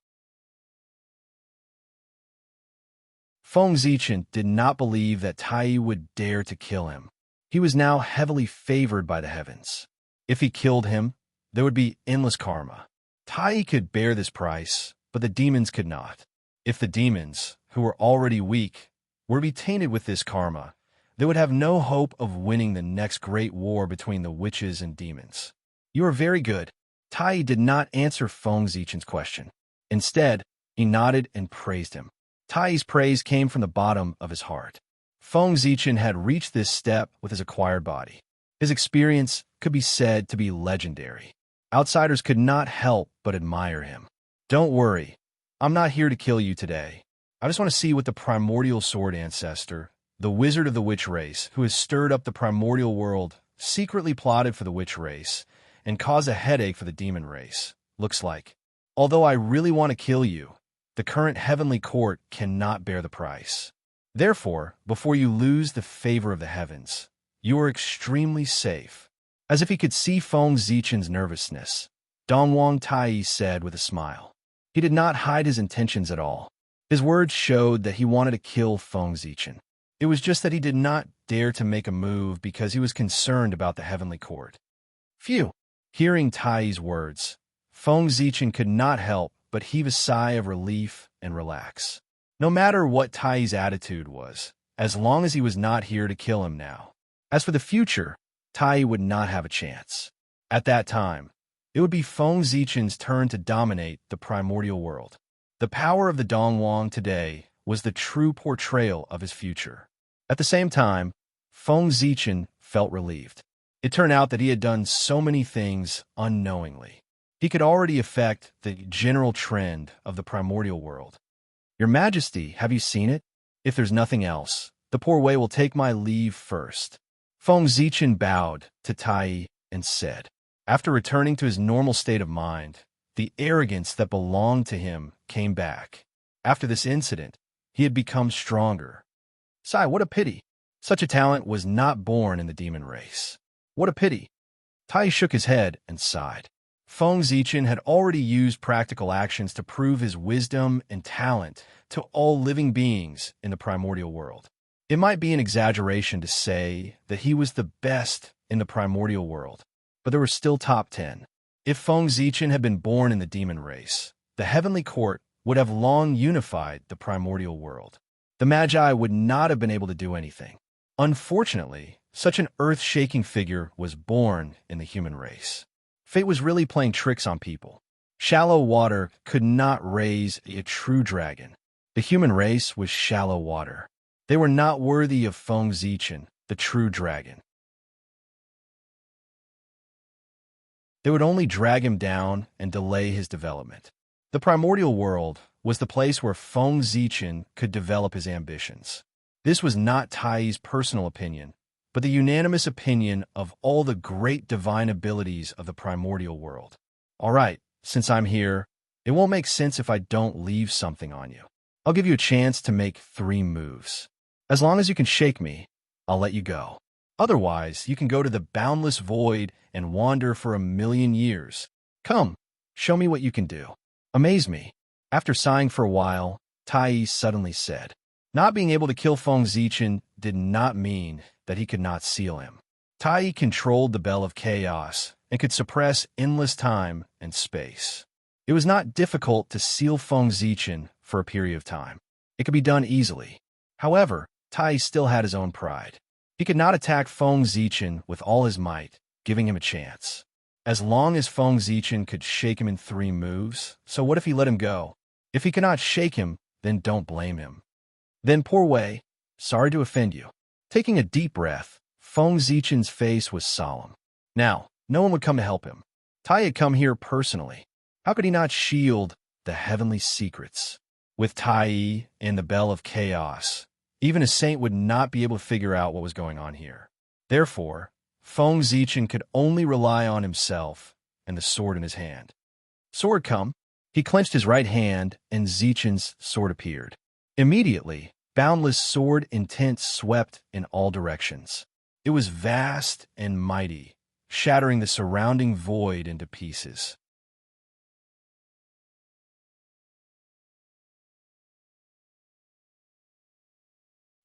Feng Zichen did not believe that Tai would dare to kill him. He was now heavily favored by the heavens. If he killed him, there would be endless karma. Tai could bear this price, but the demons could not. If the demons, who were already weak, were to be tainted with this karma, they would have no hope of winning the next great war between the witches and demons. "You are very good." Tai did not answer Feng Zichen's question. Instead, he nodded and praised him. Tai's praise came from the bottom of his heart. Feng Zichen had reached this step with his acquired body. His experience could be said to be legendary. Outsiders could not help but admire him. "Don't worry, I'm not here to kill you today. I just want to see what the primordial sword ancestor, the wizard of the witch race, who has stirred up the primordial world, secretly plotted for the witch race, and caused a headache for the demon race, looks like. Although I really want to kill you, the current heavenly court cannot bear the price. Therefore, before you lose the favor of the heavens, you are extremely safe." As if he could see Feng Zichen's nervousness, Dongwang Tai said with a smile. He did not hide his intentions at all. His words showed that he wanted to kill Feng Zichen. It was just that he did not dare to make a move because he was concerned about the heavenly court. Phew! Hearing Tai's words, Feng Zichen could not help but heave a sigh of relief and relax. No matter what Tai's attitude was, as long as he was not here to kill him now. As for the future, Tai would not have a chance. At that time, it would be Feng Zichen's turn to dominate the primordial world. The power of the Dongwang today was the true portrayal of his future. At the same time, Feng Zichen felt relieved. It turned out that he had done so many things unknowingly. He could already affect the general trend of the primordial world. "Your Majesty, have you seen it? If there's nothing else, the poor Wei will take my leave first." Feng Zichen bowed to Tai and said. After returning to his normal state of mind, the arrogance that belonged to him came back. After this incident, he had become stronger. "Sigh, what a pity. Such a talent was not born in the demon race. What a pity." Tai shook his head and sighed. Feng Zichen had already used practical actions to prove his wisdom and talent to all living beings in the primordial world. It might be an exaggeration to say that he was the best in the primordial world, but there were still top 10. If Feng Zichen had been born in the demon race, the heavenly court would have long unified the primordial world. The Magi would not have been able to do anything. Unfortunately, such an earth-shaking figure was born in the human race. Fate was really playing tricks on people. Shallow water could not raise a true dragon. The human race was shallow water. They were not worthy of Feng Zichen, the true dragon. They would only drag him down and delay his development. The primordial world was the place where Feng Zichen could develop his ambitions. This was not Tai's personal opinion, but the unanimous opinion of all the great divine abilities of the primordial world. All right, since I'm here, it won't make sense if I don't leave something on you. I'll give you a chance to make 3 moves. As long as you can shake me, I'll let you go. Otherwise, you can go to the boundless void and wander for 1,000,000 years. Come, show me what you can do. Amaze me. After sighing for a while, Tai suddenly said. Not being able to kill Feng Zichen did not mean that he could not seal him. Tai controlled the Bell of Chaos and could suppress endless time and space. It was not difficult to seal Feng Zichen for a period of time. It could be done easily. However, Tai still had his own pride. He could not attack Feng Zichen with all his might, giving him a chance. As long as Feng Zichen could shake him in 3 moves, so what if he let him go? If he cannot shake him, then don't blame him. Then poor Wei, sorry to offend you. Taking a deep breath, Feng Zichen's face was solemn. Now, no one would come to help him. Tai had come here personally. How could he not shield the heavenly secrets? With Tai and the Bell of Chaos, even a saint would not be able to figure out what was going on here. Therefore, Feng Zichen could only rely on himself and the sword in his hand. Sword come. He clenched his right hand, and Zichen's sword appeared. Immediately, boundless sword intent swept in all directions. It was vast and mighty, shattering the surrounding void into pieces.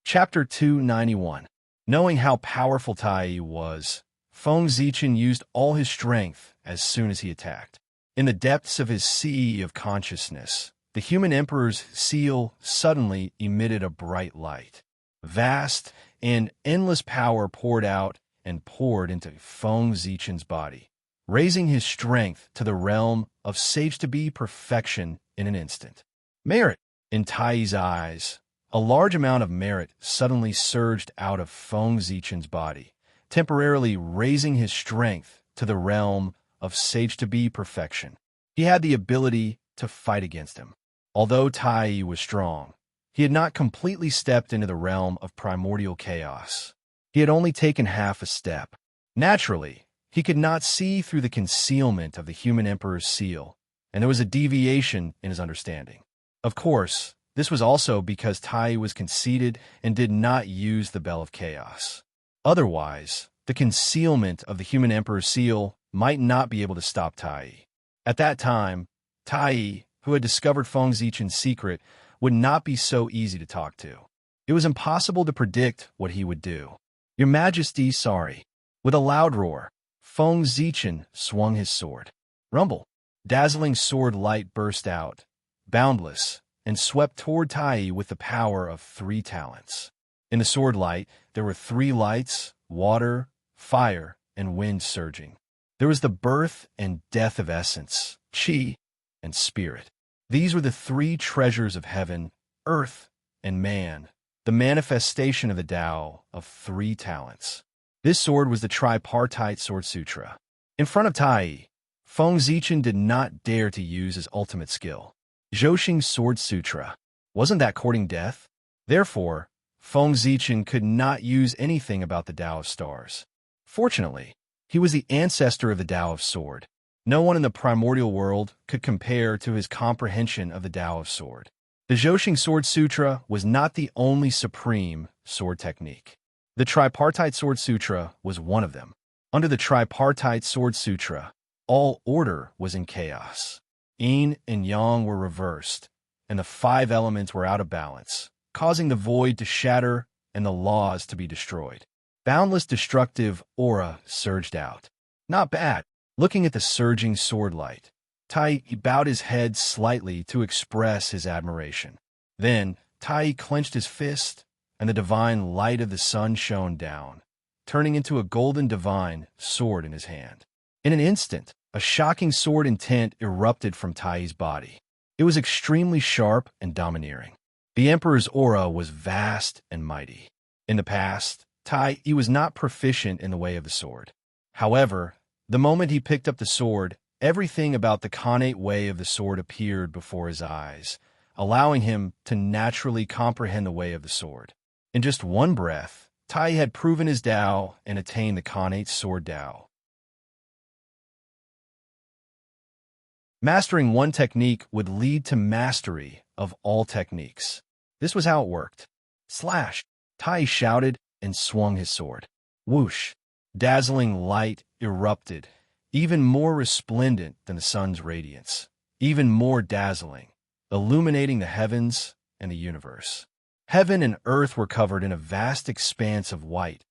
Chapter 291. Knowing how powerful Tai was, Feng Zichen used all his strength as soon as he attacked. In the depths of his sea of consciousness, the human emperor's seal suddenly emitted a bright light. Vast and endless power poured out and poured into Feng Zichen's body, raising his strength to the realm of sage-to-be perfection in an instant. Merit! In Tai's eyes, a large amount of merit suddenly surged out of Feng Zichen's body, temporarily raising his strength to the realm of sage-to-be perfection. He had the ability to fight against him. Although Tai was strong, he had not completely stepped into the realm of primordial chaos. He had only taken half a step. Naturally, he could not see through the concealment of the human emperor's seal, and there was a deviation in his understanding. Of course, this was also because Tai was conceited and did not use the Bell of Chaos. Otherwise, the concealment of the human emperor's seal might not be able to stop Tai. At that time, Tai, who had discovered Feng Zichen's secret, would not be so easy to talk to. It was impossible to predict what he would do. Your Majesty, sorry. With a loud roar, Feng Zichen swung his sword. Rumble. Dazzling sword light burst out, boundless, and swept toward Tai with the power of 3 talents. In the sword light, there were 3 lights, water, fire, and wind surging. There was the birth and death of essence, chi, and spirit. These were the 3 treasures of heaven, earth, and man, the manifestation of the Tao of 3 talents. This sword was the tripartite sword sutra. In front of Tai, Feng Zichen did not dare to use his ultimate skill. Zhouxing's sword sutra. Wasn't that courting death? Therefore, Feng Zichen could not use anything about the Tao of stars. Fortunately, he was the ancestor of the Tao of sword. No one in the primordial world could compare to his comprehension of the Tao of sword. The Zhouxing Sword Sutra was not the only supreme sword technique. The Tripartite Sword Sutra was one of them. Under the Tripartite Sword Sutra, all order was in chaos. Yin and Yang were reversed, and the 5 elements were out of balance, causing the void to shatter and the laws to be destroyed. Boundless destructive aura surged out. Not bad. Looking at the surging sword light, Tai bowed his head slightly to express his admiration. Then, Tai clenched his fist, and the divine light of the sun shone down, turning into a golden divine sword in his hand. In an instant, a shocking sword intent erupted from Tai's body. It was extremely sharp and domineering. The Emperor's aura was vast and mighty. In the past, Tai was not proficient in the way of the sword. However, the moment he picked up the sword, everything about the connate way of the sword appeared before his eyes, allowing him to naturally comprehend the way of the sword. In just one breath, Tai had proven his Tao and attained the connate sword Tao. Mastering one technique would lead to mastery of all techniques. This was how it worked. Slash! Tai shouted and swung his sword. Whoosh! Dazzling light erupted, even more resplendent than the sun's radiance, even more dazzling, illuminating the heavens and the universe. Heaven and earth were covered in a vast expanse of white,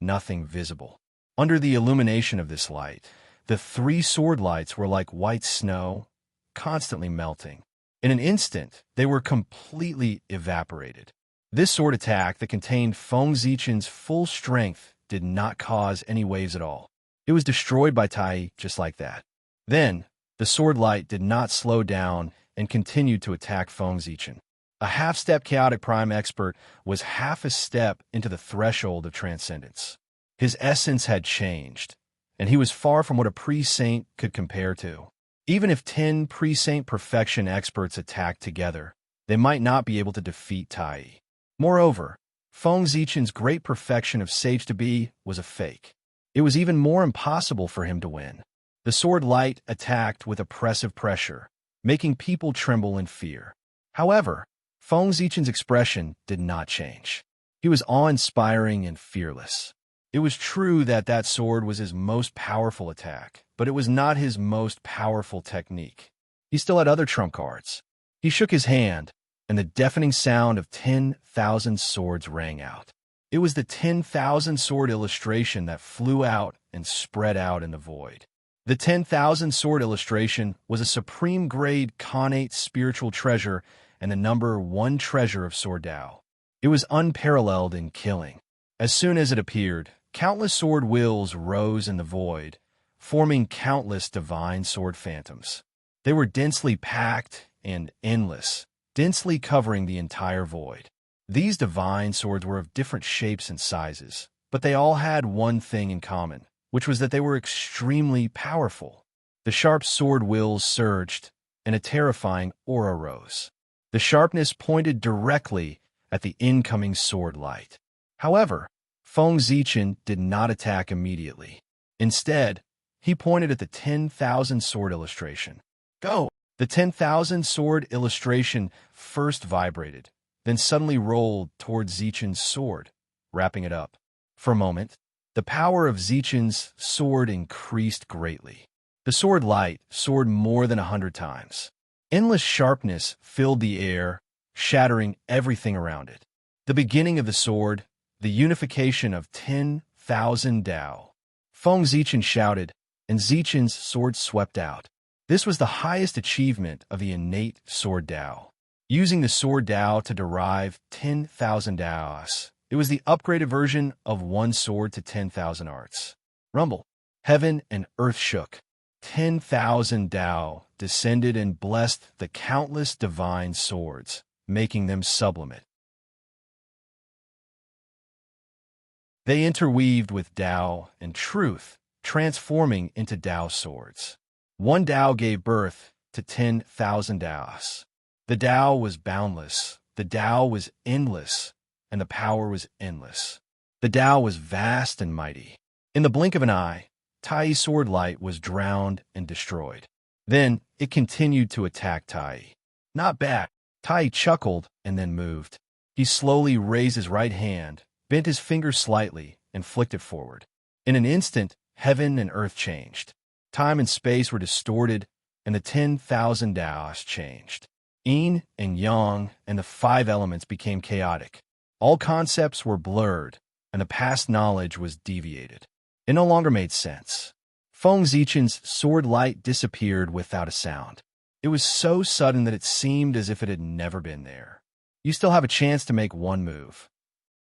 nothing visible. Under the illumination of this light, the 3 sword lights were like white snow, constantly melting. In an instant, they were completely evaporated. This sword attack that contained Feng Zichen's full strength did not cause any waves at all. It was destroyed by Tai just like that. Then, the sword light did not slow down and continued to attack Feng Zichen. A half-step chaotic prime expert was half a step into the threshold of transcendence. His essence had changed, and he was far from what a pre-saint could compare to. Even if 10 pre-saint perfection experts attacked together, they might not be able to defeat Tai. Moreover, Feng Zichen's great perfection of sage-to-be was a fake. It was even more impossible for him to win. The sword light attacked with oppressive pressure, making people tremble in fear. However, Feng Zichen's expression did not change. He was awe-inspiring and fearless. It was true that that sword was his most powerful attack, but it was not his most powerful technique. He still had other trump cards. He shook his hand, and the deafening sound of 10,000 swords rang out. It was the 10,000 sword illustration that flew out and spread out in the void. The 10,000 sword illustration was a supreme-grade Khanate spiritual treasure and the number 1 treasure of Sword Dao. It was unparalleled in killing. As soon as it appeared, countless sword wills rose in the void, forming countless divine sword phantoms. They were densely packed and endless, densely covering the entire void. These divine swords were of different shapes and sizes, but they all had one thing in common, which was that they were extremely powerful. The sharp sword wills surged, and a terrifying aura rose. The sharpness pointed directly at the incoming sword light. However, Feng Zichen did not attack immediately. Instead, he pointed at the 10,000 sword illustration. Go! The 10,000 sword illustration first vibrated, then suddenly rolled toward Zichen's sword, wrapping it up. For a moment, the power of Zichen's sword increased greatly. The sword light soared more than 100 times. Endless sharpness filled the air, shattering everything around it. The beginning of the sword, the unification of 10,000 Dao. Feng Zichen shouted, and Zichen's sword swept out. This was the highest achievement of the innate sword Dao. Using the sword Dao to derive 10,000 Daos, it was the upgraded version of one sword to 10,000 arts. Rumble. Heaven and earth shook. 10,000 Dao descended and blessed the countless divine swords, making them sublimate. They interweaved with Dao and truth, transforming into Dao swords. One Dao gave birth to 10,000 Daos. The Dao was boundless, the Dao was endless, and the power was endless. The Dao was vast and mighty. In the blink of an eye, Tai's sword light was drowned and destroyed. Then it continued to attack Tai. Not bad. Tai chuckled and then moved. He slowly raised his right hand, bent his finger slightly, and flicked it forward. In an instant, heaven and earth changed. Time and space were distorted, and the 10,000 Daos changed. Yin and Yang and the 5 elements became chaotic. All concepts were blurred, and the past knowledge was deviated. It no longer made sense. Feng Zichen's sword light disappeared without a sound. It was so sudden that it seemed as if it had never been there. You still have a chance to make one move.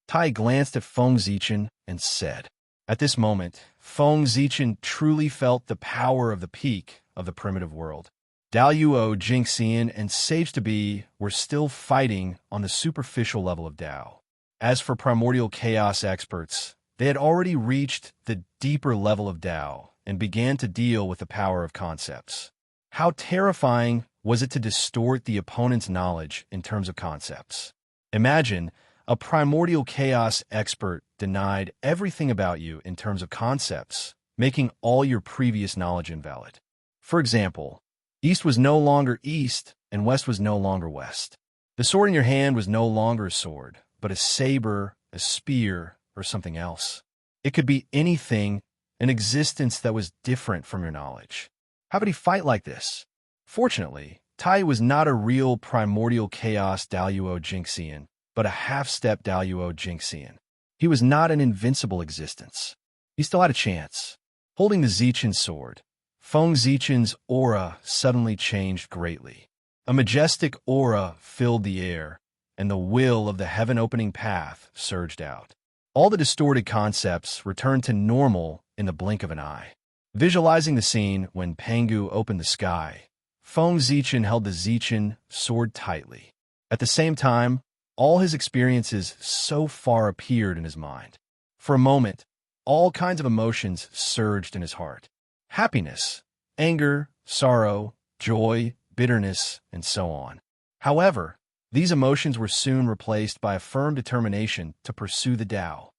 Tai glanced at Feng Zichen and said. At this moment, Feng Zichen truly felt the power of the peak of the primitive world. Daluo, Jingxian, and Sage-to-Be were still fighting on the superficial level of Dao. As for primordial chaos experts, they had already reached the deeper level of Dao and began to deal with the power of concepts. How terrifying was it to distort the opponent's knowledge in terms of concepts? Imagine a primordial chaos expert denied everything about you in terms of concepts, making all your previous knowledge invalid. For example, East was no longer East, and West was no longer West. The sword in your hand was no longer a sword, but a saber, a spear, or something else. It could be anything, an existence that was different from your knowledge. How could he fight like this? Fortunately, Tai was not a real primordial chaos Daluo Jingxian, but a half-step Daluo Jingxian. He was not an invincible existence. He still had a chance. Holding the Zichen sword, Feng Zichen's aura suddenly changed greatly. A majestic aura filled the air, and the will of the heaven-opening path surged out. All the distorted concepts returned to normal in the blink of an eye. Visualizing the scene when Pangu opened the sky, Feng Zichen held the Zichen sword tightly. At the same time, all his experiences so far appeared in his mind. For a moment, all kinds of emotions surged in his heart. Happiness, anger, sorrow, joy, bitterness, and so on. However, These emotions were soon replaced by a firm determination to pursue the Tao.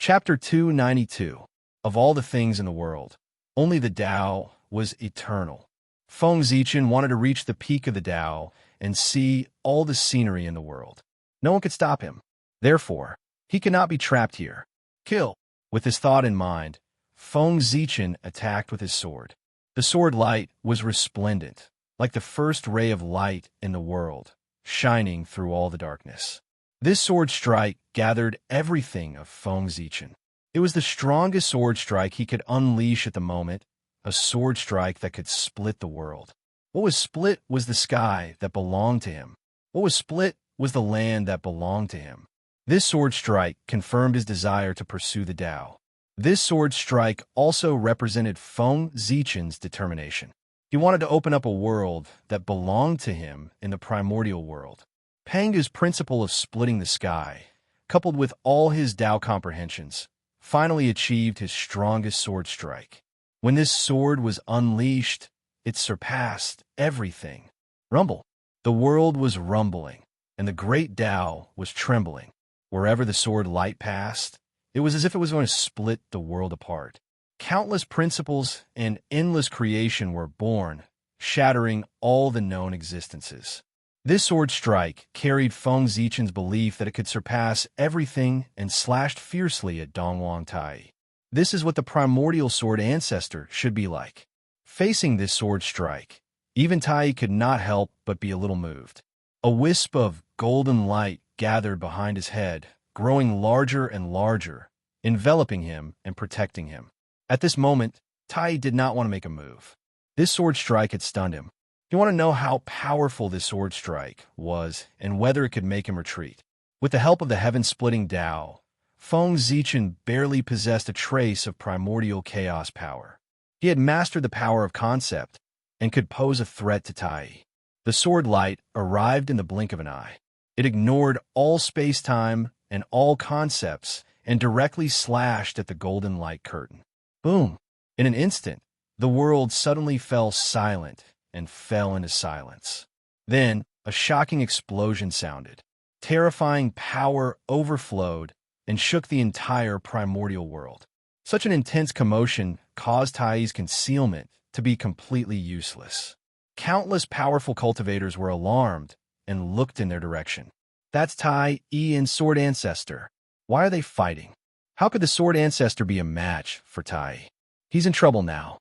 Chapter 292. Of all the things in the world, only the Tao was eternal. Feng Zichen wanted to reach the peak of the Tao and see all the scenery in the world. No one could stop him. Therefore, he could not be trapped here. Kill. With this thought in mind, Feng Zichen attacked with his sword. The sword light was resplendent, like the first ray of light in the world, shining through all the darkness. This sword strike gathered everything of Feng Zichen. It was the strongest sword strike he could unleash at the moment, a sword strike that could split the world. What was split was the sky that belonged to him. What was split was the land that belonged to him. This sword strike confirmed his desire to pursue the Tao. This sword strike also represented Feng Zichen's determination. He wanted to open up a world that belonged to him in the primordial world. Panga's principle of splitting the sky, coupled with all his Tao comprehensions, finally achieved his strongest sword strike. When this sword was unleashed, it surpassed everything. Rumble. The world was rumbling, and the great Tao was trembling. Wherever the sword light passed, it was as if it was going to split the world apart. Countless principles and endless creation were born, shattering all the known existences. This sword strike carried Feng Zichen's belief that it could surpass everything and slashed fiercely at Dongwang Tai. This is what the primordial sword ancestor should be like. Facing this sword strike, even Tai could not help but be a little moved. A wisp of golden light gathered behind his head, growing larger and larger, enveloping him and protecting him. At this moment, Tai did not want to make a move. This sword strike had stunned him. He wanted to know how powerful this sword strike was and whether it could make him retreat. With the help of the heaven-splitting Tao, Feng Zichen barely possessed a trace of primordial chaos power. He had mastered the power of concept and could pose a threat to Tai. The sword light arrived in the blink of an eye. It ignored all space-time and all concepts and directly slashed at the golden light curtain. Boom! In an instant, the world suddenly fell silent and fell into silence. Then, a shocking explosion sounded. Terrifying power overflowed and shook the entire primordial world. Such an intense commotion caused Tai's concealment to be completely useless. Countless powerful cultivators were alarmed and looked in their direction. That's Tai and Sword Ancestor. Why are they fighting? How could the Sword Ancestor be a match for Tai? He's in trouble now.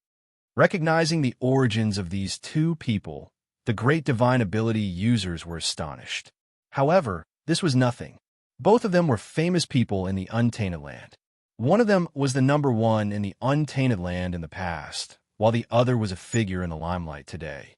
Recognizing the origins of these two people, the great divine ability users were astonished. However, this was nothing. Both of them were famous people in the Untainted Land. One of them was the number one in the Untainted Land in the past, while the other was a figure in the limelight today.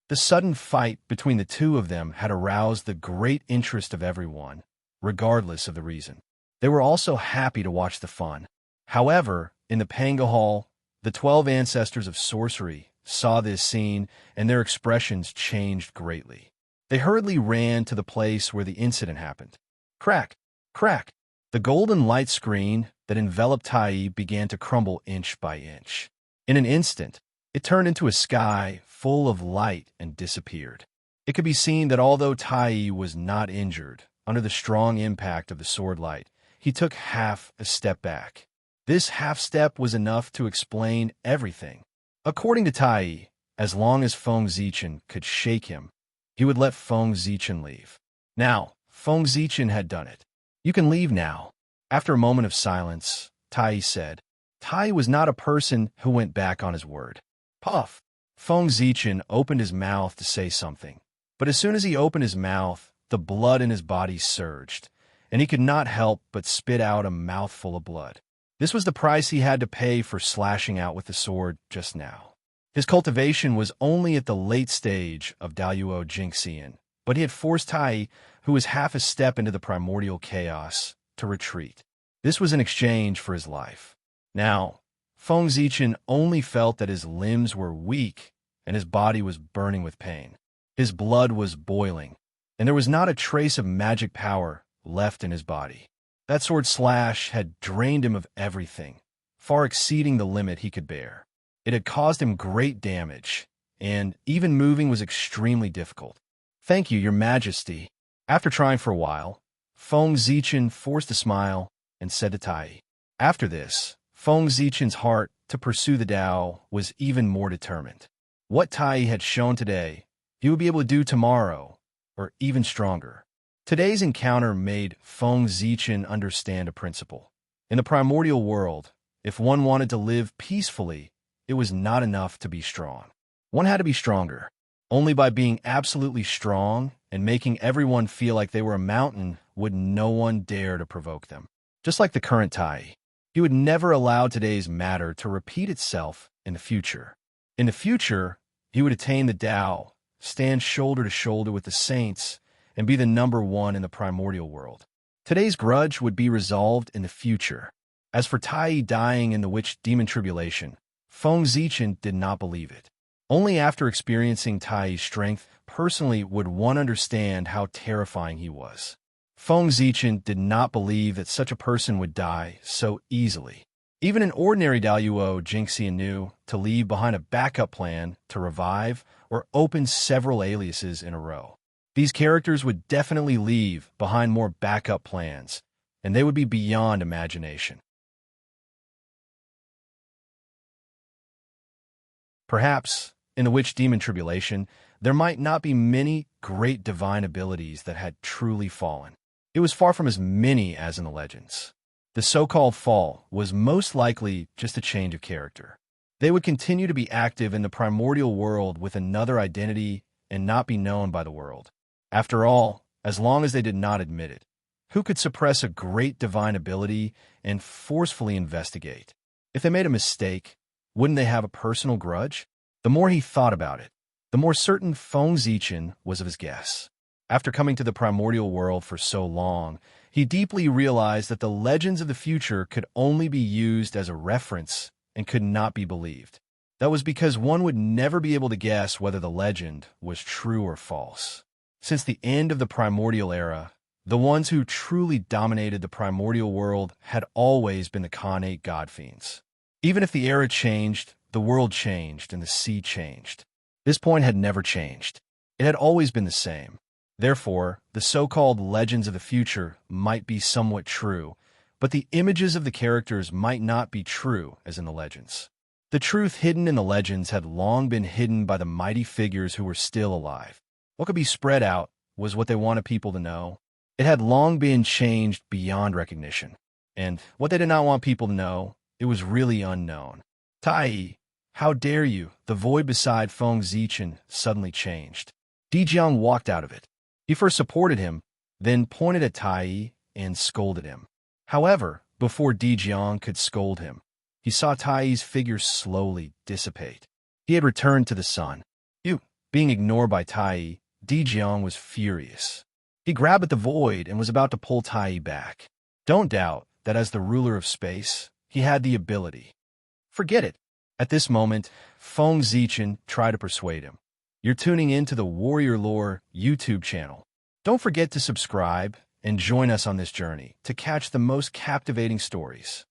The sudden fight between the two of them had aroused the great interest of everyone, regardless of the reason. They were also happy to watch the fun. However, in the Panga Hall, the 12 ancestors of sorcery saw this scene and their expressions changed greatly. They hurriedly ran to the place where the incident happened. Crack! Crack! The golden light screen that enveloped Tai began to crumble inch by inch. In an instant, it turned into a sky full of light and disappeared. It could be seen that although Tai was not injured, under the strong impact of the sword light, he took half a step back. This half step was enough to explain everything. According to Tai, as long as Feng Zichen could shake him, he would let Feng Zichen leave. Now, Feng Zichen had done it. You can leave now. After a moment of silence, Tai said. Tai was not a person who went back on his word. Puff! Feng Zichen opened his mouth to say something, but as soon as he opened his mouth, the blood in his body surged, and he could not help but spit out a mouthful of blood. This was the price he had to pay for slashing out with the sword just now. His cultivation was only at the late stage of Daluo Jingxian, but he had forced Tai, who was half a step into the primordial chaos, to retreat. This was in exchange for his life. Now, Feng Zichen only felt that his limbs were weak and his body was burning with pain. His blood was boiling, and there was not a trace of magic power left in his body. That sword slash had drained him of everything, far exceeding the limit he could bear. It had caused him great damage, and even moving was extremely difficult. "Thank you, your majesty." After trying for a while, Feng Zichen forced a smile and said to Tai. After this, Feng Zichen's heart to pursue the Tao was even more determined. What Tai had shown today, he would be able to do tomorrow, or even stronger. Today's encounter made Feng Zichen understand a principle. In the primordial world, if one wanted to live peacefully, it was not enough to be strong. One had to be stronger. Only by being absolutely strong and making everyone feel like they were a mountain would no one dare to provoke them. Just like the current Tai, he would never allow today's matter to repeat itself in the future. In the future, he would attain the Tao, stand shoulder to shoulder with the saints, and be the number one in the primordial world. Today's grudge would be resolved in the future. As for Tai dying in the witch demon tribulation, Feng Zichen did not believe it. Only after experiencing Tai's strength personally would one understand how terrifying he was. Feng Zichen did not believe that such a person would die so easily. Even an ordinary Daluo Jinxian knew to leave behind a backup plan to revive or open several aliases in a row. These characters would definitely leave behind more backup plans, and they would be beyond imagination. Perhaps, in the Witch Demon Tribulation, there might not be many great divine abilities that had truly fallen. It was far from as many as in the legends. The so-called fall was most likely just a change of character. They would continue to be active in the primordial world with another identity and not be known by the world. After all, as long as they did not admit it, who could suppress a great divine ability and forcefully investigate? If they made a mistake, wouldn't they have a personal grudge? The more he thought about it, the more certain Feng Zichen was of his guess. After coming to the primordial world for so long, he deeply realized that the legends of the future could only be used as a reference and could not be believed. That was because one would never be able to guess whether the legend was true or false. Since the end of the primordial era, the ones who truly dominated the primordial world had always been the Khanate god-fiends. Even if the era changed, the world changed and the sea changed. This point had never changed. It had always been the same. Therefore, the so-called legends of the future might be somewhat true, but the images of the characters might not be true as in the legends. The truth hidden in the legends had long been hidden by the mighty figures who were still alive. What could be spread out was what they wanted people to know. It had long been changed beyond recognition. And what they did not want people to know, it was really unknown. Tai, how dare you? The void beside Feng Zichen suddenly changed. Dijiang walked out of it. He first supported him, then pointed at Tai and scolded him. However, before Dijiang could scold him, he saw Tai's figure slowly dissipate. He had returned to the sun. Being ignored by Tai, Dijiang was furious. He grabbed at the void and was about to pull Tai back. Don't doubt that as the ruler of space, he had the ability. Forget it. At this moment, Feng Zichen tried to persuade him. You're tuning in to the Warrior Lore YouTube channel. Don't forget to subscribe and join us on this journey to catch the most captivating stories.